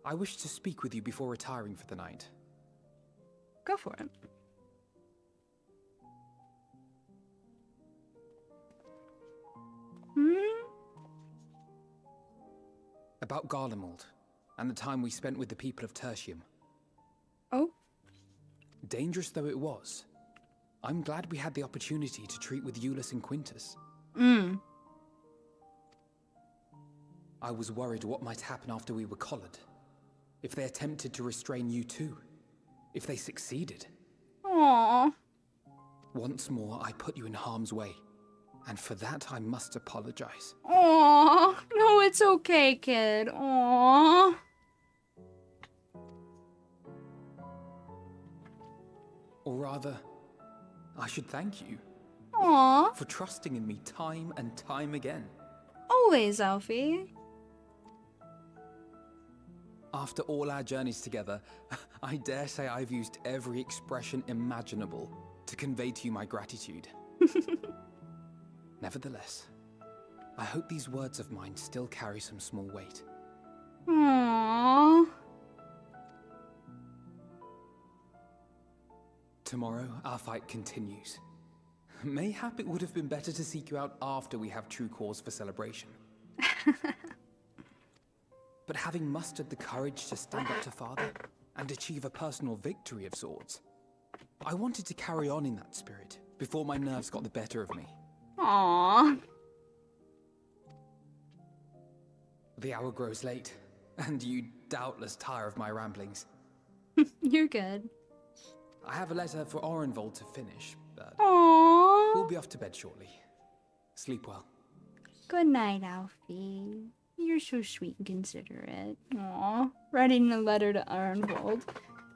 I wish to speak with you before retiring for the night. Go for it. About Garlemald, and the time we spent with the people of Tertium. Oh? Dangerous though it was, I'm glad we had the opportunity to treat with Eulus and Quintus. I was worried what might happen after we were collared. If they attempted to restrain you too. If they succeeded. Aww. Once more, I put you in harm's way. And for that, I must apologize. Aww. No, it's okay, kid. Aww. Or rather, I should thank you. Aww. For trusting in me time and time again. Always, Alfie. After all our journeys together, I dare say I've used every expression imaginable to convey to you my gratitude. Nevertheless, I hope these words of mine still carry some small weight. Aww. Tomorrow, our fight continues. Mayhap it would have been better to seek you out after we have true cause for celebration. But having mustered the courage to stand up to Father and achieve a personal victory of sorts, I wanted to carry on in that spirit before my nerves got the better of me. Aww. The hour grows late, and you doubtless tire of my ramblings. You're good. I have a letter for Orenvold to finish, but Aww. we'll be off to bed shortly. Sleep well. Good night, Alfie. You're so sweet and considerate. Aww. Writing a letter to Orenvold.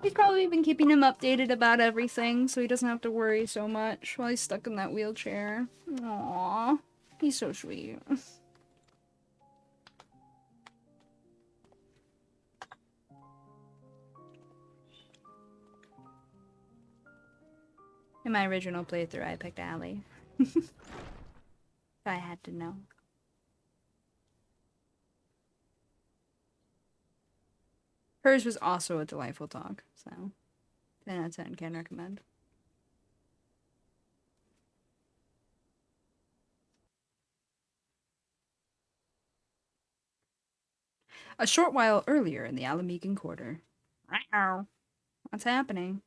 He's probably been keeping him updated about everything, so he doesn't have to worry so much while he's stuck in that wheelchair. Aww. He's so sweet. In my original playthrough, I picked Allie. I had to know. Hers was also a delightful talk, so 10 out of 10 can recommend. A short while earlier in the Alamegan Quarter. What's happening?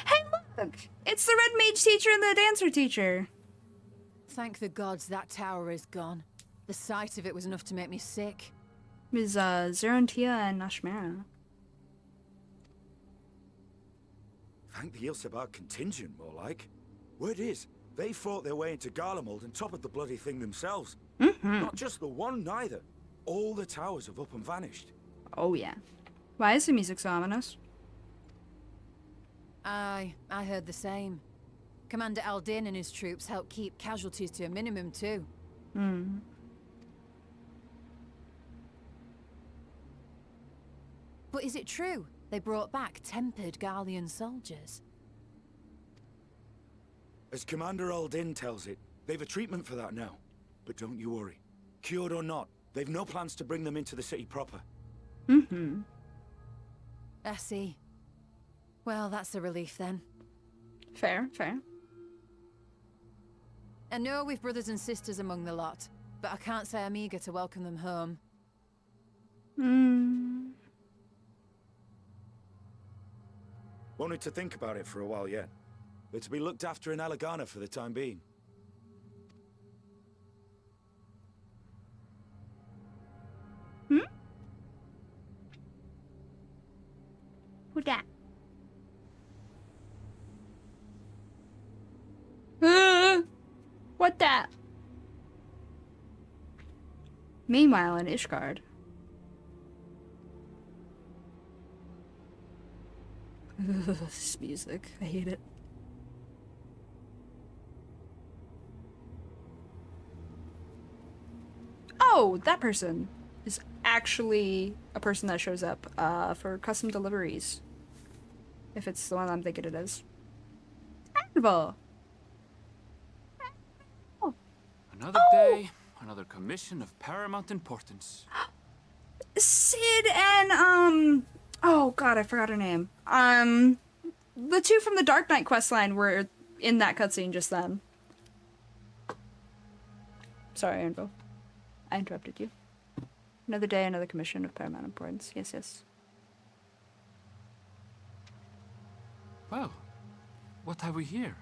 Hey, look! It's the Red Mage teacher and the dancer teacher. Thank the gods that tower is gone. The sight of it was enough to make me sick. It was Zerontia and Nashmara. Thank the Ilsabar contingent, more like. Word is, they fought their way into Garlemald and toppled the bloody thing themselves. Not just the one, neither. All the towers have up and vanished. Oh, yeah. Why is the music so ominous? Aye, I heard the same. Commander Aldin and his troops helped keep casualties to a minimum, too. But is it true? They brought back tempered Garlean soldiers. As Commander Aldin tells it, they've a treatment for that now. But don't you worry. Cured or not, they've no plans to bring them into the city proper. I see. Well, that's a relief then. Fair, fair. I know we've brothers and sisters among the lot, but I can't say I'm eager to welcome them home. Won't need to think about it for a while yet. They're to be looked after in Alagana for the time being. Who that? What that? Meanwhile, in Ishgard. This music, I hate it. Oh, that person is actually a person that shows up for custom deliveries. If it's the one I'm thinking it is. Annabelle. Another day, another commission of paramount importance. Sid and, oh god, I forgot her name. The two from the Dark Knight questline were in that cutscene just then. Sorry, Anvil. I interrupted you. Another day, another commission of paramount importance. Yes, yes. Well, what have we here?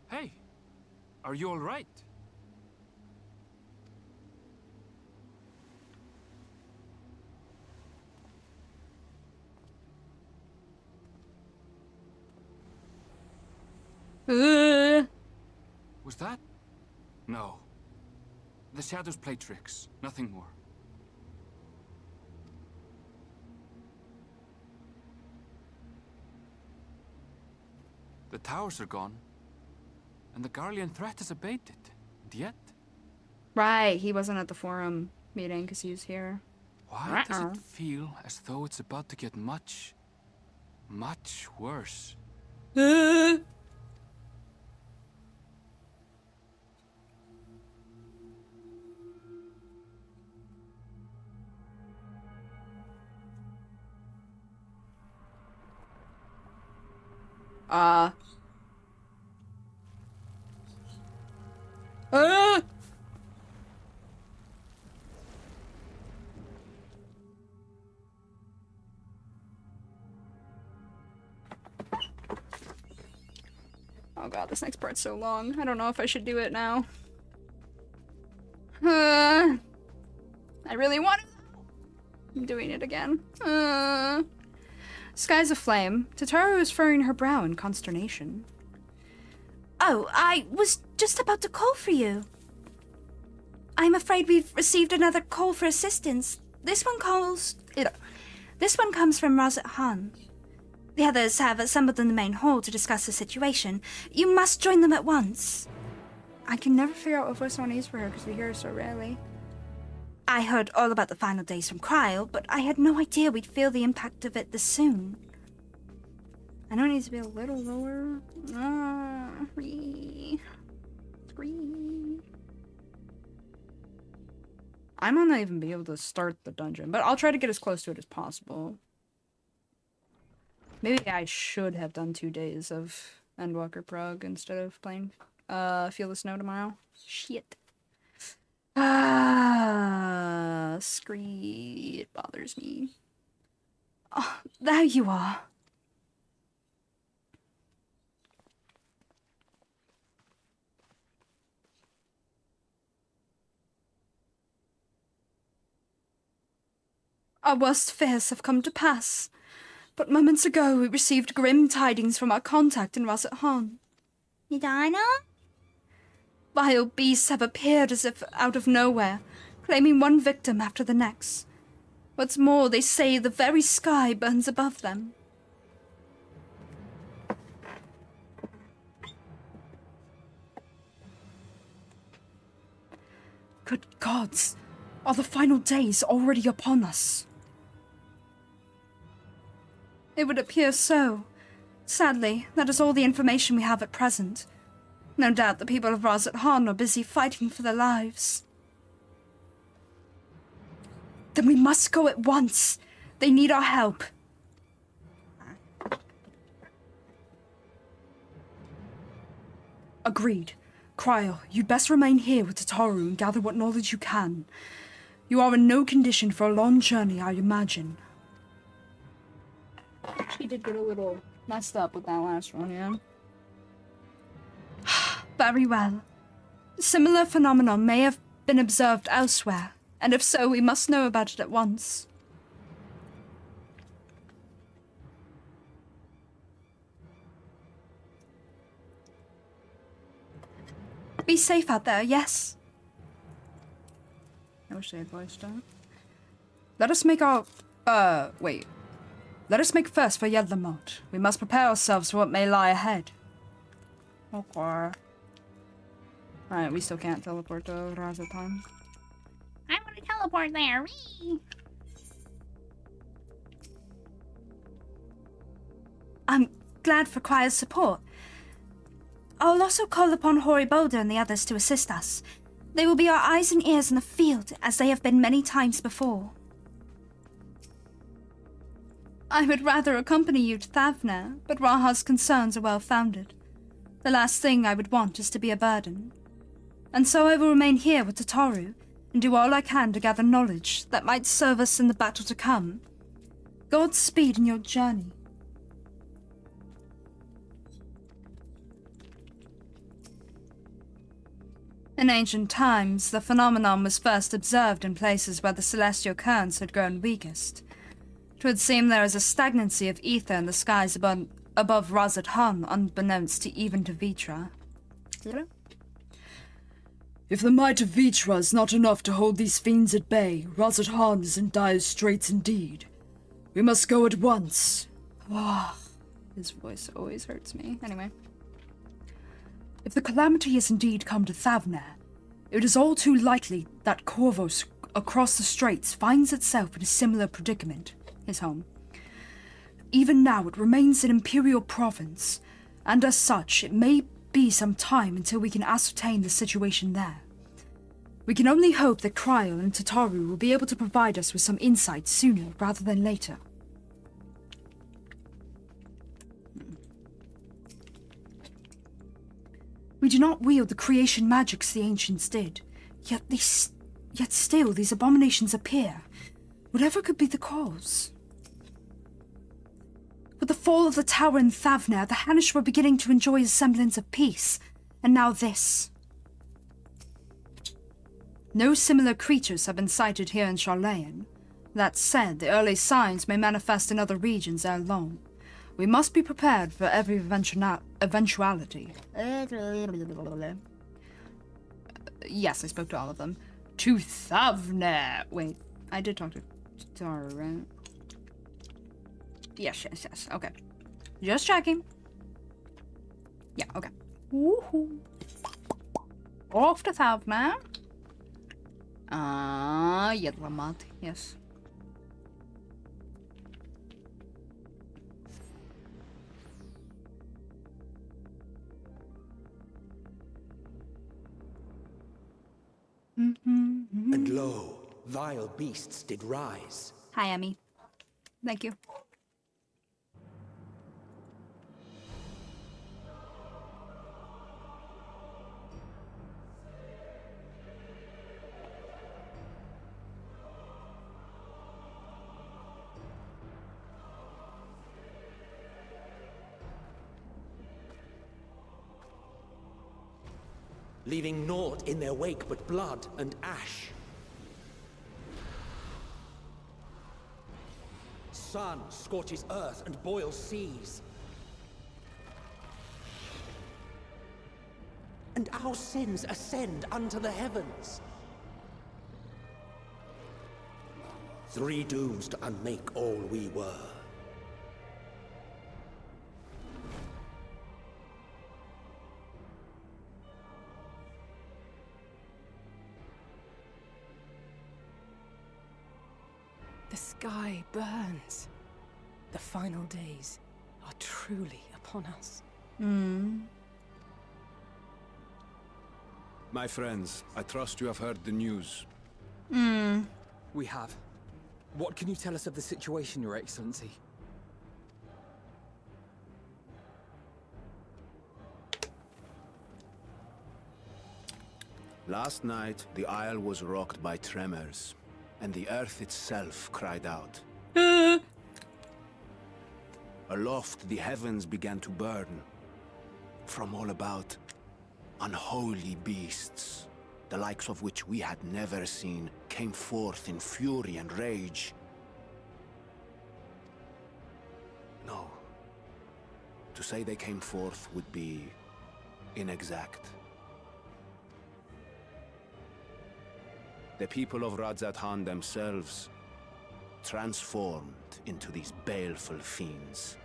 Hey, are you all right? Was that? No. The shadows play tricks, nothing more. The towers are gone, and the Garlean threat has abated, and yet... Right, he wasn't at the forum meeting because he was here. Why does it feel as though it's about to get much, much worse? Oh god, this next part's so long. I don't know if I should do it now. I really want to. I'm doing it again. Skies aflame. Tataru is furrowing her brow in consternation. Oh, I was just about to call for you. I'm afraid we've received another call for assistance. This one calls... This one comes from Razat Han. The others have assembled in the main hall to discuss the situation. You must join them at once. I can never figure out what voice I want to use for her because we hear her so rarely. I heard all about the final days from Cryle, but I had no idea we'd feel the impact of it this soon. I know it needs to be a little lower. I might not even be able to start the dungeon, but I'll try to get as close to it as possible. Maybe I should have done 2 days of Endwalker Prague instead of playing Feel the Snow tomorrow. Shit. Scree, it bothers me. Oh, there you are. Our worst fears have come to pass. But moments ago we received grim tidings from our contact in Razat Han. Nidana? Wild beasts have appeared as if out of nowhere, claiming one victim after the next. What's more, they say the very sky burns above them. Good gods, are the final days already upon us? It would appear so. Sadly, that is all the information we have at present. No doubt the people of Razat Han are busy fighting for their lives. Then we must go at once. They need our help. Agreed. Cryle, you'd best remain here with Tataru and gather what knowledge you can. You are in no condition for a long journey, I imagine. She did get a little messed up with that last one, yeah? Very well. Similar phenomenon may have been observed elsewhere, and if so, we must know about it at once. Be safe out there, yes? I wish they had voiced that. Let us make our... wait. Let us make first for Yedlamot. We must prepare ourselves for what may lie ahead. Okay. Alright, we still can't teleport to Razat Han. I want to teleport there. Whee! I'm glad for Cryle's support. I'll also call upon Horibolda and the others to assist us. They will be our eyes and ears in the field, as they have been many times before. I would rather accompany you to Thavner, but Raha's concerns are well-founded. The last thing I would want is to be a burden. And so I will remain here with Tataru, and do all I can to gather knowledge that might serve us in the battle to come. Godspeed in your journey. In ancient times, the phenomenon was first observed in places where the celestial currents had grown weakest. It would seem there is a stagnancy of ether in the skies above Razat Han, unbeknownst to even to Vitra. If the might of Vitra is not enough to hold these fiends at bay, Razat Han is in dire straits indeed. We must go at once. His voice always hurts me. Anyway. If the calamity has indeed come to Thavner, it is all too likely that Corvos across the straits finds itself in a similar predicament, his home. Even now it remains an imperial province, and as such it may be some time until we can ascertain the situation there. We can only hope that Cryle and Tataru will be able to provide us with some insight sooner rather than later. We do not wield the creation magics the ancients did, yet still these abominations appear. Whatever could be the cause? With the fall of the tower in Thavner, the Hanish were beginning to enjoy a semblance of peace, and now this. No similar creatures have been sighted here in Charlayan. That said, the early signs may manifest in other regions ere long. We must be prepared for every eventuality. Yes, I spoke to all of them. To Thavner! Wait, I did talk to Tataru, right? Yes. Okay. Just checking. Yeah, okay. Woohoo. Off the top now. Jedlamat, yes. And lo, vile beasts did rise. Hi, Emmy. Thank you. Leaving naught in their wake but blood and ash. Sun scorches earth and boils seas. And our sins ascend unto the heavens. 3 dooms to unmake all we were. The sky burns. The final days are truly upon us. My friends, I trust you have heard the news. We have. What can you tell us of the situation, Your Excellency? Last night, the isle was rocked by tremors, and the earth itself cried out. Aloft, the heavens began to burn. From all about, unholy beasts, the likes of which we had never seen, came forth in fury and rage. No. To say they came forth would be inexact. The people of Radzat-Han themselves transformed into these baleful fiends.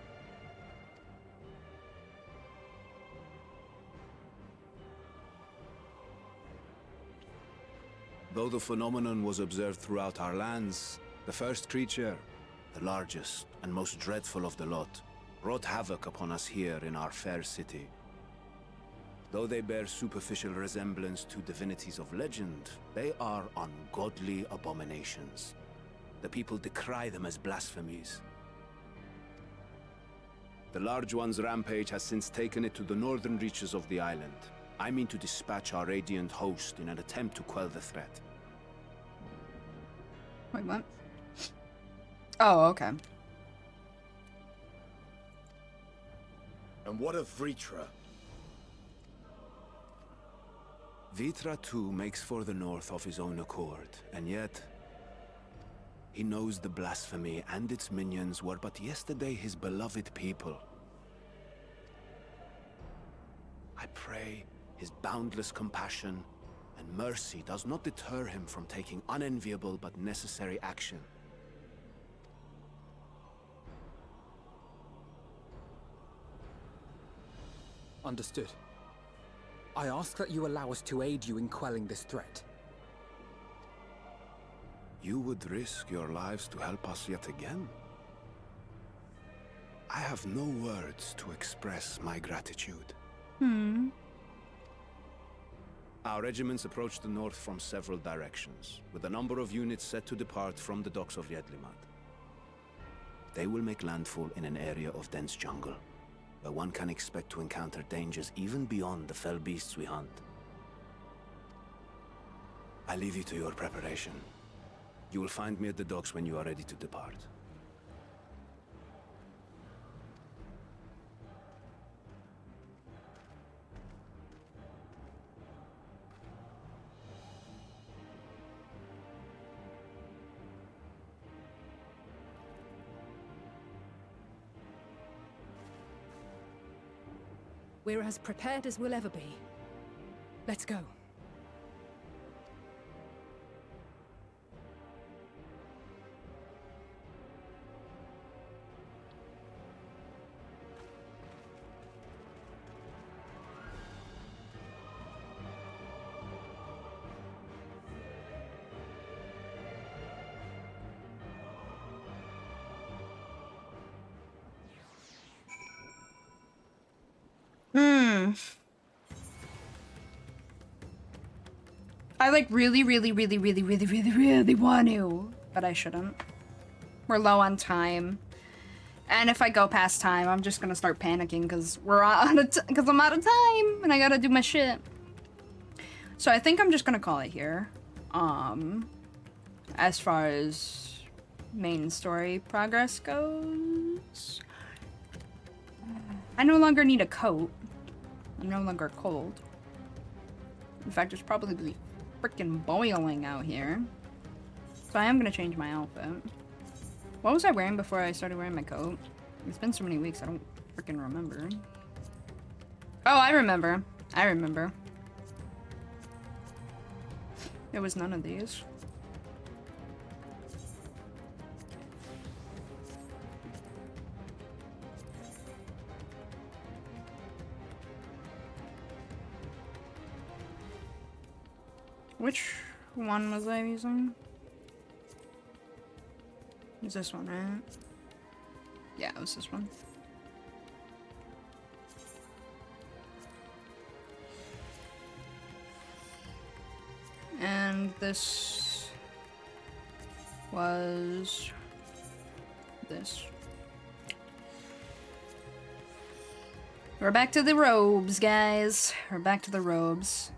Though the phenomenon was observed throughout our lands, the first creature, the largest and most dreadful of the lot, wrought havoc upon us here in our fair city. Though they bear superficial resemblance to divinities of legend, they are ungodly abominations. The people decry them as blasphemies. The large one's rampage has since taken it to the northern reaches of the island. I mean to dispatch our radiant host in an attempt to quell the threat. Wait, what? Oh, okay. And what of Vritra? Vritra too makes for the north of his own accord, and yet he knows the blasphemy and its minions were but yesterday his beloved people. I pray his boundless compassion and mercy does not deter him from taking unenviable but necessary action. Understood. I ask that you allow us to aid you in quelling this threat. You would risk your lives to help us yet again? I have no words to express my gratitude. Our regiments approach the north from several directions, with a number of units set to depart from the docks of Yedlimat. They will make landfall in an area of dense jungle, where one can expect to encounter dangers even beyond the fell beasts we hunt. I leave you to your preparation. You will find me at the docks when you are ready to depart. We're as prepared as we'll ever be. Let's go. I like really want to, but I shouldn't. We're low on time. And if I go past time, I'm just gonna start panicking because I'm out of time and I gotta do my shit. So I think I'm just gonna call it here. As far as main story progress goes, I no longer need a coat. I'm no longer cold. In fact, it's probably freaking boiling out here. So I am gonna change my outfit. What was I wearing before I started wearing my coat? It's been so many weeks, I don't freaking remember. Oh, I remember. I remember. It was none of these. Which one was I using? Is this one, right? Yeah, it was this one. And this was this. We're back to the robes, guys. We're back to the robes.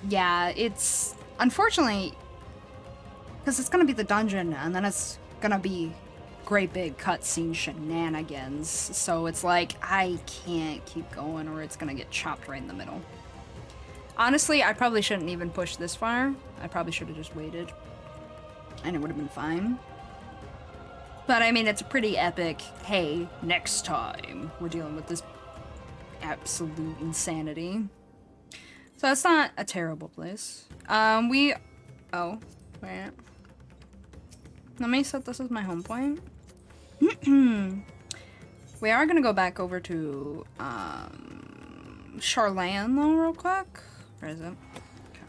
Yeah, it's unfortunately because it's gonna be the dungeon and then it's gonna be great big cutscene shenanigans. So it's like I can't keep going or it's gonna get chopped right in the middle. Honestly, I probably shouldn't even push this far. I probably should have just waited and it would have been fine. But I mean, it's a pretty epic, hey, next time we're dealing with this absolute insanity. So it's not a terrible place. Oh, wait. Let me set this as my home point. We are gonna go back over to, Charlane though, real quick. Where is it? Okay.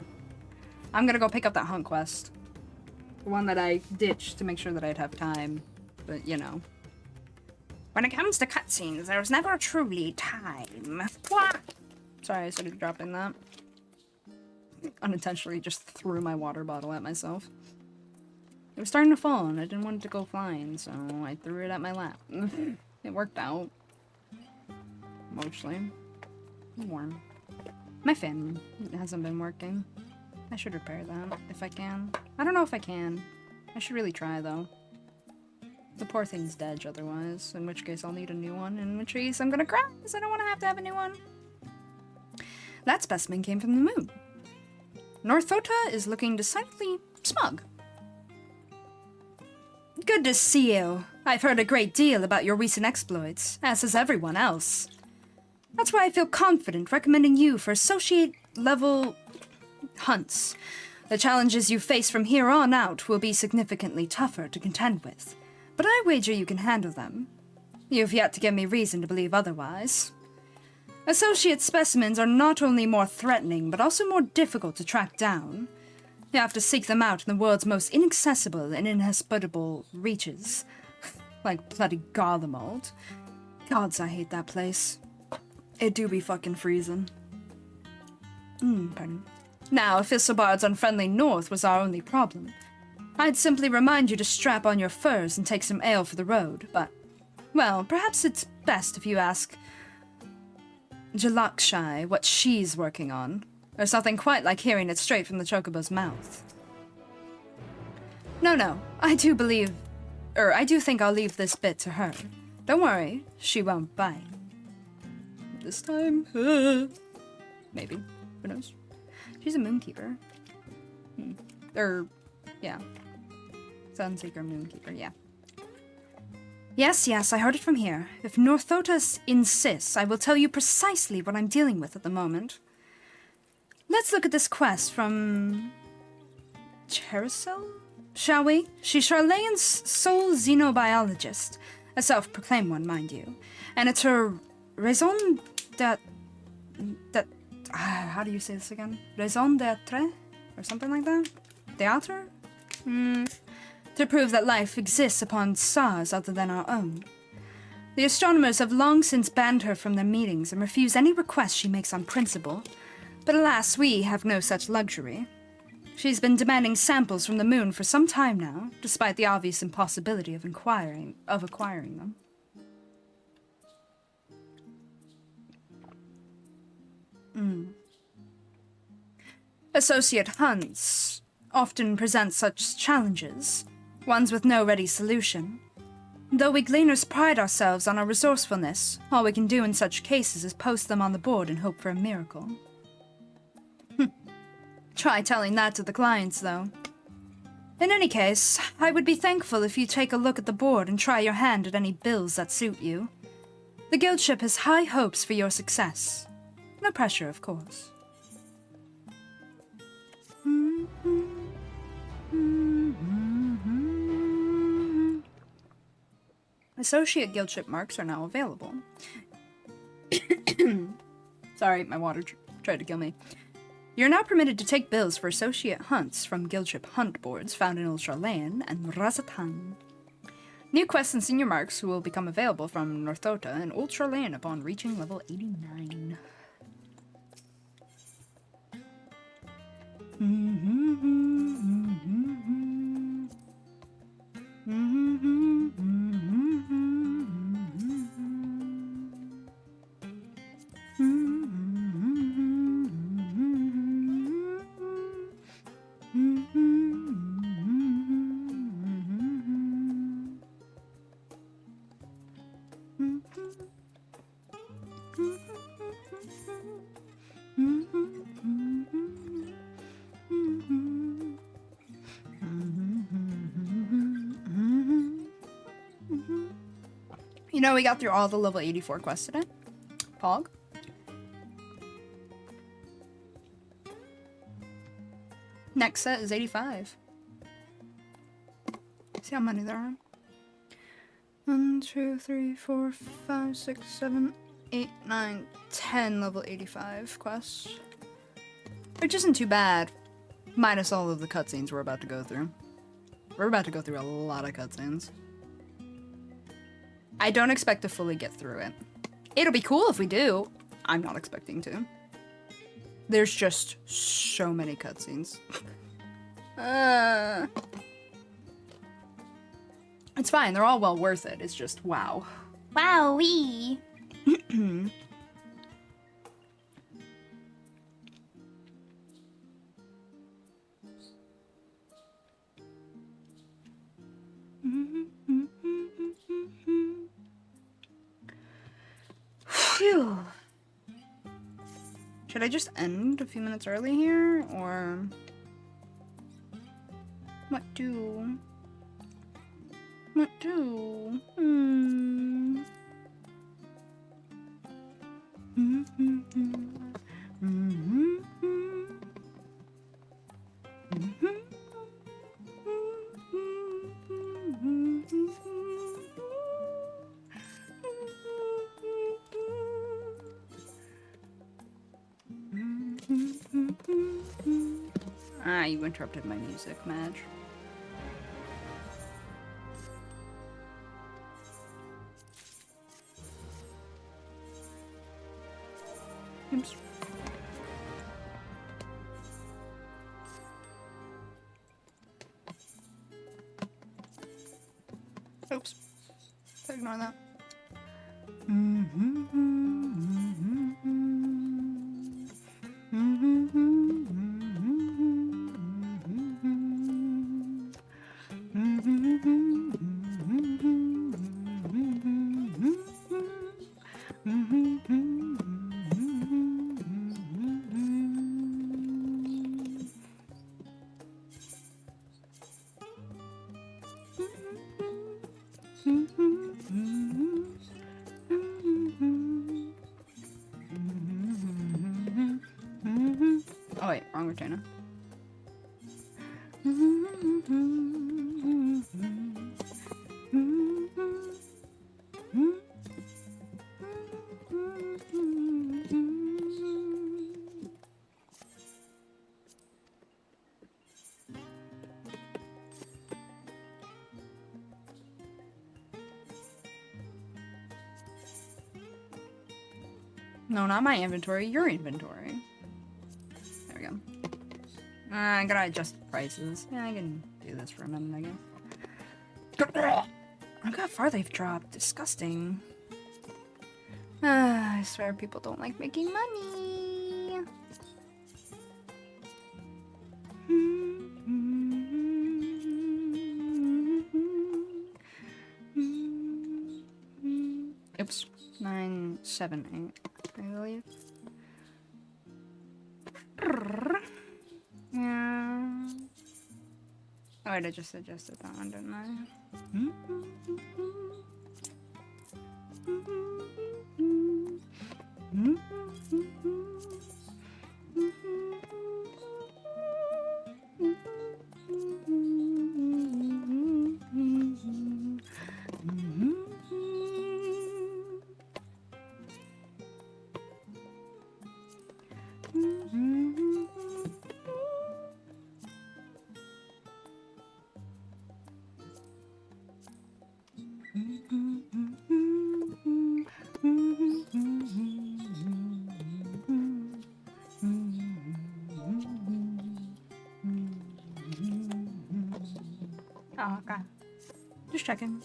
I'm gonna go pick up that hunt quest. The one that I ditched to make sure that I'd have time. But, you know. When it comes to cutscenes, there's never truly time. What? Sorry, I started dropping that. Unintentionally just threw my water bottle at myself. It was starting to fall and I didn't want it to go flying, so I threw it at my lap. It worked out. Mostly. Warm. My fan hasn't been working. I should repair that if I can. I don't know if I can. I should really try though. The poor thing's dead otherwise, in which case I'll need a new one, in which case I'm gonna cry because I don't want to have a new one. That specimen came from the moon. North Thota is looking decidedly smug. Good to see you. I've heard a great deal about your recent exploits, as has everyone else. That's why I feel confident recommending you for associate-level hunts. The challenges you face from here on out will be significantly tougher to contend with, but I wager you can handle them. You've yet to give me reason to believe otherwise. Associate specimens are not only more threatening, but also more difficult to track down. You have to seek them out in the world's most inaccessible and inhospitable reaches. Like bloody Garlemald. Gods, I hate that place. It do be fucking freezing. Pardon. Now, if Isselbard's unfriendly north was our only problem, I'd simply remind you to strap on your furs and take some ale for the road, but, well, perhaps it's best if you ask Jalakshai what she's working on. There's nothing quite like hearing it straight from the chocobo's mouth. No, I do think I'll leave this bit to her. Don't worry, she won't bite. This time, maybe, who knows? She's a moonkeeper. Yeah. Sunseeker moonkeeper, yeah. Yes, I heard it from here. If North Thota insists, I will tell you precisely what I'm dealing with at the moment. Let's look at this quest from Cherisel, shall we? She's Charlane's sole xenobiologist, a self-proclaimed one, mind you. And it's her raison how do you say this again? Raison d'être? Or something like that? Theatre? To prove that life exists upon stars other than our own. The astronomers have long since banned her from their meetings and refuse any request she makes on principle. But alas, we have no such luxury. She's been demanding samples from the moon for some time now, despite the obvious impossibility of acquiring them. Associate hunts often present such challenges, ones with no ready solution. Though we gleaners pride ourselves on our resourcefulness, all we can do in such cases is post them on the board and hope for a miracle. Try telling that to the clients, though. In any case, I would be thankful if you take a look at the board and try your hand at any bills that suit you. The guildship has high hopes for your success. No pressure, of course. Associate guildship marks are now available. Sorry, my water tried to kill me. You're now permitted to take bills for associate hunts from guildship hunt boards found in Ultra Lane and Razatan. New quests and senior marks will become available from Northota and Ultra Lane upon reaching level 89. You know, we got through all the level 84 quests today. Pog. Next set is 85. See how many there are? 1, 2, 3, 4, 5, 6, 7, 8, 9, 10 level 85 quests. Which isn't too bad, minus all of the cutscenes we're about to go through. We're about to go through a lot of cutscenes. I don't expect to fully get through it. It'll be cool if we do. I'm not expecting to. There's just so many cutscenes. It's fine, they're all well worth it. It's just wow. Wowee. Phew. Should I just end a few minutes early here, or what do? What do? Ah, you interrupted my music, Madge. Oops. Oops. Ignore that. Oh wait, wrong retainer. No, not my inventory, your inventory. There we go. I gotta adjust prices. Yeah, I can do this for a minute, I guess. Look how far they've dropped. Disgusting. I swear people don't like making money. Oops. 978, I believe. Yeah. Oh, wait, I just adjusted that one, didn't I? Oh, okay. Just checking.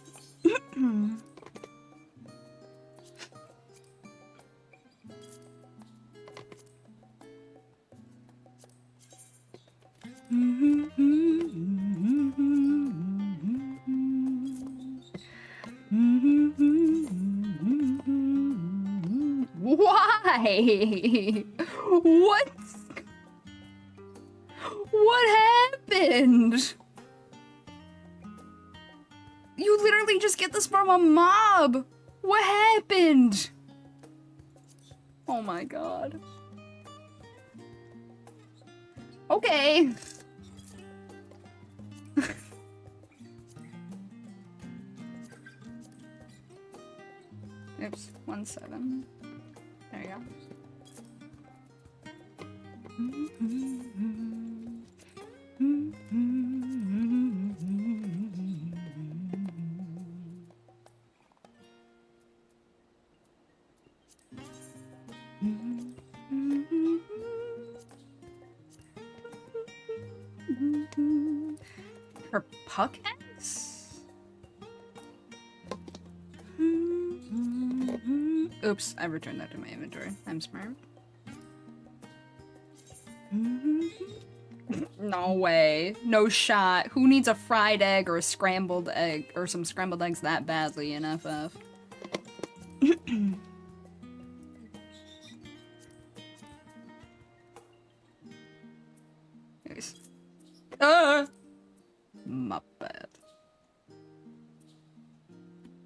Why? What? What happened? You literally just get this from a mob. What happened? Oh my god. Okay. Oops, 17. There you go. Her puck eggs? Oops, I returned that to my inventory. I'm smart. No way. No shot. Who needs a fried egg or a scrambled egg or some scrambled eggs that badly in FF? Nice. My bad.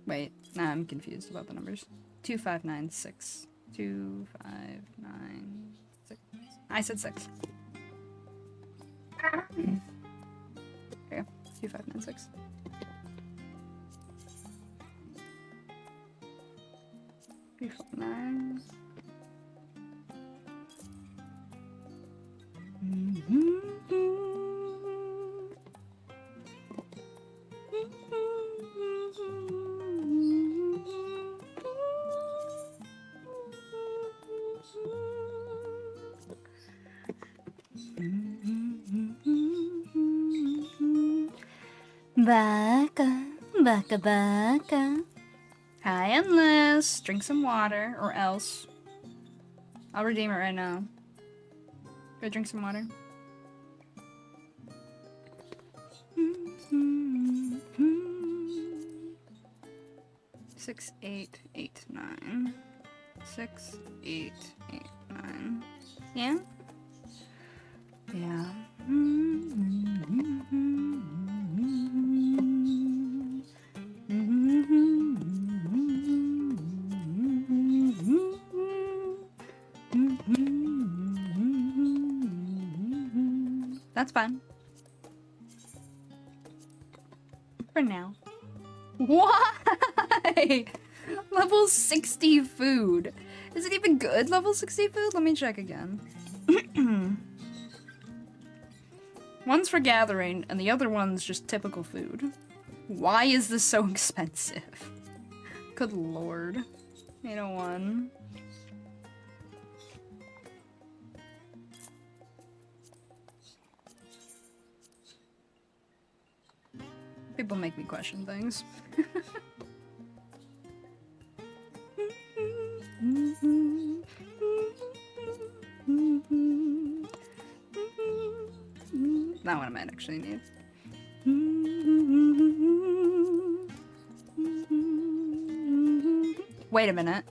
Wait, nah, I'm confused about the numbers. 2596. 2596. I said 6. There you go. 2596. Nine. Baka, baka, baka. Hi, Endless. Drink some water, or else. I'll redeem it right now. Go drink some water. Six, 8, 8, 9. 6, 8, 8, 9. Yeah? Yeah. That's fine. For now. Why? Level 60 food. Is it even good, level 60 food? Let me check again. One's for gathering, and the other one's just typical food. Why is this so expensive? Good lord. 801. People make me question things. Not what I might actually need. Wait a minute.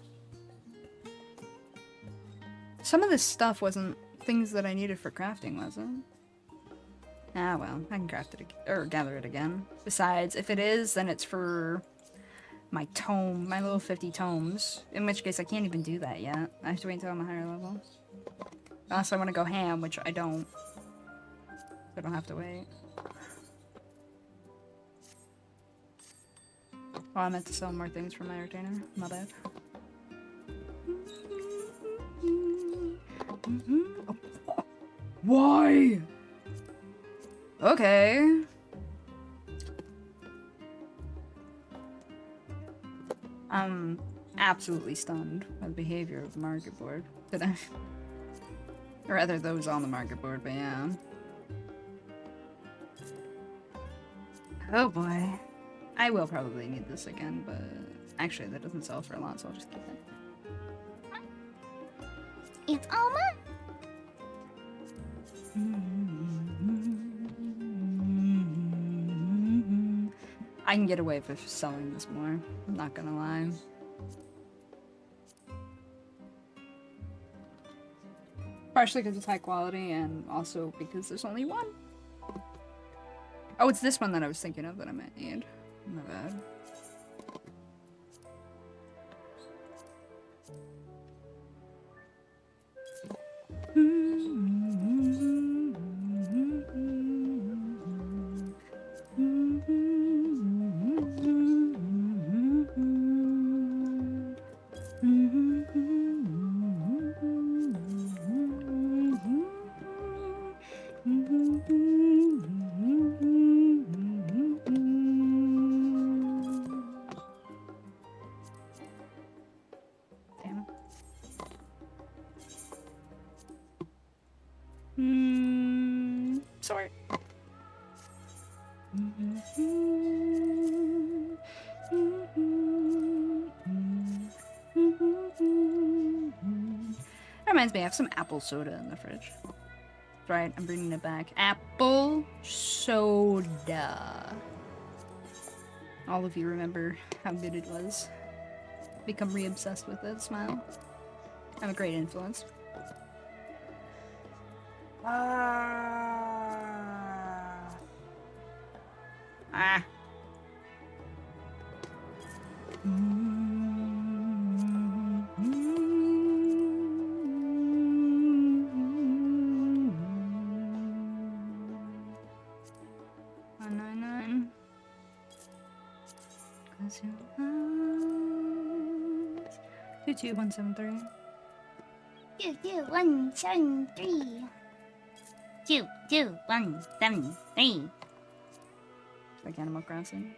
Some of this stuff wasn't things that I needed for crafting, was it? Ah, well, I can craft it or gather it again. Besides, if it is, then it's for my tome, my little 50 tomes. In which case, I can't even do that yet. I have to wait until I'm a higher level. Unless I want to go ham, which I don't. I don't have to wait. Oh, I meant to sell more things from my retainer. My bad. Oh. Why? Okay. I'm absolutely stunned by the behavior of the market board today. Or rather, those on the market board, but yeah. Oh boy. I will probably need this again, but actually that doesn't sell for a lot, so I'll just keep it. It's all mine. I can get away with selling this more, I'm not gonna lie. Partially because it's high quality, and also because there's only one. Oh, it's this one that I was thinking of that I might need. My bad. Sorry. That reminds me, I have some apple soda in the fridge. Right, I'm bringing it back. Apple soda. All of you remember how good it was. Become re-obsessed with it. Smile. I'm a great influence. Ah. Close your eyes. 22173. 22173. 22173. Like Animal Crossing.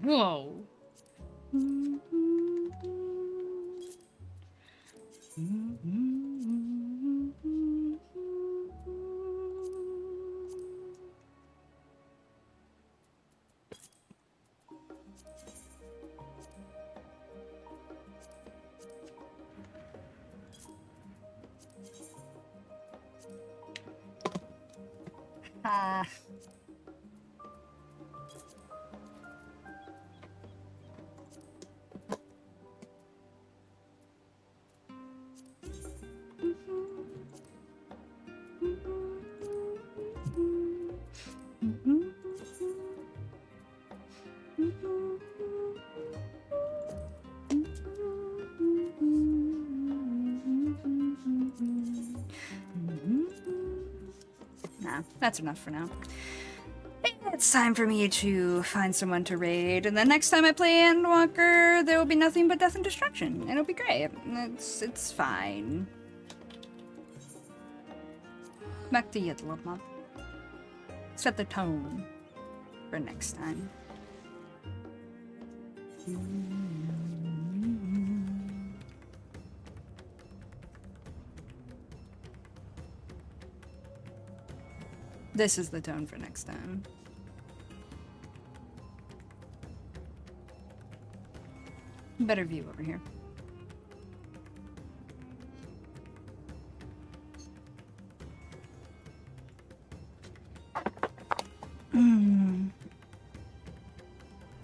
Whoa. Ah. Nah, that's enough for now. It's time for me to find someone to raid, and then next time I play Endwalker, there will be nothing but death and destruction. It'll be great. It's fine. Back to Yidlama. Set the tone for next time. This is the tone for next time. Better view over here.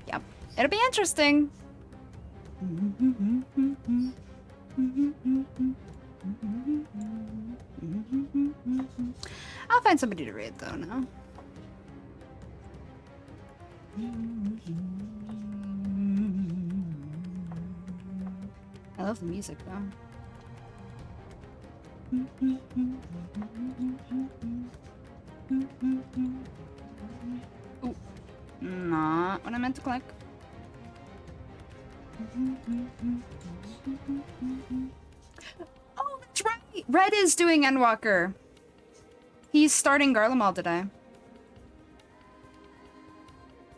Yep. It'll be interesting. I'll find somebody to raid though now. I love the music though. Ooh, not what I meant to click. Oh, that's right! Red is doing Endwalker. He's starting Garlemald today.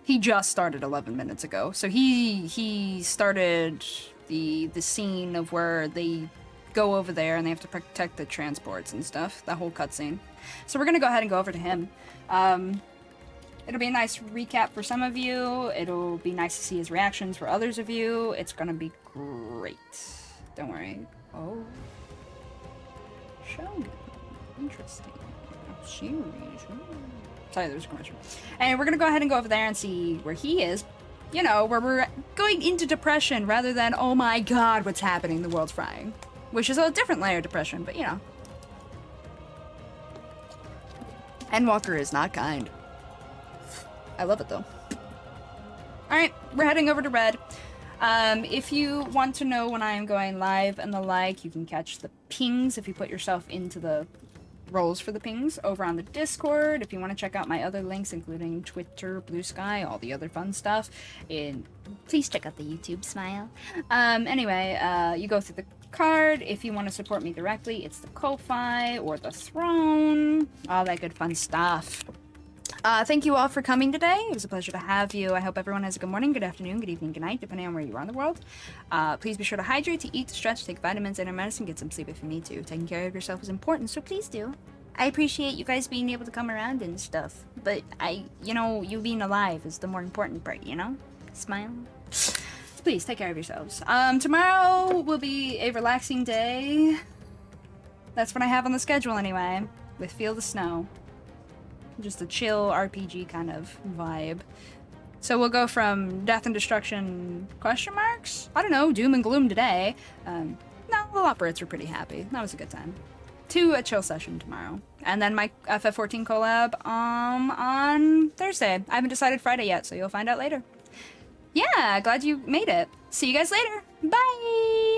He just started 11 minutes ago. So he started the scene of where they go over there and they have to protect the transports and stuff. That whole cutscene. So we're gonna go ahead and go over to him. It'll be a nice recap for some of you. It'll be nice to see his reactions for others of you. It's gonna be great. Don't worry. Oh. Shogun. Interesting. Series. Sorry, there's a commercial. And we're gonna go ahead and go over there and see where he is. You know, where we're going into depression rather than, oh my god, what's happening? The world's frying. Which is a different layer of depression, but you know. Endwalker is not kind. I love it though. Alright, we're heading over to Red. If you want to know when I am going live and the like, you can catch the pings if you put yourself into the roles for the pings over on the Discord. If you want to check out my other links, including Twitter, Blue Sky, all the other fun stuff, please check out the YouTube smile. Anyway, you go through the card. If you want to support me directly, it's the Ko-Fi or the Throne, all that good fun stuff. Thank you all for coming today. It was a pleasure to have you. I hope everyone has a good morning, good afternoon, good evening, good night, depending on where you are in the world. Please be sure to hydrate, to eat, to stretch, take vitamins and medicine, get some sleep if you need to. Taking care of yourself is important, so please do. I appreciate you guys being able to come around and stuff, but you being alive is the more important part, you know? Smile. Please take care of yourselves. Tomorrow will be a relaxing day. That's what I have on the schedule anyway, with Feel the Snow. Just a chill RPG kind of vibe. So we'll go from death and destruction question marks? I don't know, doom and gloom today. No, the Loporits were pretty happy. That was a good time. To a chill session tomorrow. And then my FF14 collab on Thursday. I haven't decided Friday yet, so you'll find out later. Yeah, glad you made it. See you guys later. Bye!